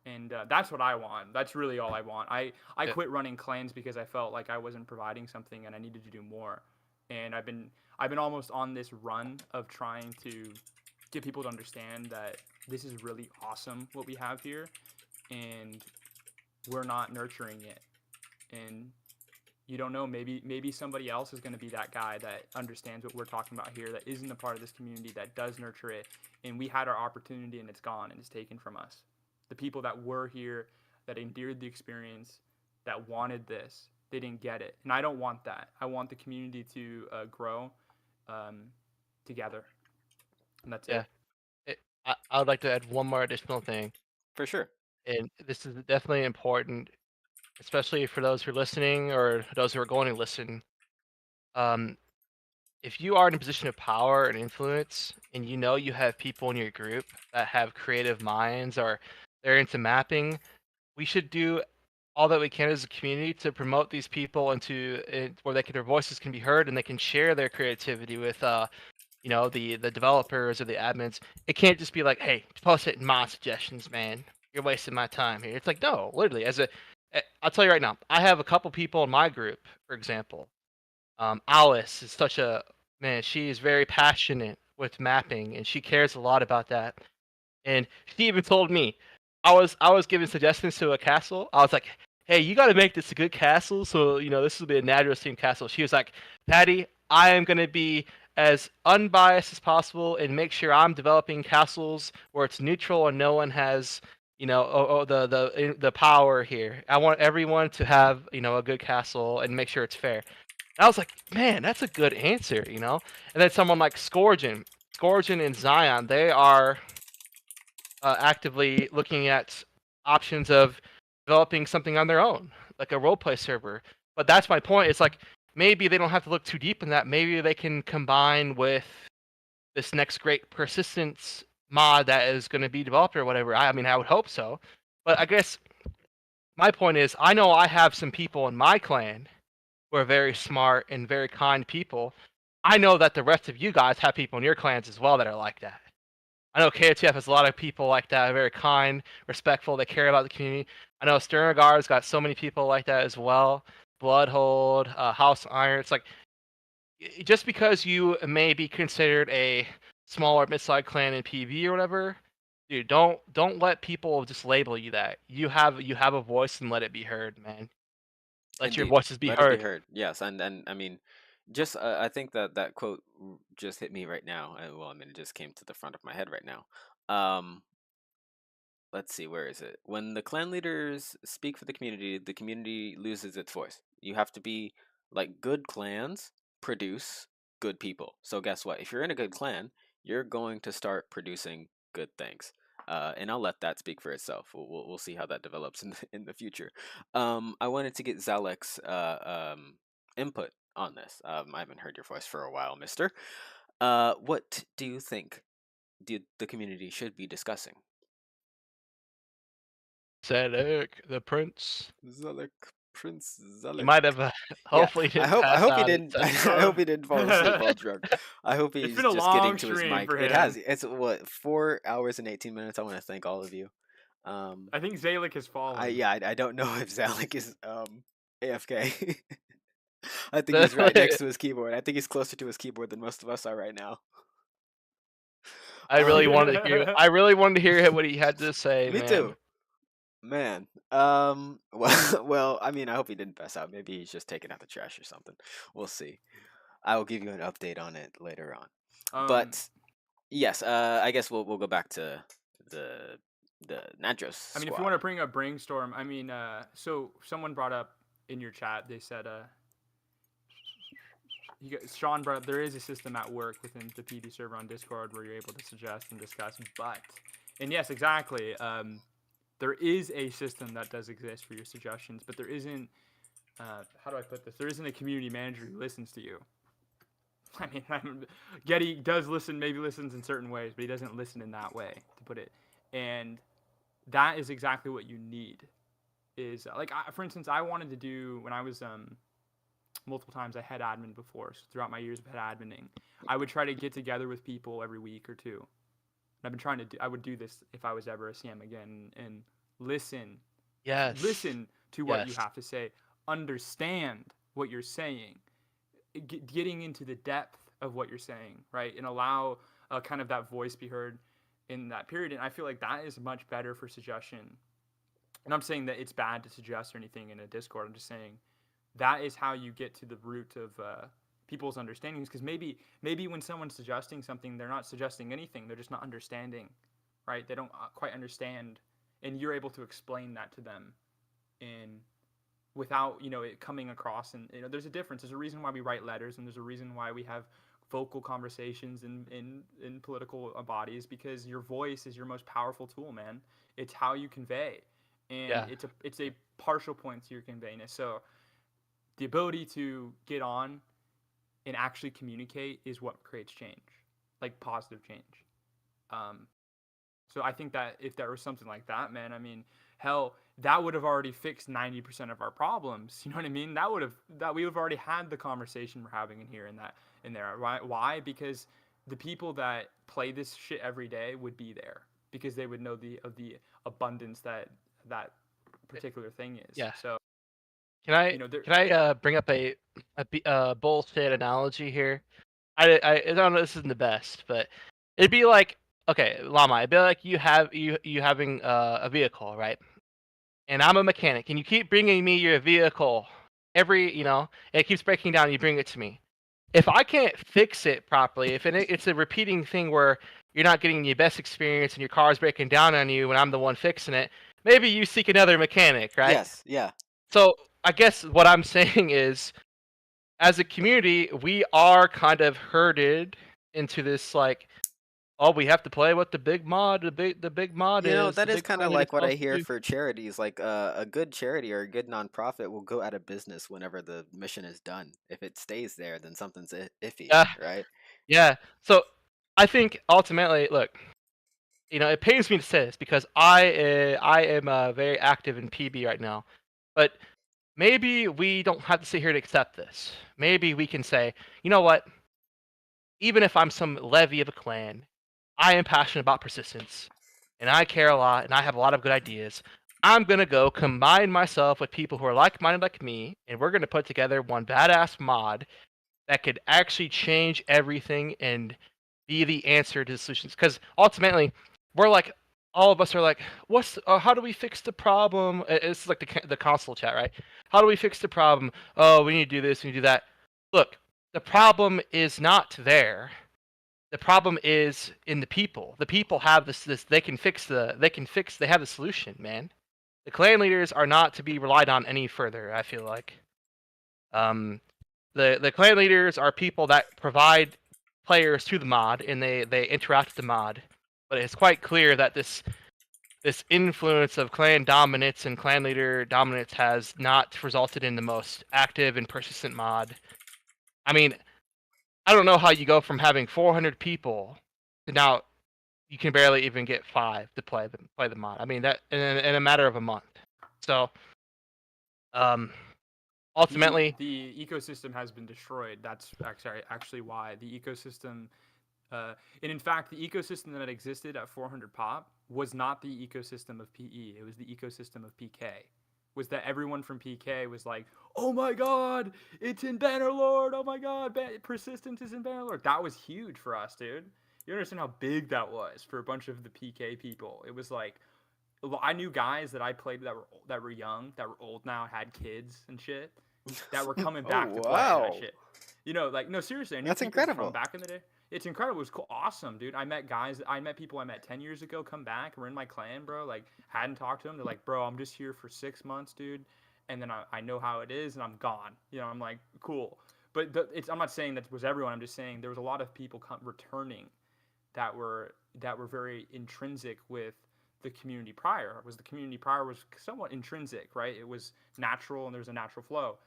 K: And that's what I want. That's really all I want. I quit running clans because I felt like I wasn't providing something and I needed to do more. And I've been almost on this run of trying to get people to understand that this is really awesome what we have here, and we're not nurturing it. And you don't know, maybe somebody else is going to be that guy that understands what we're talking about here, that isn't a part of this community, that does nurture it, and we had our opportunity and it's gone and it's taken from us. The people that were here, that endeared the experience, that wanted this, they didn't get it. And I don't want that. I want the community to grow together. And that's it.
C: I would like to add one more additional thing.
A: For sure.
C: And this is definitely important, especially for those who are listening or those who are going to listen. If you are in a position of power and influence, and you have people in your group that have creative minds or they're into mapping, we should do all that we can as a community to promote these people where their voices can be heard and they can share their creativity with the developers or the admins. It can't just be like, hey, post it in my suggestions, man. You're wasting my time here. It's like, no, literally, I'll tell you right now, I have a couple people in my group, for example. Alice is she is very passionate with mapping and she cares a lot about that. And she even told me, I was giving suggestions to a castle. I was like, hey, you got to make this a good castle. So, this will be a Nadros themed castle. She was like, Patty, I am going to be as unbiased as possible and make sure I'm developing castles where it's neutral and no one has, the power here. I want everyone to have, a good castle and make sure it's fair. And I was like, man, that's a good answer, And then someone like Scourgeon and Zion, they are actively looking at options of developing something on their own, like a roleplay server. But that's my point. It's like, maybe they don't have to look too deep in that. Maybe they can combine with this next great persistence mod that is going to be developed or whatever. I mean, I would hope so. But I guess my point is, I know I have some people in my clan who are very smart and very kind people. I know that the rest of you guys have people in your clans as well that are like that. I know KOTF has a lot of people like that, very kind, respectful, they care about the community. I know Sterngard's got so many people like that as well. Bloodhold, House Iron. It's like, just because you may be considered a smaller mid-sized clan in PV or whatever, dude, don't let people just label you that. You have a voice and let it be heard, man. Let your
A: Indeed.
C: voices be
A: Let
C: heard.
A: it be heard. Yes, and I mean, just I think that quote just hit me right now. Well, I mean, it just came to the front of my head right now. Let's see, where is it? When the clan leaders speak for the community loses its voice. You have to be like good clans produce good people. So guess what? If you're in a good clan, you're going to start producing good things. And I'll let that speak for itself. We'll see how that develops in the future. I wanted to get Zalek's input on this. I haven't heard your voice for a while, Mister. What do you think the community should be discussing?
C: Zalek, the prince.
A: Zalek, Prince Zalek.
C: He might have, hopefully,
A: I
C: didn't pass
A: hope he
C: out.
A: didn't. I hope he didn't fall asleep while drunk. I hope he's
K: been a
A: just getting
K: long
A: to his
K: stream
A: mic.
K: for
A: It
K: him.
A: has. It's what 4 hours and 18 minutes. I want to thank all of you.
K: I think Zalek has fallen.
A: I don't know if Zalek is AFK. I think he's right next to his keyboard. I think he's closer to his keyboard than most of us are right now.
C: I really wanted to hear. I really wanted to hear what he had to say.
A: Me
C: man.
A: too. Man, well, I mean, I hope he didn't pass out. Maybe he's just taking out the trash or something. We'll see. I will give you an update on it later on. But yes, I guess we'll go back to the Nadros.
K: I mean, if you want to bring up brainstorm, I mean, so someone brought up in your chat. They said, Sean brought up there is a system at work within the PD server on Discord where you're able to suggest and discuss. And yes, exactly. There is a system that does exist for your suggestions, but there isn't, how do I put this? There isn't a community manager who listens to you. I mean, Getty does listen, maybe listens in certain ways, but he doesn't listen in that way, to put it. And that is exactly what you need. Is like, for instance, I wanted to do, when I was multiple times I head admin before, so throughout my years of head admining, I would try to get together with people every week or two. And I've been trying to I would do this if I was ever a CM again, and listen.
C: Yes.
K: Listen to what you have to say. Understand what you're saying. Getting into the depth of what you're saying, right? And allow kind of that voice be heard in that period. And I feel like that is much better for suggestion. And I'm saying that it's bad to suggest or anything in a Discord. I'm just saying that is how you get to the root of people's understandings. Because maybe when someone's suggesting something, they're not suggesting anything. They're just not understanding, right? They don't quite understand. And you're able to explain that to them without, it coming across. And, there's a difference. There's a reason why we write letters, and there's a reason why we have vocal conversations in political bodies, because your voice is your most powerful tool, man. It's how you convey. And it's a partial point to your conveyness. So the ability to get on and actually communicate is what creates change, like positive change. So I think that if there was something like that, man, I mean, hell, that would have already fixed 90% of our problems. You know what I mean? That we would have already had the conversation we're having in there. Right? Why? Because the people that play this shit every day would be there, because they would know the abundance that particular thing is.
C: Yeah.
K: So
C: can I bring up a bullshit analogy here? I don't know, this isn't the best, but it'd be like, okay, Llama, it'd be like you having a vehicle, right? And I'm a mechanic, and you keep bringing me your vehicle it keeps breaking down. You bring it to me. If I can't fix it properly, if it's a repeating thing where you're not getting your best experience and your car's breaking down on you when I'm the one fixing it, maybe you seek another mechanic, right?
A: Yes, yeah.
C: So I guess what I'm saying is, as a community, we are kind of herded into this, like, oh, we have to play what the big mod is.
A: That is kind of like what I hear for charities. Like a good charity or a good nonprofit will go out of business whenever the mission is done. If it stays there, then something's iffy, right?
C: Yeah. So I think ultimately, look, it pains me to say this because I am very active in PB right now, but maybe we don't have to sit here to accept this. Maybe we can say, you know what? Even if I'm some levy of a clan, I am passionate about persistence, and I care a lot, and I have a lot of good ideas. I'm gonna go combine myself with people who are like-minded like me, and we're gonna put together one badass mod that could actually change everything and be the answer to the solutions. Because ultimately, we're like, all of us are like, how do we fix the problem? It's like the console chat, right? How do we fix the problem? Oh, we need to do this, we need to do that. Look, the problem is not there. The problem is in the people. The people have this they have the solution, man. The clan leaders are not to be relied on any further, I feel like. The clan leaders are people that provide players to the mod and they interact with the mod. But it's quite clear that this influence of clan dominance and clan leader dominance has not resulted in the most active and persistent mod. I mean, I don't know how you go from having 400 people to now you can barely even get 5 to play the mod. I mean, that in a matter of a month. So, ultimately,
K: the ecosystem has been destroyed. That's actually why the ecosystem. And in fact, the ecosystem that existed at 400 pop was not the ecosystem of PE. It was the ecosystem of PK. Was that everyone from PK was like, oh my god, it's in Bannerlord. Oh my god, persistence is in Bannerlord. That was huge for us, dude. You understand how big that was for a bunch of the PK people. It was like, I knew guys that I played that were young, that were old now, had kids and shit, that were coming back to play that shit. Like, no, seriously, I knew
A: That's
K: people
A: incredible.
K: from back in the day. It's incredible. It was cool. Awesome, dude. I met people I met 10 years ago come back, were in my clan, bro. Like, hadn't talked to them. They're like, bro, I'm just here for 6 months, dude. And then I know how it is, and I'm gone. I'm like, cool. But I'm not saying that was everyone. I'm just saying there was a lot of people returning that were very intrinsic with the community prior. The community prior was somewhat intrinsic, right? It was natural, and there was a natural flow.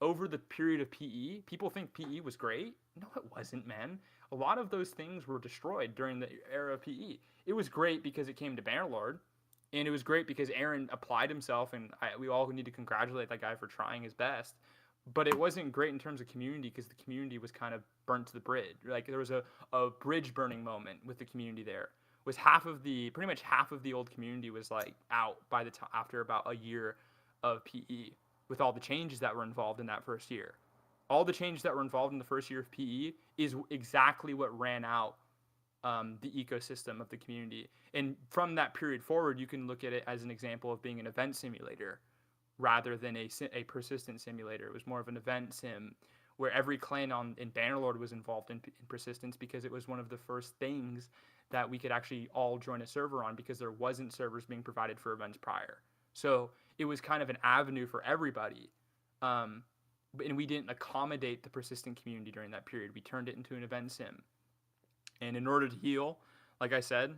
K: Over the period of PE, people think PE was great. No, it wasn't, man. A lot of those things were destroyed during the era of PE. It was great because it came to Bannerlord, and it was great because Aaron applied himself, and we all need to congratulate that guy for trying his best. But it wasn't great in terms of community because the community was kind of burnt to the bridge. Like, there was a bridge burning moment with the community there. Was pretty much half of the old community was like out by the time after about a year of PE, with all the changes that were involved in that first year. All the changes that were involved in the first year of PE is exactly what ran out the ecosystem of the community. And from that period forward, you can look at it as an example of being an event simulator rather than a persistent simulator. It was more of an event sim where every clan in Bannerlord was involved in persistence because it was one of the first things that we could actually all join a server on because there wasn't servers being provided for events prior. So it was kind of an avenue for everybody. And we didn't accommodate the persistent community during that period. We turned it into an event sim. And in order to heal, like I said,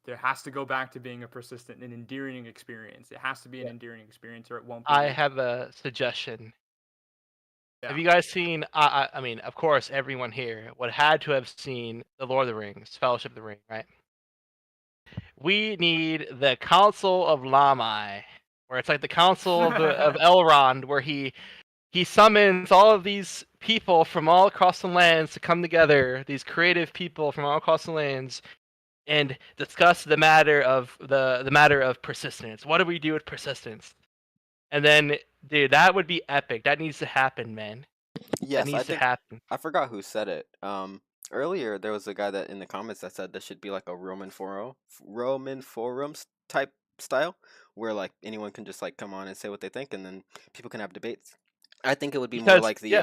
K: there has to go back to being a persistent and endearing experience. It has to be an endearing experience or it won't be.
C: I have a suggestion. Yeah. Have you guys seen, I mean, of course, everyone here would had to have seen The Lord of the Rings, Fellowship of the Ring, right? We need the Council of Lamai, where it's like the Council of Elrond, where he summons all of these people from all across the lands to come together, these creative people from all across the lands, and discuss the matter of the matter of persistence. What do we do with persistence? And then, dude, that would be epic. That needs to happen, man.
A: Yes,
C: that needs to happen.
A: I forgot who said it. Earlier there was a guy that in the comments that said there should be like a Roman forums type style where like anyone can just like come on and say what they think, and then people can have debates. I think it would be more like the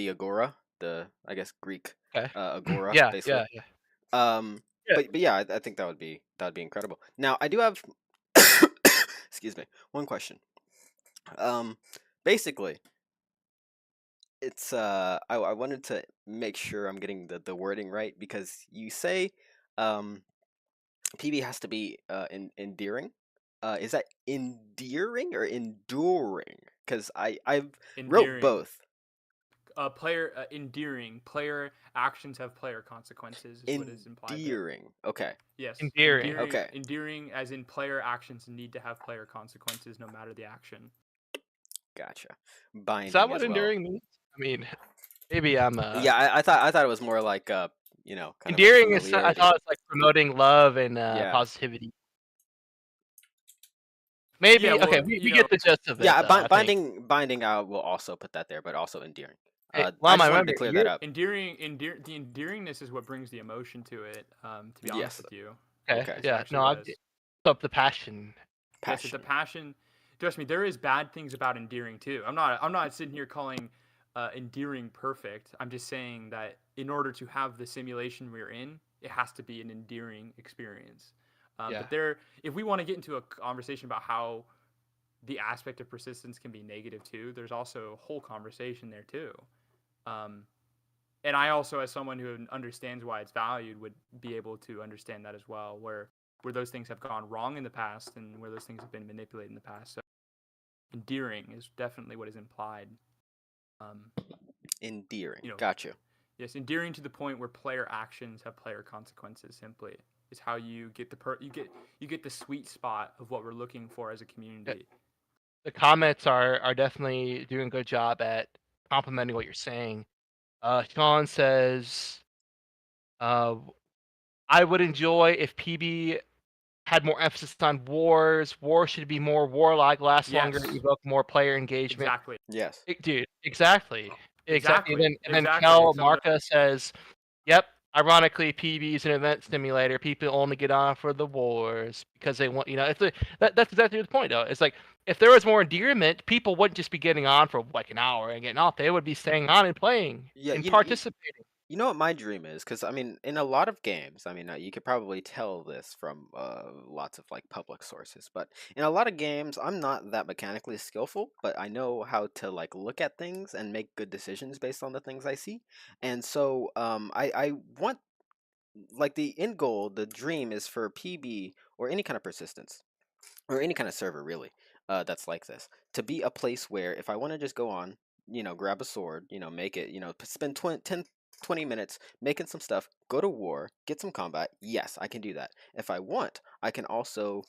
A: Agora, the I guess Greek Agora.
C: Yeah,
A: basically.
C: yeah.
A: But yeah, I think that would be incredible. Now I do have, excuse me, one question. Basically, it's I wanted to make sure I'm getting the wording right because you say, PB has to be endearing. Is that endearing or enduring? Because I've wrote both.
K: endearing. Player actions have player consequences. Is what is implied there.
A: Endearing. Okay.
K: Yes.
C: Endearing.
A: Okay.
K: Endearing, as in player actions need to have player consequences, no matter the action.
A: Gotcha. Binding
C: Is that what
A: as well.
C: endearing means? I mean, maybe I'm.
A: Yeah, I thought it was more like kind of
C: Endearing is. I
A: familiarity.
C: thought it's like promoting love and
A: Yeah.
C: positivity. Maybe
K: Yeah, well,
C: okay. We
K: you
C: get the gist of it.
A: Yeah,
C: though, I think.
A: binding. I will also put that there, but also endearing.
C: Hey,
A: I
C: Lama,
A: just wanted
C: remember,
A: to clear
C: you're-
A: that up.
K: the endearingness is what brings the emotion to it. To be honest
A: Yes.
K: with you.
C: Okay.
A: Okay.
C: Yeah.
K: Actually
C: No, I'm
K: was.
C: up the passion.
K: Yes, it's a passion. Trust me, there is bad things about endearing too. I'm not sitting here calling endearing perfect. I'm just saying that in order to have the simulation we're in, it has to be an endearing experience.
C: Yeah.
K: But if we want to get into a conversation about how the aspect of persistence can be negative too, there's also a whole conversation there too. And I also, as someone who understands why it's valued, would be able to understand that as well, where those things have gone wrong in the past and where those things have been manipulated in the past. So endearing is definitely what is implied.
A: Endearing.
K: You know,
A: Gotcha.
K: Yes, endearing to the point where player actions have player consequences. Simply is how you get you get the sweet spot of what we're looking for as a community.
C: The comments are definitely doing a good job at complimenting what you're saying. Sean says, I would enjoy if PB had more emphasis on wars. War should be more warlike, last longer,
K: Yes.
C: evoke more player engagement.
K: Exactly.
A: Yes.
C: Dude, exactly.
K: Exactly.
C: And then
K: Exactly.
C: Kel
K: Some of the-
C: Marca says, yep, ironically, PB is an event simulator. People only get on for the wars because they want, that's exactly the point, though. It's like, if there was more endearment, people wouldn't just be getting on for like an hour and getting off. They would be staying on and playing and participating.
A: You know what my dream is? Because, I mean, in a lot of games, I mean, you could probably tell this from lots of, like, public sources, but in a lot of games, I'm not that mechanically skillful, but I know how to, like, look at things and make good decisions based on the things I see. And so, I want, like, the end goal, the dream is for PB or any kind of persistence, or any kind of server, really, that's like this, to be a place where if I want to just go on, grab a sword, make it, spend 20 minutes making some stuff, go to war, get some combat. Yes, I can do that. If I want, I can also,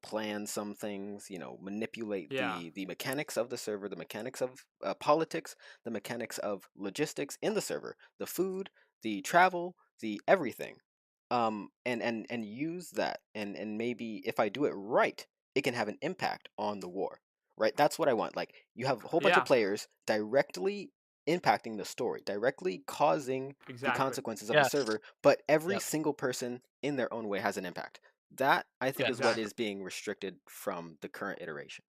A: plan some things, manipulate
K: Yeah.
A: the mechanics of the server, the mechanics of politics, the mechanics of logistics in the server, the food, the travel, the everything. And use that, and maybe if I do it right, it can have an impact on the war. Right? That's what I want. Like, you have a whole bunch
K: Yeah.
A: of players directly impacting the story, directly causing the
K: Exactly.
A: consequences of
C: Yes.
A: the server, but every
C: Yep.
A: single person in their own way has an impact. That, I think,
C: Yeah,
A: is what
K: exactly.
A: is being restricted from the current iteration.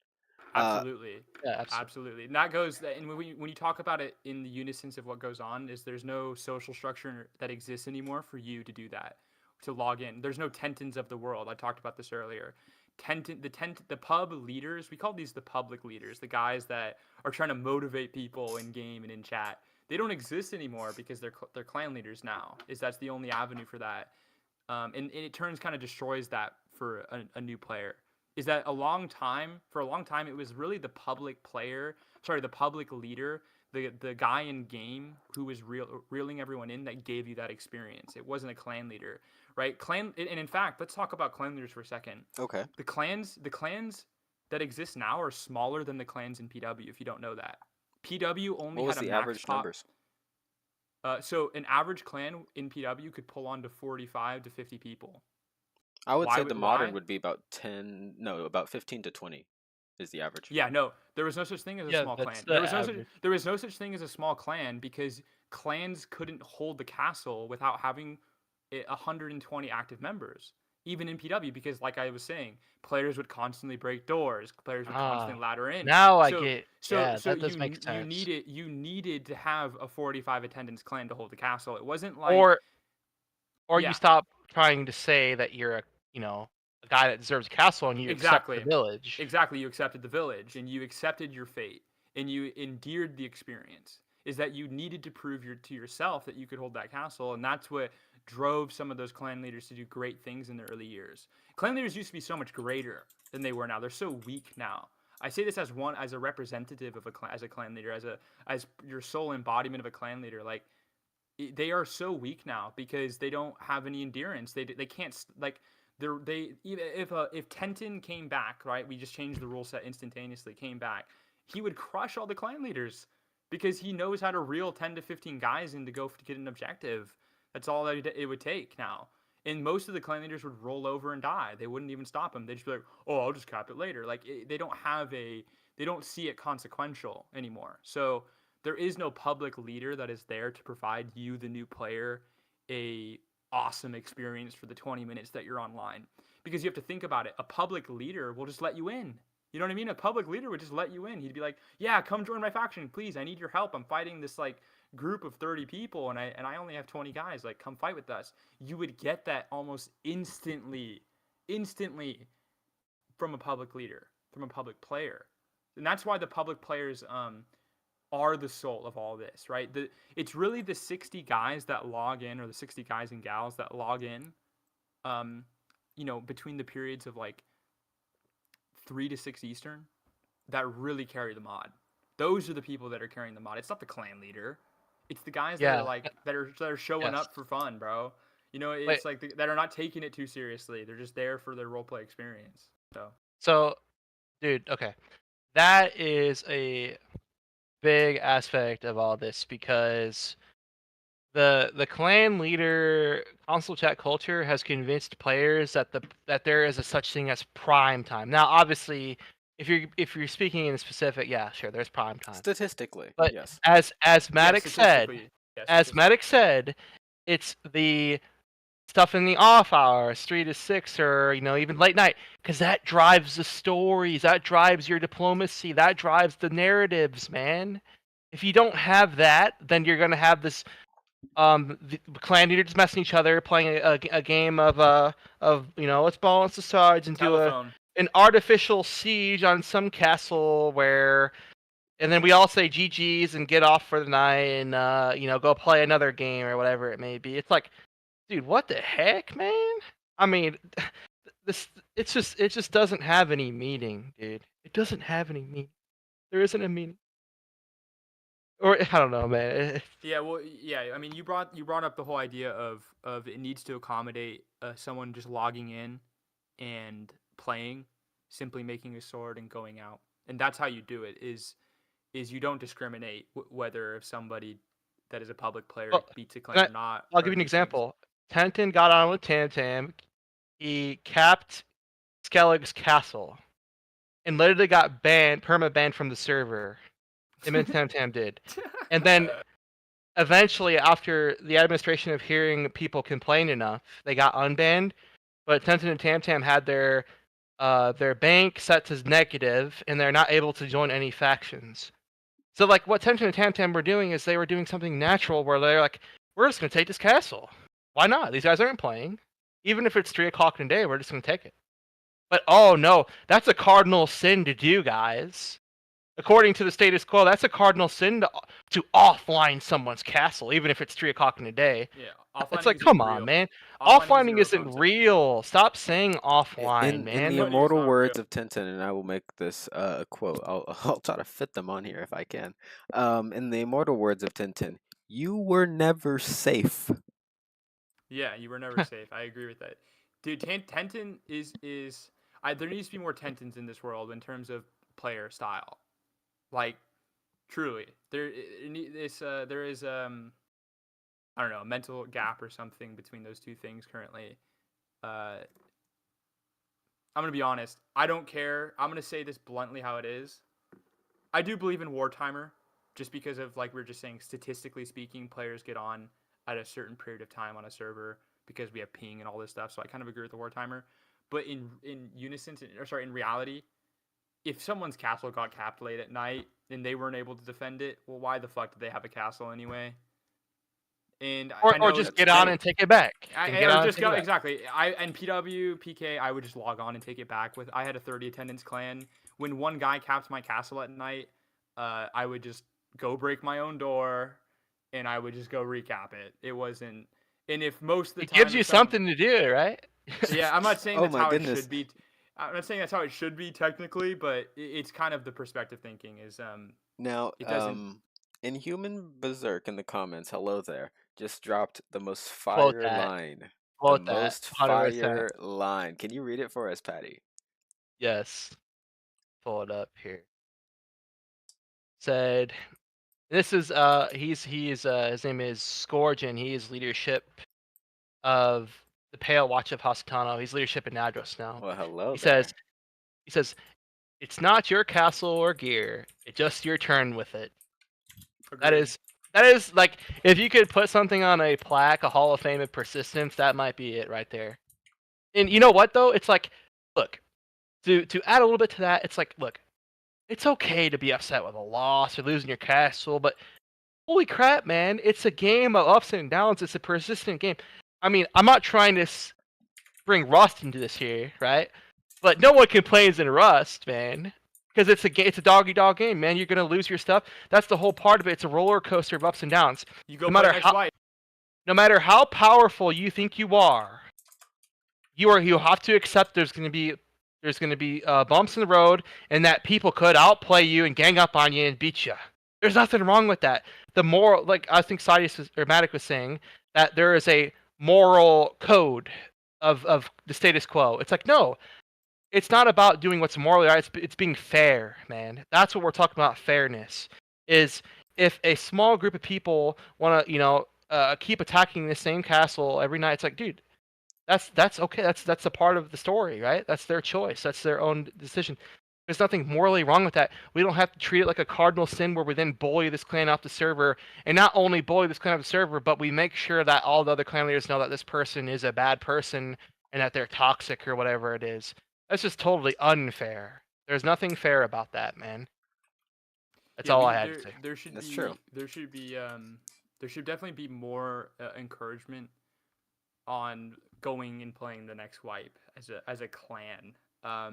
K: Absolutely.
C: Yeah,
K: Absolutely. And that goes, and when you talk about it in the unisons of what goes on, is there's no social structure that exists anymore for you to do that, to log in. There's no Tentons of the world. I talked about this earlier. The pub leaders, we call these the public leaders, the guys that are trying to motivate people in game and in chat. They don't exist anymore because they're clan leaders now. That's the only avenue for that. And it turns kind of destroys that for a new player. Is that for a long time it was really the public leader, the guy in game who was reeling everyone in, that gave you that experience. It wasn't a clan leader, right? And in fact, let's talk about clan leaders for a second.
A: Okay.
K: The clans that exist now are smaller than the clans in PW, if you don't know that. PW only
A: What was
K: had a
A: the
K: max
A: average
K: pop.
A: numbers?
K: So an average clan in PW could pull on to 45 to 50 people.
A: I would
K: Why
A: say
K: would-
A: the modern
K: why?
A: would be about about 15 to 20 is the average.
K: Yeah, no, there was no such thing as a
C: Yeah,
K: small
C: that's
K: clan.
C: the
K: There was no such thing as a small clan because clans couldn't hold the castle without having 120 active members, even in PW, because like I was saying, players would constantly break doors, players would constantly ladder in.
C: Now I
K: So-
C: get.
K: So,
C: Yeah,
K: so
C: that does
K: you,
C: make sense.
K: you needed to have a 45 attendance clan to hold the castle. It wasn't like
C: Or
K: Yeah.
C: you stop trying to say that you're a guy that deserves a castle and you
K: Exactly.
C: accept the village.
K: Exactly, you accepted the village and you accepted your fate and you endeared the experience. Is that you needed to prove to yourself that you could hold that castle, and that's what drove some of those clan leaders to do great things in the early years. Clan leaders used to be so much greater than they were now. They're so weak now. I say this as a representative of as a clan leader, as your sole embodiment of a clan leader. Like, they are so weak now because they don't have any endurance. They can't, like, if Tenton came back, right? We just changed the rule set instantaneously. Came back, he would crush all the clan leaders because he knows how to reel 10 to 15 guys in to go to get an objective. That's all that it would take now. And most of the clan leaders would roll over and die. They wouldn't even stop him. They'd just be like, "Oh, I'll just cap it later." Like, they don't see it consequential anymore. So there is no public leader that is there to provide you, the new player, a awesome experience for the 20 minutes that you're online. Because you have to think about it. A public leader will just let you in. You know what I mean? A public leader would just let you in. He'd be like, "Yeah, come join my faction, please. I need your help. I'm fighting this like group of 30 people and I only have 20 guys. Like, come fight with us." You would get that almost instantly from a public leader, from a public player. And that's why the public players are the soul of all this, right? It's really the 60 guys that log in, or the 60 guys and gals that log in, between the periods of like 3 to 6 Eastern, that really carry the mod. Those are the people that are carrying the mod. It's not the clan leader. It's the guys that are like that are showing up for fun, bro. It's like that are not taking it too seriously. They're just there for their roleplay experience.
C: So, dude, okay, that is a big aspect of all this, because the clan leader console chat culture has convinced players that there is a such thing as prime time. Now, obviously, if you're speaking in specific, yeah, sure, there's prime time.
A: Statistically,
C: but
A: yes.
C: As Maddox said, it's the stuff in the off hours, 3 to 6, or even late night, because that drives the stories, that drives your diplomacy, that drives the narratives, man. If you don't have that, then you're gonna have this the clan leaders messing each other, playing a game of let's balance the sides and do an artificial siege on some castle and then we all say GG's and get off for the night and go play another game or whatever it may be. It's like, dude, what the heck, man? I mean, it just doesn't have any meaning, dude. It doesn't have any meaning. There isn't a meaning. Or I don't know, man.
K: Yeah, well, yeah. I mean, you brought up the whole idea of it needs to accommodate someone just logging in and playing, simply making a sword and going out, and that's how you do it. Is you don't discriminate whether if somebody that is a public player beats a clan or not.
C: I'll give you an example. Tenton got on with Tam. He capped Skellig's castle and literally got perma-banned from the server. Tam did. And then eventually, after the administration of hearing people complain enough, they got unbanned. But Tenton and Tam had their bank set to negative, and they're not able to join any factions. So, like, what Tenton and Tam were doing is they were doing something natural where they're like, we're just going to take this castle. Why not? These guys aren't playing. Even if it's 3 o'clock in the day, we're just going to take it. But, oh no, that's a cardinal sin to do, guys. According to the status quo, that's a cardinal sin to offline someone's castle, even if it's 3 o'clock in the day.
K: Yeah,
C: it's like, come on, man. Offlining isn't real. Stop saying offline, man.
A: In the immortal words of Tintin, and I will make this a quote. I'll try to fit them on here if I can. In the immortal words of Tintin, you were never safe.
K: Yeah, you were never safe. I agree with that, dude. Tenton is there needs to be more Tentons in this world in terms of player style. Like, truly, there is I don't know, a mental gap or something between those two things currently. I'm gonna be honest. I don't care. I'm gonna say this bluntly how it is. I do believe in war timer, just because of, like we were just saying, statistically speaking, players get on at a certain period of time on a server because we have ping and all this stuff. So I kind of agree with the war timer. But in reality, if someone's castle got capped late at night and they weren't able to defend it, well, why the fuck did they have a castle anyway? And
C: or just get on and take it back.
K: Exactly. And PK, I would just log on and take it back. I had a 30 attendance clan. When one guy capped my castle at night, I would just go break my own door, and I would just go recap it. It wasn't. And if most of the time
C: it gives you something to do, right?
K: Yeah, I'm not saying that's how it should be. I'm not saying that's how it should be technically, but it's kind of the perspective thinking is
A: Now,
K: it doesn't.
A: Inhuman Berserk in the comments, hello there, just dropped the most
B: Quote
A: fire
B: that.
A: line. The
B: Quote that.
A: most
B: 100%.
A: fire line. Can you read it for us, Patty?
B: Yes. Pull it up here. Said, this is he's his name is Scourgeon. He is leadership of the Pale Watch of Hasatano. He's leadership in Nadros now.
A: Well, hello
B: He
A: there.
B: says, it's not your castle or gear. It's just your turn with it. That is like, if you could put something on a plaque, a Hall of Fame of persistence, that might be it right there. And you know what though? It's like, look, to add a little bit to that, it's like, look, it's okay to be upset with a loss or losing your castle, but holy crap, man, it's a game of ups and downs. It's a persistent game. I mean, I'm not trying to bring Rust into this here, right? But no one complains in Rust, man, because it's a dog-eat-dog game, man. You're gonna lose your stuff. That's the whole part of it. It's a roller coaster of ups and downs.
K: You go no
B: matter how powerful you think you are, you have to accept there's gonna be bumps in the road, and that people could outplay you and gang up on you and beat you. There's nothing wrong with that. The moral, like I think Matic was saying, that there is a moral code of the status quo. It's like, no, it's not about doing what's morally right. It's being fair, man. That's what we're talking about. Fairness is if a small group of people want to, keep attacking the same castle every night. It's like, dude, that's okay. That's a part of the story, right? That's their choice. That's their own decision. There's nothing morally wrong with that. We don't have to treat it like a cardinal sin where we then bully this clan off the server, and not only bully this clan off the server, but we make sure that all the other clan leaders know that this person is a bad person and that they're toxic or whatever it is. That's just totally unfair. There's nothing fair about that, man. That's all I had to say.
K: There should
A: That's
K: be
A: true.
K: there should definitely be more encouragement on going and playing the next wipe as a clan. I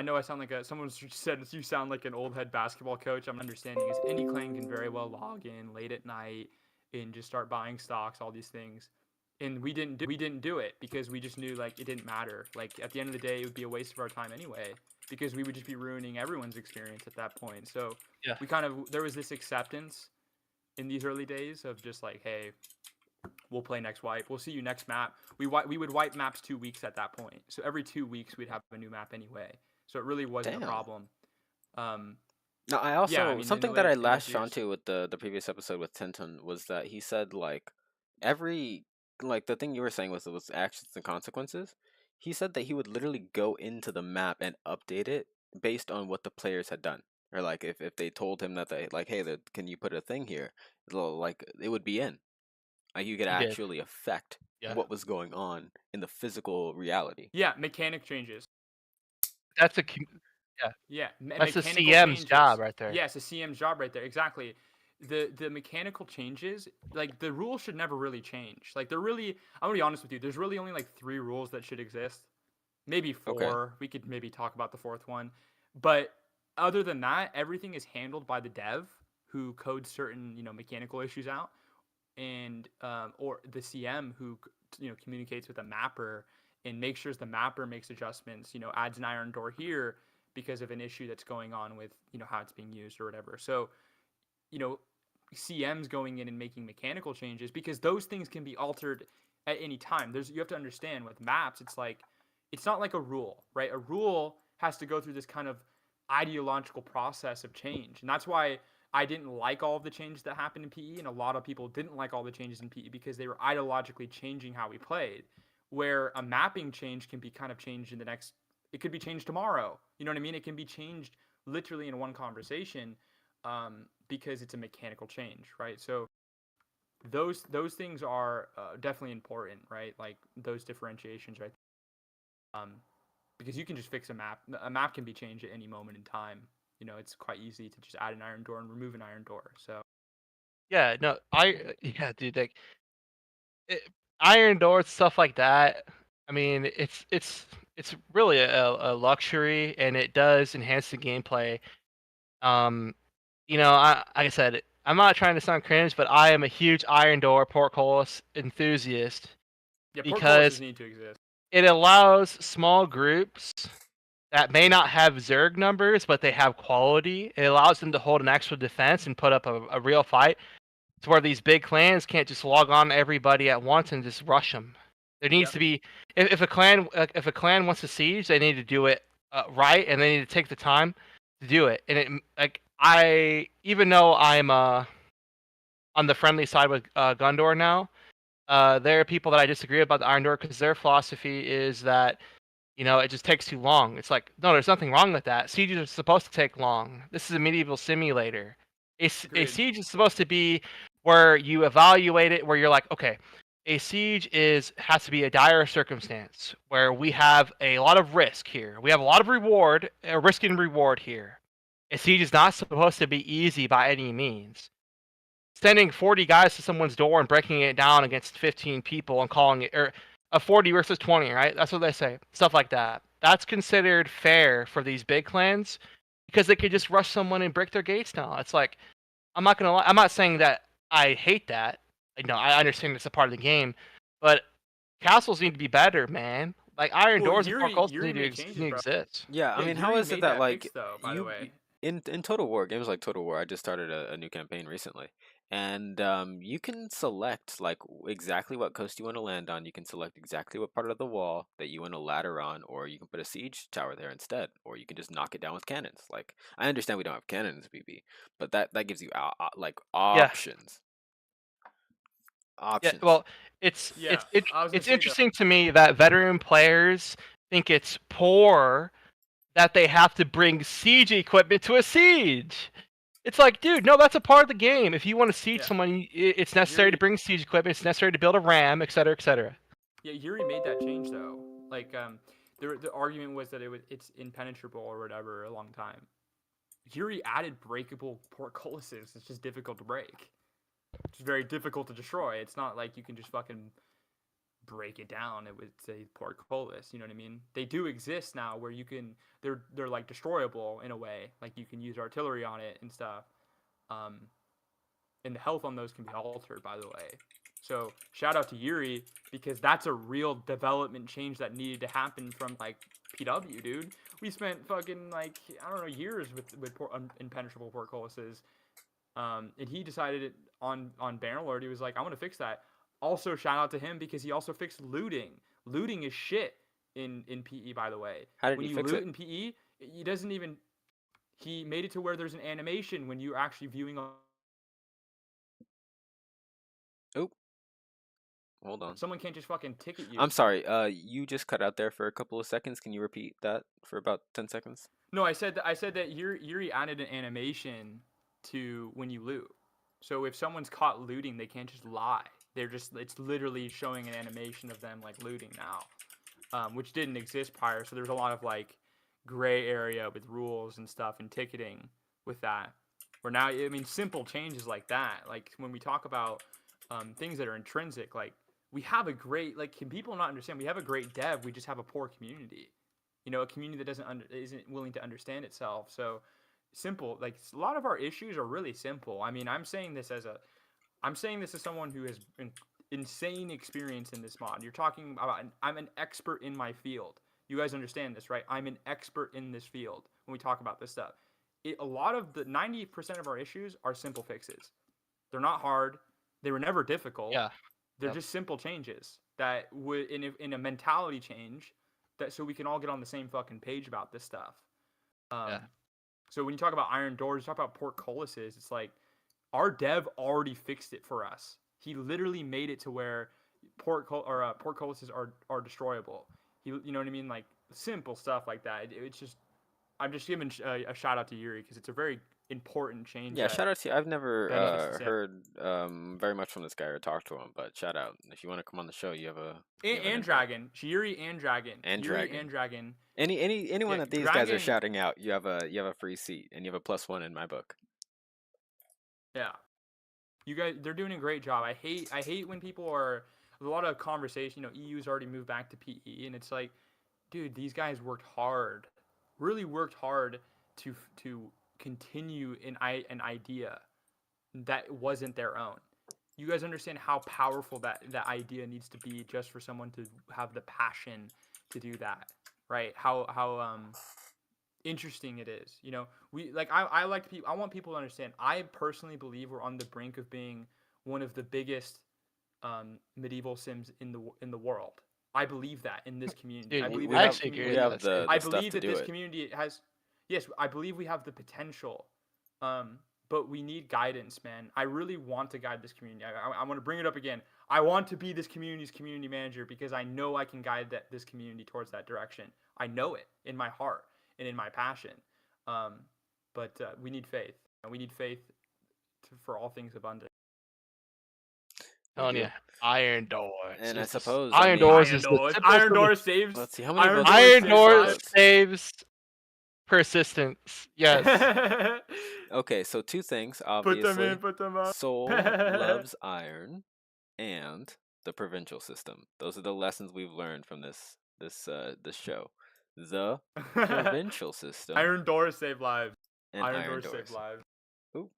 K: know I sound like someone said you sound like an old head basketball coach. I'm understanding is any clan can very well log in late at night and just start buying stocks, all these things. And we didn't do it because we just knew like it didn't matter. Like at the end of the day, it would be a waste of our time anyway because we would just be ruining everyone's experience at that point. So
B: yeah,
K: there was this acceptance in these early days of just like, hey, we'll play next wipe. We'll see you next map. We would wipe maps 2 weeks at that point. So every 2 weeks we'd have a new map anyway. So it really wasn't a problem.
A: Now, I also something that I latched onto with the previous episode with Tintin was that he said like every like the thing you were saying was actions and consequences. He said that he would literally go into the map and update it based on what the players had done, or like if they told him that they like, hey, can you put a thing here? Like it would be in. Like you could actually affect what was going on in the physical reality.
K: Yeah, mechanic changes.
B: That's a that's a CM's job right there.
K: Yeah, it's a CM's job right there. Exactly. The mechanical changes, like the rules should never really change. Like I'm gonna be honest with you, there's really only like 3 rules that should exist. Maybe 4. Okay. We could maybe talk about the 4th one. But other than that, everything is handled by the dev who codes certain, mechanical issues out. And or the CM who communicates with the mapper and makes sure the mapper makes adjustments, adds an iron door here because of an issue that's going on with how it's being used or whatever. So CM's going in and making mechanical changes because those things can be altered at any time. You have to understand with maps, it's not like a rule, right? A rule has to go through this kind of ideological process of change, and that's why I didn't like all of the changes that happened in PE, and a lot of people didn't like all the changes in PE because they were ideologically changing how we played. Where a mapping change can be kind of changed it could be changed tomorrow. You know what I mean? It can be changed literally in one conversation because it's a mechanical change, right? So those things are definitely important, right? Like those differentiations, right? Because you can just fix a map. A map can be changed at any moment in time. It's quite easy to just add an iron door and remove an iron door. So,
B: yeah, no, dude, like iron doors, stuff like that. I mean, it's really a luxury, and it does enhance the gameplay. Like I said, I'm not trying to sound cringe, but I am a huge iron door portcullis enthusiast.
K: Yeah, portcullises need to exist.
C: it allows small groups that may not have Zerg numbers, but they have quality. It allows them to hold an actual defense and put up a real fight. It's where these big clans can't just log on to everybody at once and just rush them. There needs to be, if a clan wants to siege, they need to do it right, and they need to take the time to do it. And even though I'm on the friendly side with Gundor now, there are people that I disagree about the Iron Door because their philosophy is that it just takes too long. It's like, no, there's nothing wrong with that. Sieges are supposed to take long. This is a medieval simulator. A siege is supposed to be where you evaluate it, where you're like, okay, a siege has to be a dire circumstance where we have a lot of risk here. We have a lot of reward, risk and reward here. A siege is not supposed to be easy by any means. Sending 40 guys to someone's door and breaking it down against 15 people and calling it, or a 40 versus 20, right? That's what they say. Stuff like that. That's considered fair for these big clans because they could just rush someone and break their gates down. It's like, I'm not gonna lie. I'm not saying that I hate that. I understand it's a part of the game, but castles need to be better, man. Like Iron Doors and portcullis need to exist.
A: Yeah, I mean, how is it that like
K: by the way,
A: in Total War games like Total War, I just started a new campaign recently, and you can select like exactly what coast you want to land on. You can select exactly what part of the wall that you want to ladder on, or you can put a siege tower there instead, or you can just knock it down with cannons. Like I understand we don't have cannons, BB, but that gives you like options.
C: Yeah, well, it's interesting to me that veteran players think it's poor that they have to bring siege equipment to a siege. It's like, dude, no, that's a part of the game. If you want to siege someone, it's necessary to bring siege equipment. It's necessary to build a ram, etc., etc.
K: Yeah, Yuri made that change though. Like, the argument was that it's impenetrable or whatever a long time. Yuri added breakable portcullises. It's just difficult to break. It's very difficult to destroy. It's not like you can just fucking break it down. It would say portcullis. You know what I mean? They do exist now where you can. They're like destroyable in a way. Like you can use artillery on it and stuff. And the health on those can be altered, by the way. So shout out to Yuri because that's a real development change that needed to happen from like PW, dude. We spent fucking like I don't know years with impenetrable portcullises. And he decided on Bannerlord, he was like, I want to fix that. Also, shout out to him because he also fixed looting. Looting is shit in PE, by the way.
A: How did he fix it?
K: When you loot in PE, he doesn't even... He made it to where there's an animation when you're actually viewing...
A: Oh. Hold on.
K: Someone can't just fucking ticket you.
A: I'm sorry, you just cut out there for a couple of seconds. Can you repeat that for about 10 seconds?
K: No, I said that Yuri added an animation to when you loot. So if someone's caught looting, they can't just lie. It's literally showing an animation of them like looting now, which didn't exist prior. So there's a lot of like gray area with rules and stuff and ticketing with that. Where now, I mean, simple changes like that. Like when we talk about things that are intrinsic, like we have a great, like, can people not understand? We have a great dev. We just have a poor community. A community that isn't willing to understand itself. So simple, like a lot of our issues are really simple. I mean, I'm saying this as someone who has insane experience in this mod. You're talking about I'm an expert in my field. You guys understand this, right? I'm an expert in this field when we talk about this stuff. A lot of the 90% of our issues are simple fixes. They're not hard. They were never difficult.
C: Yeah.
K: They're just simple changes that would in a mentality change that so we can all get on the same fucking page about this stuff. So when you talk about iron doors, you talk about portcullises, it's like our dev already fixed it for us. He literally made it to where portcullises are destroyable. You know what I mean? Like simple stuff like that. It's just I'm just giving a shout out to Yuri because it's a very important change.
A: Yeah, shout out to you. I've never heard very much from this guy or talked to him, but shout out. If you want to come on the show, you have a
K: and Dragon, Yuri and Dragon,
A: Yuri
K: and Dragon.
A: Anyone that these guys are shouting out, you have a free seat and you have a +1 in my book.
K: Yeah, you guys, they're doing a great job. I hate when people are a lot of conversation. EU's already moved back to PE, and it's like, dude, these guys worked hard, really worked hard to continue an idea that wasn't their own. you guys understand how powerful that idea needs to be just for someone to have the passion to do that, right? How interesting it is. You know, we like I like people. I want people to understand. I personally believe we're on the brink of being one of the biggest medieval sims in the world. I believe that in this community.
C: Dude,
K: I believe
A: we
K: that
A: have,
K: this
C: actually agree
A: we
C: with
K: community.
A: have
C: that.
A: the
K: I
A: stuff
K: believe
A: to
K: that
A: do
K: this
A: it.
K: community has. Yes, I believe we have the potential. But we need guidance, man. I really want to guide this community. I want to bring it up again. I want to be this community's community manager because I know I can guide this community towards that direction. I know it in my heart and in my passion. But we need faith. And we need faith for all things abundant.
A: We
C: Telling
A: do.
C: you, Iron Doors.
A: And I
C: is the-
A: suppose
C: Iron
A: I mean,
C: Doors is the simplest
K: Iron
C: of the-
K: Doors saves.
A: let's see how many
K: Iron
A: votes.
K: Doors
C: Iron
K: saves
C: Doors
K: lives.
C: saves persistence. Yes.
A: Okay, so two things
K: Put them
A: obviously.
K: in, put them out.
A: Soul loves iron, and the provincial system. Those are the lessons we've learned from this show. The provincial system
K: Iron Doors save lives.
A: and
K: Iron
A: iron
K: Doors
A: doors.
K: save lives.
A: Ooh,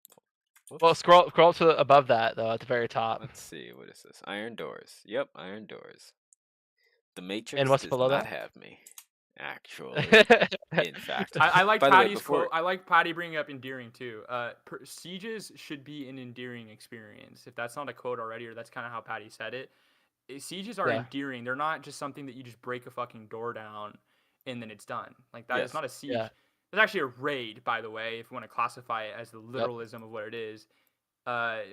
A: whoops.
C: Well, scroll to above that though, at the very top.
A: Let's see, what is this? Iron doors. Yep, iron doors. The Matrix
C: And what's
A: does
C: below
A: not
C: that?
A: have me. Actually, in fact.
K: I like
A: By the way,
K: Patty's
A: before-
K: quote. I like Patty bringing up endearing too. Sieges should be an endearing experience. If that's not a quote already, or that's kind of how Patty said it. Sieges are
C: Yeah.
K: endearing. They're not just something that you just break a fucking door down and then it's done. Like that is
A: Yes.
K: not a siege.
C: Yeah.
K: It's actually a raid, by the way, if you want to classify it as the literalism of what it is.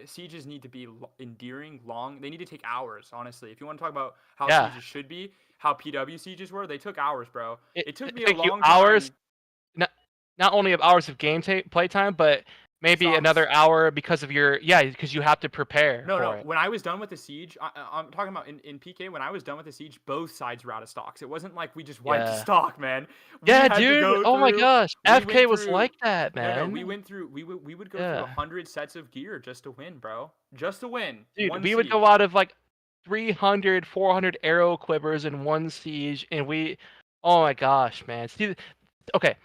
K: Sieges need to be endearing, long. They need to take hours, honestly. If you want to talk about how
C: Yeah.
K: sieges should be, how PW sieges were, they took hours, bro. It took me a
C: took you
K: long
C: hours,
K: time.
C: not only of hours of game play time, but maybe
K: Stocks.
C: another hour because of because you have to prepare.
K: No.
C: It.
K: When I was done with the siege, I'm talking about in PK. When I was done with the siege, both sides were out of stocks. It wasn't like we just wiped the
C: Yeah.
K: stock, man. We
C: Yeah,
K: had to
C: dude.
K: go
C: Oh my
K: through-
C: gosh,
K: we
C: FK
K: went
C: was
K: through-
C: like that, man.
K: No, we went through. We would go through
C: Yeah.
K: 100 sets of gear just to win, bro. Just to win.
C: Dude,
K: One
C: we would go
K: siege.
C: out of like 300, 400 arrow quivers in one siege, and oh my gosh, man. See, okay,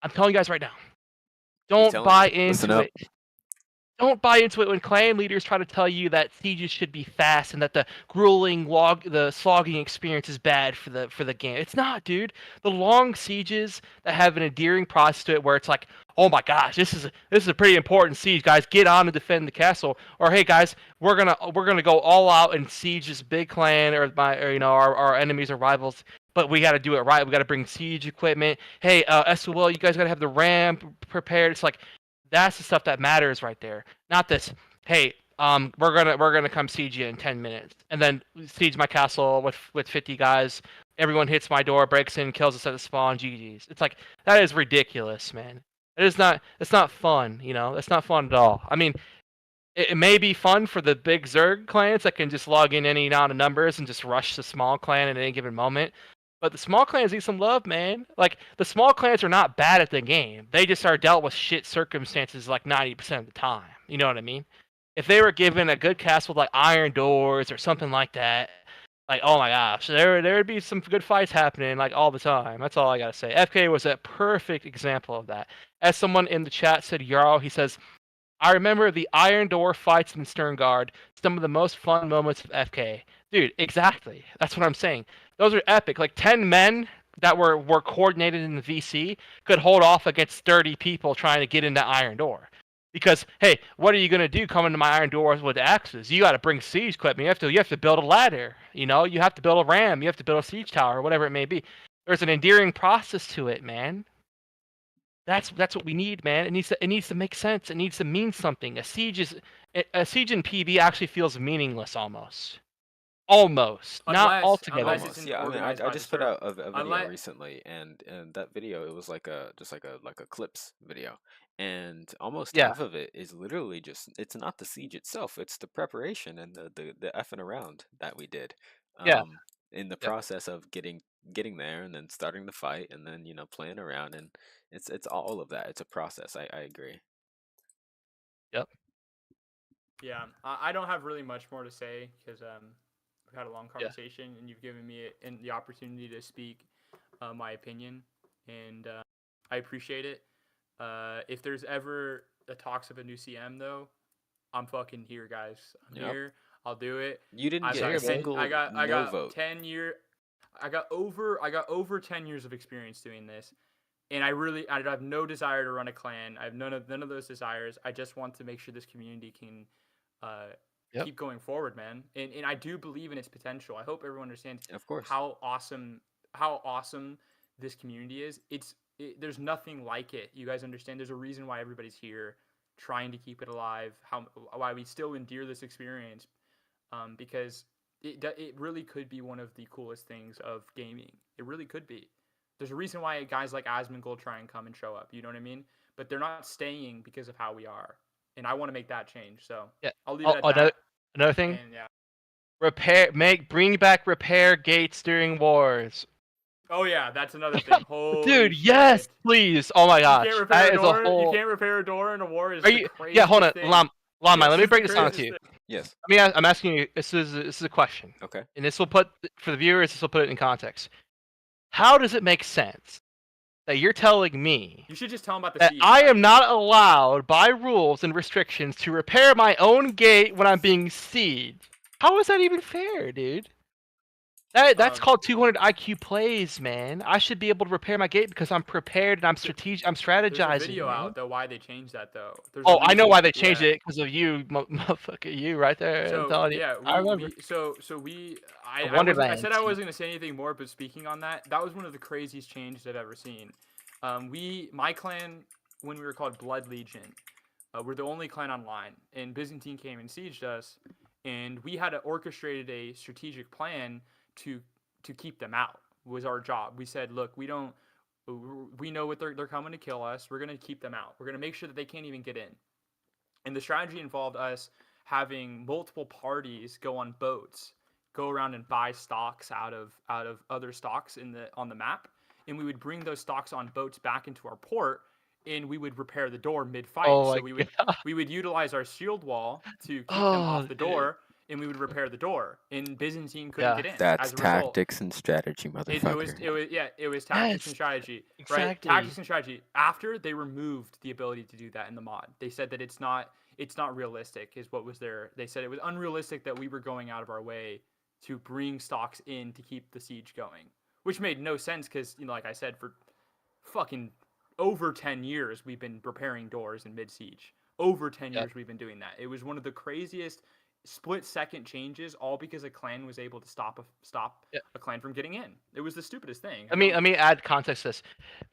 C: I'm telling you guys right now, don't
A: telling
C: buy
A: us. Listen
C: into
A: up.
C: it. Don't buy into it when clan leaders try to tell you that sieges should be fast and that the grueling the slogging experience is bad for the game. It's not, dude. The long sieges that have an endearing process to it, where it's like, oh my gosh, this is a pretty important siege, guys. Get on and defend the castle. Or hey, guys, we're gonna go all out and siege this big clan or our enemies or rivals. But we got to do it right. We got to bring siege equipment. Hey, SOEL, you guys got to have the ramp prepared. It's like, that's the stuff that matters right there. Not this, hey, we're gonna come siege you in 10 minutes, and then siege my castle with 50 guys. Everyone hits my door, breaks in, kills us at the spawn. GG's. It's like, that is ridiculous, man. It's not fun. It's not fun at all. I mean, it may be fun for the big Zerg clans that can just log in any amount of numbers and just rush the small clan at any given moment. But the small clans need some love, man. Like, the small clans are not bad at the game. They just are dealt with shit circumstances like 90% of the time. You know what I mean? If they were given a good castle with like iron doors or something like that, like, oh my gosh, there would be some good fights happening like all the time. That's all I gotta say. FK was a perfect example of that. As someone in the chat said, Yarl, he says, I remember the iron door fights in Sterngard, some of the most fun moments of FK. Dude, exactly. That's what I'm saying. Those are epic. Like 10 men that were coordinated in the VC could hold off against 30 people trying to get into Iron Door. Because, hey, what are you going to do coming to my Iron Doors with axes? You got to bring siege equipment. You have to build a ladder. You have to build a ram. You have to build a siege tower, whatever it may be. There's an endearing process to it, man. That's what we need, man. It needs to make sense. It needs to mean something. A siege in PB actually feels meaningless almost. Not altogether.
K: Unless it's
A: Yeah, I mean,
K: organized
A: I
K: by
A: just
K: the
A: put out
K: server.
A: a video recently, and that video, it was like a clips video, and almost
C: Yeah.
A: half of it is literally just, it's not the siege itself, it's the preparation and the effing around that we did.
C: Yeah.
A: In the process of getting there and then starting the fight and then playing around, and it's all of that. It's a process. I agree.
C: Yep.
K: Yeah, I don't have really much more to say because we've had a long conversation and you've given me the opportunity to speak my opinion, and I appreciate it. If there's ever the talks of a new CM though, I'm fucking here, guys. I'm
A: Yep.
K: here. I'll do it.
A: You didn't
K: I've
A: get
K: got
A: a
K: 10
A: single
K: I
A: no
K: got
A: vote.
K: 10-year. I got over 10 years of experience doing this, and I have no desire to run a clan. I have none of those desires. I just want to make sure this community can
C: Yep.
K: keep going forward, man. And I do believe in its potential. I hope everyone understands
A: Of course.
K: how awesome this community is. There's nothing like it. You guys understand? There's a reason why everybody's here, trying to keep it alive. Why we still endear this experience, because it really could be one of the coolest things of gaming. It really could be. There's a reason why guys like Asmongold try and come and show up. You know what I mean? But they're not staying because of how we are, and I want to make that change. So
C: Yeah.
K: I'll leave it at that.
C: Another thing.
K: And yeah.
C: Bring back repair gates during wars.
K: Oh yeah, that's another thing. Holy
C: Dude,
K: shit.
C: yes, please. Oh my gosh.
K: You can't repair
C: That
K: a
C: is
K: door.
C: a whole...
K: You can't repair a door in a war. Is
C: Are
K: the
C: you...
K: craziest
C: Yeah, hold on.
K: thing.
C: Lama,
K: Yes,
C: let me
K: it's
C: break
K: the
C: this down to
K: craziest
C: you.
K: thing.
A: Yes.
C: I'm asking you. This is a question.
A: Okay.
C: And this will put for the viewers. This will put it in context. How does it make sense that you're telling me
K: You should just tell them about the
C: that
K: siege.
C: I am not allowed by rules and restrictions to repair my own gate when I'm being sieged? How is that even fair, dude? That's called 200 IQ plays, man. I should be able to repair my gate because I'm prepared and I'm strategic. I'm strategizing.
K: There's a video
C: man.
K: out though why they changed that though.
C: I know why they changed it because of you, motherfucker. You right there. I'm
K: So
C: telling you.
K: yeah,
C: I remember.
K: I said I wasn't gonna say anything more, but speaking on that, that was one of the craziest changes I've ever seen. My clan, when we were called Blood Legion, we're the only clan online, and Byzantine came and sieged us, and we had orchestrated a strategic plan to keep them out. Was our job. We said, look, we know what they're coming to kill us. We're gonna keep them out. We're gonna make sure that they can't even get in. And the strategy involved us having multiple parties go on boats, go around and buy stocks out of other stocks on the map, and we would bring those stocks on boats back into our port, and we would repair the door mid-fight. So we would utilize our shield wall to keep them off the door, and we would repair the door, and Byzantine couldn't get in.
A: That's
K: as a result.
A: tactics and strategy, motherfucker.
K: It was tactics and strategy.
C: Exactly.
K: Right? Tactics and strategy. After they removed the ability to do that in the mod, they said that it's not realistic, is what was there. They said it was unrealistic that we were going out of our way to bring stocks in to keep the siege going, which made no sense because, like I said, for fucking over 10 years we've been repairing doors in mid-siege. Over 10 years we've been doing that. It was one of the craziest split-second changes, all because a clan was able to stop a clan from getting in. It was the stupidest thing.
C: Let me add context to this.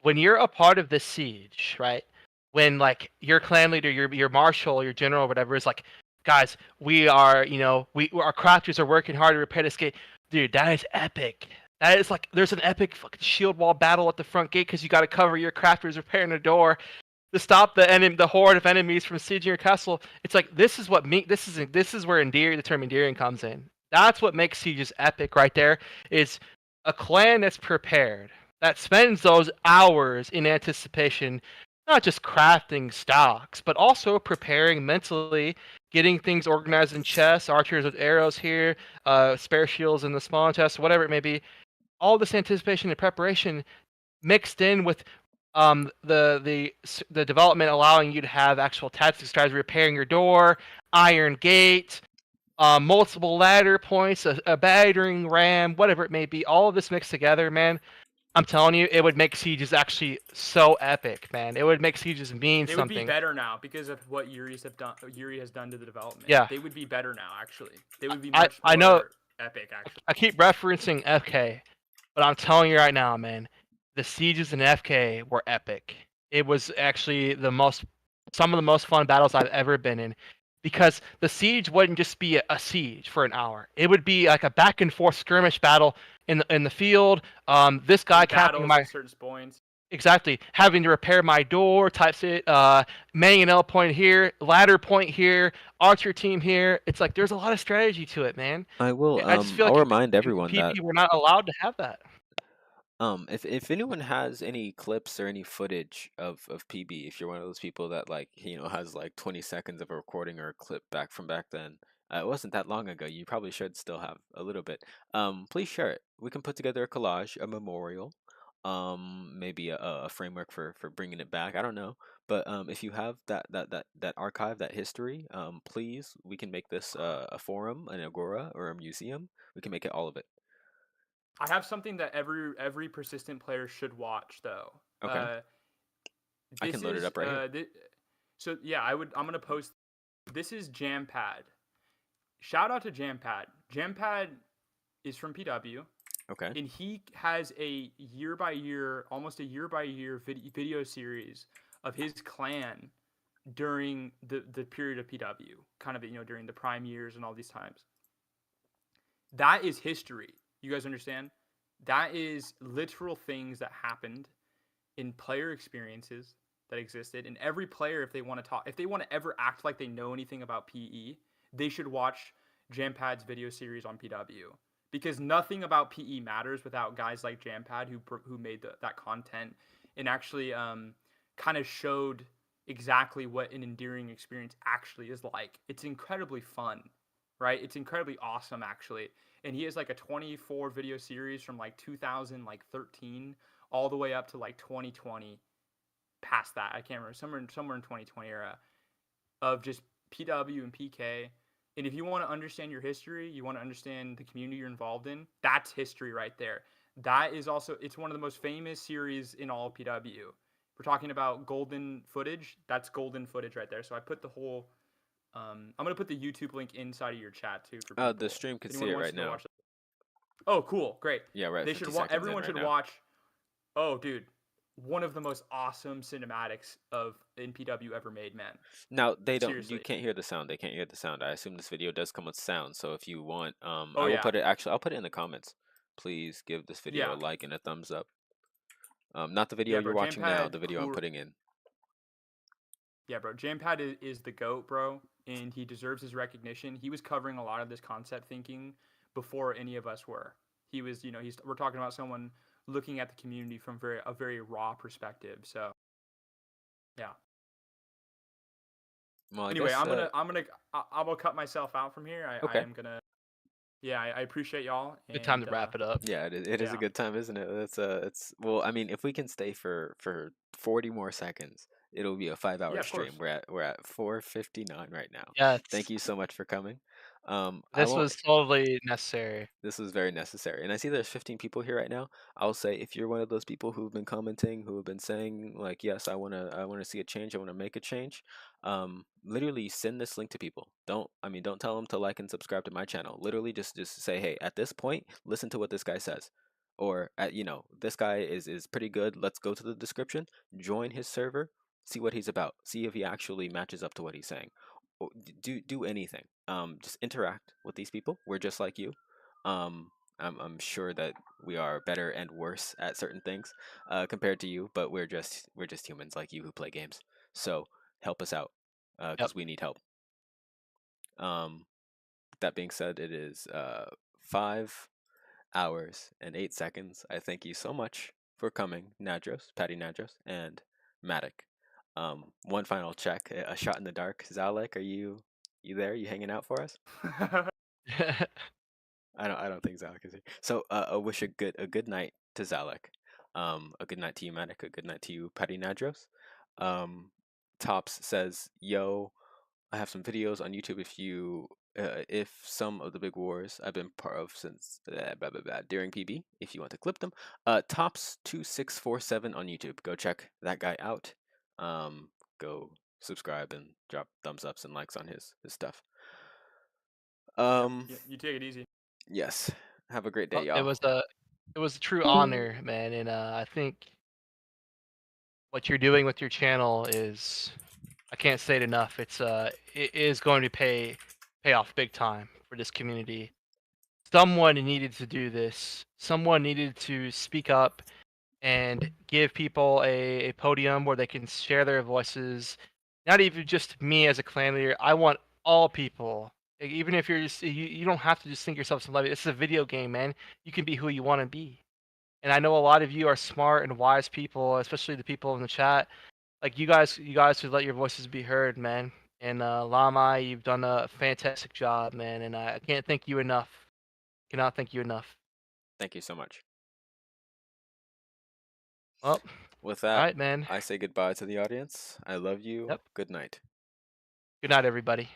C: When you're a part of this siege, right? When like your clan leader, your marshal, your general, whatever is like, guys, we are, our crafters are working hard to repair this gate. Dude, that is epic. That is like, there's an epic fucking shield wall battle at the front gate because you got to cover your crafters repairing the door to stop the horde of enemies from sieging your castle. It's like this is where the term endearing comes in. That's what makes sieges epic right there. Is a clan that's prepared, that spends those hours in anticipation, not just crafting stocks, but also preparing mentally, getting things organized in chests, archers with arrows here, spare shields in the spawn chest, whatever it may be. All this anticipation and preparation mixed in with the development allowing you to have actual tactics strategy, repairing your door, iron gate, multiple ladder points, a battering ram, whatever it may be. All of this mixed together, man. I'm telling you, it would make sieges actually so epic, man. It would make sieges mean something.
K: They would be better now because of what Yuri has done to the development.
C: Yeah.
K: They would be better now, actually. They would be much more epic, actually.
C: I keep referencing FK, but I'm telling you right now, man, the sieges in FK were epic. It was actually some of the most fun battles I've ever been in, because the siege wouldn't just be a siege for an hour. It would be like a back and forth skirmish battle in the field. This guy capping my
K: certain points.
C: Exactly, having to repair my door, types it, manning an L point here, ladder point here, archer team here. It's like there's a lot of strategy to it, man.
A: I just feel I'll remind everyone that
C: we're not allowed to have that.
A: If anyone has any clips or any footage of PB, if you're one of those people that has like 20 seconds of a recording or a clip back from back then, it wasn't that long ago. You probably should still have a little bit. Please share it. We can put together a collage, a memorial, maybe a framework for bringing it back. I don't know, but if you have that archive, that history, please, we can make this a forum, an agora, or a museum. We can make it all of it.
K: I have something that every persistent player should watch though.
A: Okay. I can load it up right here.
K: So yeah, I'm gonna post. This is Jampad. Shout out to Jampad. Jampad is from PW.
A: Okay.
K: And he has a year by year, almost a year by year video series of his clan during the period of PW, kind of, you know, during the prime years and all these times. That is history. You guys understand? That is literal things that happened in player experiences that existed. And every player, if they want to ever act like they know anything about PE, they should watch Jampad's video series on PW. Because nothing about PE matters without guys like Jampad who made that content and actually kind of showed exactly what an endearing experience actually is like. It's incredibly fun, right? It's incredibly awesome, actually. And he has like a 24 video series from like 2013 all the way up to like 2020. Past that, I can't remember, somewhere in 2020 era of just PW and PK. And if you want to understand your history, you want to understand the community you're involved in, that's history right there. That is also, it's one of the most famous series in all of PW. We're talking about golden footage. That's golden footage right there. So I put the whole, I'm going to put the YouTube link inside of your chat too. For people.
A: The stream can see it right now.
K: Oh, cool. Great.
A: Yeah, right.
K: They should everyone should watch. Oh, dude. One of the most awesome cinematics of NPW ever made, man.
A: Now they don't.
K: Seriously.
A: You can't hear the sound. They can't hear the sound. I assume this video does come with sound. So if you want, I
K: Oh,
A: will
K: yeah.
A: put it. Actually, I'll put it in the comments. Please give this video a like and a thumbs up. Not the video you're watching now. The video I'm putting in.
K: Yeah, bro. Jampad is the GOAT, bro, and he deserves his recognition. He was covering a lot of this concept thinking before any of us were. He was, you know, we're talking about someone looking at the community from a very raw perspective. So, yeah.
A: Well,
K: anyway,
A: guess,
K: I'm gonna cut myself out from here.
A: Okay.
K: I am gonna. Yeah, I appreciate y'all.
C: Good time to wrap it up.
A: Yeah, it is a good time, isn't it? It's well, I mean, if we can stay for 40 more seconds, it'll be a 5-hour stream. We're at 4:59 right now.
C: Yeah.
A: Thank you so much for coming.
C: This was totally necessary.
A: This was very necessary. And I see there's 15 people here right now. I'll say if you're one of those people who've been commenting, who have been saying like, yes, I wanna see a change, I wanna make a change, literally send this link to people. Don't tell them to like and subscribe to my channel. Literally just say, hey, at this point, listen to what this guy says. Or this guy is pretty good. Let's go to the description, join his server, see what he's about, see if he actually matches up to what he's saying. Do anything. Just interact with these people. We're just like you. I'm sure that we are better and worse at certain things compared to you, but we're just humans like you who play games. So help us out because we need help. That being said, it is 5 hours and 8 seconds. I thank you so much for coming, Patty Nadros, and Matic. One final check, a shot in the dark. Zalek, are you there? You hanging out for us? I don't think Zalek is here. So I wish a good night to Zalek. A good night to you, Matic. A good night to you, Patty Nadros. Tops says, yo, I have some videos on YouTube if some of the big wars I've been part of since during PB, if you want to clip them. Tops2647 on YouTube. Go check that guy out. Go subscribe and drop thumbs ups and likes on his stuff.
K: You take it easy.
A: Yes. Have a great day, y'all.
C: It was a true honor, man, and I think what you're doing with your channel is, I can't say it enough. It is going to pay off big time for this community. Someone needed to do this. Someone needed to speak up and give people a podium where they can share their voices. Not even just me as a clan leader. I want all people. Even if you're just, you don't have to just think yourself some levy. This is a video game, man. You can be who you want to be. And I know a lot of you are smart and wise people, especially the people in the chat. Like you guys should let your voices be heard, man. And Lamai, you've done a fantastic job, man. And I can't thank you enough. Cannot thank you enough.
A: Thank you so much.
C: Well,
A: With
C: all
A: that,
C: right, man.
A: I say goodbye to the audience. I love you.
C: Yep.
A: Good night.
C: Good night, everybody.